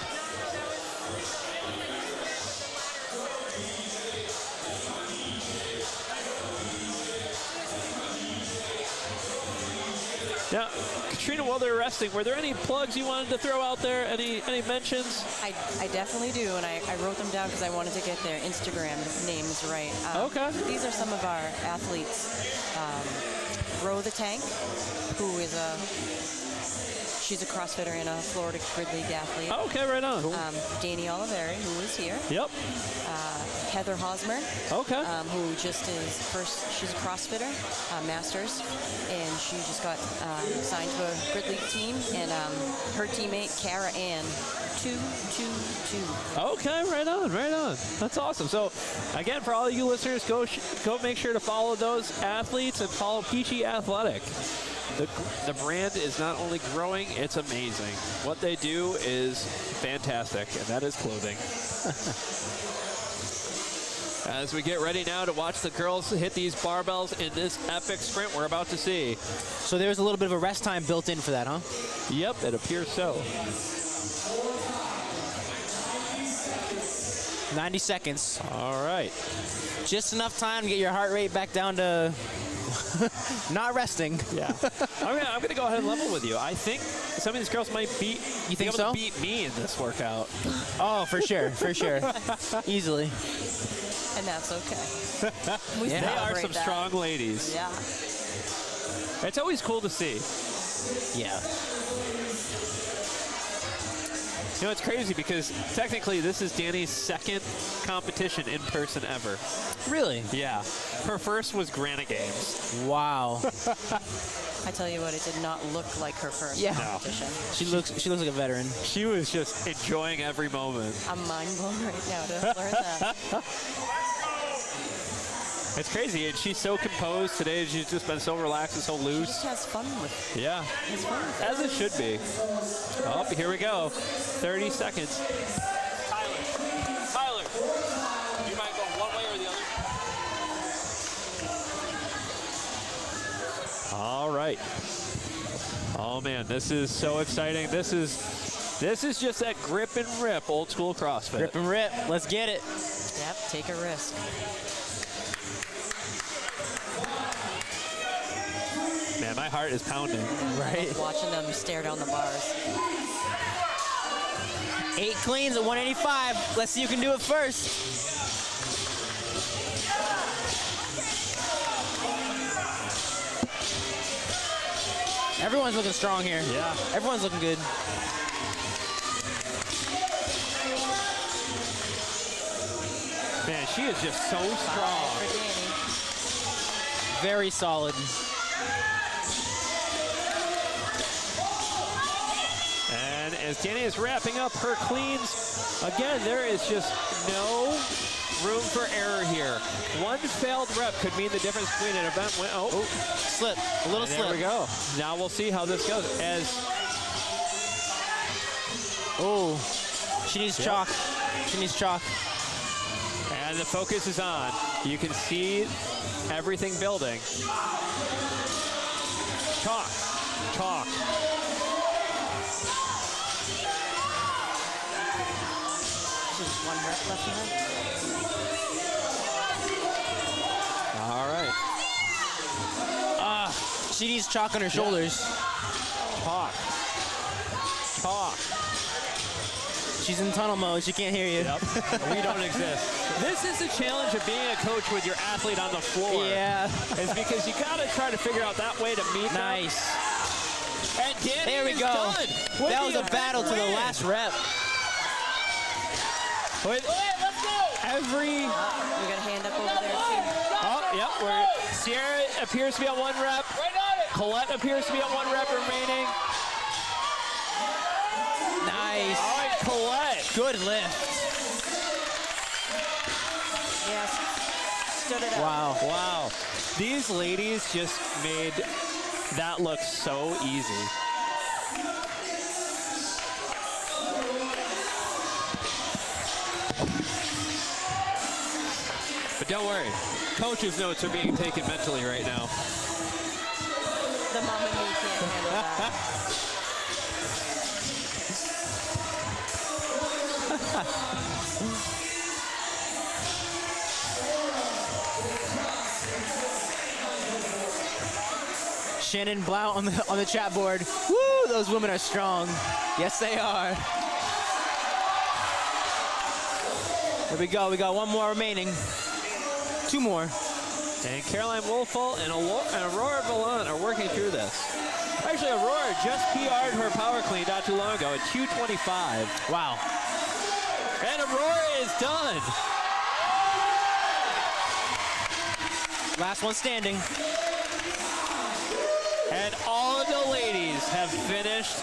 Now, Katrina, while they're resting, were there any plugs you wanted to throw out there? Any mentions? I definitely do, and I wrote them down because I wanted to get their Instagram names right. Okay. These are some of our athletes. Row the Tank, who is she's a CrossFitter and a Florida Grid League athlete. Oh, okay, right on. Cool. Danny Oliveri, who is here. Yep. Heather Hosmer. Okay. Who just is she's a CrossFitter, Masters, and she just got signed to a Grid League team, and her teammate, Kara Ann, 222. Okay, right on, right on. That's awesome. So, again, for all you listeners, go make sure to follow those athletes and follow Peachy Athletic. The brand is not only growing, it's amazing. What they do is fantastic, and that is clothing. As we get ready now to watch the girls hit these barbells in this epic sprint we're about to see. So there was a little bit of a rest time built in for that, huh? Yep, it appears so. 90 seconds. All right. Just enough time to get your heart rate back down to not resting. Yeah. I'm gonna go ahead and level with you. I think some of these girls might be able to beat me in this workout. Oh, for sure, for sure. Easily. And that's okay. They are some strong ladies. Yeah. It's always cool to see. Yeah. You know, it's crazy because technically this is Danny's second competition in person ever. Really? Yeah. Her first was Granite Games. Wow. I tell you what, it did not look like her first competition. She looks like a veteran. She was just enjoying every moment. I'm mind blown right now to learn that. It's crazy, and she's so composed today. She's just been so relaxed and so loose. She just has fun with it. Yeah, as it should be. Oh, here we go. 30 seconds. Tyler, you might go one way or the other. All right. Oh man, this is so exciting. This is just that grip and rip, old school CrossFit. Grip and rip. Let's get it. Yep, take a risk. Man, my heart is pounding. Right. Watching them stare down the bars. 8 cleans at 185. Let's see who can do it first. Everyone's looking strong here. Yeah. Everyone's looking good. Man, she is just so strong. Very solid. And as Danny is wrapping up her cleans, again, there is just no room for error here. One failed rep could mean the difference between an event win. Oh, slip. A little slip. There we go. Now we'll see how this goes. She needs chalk. She needs chalk. And the focus is on. You can see everything building. Chalk. Chalk. Just one rep left behind. All right. She needs chalk on her shoulders. Chalk. Chalk. She's in tunnel mode. She can't hear you. Yep. We don't exist. This is the challenge of being a coach with your athlete on the floor. Yeah. Is because you got to try to figure out that way to meet Nice. them. And Danny There we is go. done. That was a battle to the last rep. Let's go. every... We got a hand up over there, too. Oh, yep. Sierra appears to be on 1 rep. Collete appears to be on 1 rep remaining. Nice. All right, Collete. Good lift. Yes. Stood it up. Wow. Wow. These ladies just made that look so easy. But don't worry, coach's notes are being taken mentally right now. The mom and me can't handle that. Shannon Blount on the chat board. Woo, those women are strong. Yes, they are. There we go. We got 1 more remaining. 2 more. And Caroline Wolfall and Aurora Vallant are working through this. Actually, Aurora just PR'd her power clean not too long ago at 2:25. Wow. And Aurora is done. Last one standing. And all of the ladies have finished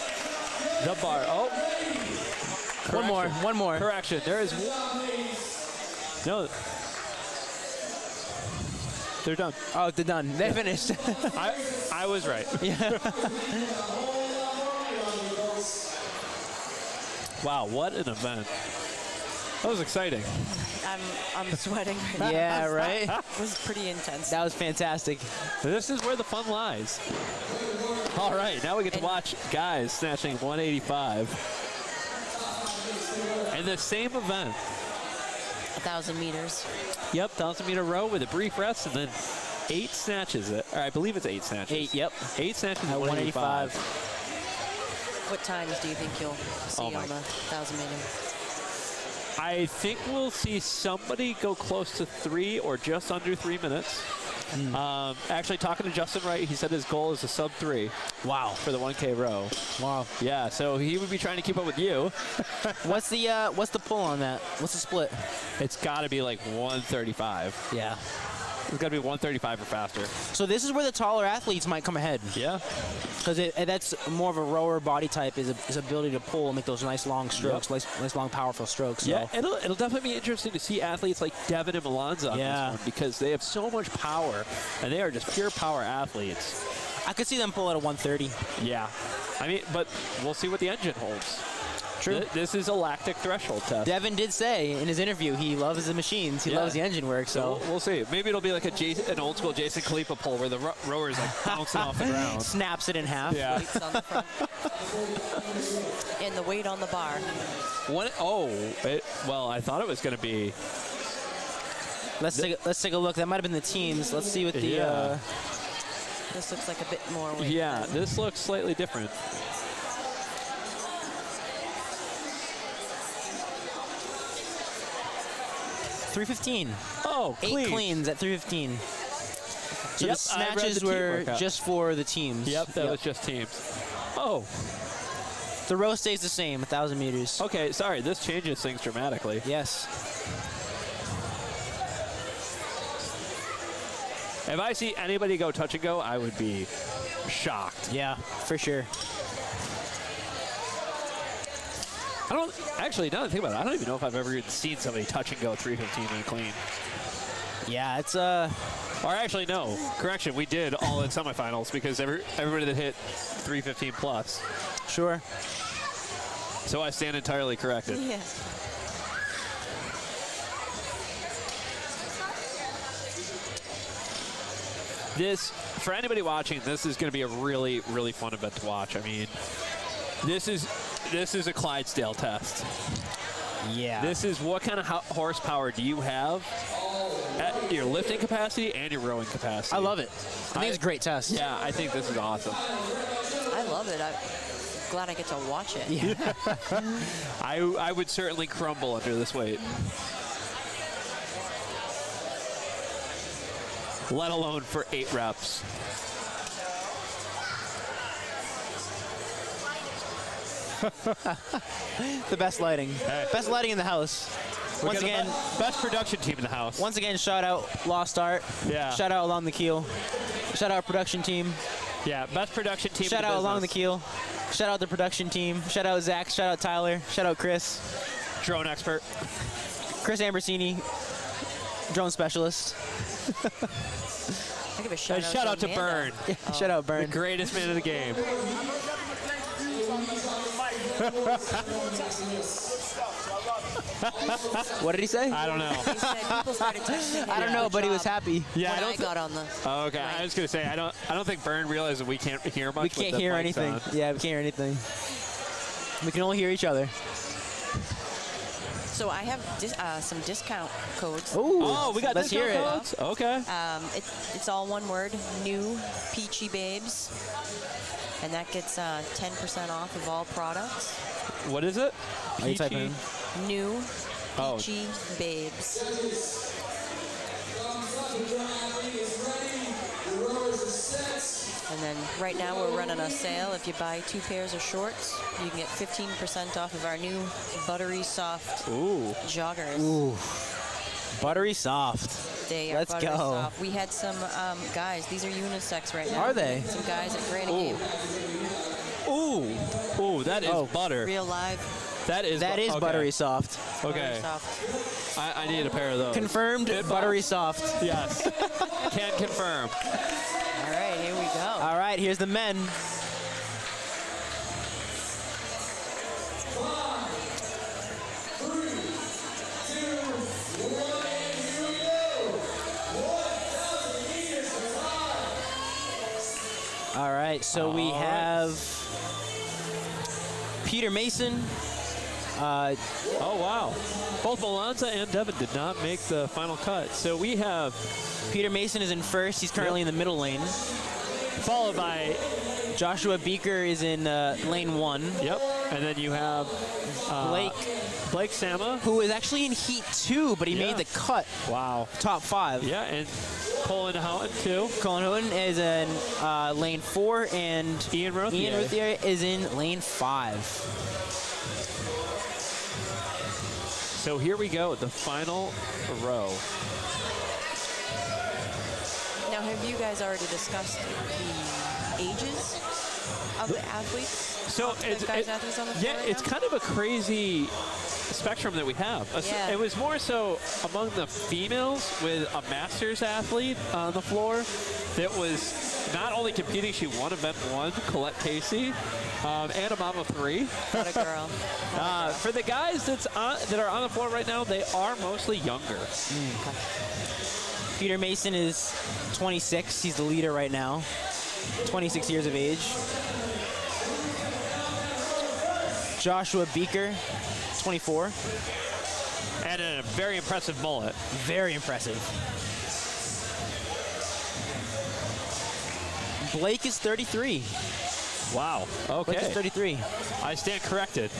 the bar. Oh. One more. Correction. There is no. They're done. Oh, they're done. They finished. I was right. Yeah. Wow, what an event. That was exciting. I'm sweating right now. Yeah, right? It was pretty intense. That was fantastic. This is where the fun lies. All right, now we get to watch guys snatching 185. In the same event. 1,000 meters. Yep, 1,000-meter row with a brief rest and then 8 snatches. Or I believe it's 8 snatches. 8, yep. 8 snatches at 185. What times do you think you'll see on the 1,000 meter? I think we'll see somebody go close to 3 or just under 3 minutes. Actually, talking to Justin Wright, he said his goal is a sub 3. Wow. For the 1K row. Wow. Yeah, so he would be trying to keep up with you. What's the pull on that? What's the split? It's got to be like 135. Yeah. It's got to be 135 or faster. So this is where the taller athletes might come ahead. Yeah. Because that's more of a rower body type, is ability to pull and make those nice long strokes, nice long powerful strokes. So. Yeah, it'll definitely be interesting to see athletes like Devin and Melanza on this one because they have so much power and they are just pure power athletes. I could see them pull at a 130. Yeah. I mean, but we'll see what the engine holds. True. This is a lactic threshold test. Devin did say in his interview he loves the machines. He loves the engine work. So we'll see. Maybe it'll be like an old school Jason Kalipa pull where the rower's like bouncing off the ground. Snaps it in half. Yeah. Weights on the front. And the weight on the bar. Well, I thought it was going to be. Let's take a look. That might have been the teams. Let's see what the. This looks like a bit more weight. Yeah, this looks slightly different. $315. Oh, clean. 8 cleans at $315. So the snatches were just for the teams. Yep, that was just teams. Oh. The row stays the same, 1,000 meters. Okay, sorry, this changes things dramatically. Yes. If I see anybody go touch and go, I would be shocked. Yeah, for sure. I don't actually, now that I think about it, I don't even know if I've ever even seen somebody touch and go 315 and clean. Yeah, it's Or actually, no. Correction, we did all in semifinals because everybody that hit 315 plus. Sure. So I stand entirely corrected. Yeah. This, for anybody watching, this is going to be a really, really fun event to watch. I mean, this is a Clydesdale test. Yeah. This is what kind of horsepower do you have at your lifting capacity and your rowing capacity. I love it. I think it's a great test. Yeah, I think this is awesome. I love it. I'm glad I get to watch it. Yeah. I would certainly crumble under this weight. Let alone for 8 reps. The best lighting. Hey. Best lighting in the house. Once again, best production team in the house. Once again, shout out Lost Art. Yeah. Shout out Along the Keel. Shout out production team. Yeah, best production team. Shout in the out Along the business. Keel. Shout out the production team. Shout out Zach. Shout out Tyler. Shout out Chris. Drone expert. Chris Ambersini, drone specialist. I give a shout out to Bern. Shout out Bern. The greatest man in the game. What did he say? I don't know. He said people started texting him. I don't know, but he was happy. Yeah, when I got on the. Oh, okay, I was gonna say I don't think Bern realizes we can't hear much. We can't with the hear mics anything. on. Yeah, we can't hear anything. We can only hear each other. So I have some discount codes. Ooh, oh, we got let's hear it. codes? Okay. It's all one word. New Peachy Babes, and that gets 10% off of all products. What is it? Are you typing in? New Oh. Peachy Babes. And then right now we're running a sale. If you buy 2 pairs of shorts, you can get 15% off of our new buttery soft joggers. Ooh, buttery soft. They are Let's buttery go. soft. We had some guys. These are unisex right now. Are they? Some guys at Granny Game. Ooh, that is butter. Real live. That is okay. Buttery soft. Okay. Buttery soft. I need a pair of those. Confirmed buttery soft. Yes. Can confirm. All right, here we go. All right, here's the men. All right, so we have Peter Mason. Oh, wow. Both Melanza and Devin did not make the final cut. So we have Peter Mason is in first. He's currently in the middle lane. Followed by Joshua Beaker is in lane 1. Yep. And then you have Blake Sama, who is actually in heat 2, but he made the cut. Wow. Top 5. Yeah, and Colin Houghton too. Colin Houghton is in lane 4, and Ian Rothier is in lane 5. So here we go, the final row. Now, have you guys already discussed the ages of the athletes? So athletes on the floor right it's now? kind of a crazy spectrum that we have. Yeah. It was more so among the females with a masters athlete on the floor that was not only competing, she won event 1, Collete Casey, and a mom of 3. What a girl. For the guys that are on the floor right now, they are mostly younger. Peter Mason is 26. He's the leader right now. 26 years of age. Joshua Beaker, 24. And a very impressive mullet. Very impressive. Blake is 33. Wow. Okay. Blake is 33. I stand corrected.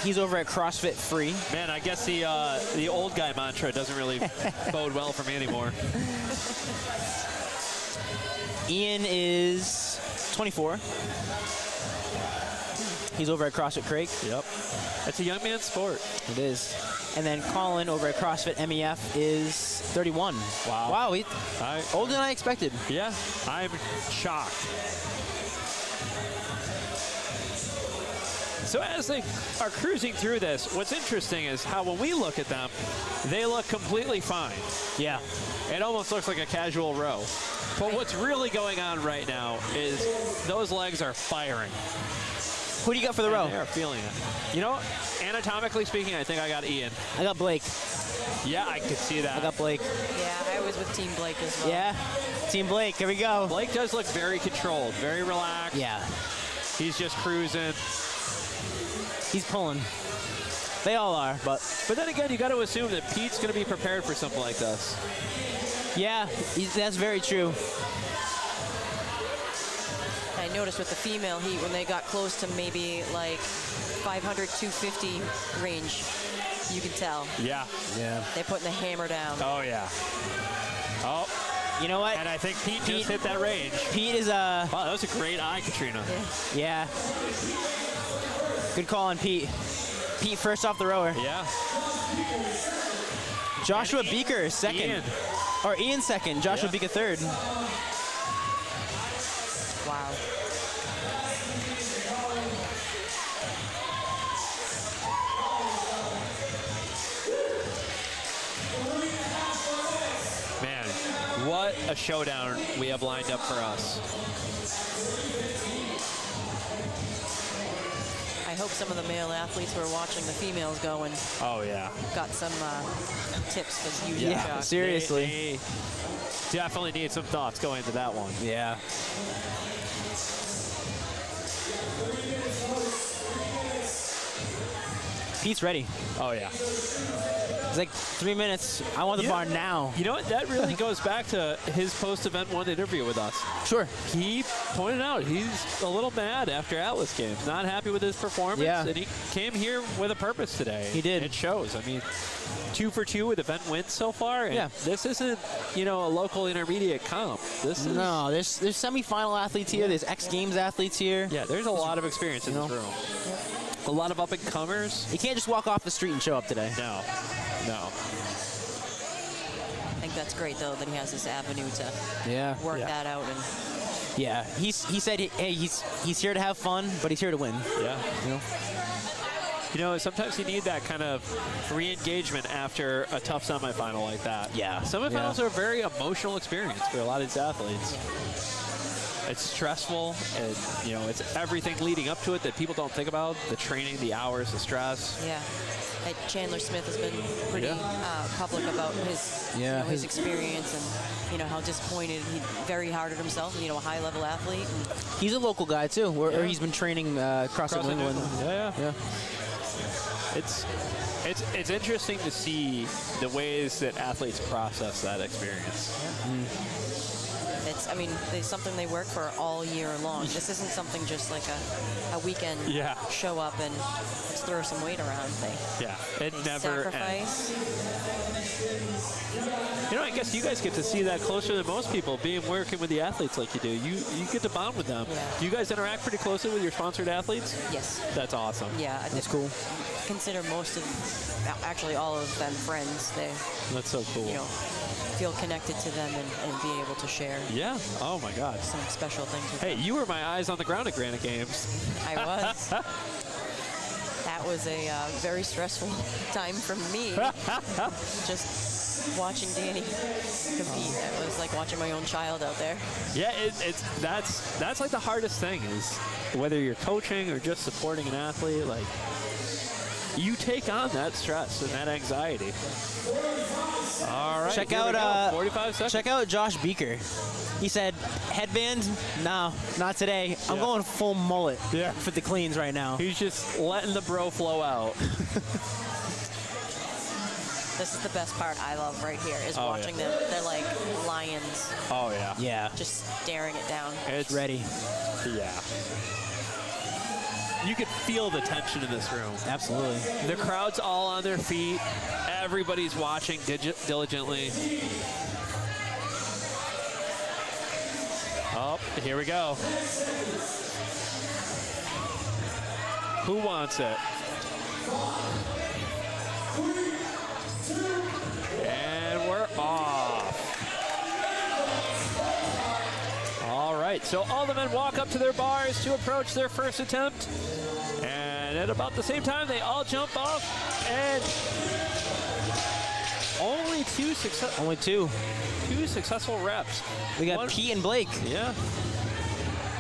He's over at CrossFit Free. Man, I guess the old guy mantra doesn't really bode well for me anymore. Ian is 24. He's over at CrossFit Craig. Yep. It's a young man's sport. It is. And then Colin over at CrossFit MEF is 31. Wow. Wow, older than I expected. Yeah, I'm shocked. So as they are cruising through this, what's interesting is how when we look at them, they look completely fine. Yeah. It almost looks like a casual row. But what's really going on right now is those legs are firing. Who do you got for the row? They are feeling it. You know, anatomically speaking, I think I got Ian. I got Blake. Yeah, I could see that. I got Blake. Yeah, I was with Team Blake as well. Yeah, Team Blake. Here we go. Blake does look very controlled, very relaxed. Yeah. He's just cruising. He's pulling. They all are, but then again, you got to assume that Pete's going to be prepared for something like this. Yeah, that's very true. I noticed with the female heat, when they got close to maybe like 500, 250 range, you can tell. Yeah. Yeah. They're putting the hammer down. Oh, yeah. Oh. You know what? And I think Pete just hit that range. Pete is Wow, that was a great eye, Katrina. Yeah. Good call on Pete. Pete first off the rower. Yeah. Joshua Beaker second. Ian. Or Ian second. Joshua Beaker third. Wow. Man, what a showdown we have lined up for us. I hope some of the male athletes who are watching the females go and Oh, yeah. got some tips because you Yeah, seriously. They definitely need some thoughts going into that one. Yeah. Pete's ready. Oh, yeah. It's like 3 minutes. I want the bar now. You know what? That really goes back to his post-event one interview with us. Sure. He pointed out he's a little mad after Atlas Games, not happy with his performance, and he came here with a purpose today. He did. It shows. I mean, 2 for 2 with event wins so far. And this isn't, you know, a local intermediate comp. This is no. There's semifinal athletes here. There's X Games athletes here. Yeah, there's a lot of experience in this room. A lot of up-and-comers. You can't just walk off the street and show up today. No. No. I think that's great, though, that he has this avenue to work that out. And yeah, he said, hey, he's here to have fun, but he's here to win. Yeah. You know, sometimes you need that kind of re-engagement after a tough semifinal like that. Yeah. Semifinals are a very emotional experience for a lot of these athletes. It's stressful, and you know, it's everything leading up to it that people don't think about: the training, the hours, the stress. Yeah. Chandler Smith has been pretty public about his, his experience and, you know, how disappointed he's very hard on himself. You know, a high-level athlete. And he's a local guy too, or he's been training CrossFit New England. Yeah. It's interesting to see the ways that athletes process that experience. I mean, it's something they work for all year long. This isn't something just like a weekend show up and let's throw some weight around thing. Yeah, it never sacrifice. You know, I guess you guys get to see that closer than most people, working with the athletes like you do. You get to bond with them. Yeah. Do you guys interact pretty closely with your sponsored athletes? Yes. That's awesome. Yeah, that's cool. Consider most of, actually all of them friends. That's so cool. You know, feel connected to them and be able to share. Yeah. Oh my God. Some special things. With hey, them. you were my eyes on the ground at Granite Games. I was. That was a very stressful time for me. Just watching Danny compete. It was like watching my own child out there. Yeah, that's like the hardest thing is whether you're coaching or just supporting an athlete, like you take on that stress and that anxiety. All right, check out 45 seconds. Check out Josh Beaker. He said, headband? No, not today. I'm going full mullet for the cleans right now. He's just letting the bro flow out. This is the best part I love right here is watching them. They're like lions. Oh, yeah. Yeah. Just staring it down. It's ready. Yeah. You could feel the tension in this room. Absolutely. The crowd's all on their feet. Everybody's watching diligently. Oh, here we go. Who wants it? And we're off. All right, so all the men walk up to their bars to approach their first attempt. And at about the same time, they all jump off. And only two successful reps. We got Pete and Blake. Yeah.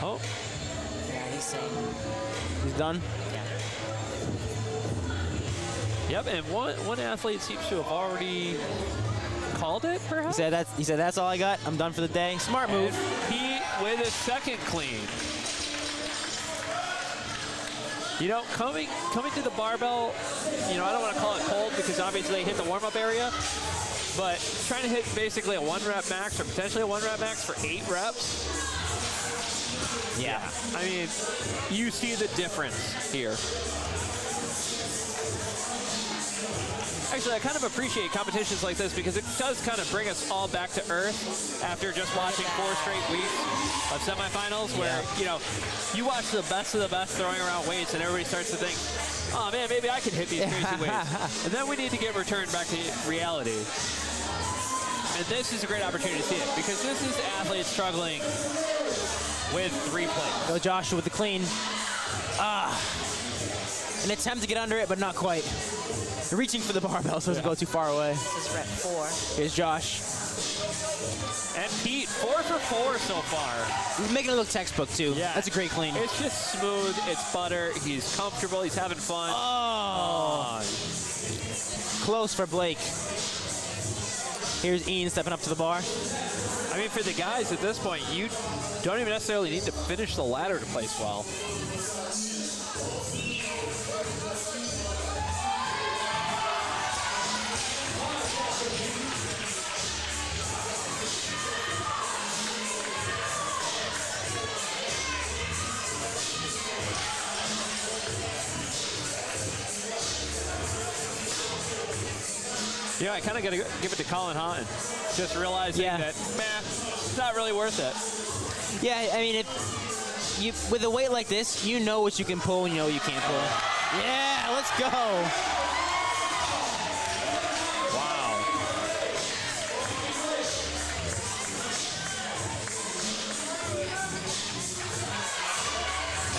Oh. Yeah, he's saying. He's done? Yeah. Yep, and one athlete seems to have already called it, perhaps? He said, that's all I got. I'm done for the day. Smart move. And Pete with his second clean. You know, coming to the barbell, you know, I don't want to call it cold because obviously they hit the warm-up area, but trying to hit basically a 1-rep max or potentially a 1-rep max for 8 reps. Yeah. I mean, you see the difference here. Actually, I kind of appreciate competitions like this because it does kind of bring us all back to earth after just watching 4 straight weeks of semifinals where, you know, you watch the best of the best throwing around weights and everybody starts to think, oh man, maybe I can hit these crazy weights. And then we need to get returned back to reality. And this is a great opportunity to see it, because this is athletes struggling with 3 plates. Go Joshua with the clean. An attempt to get under it, but not quite. You're reaching for the barbell, so it doesn't go too far away. This is rep 4. Here's Josh. And Pete, 4 for 4 so far. He's making it look textbook, too. Yeah. That's a great clean. It's just smooth. It's butter. He's comfortable. He's having fun. Oh. Close for Blake. Here's Ian stepping up to the bar. I mean, for the guys at this point, you don't even necessarily need to finish the ladder to place well. Yeah, I kind of got to give it to Colin Houghton. Just realizing that, it's not really worth it. Yeah, I mean, with a weight like this, you know what you can pull and you know what you can't pull. Yeah, let's go. Wow.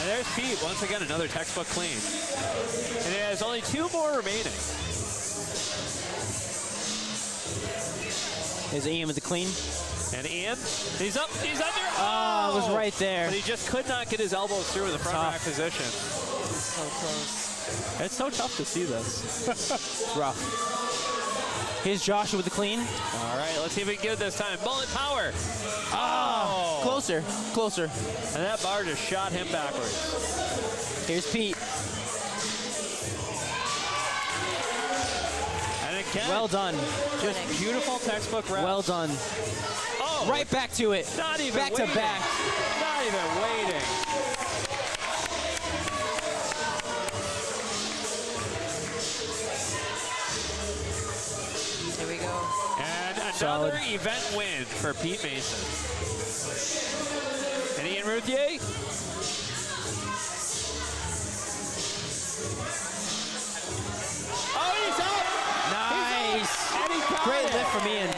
And there's Pete, once again, another textbook clean. And it has only 2 more remaining. There's Ian with the clean. And Ian, he's up, he's under. Oh, it was right there. But he just could not get his elbows through in the front rack position. So close. It's so tough to see this. It's rough. Here's Joshua with the clean. All right, let's see if we can get it this time. Bullet power. Oh, closer, closer. And that bar just shot him backwards. Here's Pete. Again, well done. Just beautiful textbook reps. Well done. Oh, right back to it. Not even back waiting. to back. Not even waiting. Here we go. And another Solid. event win for Pete Mason. And Ian Routhier. Oh, he's up! Nice. And he got Great it. lift from Ian.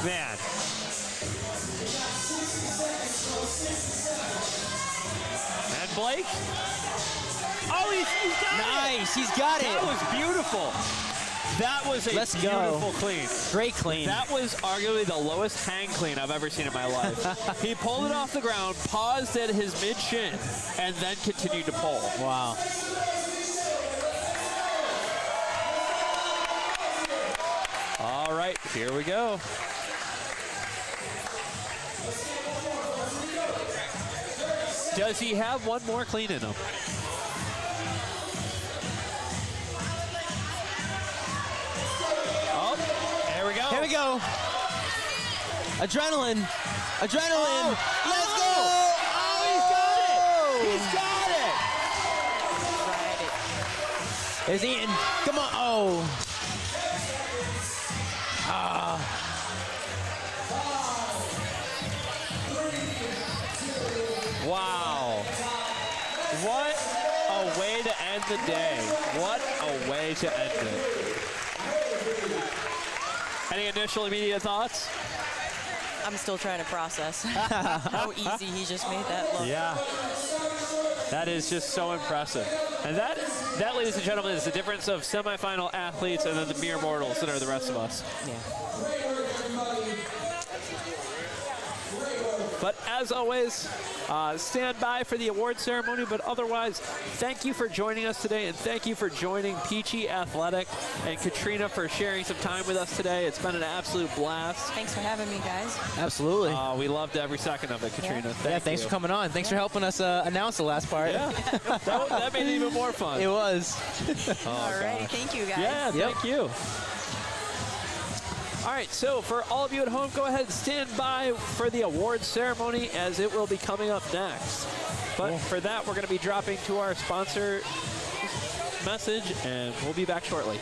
Man. And Blake. Oh, he's got it. Nice. He's got it. That was beautiful. That was a beautiful clean. Great clean. That was arguably the lowest hang clean I've ever seen in my life. He pulled it off the ground, paused at his mid-shin, and then continued to pull. Wow. All right, here we go. Does he have one more clean in him? Here we go. Adrenaline. Adrenaline. Oh. Let's go. Oh, he's got it. He's got it. There's Ian. Come on. Oh. Wow. What a way to end the day. What a way to end it. Any initial immediate thoughts? I'm still trying to process how easy he just made that look. Yeah. That is just so impressive. And that, ladies and gentlemen, is the difference of semifinal athletes and then the mere mortals that are the rest of us. Yeah. But as always, stand by for the award ceremony. But otherwise, thank you for joining us today, and thank you for joining Peachy Athletic and Katrina for sharing some time with us today. It's been an absolute blast. Thanks for having me, guys. Absolutely. We loved every second of it, Katrina. Yeah, thanks for coming on. Thanks for helping us announce the last part. Yeah, that made it even more fun. It was. All right, thank you, guys. Yeah, thank you. All right, so for all of you at home, go ahead and stand by for the awards ceremony as it will be coming up next. But for that, we're going to be dropping to our sponsor message, and we'll be back shortly.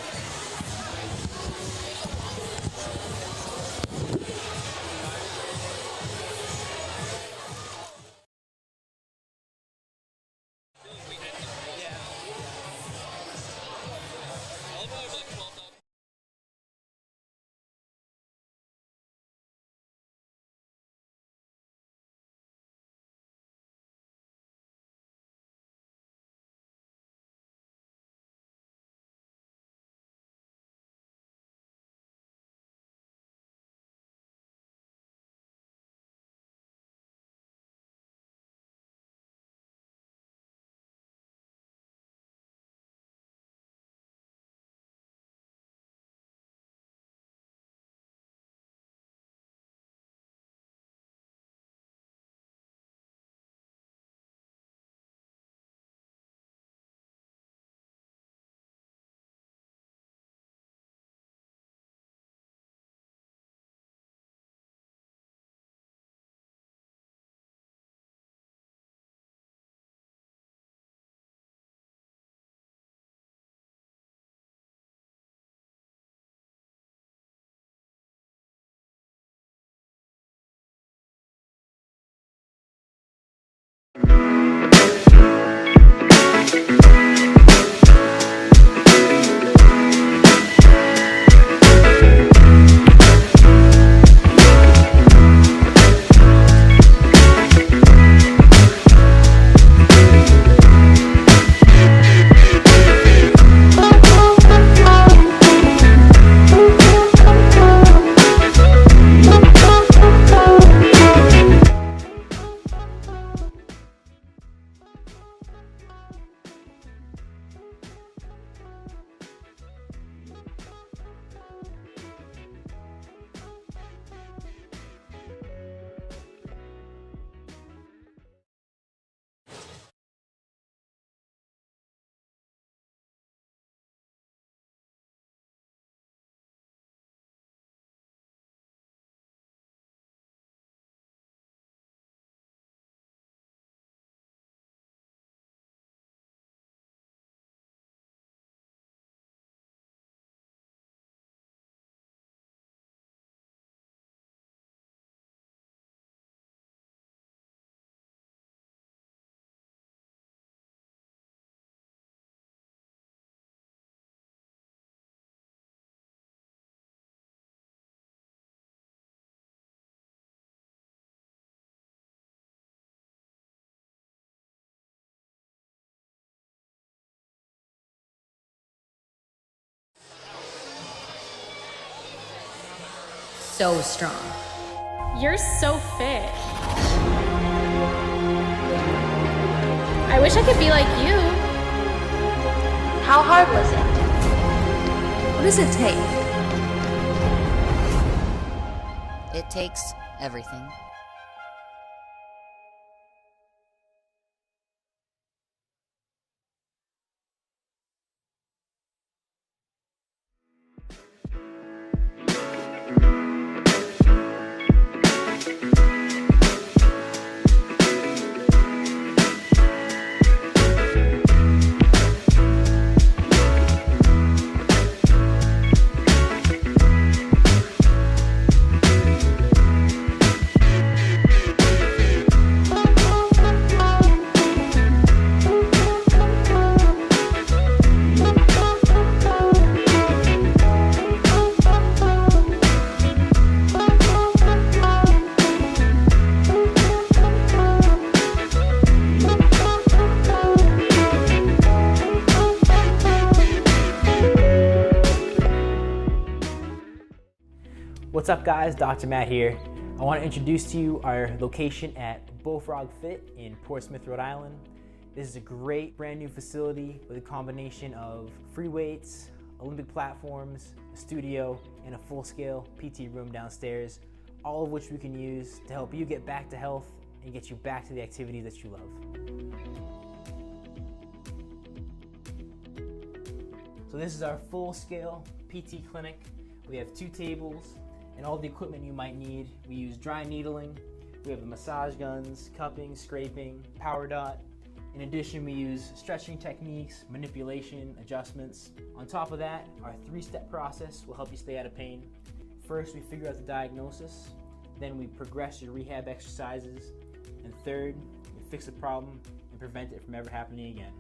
so strong. You're so fit. I wish I could be like you. How hard was it? What does it take? It takes everything. What's up guys, Dr. Matt here. I want to introduce to you our location at Bullfrog Fit in Portsmouth, Rhode Island. This is a great brand new facility with a combination of free weights, Olympic platforms, a studio, and a full-scale PT room downstairs, all of which we can use to help you get back to health and get you back to the activities that you love. So this is our full-scale PT clinic. We have 2 tables and all the equipment you might need. We use dry needling, we have the massage guns, cupping, scraping, power dot. In addition, we use stretching techniques, manipulation, adjustments. On top of that, our 3-step process will help you stay out of pain. First, we figure out the diagnosis, then we progress your rehab exercises, and third, we fix the problem and prevent it from ever happening again.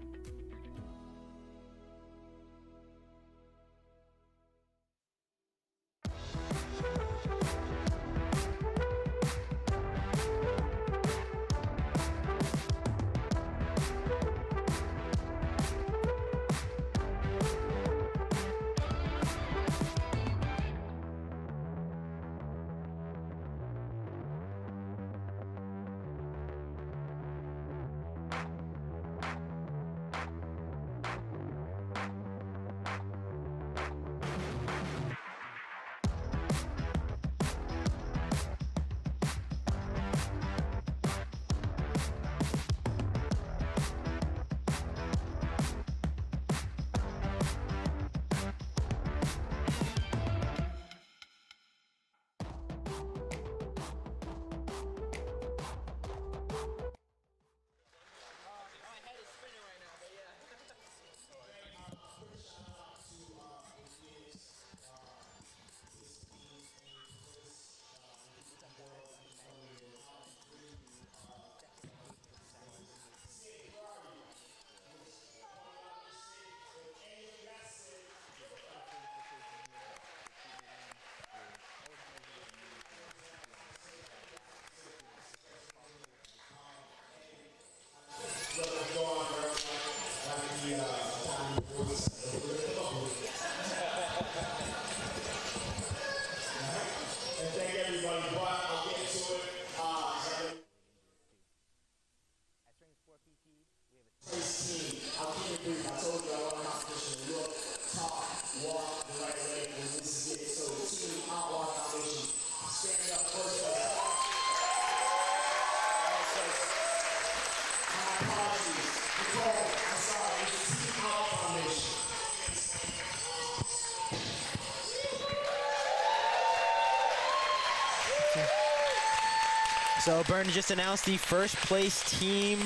So Bern just announced the first place team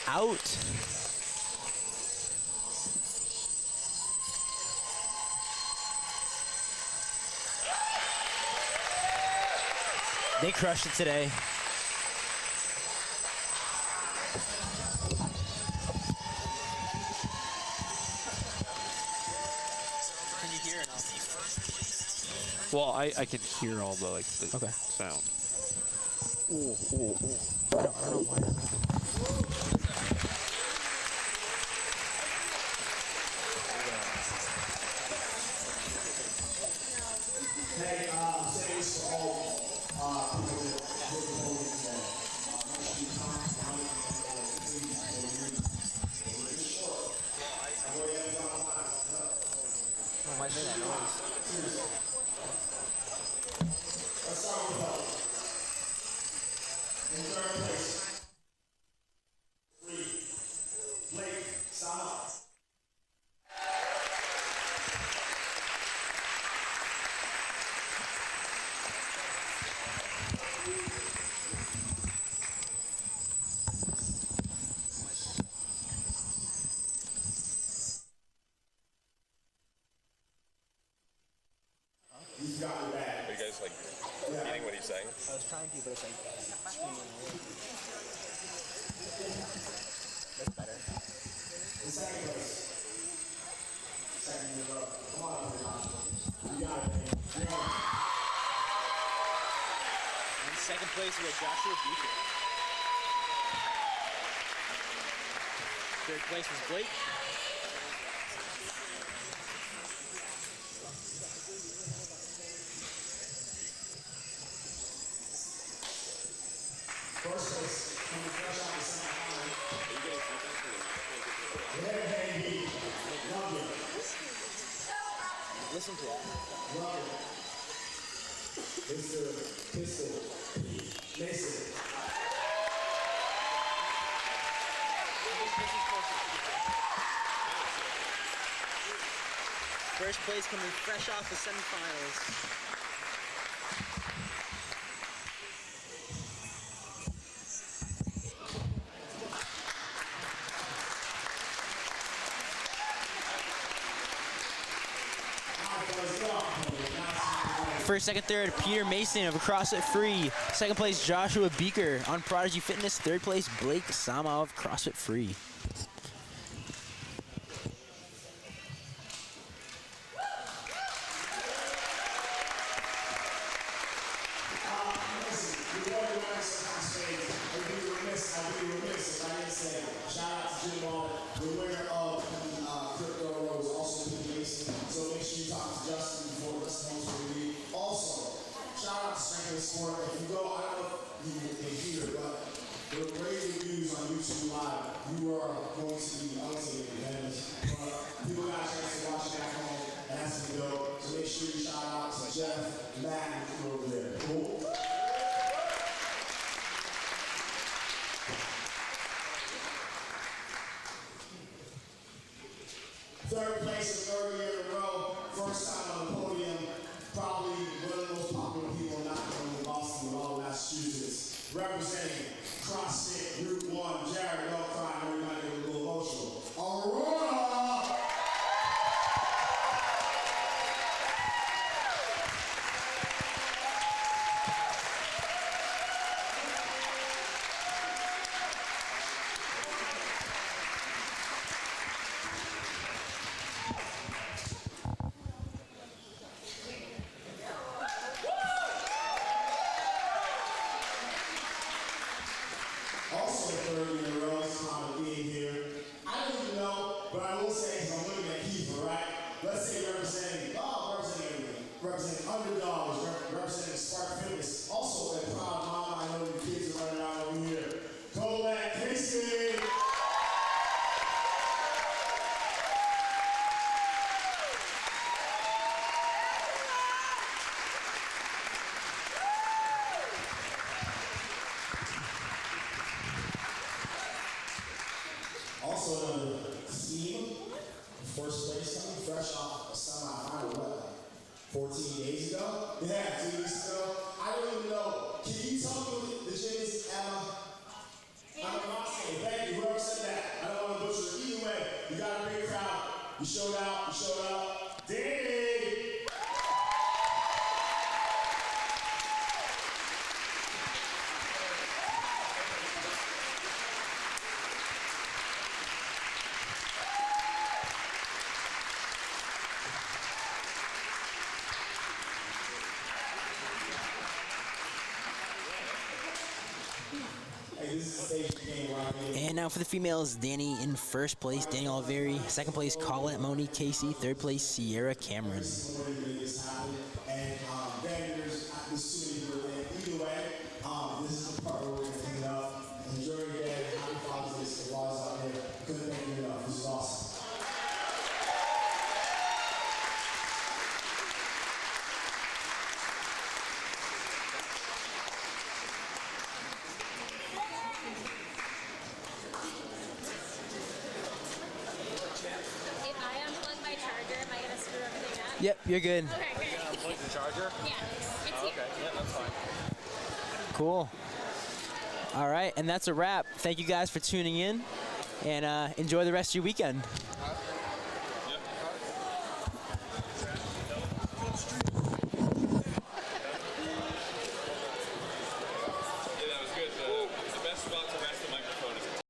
out. They crushed it today. Can you hear it? Well, I can hear all the sound. Ooh, ooh, ooh. I don't know why. Hey, That's better. In second place. Second in a row. Come on up here, Joshua. You got it, man. You got it. In second place, we have Joshua Beaker. Third place was Blake. First place, coming fresh out the semifinal. Yeah, baby. Love it. Listen to that. Love it. Mr. Pistol Mason. First place coming fresh off the semifinals. First, second, third, Peter Mason of CrossFit Free. Second place, Joshua Beaker on Prodigy Fitness. Third place, Blake Sama of CrossFit Free. Third place, a third year in a row, first time on the podium, probably one of the most popular people not only in Boston, but all of Massachusetts. Representing CrossFit Route 1, Jared, don't cry, everybody get a little emotional. Aurora! Also, third year in a row, time of being here. I don't even know, but I will say, because I'm looking at Kiefer, right? Let's say representing everything. Representing Underdogs, representing Spark Fitness. Also, a proud mom. I know the kids are running around over here. Collete, Peachy. Also another team, first place coming fresh off a semifinal, what, 14 days ago? Yeah, 2 weeks ago. I don't even know. Can you tell me what the gym is, Emma? Emma Moscow, thank you, whoever said that. I don't want to butcher it. Either way, you got a big crowd. You showed out. Danny! And now for the females, Danny in first place, Danielle Oliveri. Second place, Collete Monique Casey. Third place, Sierra Cameron. And there's too many people there. Either way, this is the part where we're going to clean it up. Enjoy your day. Happy Father's Day. The laws out there. Couldn't thank you enough. This is awesome. Yep, you're good. Okay, great. You gonna unplug the charger? Yeah. Oh, okay, yeah, that's fine. Cool. All right, and that's a wrap. Thank you guys for tuning in, and enjoy the rest of your weekend.